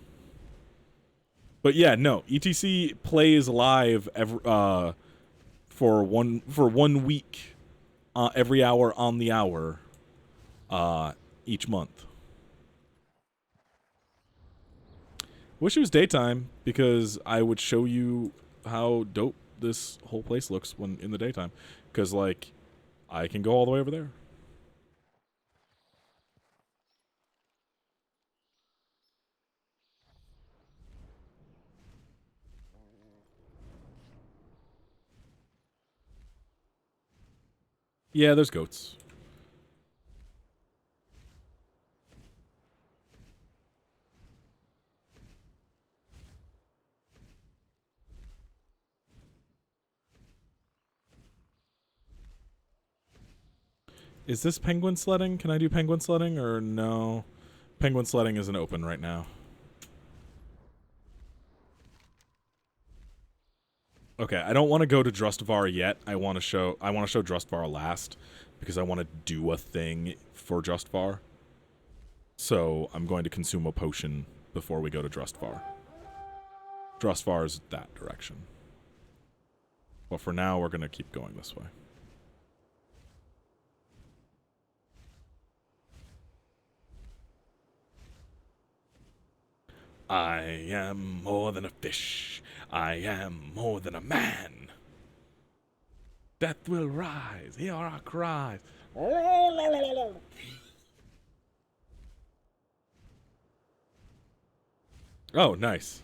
But yeah, no, ETC plays live for one week, every hour on the hour, each month. Wish it was daytime, because I would show you how dope this whole place looks when in the daytime. Because, like, I can go all the way over there. Yeah, there's goats. Is this penguin sledding? Can I do penguin sledding or no? Penguin sledding isn't open right now. Okay, I don't want to go to Drustvar yet. I want to show Drustvar last because I want to do a thing for Drustvar. So I'm going to consume a potion before we go to Drustvar. Drustvar is that direction. But for now, we're going to keep going this way. I am more than a fish. I am more than a man. Death will rise. Hear our cries. Oh, nice.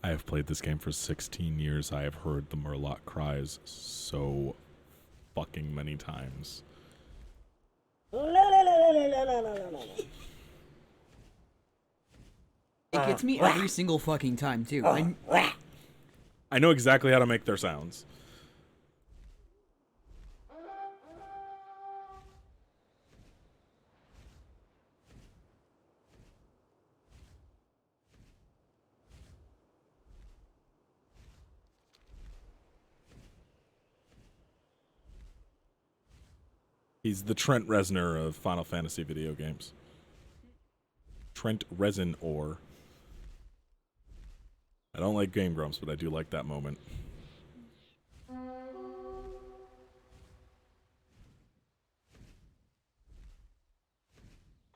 I have played this game for 16 years. I have heard the Murloc cries so fucking many times. It gets me every single fucking time, too. I know exactly how to make their sounds. He's the Trent Reznor of Final Fantasy video games. Trent Reznor. I don't like Game Grumps, but I do like that moment.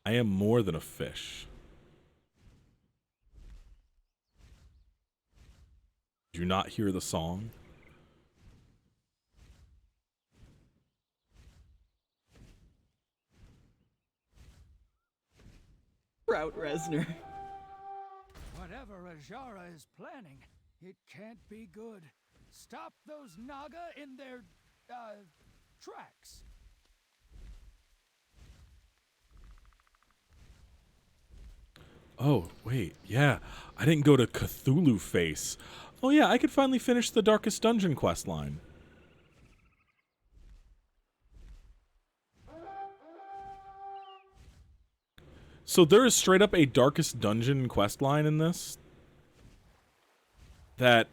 I am more than a fish. Do you not hear the song? Trout Reznor. Whatever Ajara is planning, it can't be good. Stop those Naga in their, tracks. Oh, wait, yeah. I didn't go to Cthulhu Face. Oh yeah, I could finally finish the Darkest Dungeon quest line. So there is straight up a Darkest Dungeon quest line in this that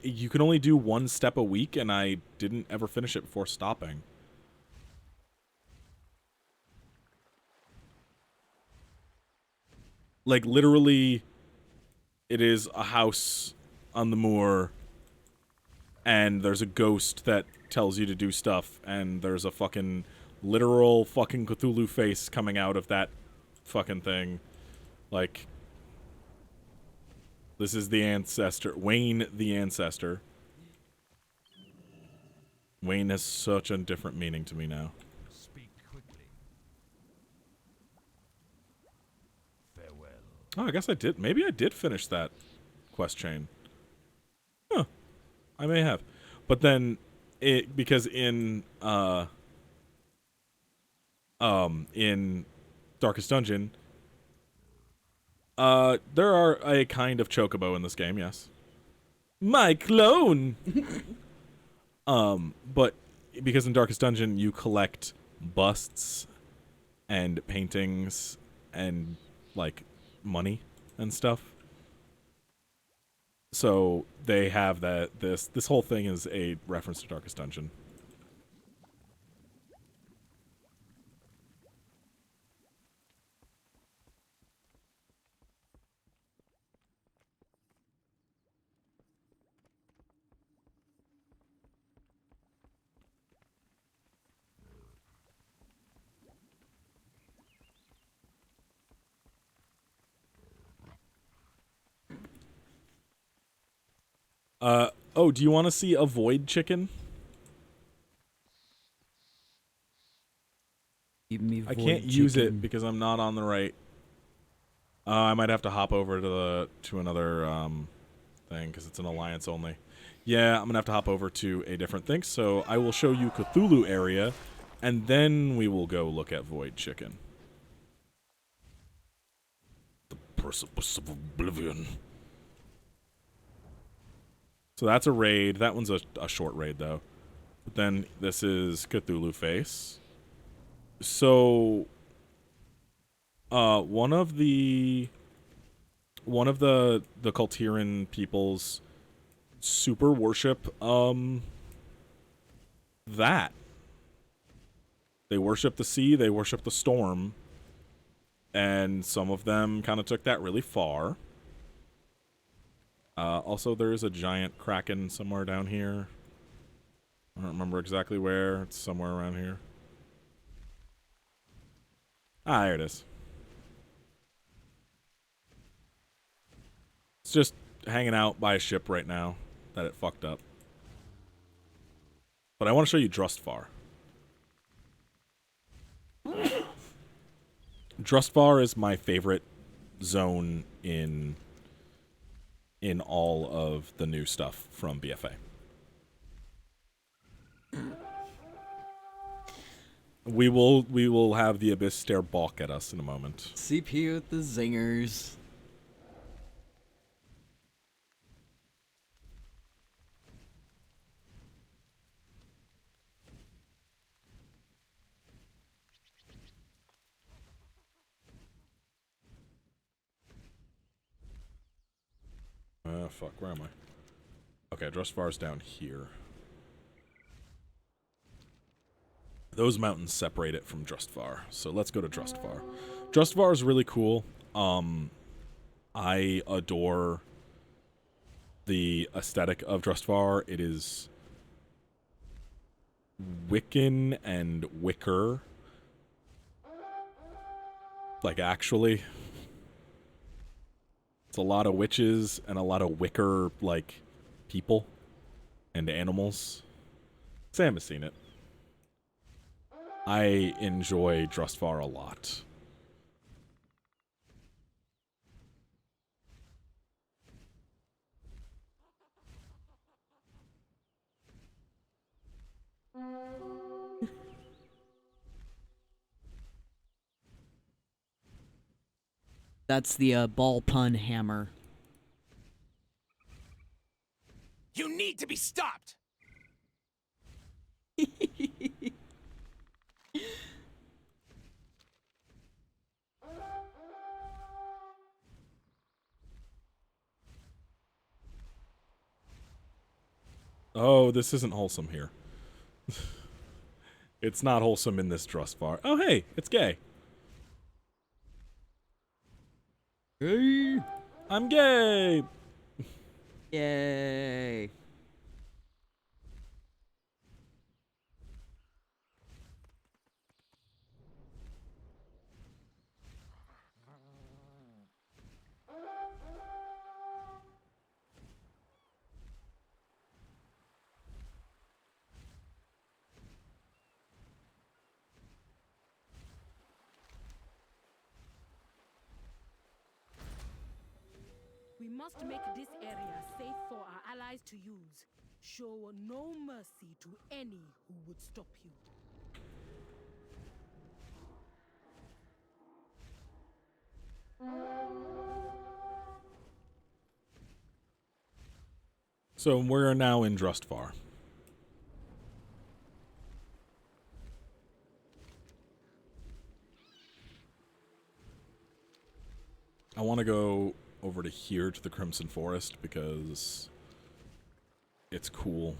you can only do one step a week, and I didn't ever finish it before stopping. Like, literally, it is a house on the moor, and there's a ghost that tells you to do stuff, and there's a fucking literal fucking Cthulhu face coming out of that fucking thing. Like, this is the ancestor. Wayne the ancestor. Wayne has such a different meaning to me now. Speak quickly. Farewell. Oh, I guess I did. Maybe I did finish that quest chain. Huh. I may have. But then because in Darkest Dungeon, there are a kind of chocobo in this game, yes. My clone. But because in Darkest Dungeon you collect busts and paintings and like money and stuff. So they have that this whole thing is a reference to Darkest Dungeon. Oh, do you want to see a void chicken? Give me I void can't use chicken. it because I'm not on the right. I might have to hop over to another thing because it's an alliance only. Yeah, I'm gonna have to hop over to a different thing. So I will show you Cthulhu area, and then we will go look at void chicken. The precipice of oblivion. So that's a raid. That one's a short raid, though. But then this is Cthulhu Face. So, one of the Kultiran peoples super worship that. They worship the sea, they worship the storm, and some of them kind of took that really far. Also, there is a giant kraken somewhere down here. I don't remember exactly where. It's somewhere around here. Ah, there it is. It's just hanging out by a ship right now that it fucked up. But I want to show you Drustvar. Drustvar is my favorite zone in all of the new stuff from BFA. We will have the Abyss stare balk at us in a moment. CP with the zingers. Fuck, where am I? Okay, Drustvar's down here. Those mountains separate it from Drustvar, so let's go to Drustvar. Drustvar is really cool. I adore the aesthetic of Drustvar. It is Wiccan and Wicker. Like, actually. It's a lot of witches and a lot of Wicker, like, people and animals. Sam has seen it. I enjoy Drustvar a lot. That's the ball pun hammer. You need to be stopped! Oh, this isn't wholesome here. It's not wholesome in this Drustvar. Oh, hey, it's gay. Hey, I'm gay. Yay. We must make this area safe for our allies to use. Show no mercy to any who would stop you. So we're now in Drustvar. I want to go over to here to the Crimson Forest because it's cool.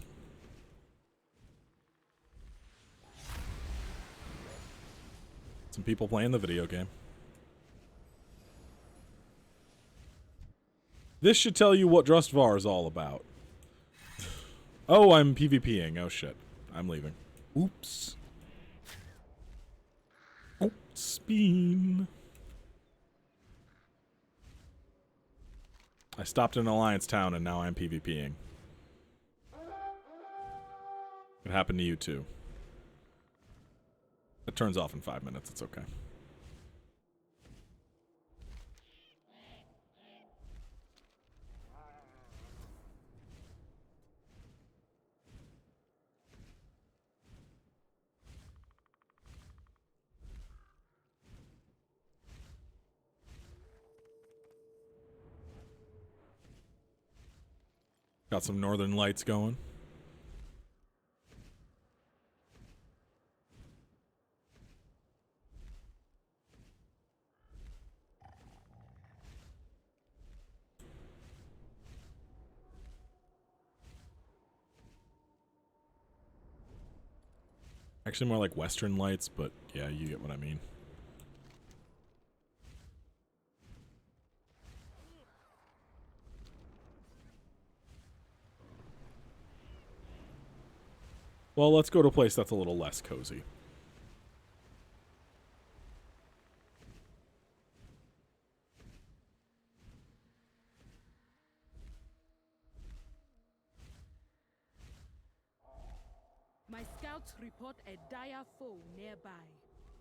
Some people playing the video game. This should tell you what Drustvar is all about. Oh, I'm PvPing. Oh shit. I'm leaving. Oops. Oops. Bean. I stopped in Alliance Town and now I'm PvPing. It happened to you too. It turns off in 5 minutes. It's okay. Got some northern lights going. Actually, more like Western Lights, but yeah, you get what I mean. Well, let's go to a place that's a little less cozy. My scouts report a dire foe nearby.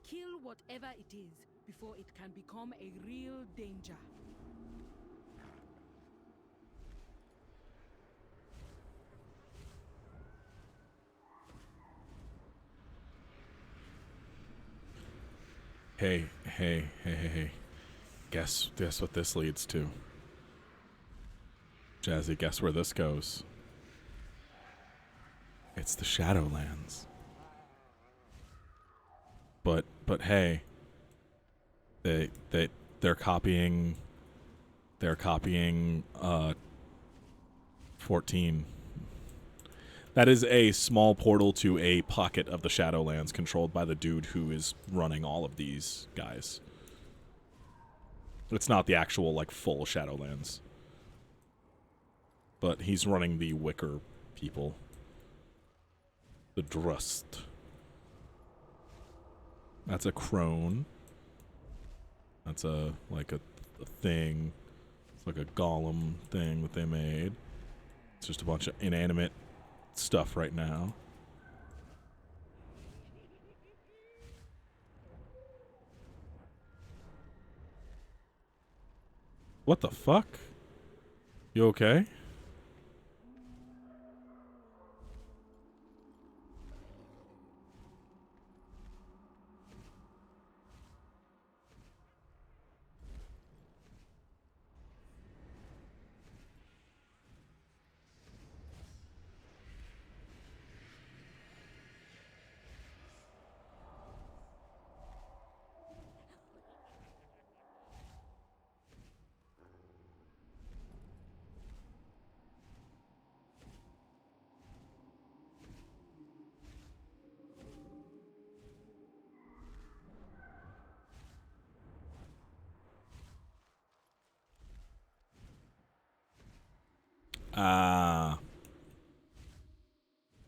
Kill whatever it is before it can become a real danger. Hey. Guess what this leads to. Jazzy, guess where this goes? It's the Shadowlands. But hey, they're copying 14. That is a small portal to a pocket of the Shadowlands controlled by the dude who is running all of these guys. It's not the actual, like, full Shadowlands. But he's running the Wicker people. The Drust. That's a crone. That's a thing. It's like a golem thing that they made. It's just a bunch of inanimate stuff right now. What the fuck? You okay? Ah.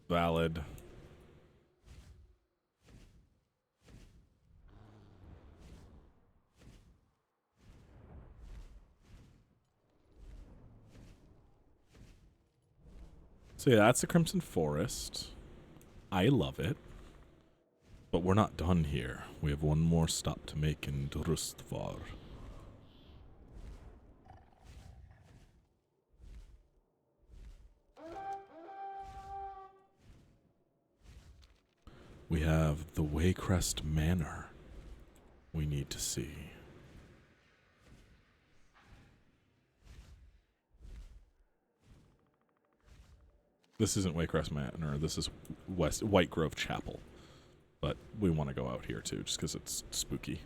Valid. So yeah, that's the Crimson Forest. I love it. But we're not done here. We have one more stop to make in Drustvar. We have the Waycrest Manor we need to see. This isn't Waycrest Manor, this is White Grove Chapel. But we want to go out here too, just because it's spooky.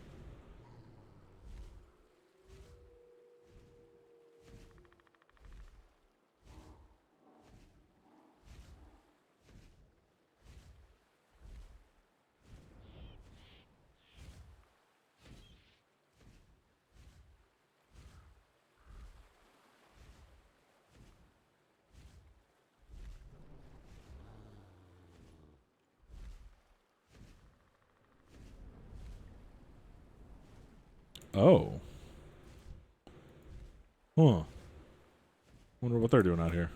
Oh. Huh. Wonder what they're doing out here.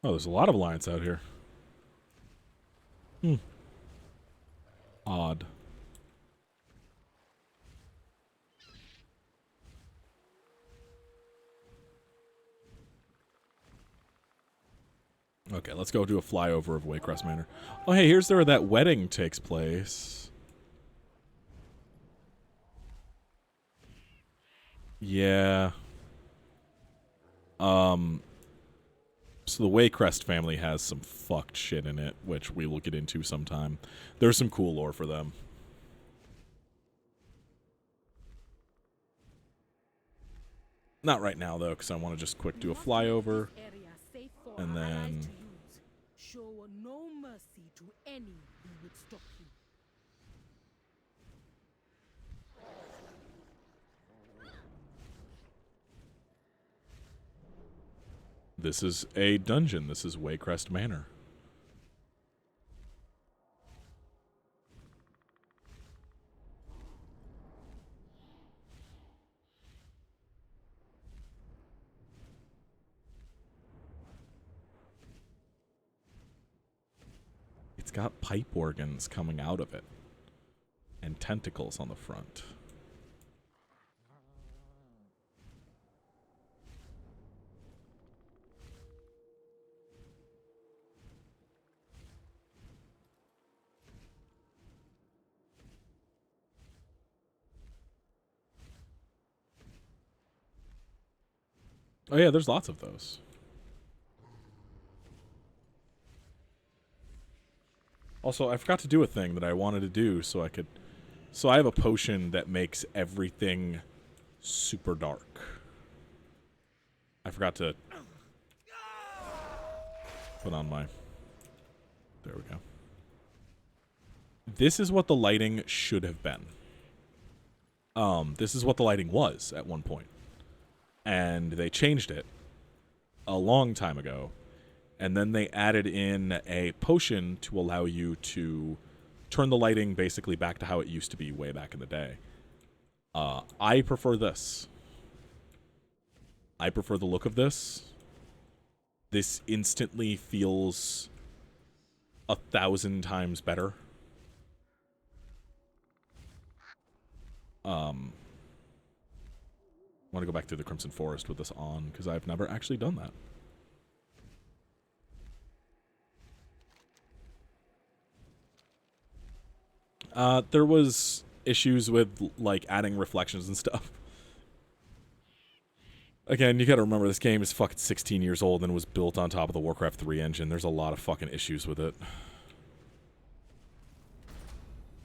Oh, there's a lot of alliance out here. Odd. Okay, let's go do a flyover of Waycrest Manor. Oh, hey, here's where that wedding takes place. Yeah. So the Waycrest family has some fucked shit in it, which we will get into sometime. There's some cool lore for them. Not right now, though, because I want to just quick do a flyover. And then... Show no mercy to any who would stop you. This is a dungeon. This is Waycrest Manor. It's got pipe organs coming out of it. And tentacles on the front. Oh yeah, there's lots of those. Also, I forgot to do a thing that I wanted to do so I could... So I have a potion that makes everything super dark. I forgot to put on my... There we go. This is what the lighting should have been. This is what the lighting was at one point. And they changed it a long time ago. And then they added in a potion to allow you to turn the lighting basically back to how it used to be way back in the day. I prefer this. I prefer the look of this. This instantly feels 1,000 times better. I want to go back to the Crimson Forest with this on, because I've never actually done that. There was issues with, like, adding reflections and stuff. Again, you gotta remember, this game is fucking 16 years old and was built on top of the Warcraft 3 engine. There's a lot of fucking issues with it.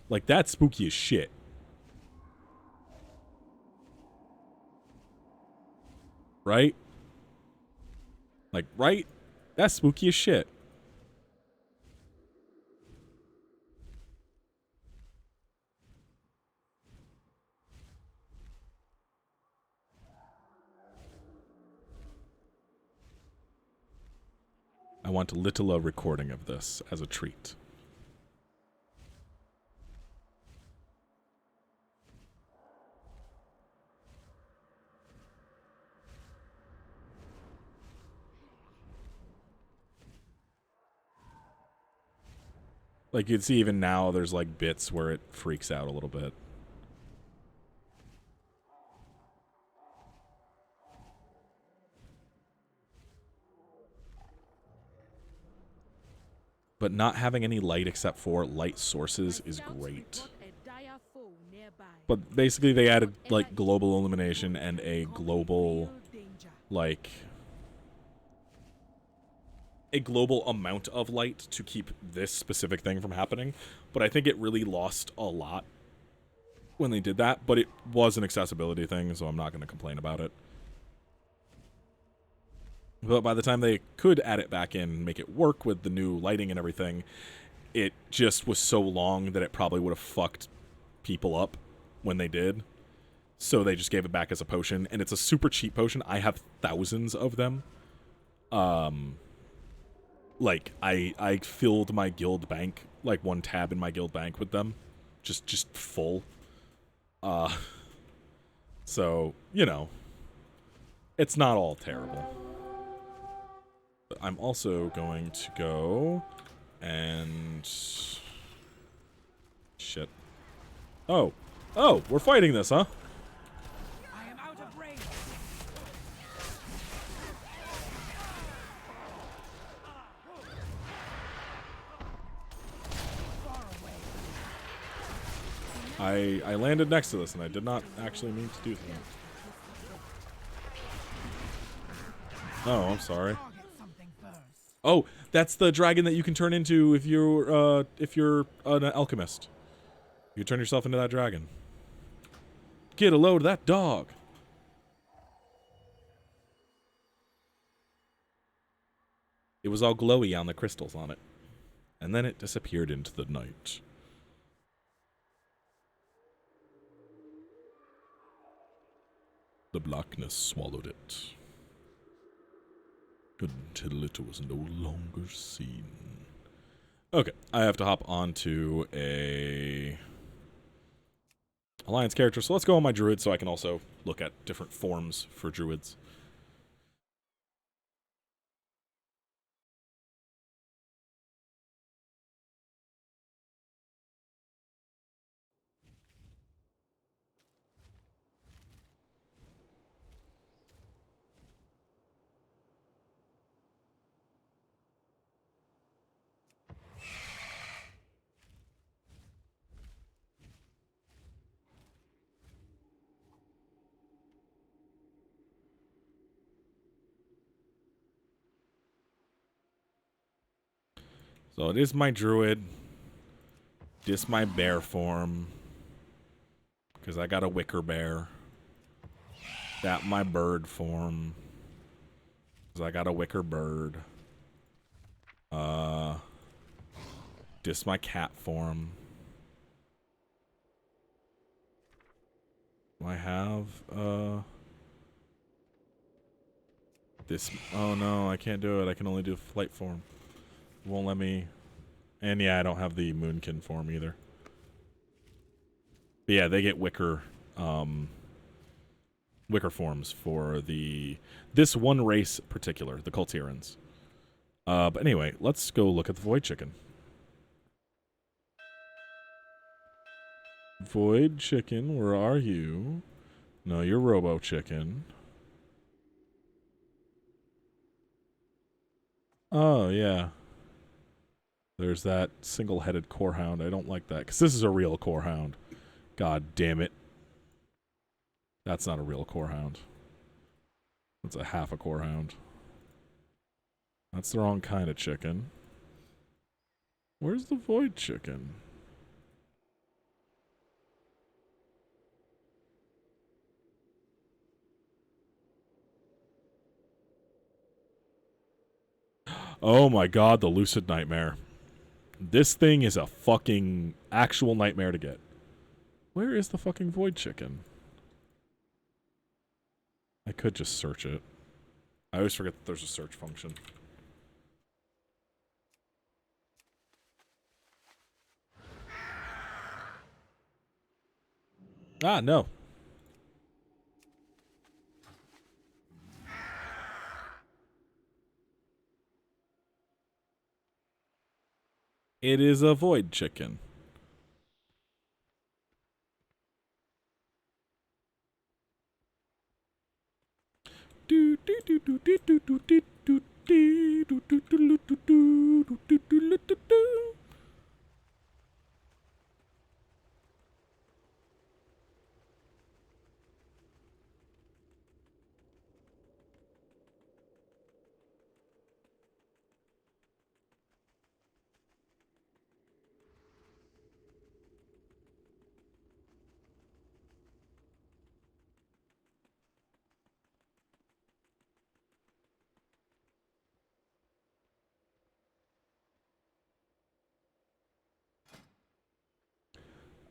Like, that's spooky as shit. Right? Like, right? That's spooky as shit. I want a little recording of this as a treat. Like, you'd see even now, there's, like, bits where it freaks out a little bit. But not having any light except for light sources is great. But basically they added, like, global illumination and a global, like... a global amount of light to keep this specific thing from happening, but I think it really lost a lot when they did that, but it was an accessibility thing, so I'm not going to complain about it. But by the time they could add it back in and make it work with the new lighting and everything, it just was so long that it probably would have fucked people up when they did. So they just gave it back as a potion, and it's a super cheap potion. I have thousands of them. Like, I filled my guild bank, like one tab in my guild bank with them. Just full. So, you know, it's not all terrible. But I'm also going to go and... Shit. Oh, we're fighting this, huh? I am out of range. I landed next to this, and I did not actually mean to do that. Oh, I'm sorry. Oh, that's the dragon that you can turn into if you're an alchemist. You turn yourself into that dragon. Get a load of that dog. It was all glowy on the crystals on it. and then it disappeared into the night. The blackness swallowed it until it was no longer seen. Okay, I have to hop onto a Alliance character, so let's go on my druid so I can also look at different forms for druids. So it is my druid. This my bear form. Because I got a wicker bear. That my bird form. Because I got a wicker bird. This my cat form. Do I have, this? Oh no, I can't do it. I can only do flight form. Won't let me. And yeah, I don't have the moonkin form either. But yeah, they get wicker forms for this one race particular, the Cultierans. But anyway, let's go look at the Void Chicken. Void Chicken, where are you? No, you're Robo Chicken. Oh, yeah. There's that single-headed Corehound. I don't like that, because this is a real Corehound. God damn it. That's not a real Corehound. That's a half a Corehound. That's the wrong kind of chicken. Where's the Void Chicken? Oh my god, the Lucid Nightmare. This thing is a fucking actual nightmare to get. Where is the fucking Void Chicken? I could just search it. I always forget that there's a search function. Ah, no. It is a Void Chicken.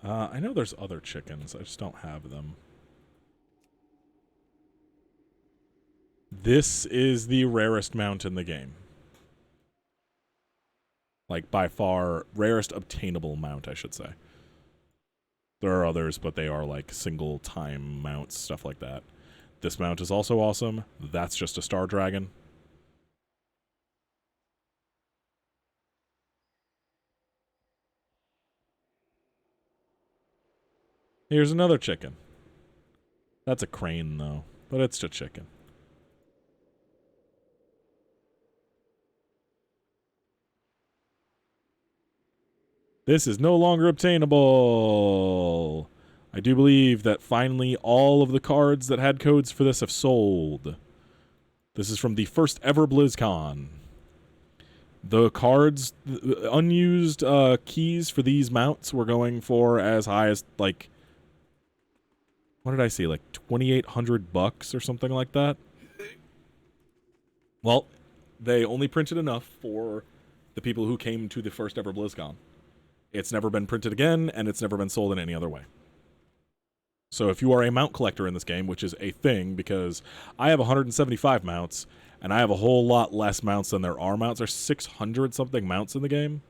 I know there's other chickens. I just don't have them. This is the rarest mount in the game. Like, by far, rarest obtainable mount, I should say. There are others, but they are, like, single-time mounts, stuff like that. This mount is also awesome. That's just a Star Dragon. Here's another chicken. That's a crane, though. But it's a chicken. This is no longer obtainable. I do believe that finally all of the cards that had codes for this have sold. This is from the first ever BlizzCon. The cards, unused keys for these mounts were going for as high as, like, what did I see? Like $2,800 or something like that? Well, they only printed enough for The people who came to the first ever BlizzCon. It's never been printed again, and it's never been sold in any other way. So if you are a mount collector in this game, which is a thing, because I have 175 mounts, and I have a whole lot less mounts than there are mounts. There's 600-something mounts in the game.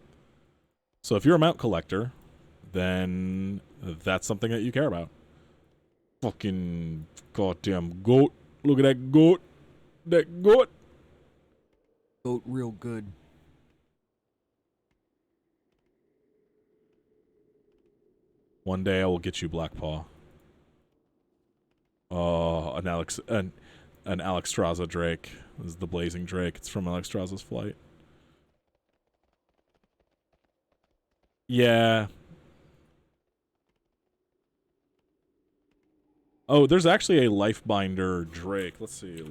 So if you're a mount collector, then that's something that you care about. Fucking goddamn goat. Look at that goat. That goat. Goat real good. One day I will get you, Blackpaw. Oh, an Alexstrasza Drake. This is the Blazing Drake. It's from Alexstrasza's flight. Yeah. Oh, there's actually a Lifebinder Drake. Let's see.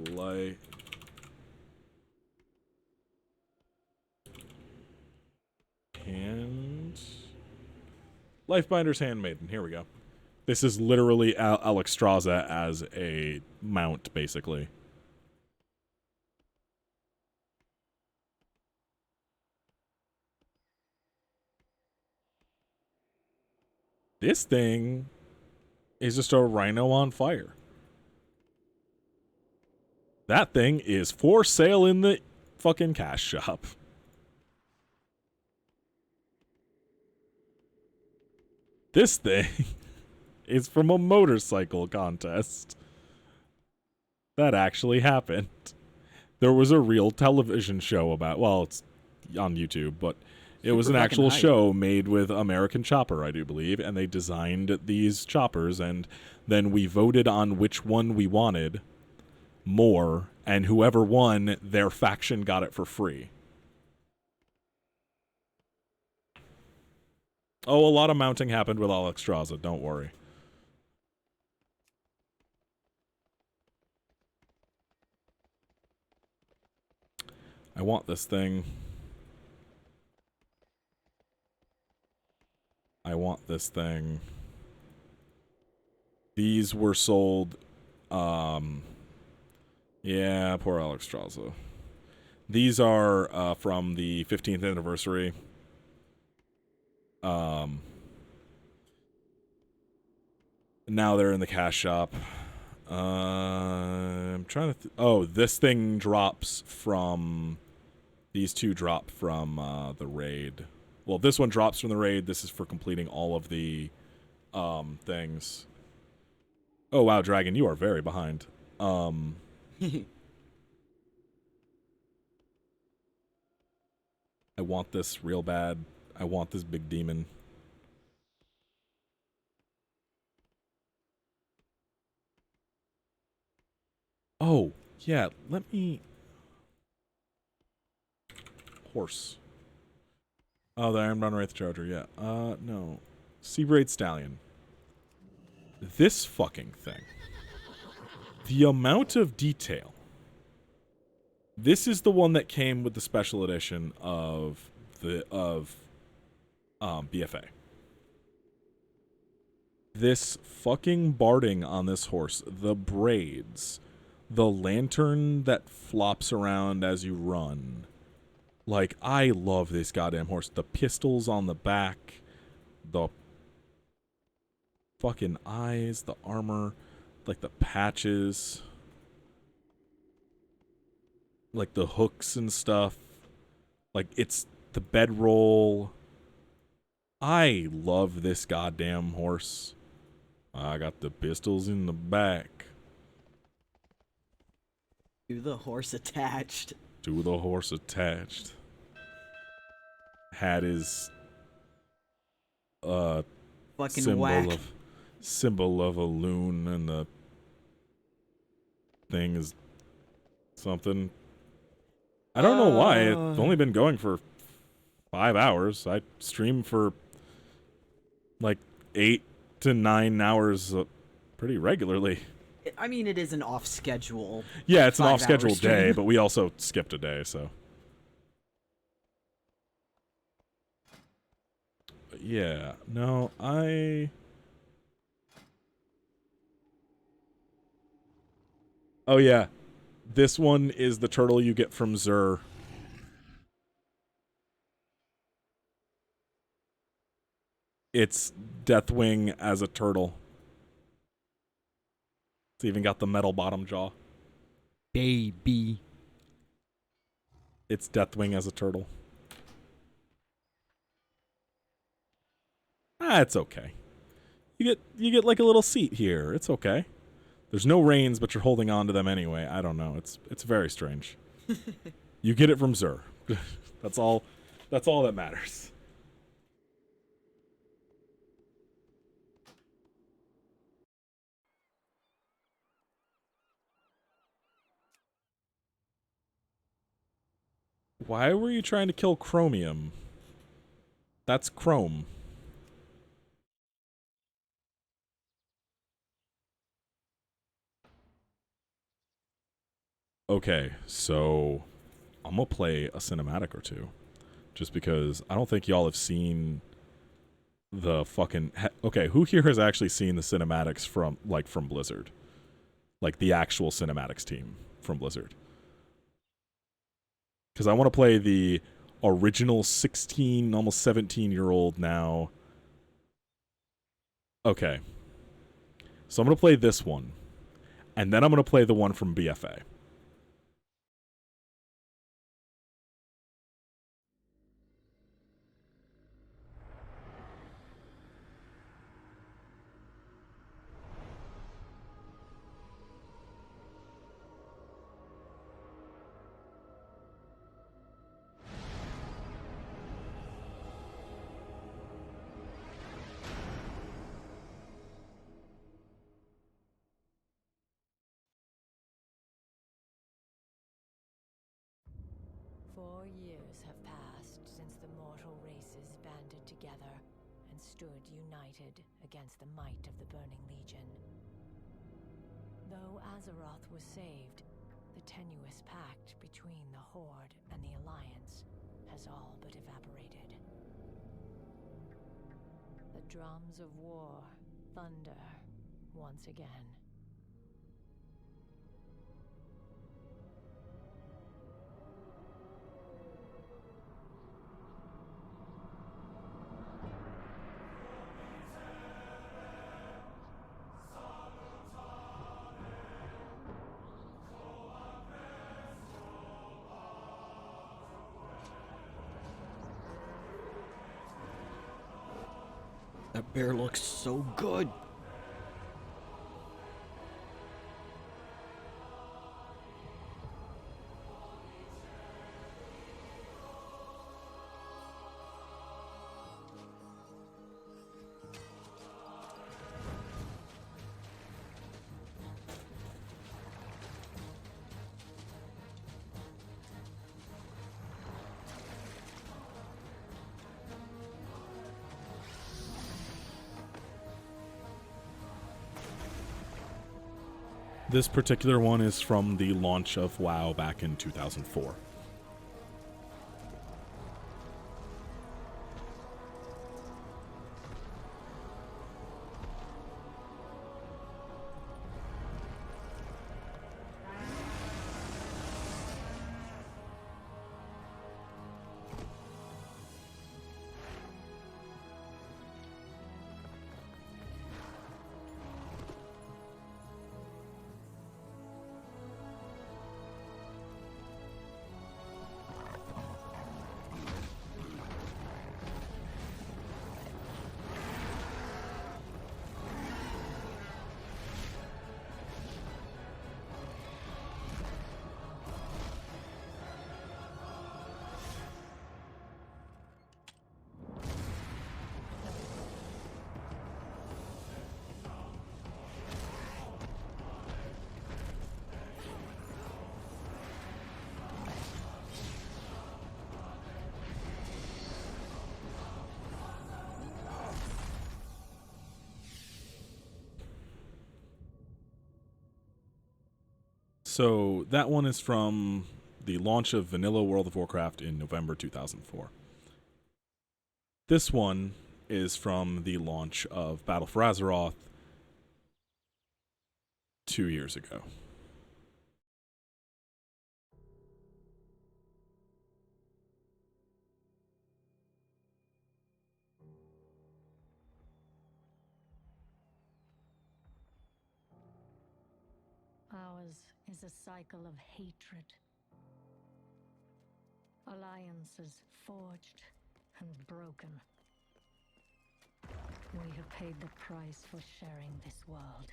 Lifebinder's Handmaiden. Here we go. This is literally Alexstrasza as a mount, basically. This thing is just a rhino on fire. That thing is for sale in the fucking cash shop. This thing is from a motorcycle contest. That actually happened. There was a real television show about, well, it's on YouTube, but it was an actual show made with American Chopper, I do believe, and they designed these choppers, and then we voted on which one we wanted more, and whoever won, their faction got it for free. Oh, a lot of mounting happened with Alexstrasza, don't worry. I want this thing. I want this thing. These were sold, yeah, poor Alexstrasza. These are from the 15th anniversary. Now they're in the cash shop. I'm trying to. Oh, this thing drops from. These two drop from the raid. Well, this one drops from the raid. This is for completing all of the things. Oh wow, Dragon, you are very behind. I want this real bad. I want this big demon. Oh, yeah, let me... Horse. Oh, the Ironbound Wraith Charger, yeah. No. Seabraid Stallion. This fucking thing. The amount of detail. This is the one that came with the special edition of BFA. This fucking barding on this horse, the braids, the lantern that flops around as you run. Like, I love this goddamn horse. The pistols on the back, the fucking eyes, the armor, like the patches, like the hooks and stuff. Like, it's the bedroll. I love this goddamn horse. I got the pistols in the back. To the horse attached. To the horse attached. Had his fucking whack. Symbol of a loon, and the thing is something. I don't know why. It's only been going for 5 hours. I stream for like 8 to 9 hours pretty regularly. I mean, it is an off-schedule. Yeah, it's an off-schedule day, but we also skipped a day, so. But yeah, no, Oh yeah, this one is the turtle you get from Zur. It's Deathwing as a turtle. It's even got the metal bottom jaw. Baby. It's Deathwing as a turtle. It's okay. You get like a little seat here. It's okay. There's no reins, but you're holding on to them anyway. I don't know. It's very strange. You get it from Zur. That's all that matters. Why were you trying to kill Chromium? That's Chrome. Okay, so I'm gonna play a cinematic or two. Just because I don't think y'all have seen the fucking... Okay, who here has actually seen the cinematics from Blizzard? Like the actual cinematics team from Blizzard. Because I want to play the original 16, almost 17-year-old now. Okay. So I'm going to play this one. And then I'm going to play the one from BFA. Four years have passed since the mortal races banded together and stood united against the might of the Burning Legion. Though Azeroth was saved, the tenuous pact between the Horde and the Alliance has all but evaporated. The drums of war thunder once again. That bear looks so good. This particular one is from the launch of WoW back in 2004. So that one is from the launch of Vanilla World of Warcraft in November 2004. This one is from the launch of Battle for Azeroth 2 years ago. Ours is a cycle of hatred. Alliances forged and broken. We have paid the price for sharing this world.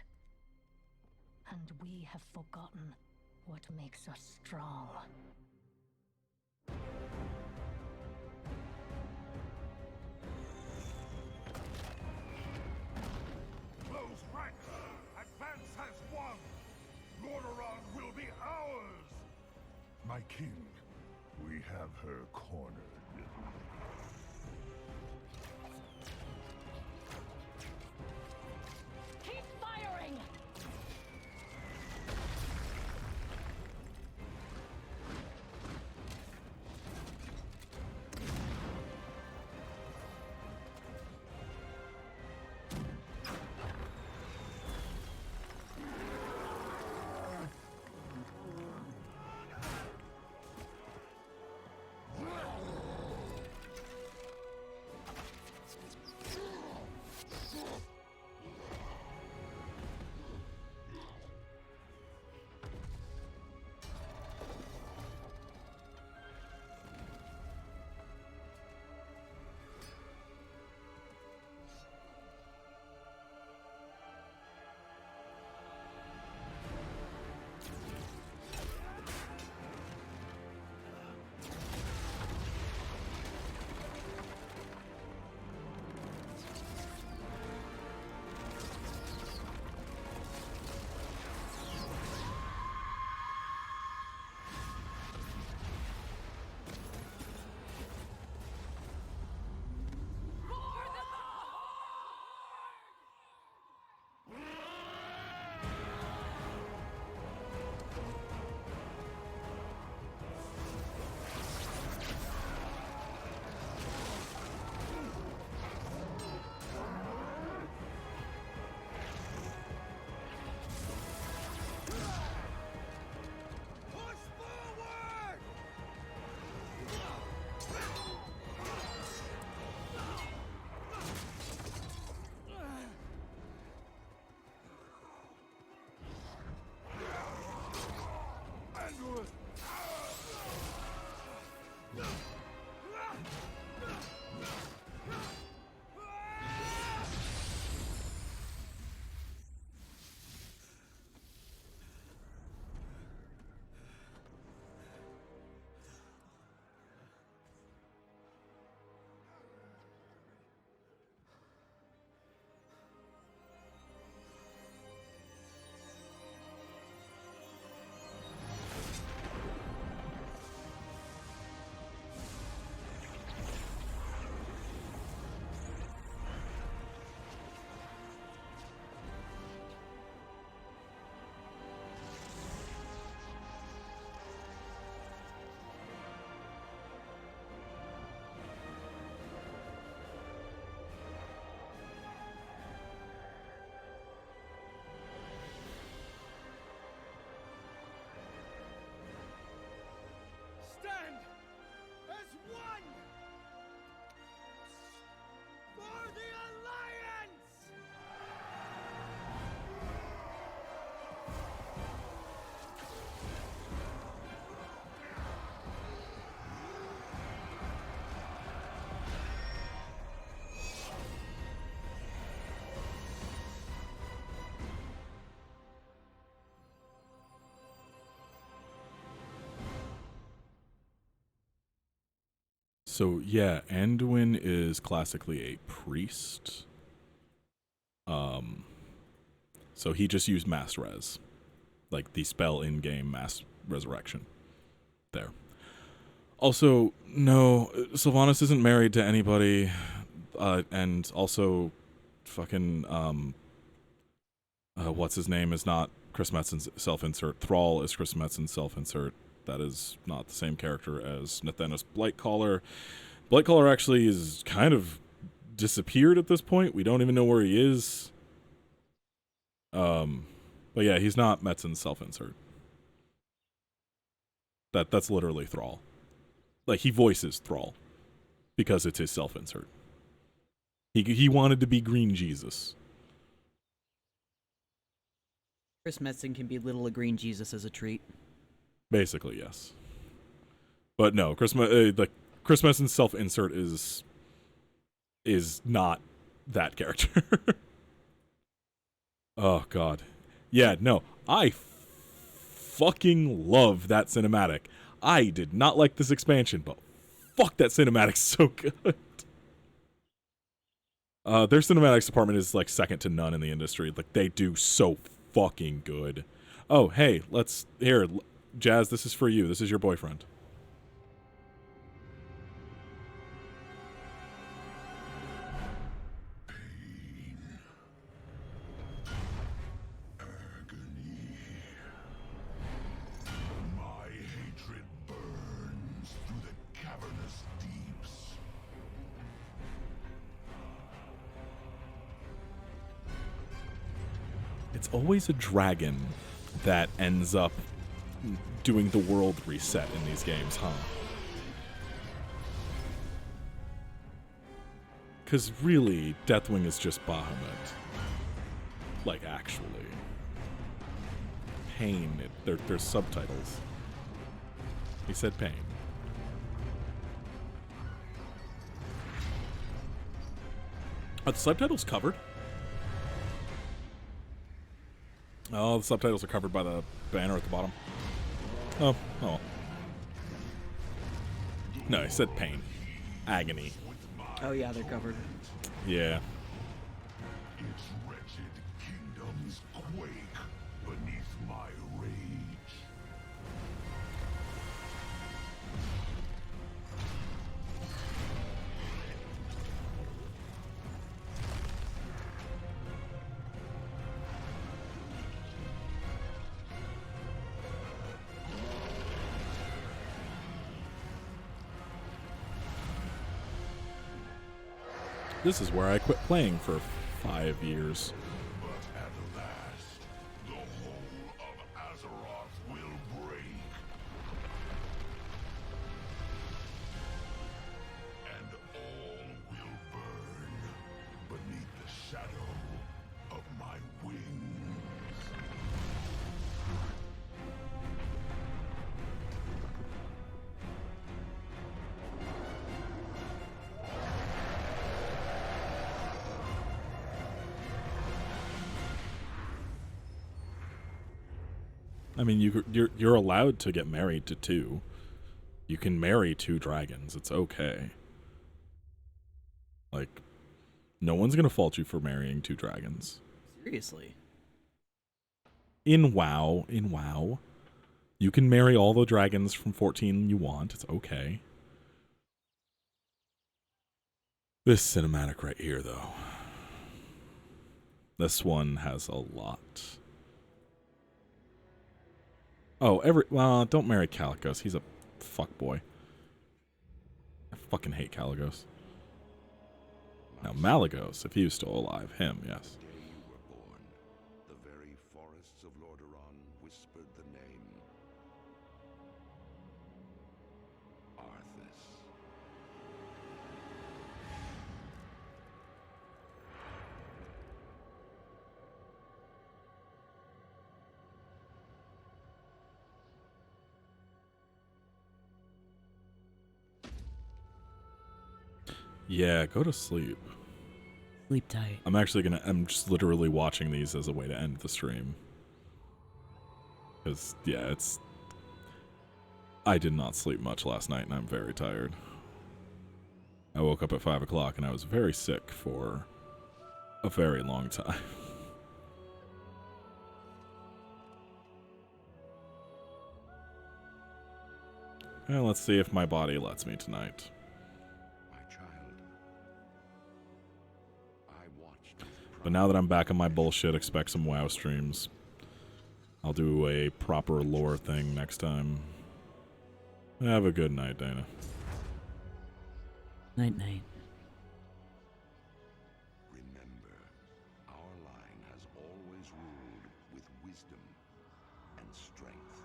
And we have forgotten what makes us strong. Close ranks! Advance has won! Lordaeron will be ours! My king, we have her cornered. Keep firing! Stand as one for the Alliance! So yeah, Anduin is classically a priest. So he just used mass res, like the spell in game mass resurrection. There. Also, no, Sylvanas isn't married to anybody, and also, fucking what's his name is not Chris Metzen's self-insert. Thrall is Chris Metzen's self-insert. That is not the same character as Nathanos Blightcaller. Blightcaller actually is kind of disappeared at this point. We don't even know where he is. But yeah, he's not Metzen's self-insert. That's literally Thrall. Like, he voices Thrall because it's his self-insert. He wanted to be Green Jesus. Chris Metzen can be little green Jesus as a treat. Basically, yes. But no, Chris Messen's self-insert is not that character. Oh, God. Yeah, no. I fucking love that cinematic. I did not like this expansion, but fuck, that cinematic's so good. Their cinematics department is, like, second to none in the industry. Like, they do so fucking good. Oh, hey, here, Jazz, this is for you. This is your boyfriend. My hatred burns through the cavernous deeps. It's always a dragon that ends up doing the world reset in these games, huh? Because really, Deathwing is just Bahamut. Like, actually. Pain. There's subtitles. He said pain. Are the subtitles covered? Oh, the subtitles are covered by the banner at the bottom. Oh. No, he said pain. Agony. Oh yeah, they're covered. Yeah. Its wretched kingdoms quake beneath my rage. This is where I quit playing for 5 years. But at last, the whole of Azeroth will break. And all will burn beneath the shadow of my wings. I mean, you're allowed to get married to 2. You can marry 2 dragons. It's okay. Like, no one's gonna fault you for marrying 2 dragons. Seriously. In WoW, you can marry all the dragons from 14 you want. It's okay. This cinematic right here, though. This one has a lot. Oh, don't marry Calicos. He's a fuckboy. I fucking hate Caligos. Now, Malagos, if he was still alive, him, yes. The day you were born, the very forests of Lordaeron whispered the name Arthas. Yeah, go to sleep. Sleep tight. I'm just literally watching these as a way to end the stream. Because, yeah, I did not sleep much last night and I'm very tired. I woke up at 5 o'clock and I was very sick for a very long time. Well, let's see if my body lets me tonight. But now that I'm back on my bullshit, expect some WoW streams. I'll do a proper lore thing next time. Have a good night, Dana. Night-night. Remember, our line has always ruled with wisdom and strength.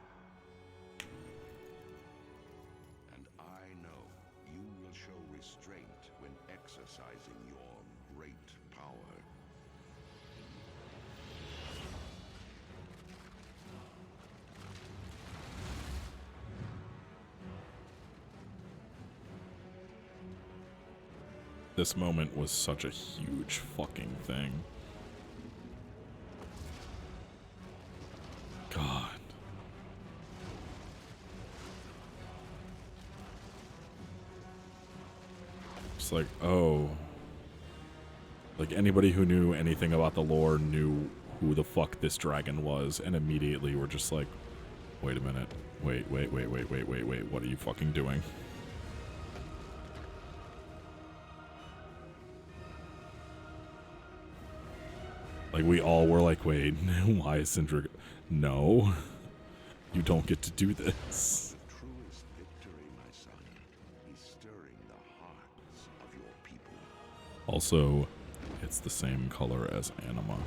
And I know you will show restraint when exercising your great power. this moment was such a huge fucking thing. God. It's like, oh. Like, anybody who knew anything about the lore knew who the fuck this dragon was, and immediately were just like, wait a minute. Wait, what are you fucking doing? Like, we all were like, wait, why is Sindri... No. You don't get to do this. The truest victory, my son, is stirring the hearts of your people. Also, it's the same color as Anima.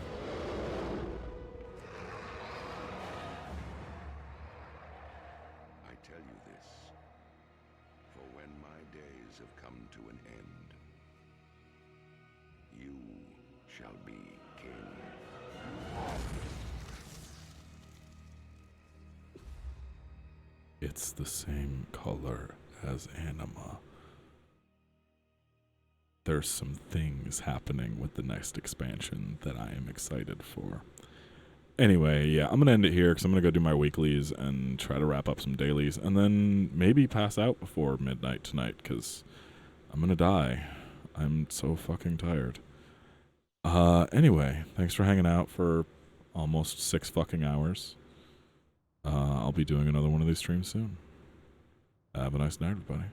I tell you this, for when my days have come to an end, you shall be king. It's the same color as Anima. There's some things happening with the next expansion that I am excited for. Anyway, yeah, I'm going to end it here because I'm going to go do my weeklies and try to wrap up some dailies and then maybe pass out before midnight tonight because I'm going to die. I'm so fucking tired. Anyway, thanks for hanging out for almost 6 fucking hours. I'll be doing another one of these streams soon. Have a nice night, everybody.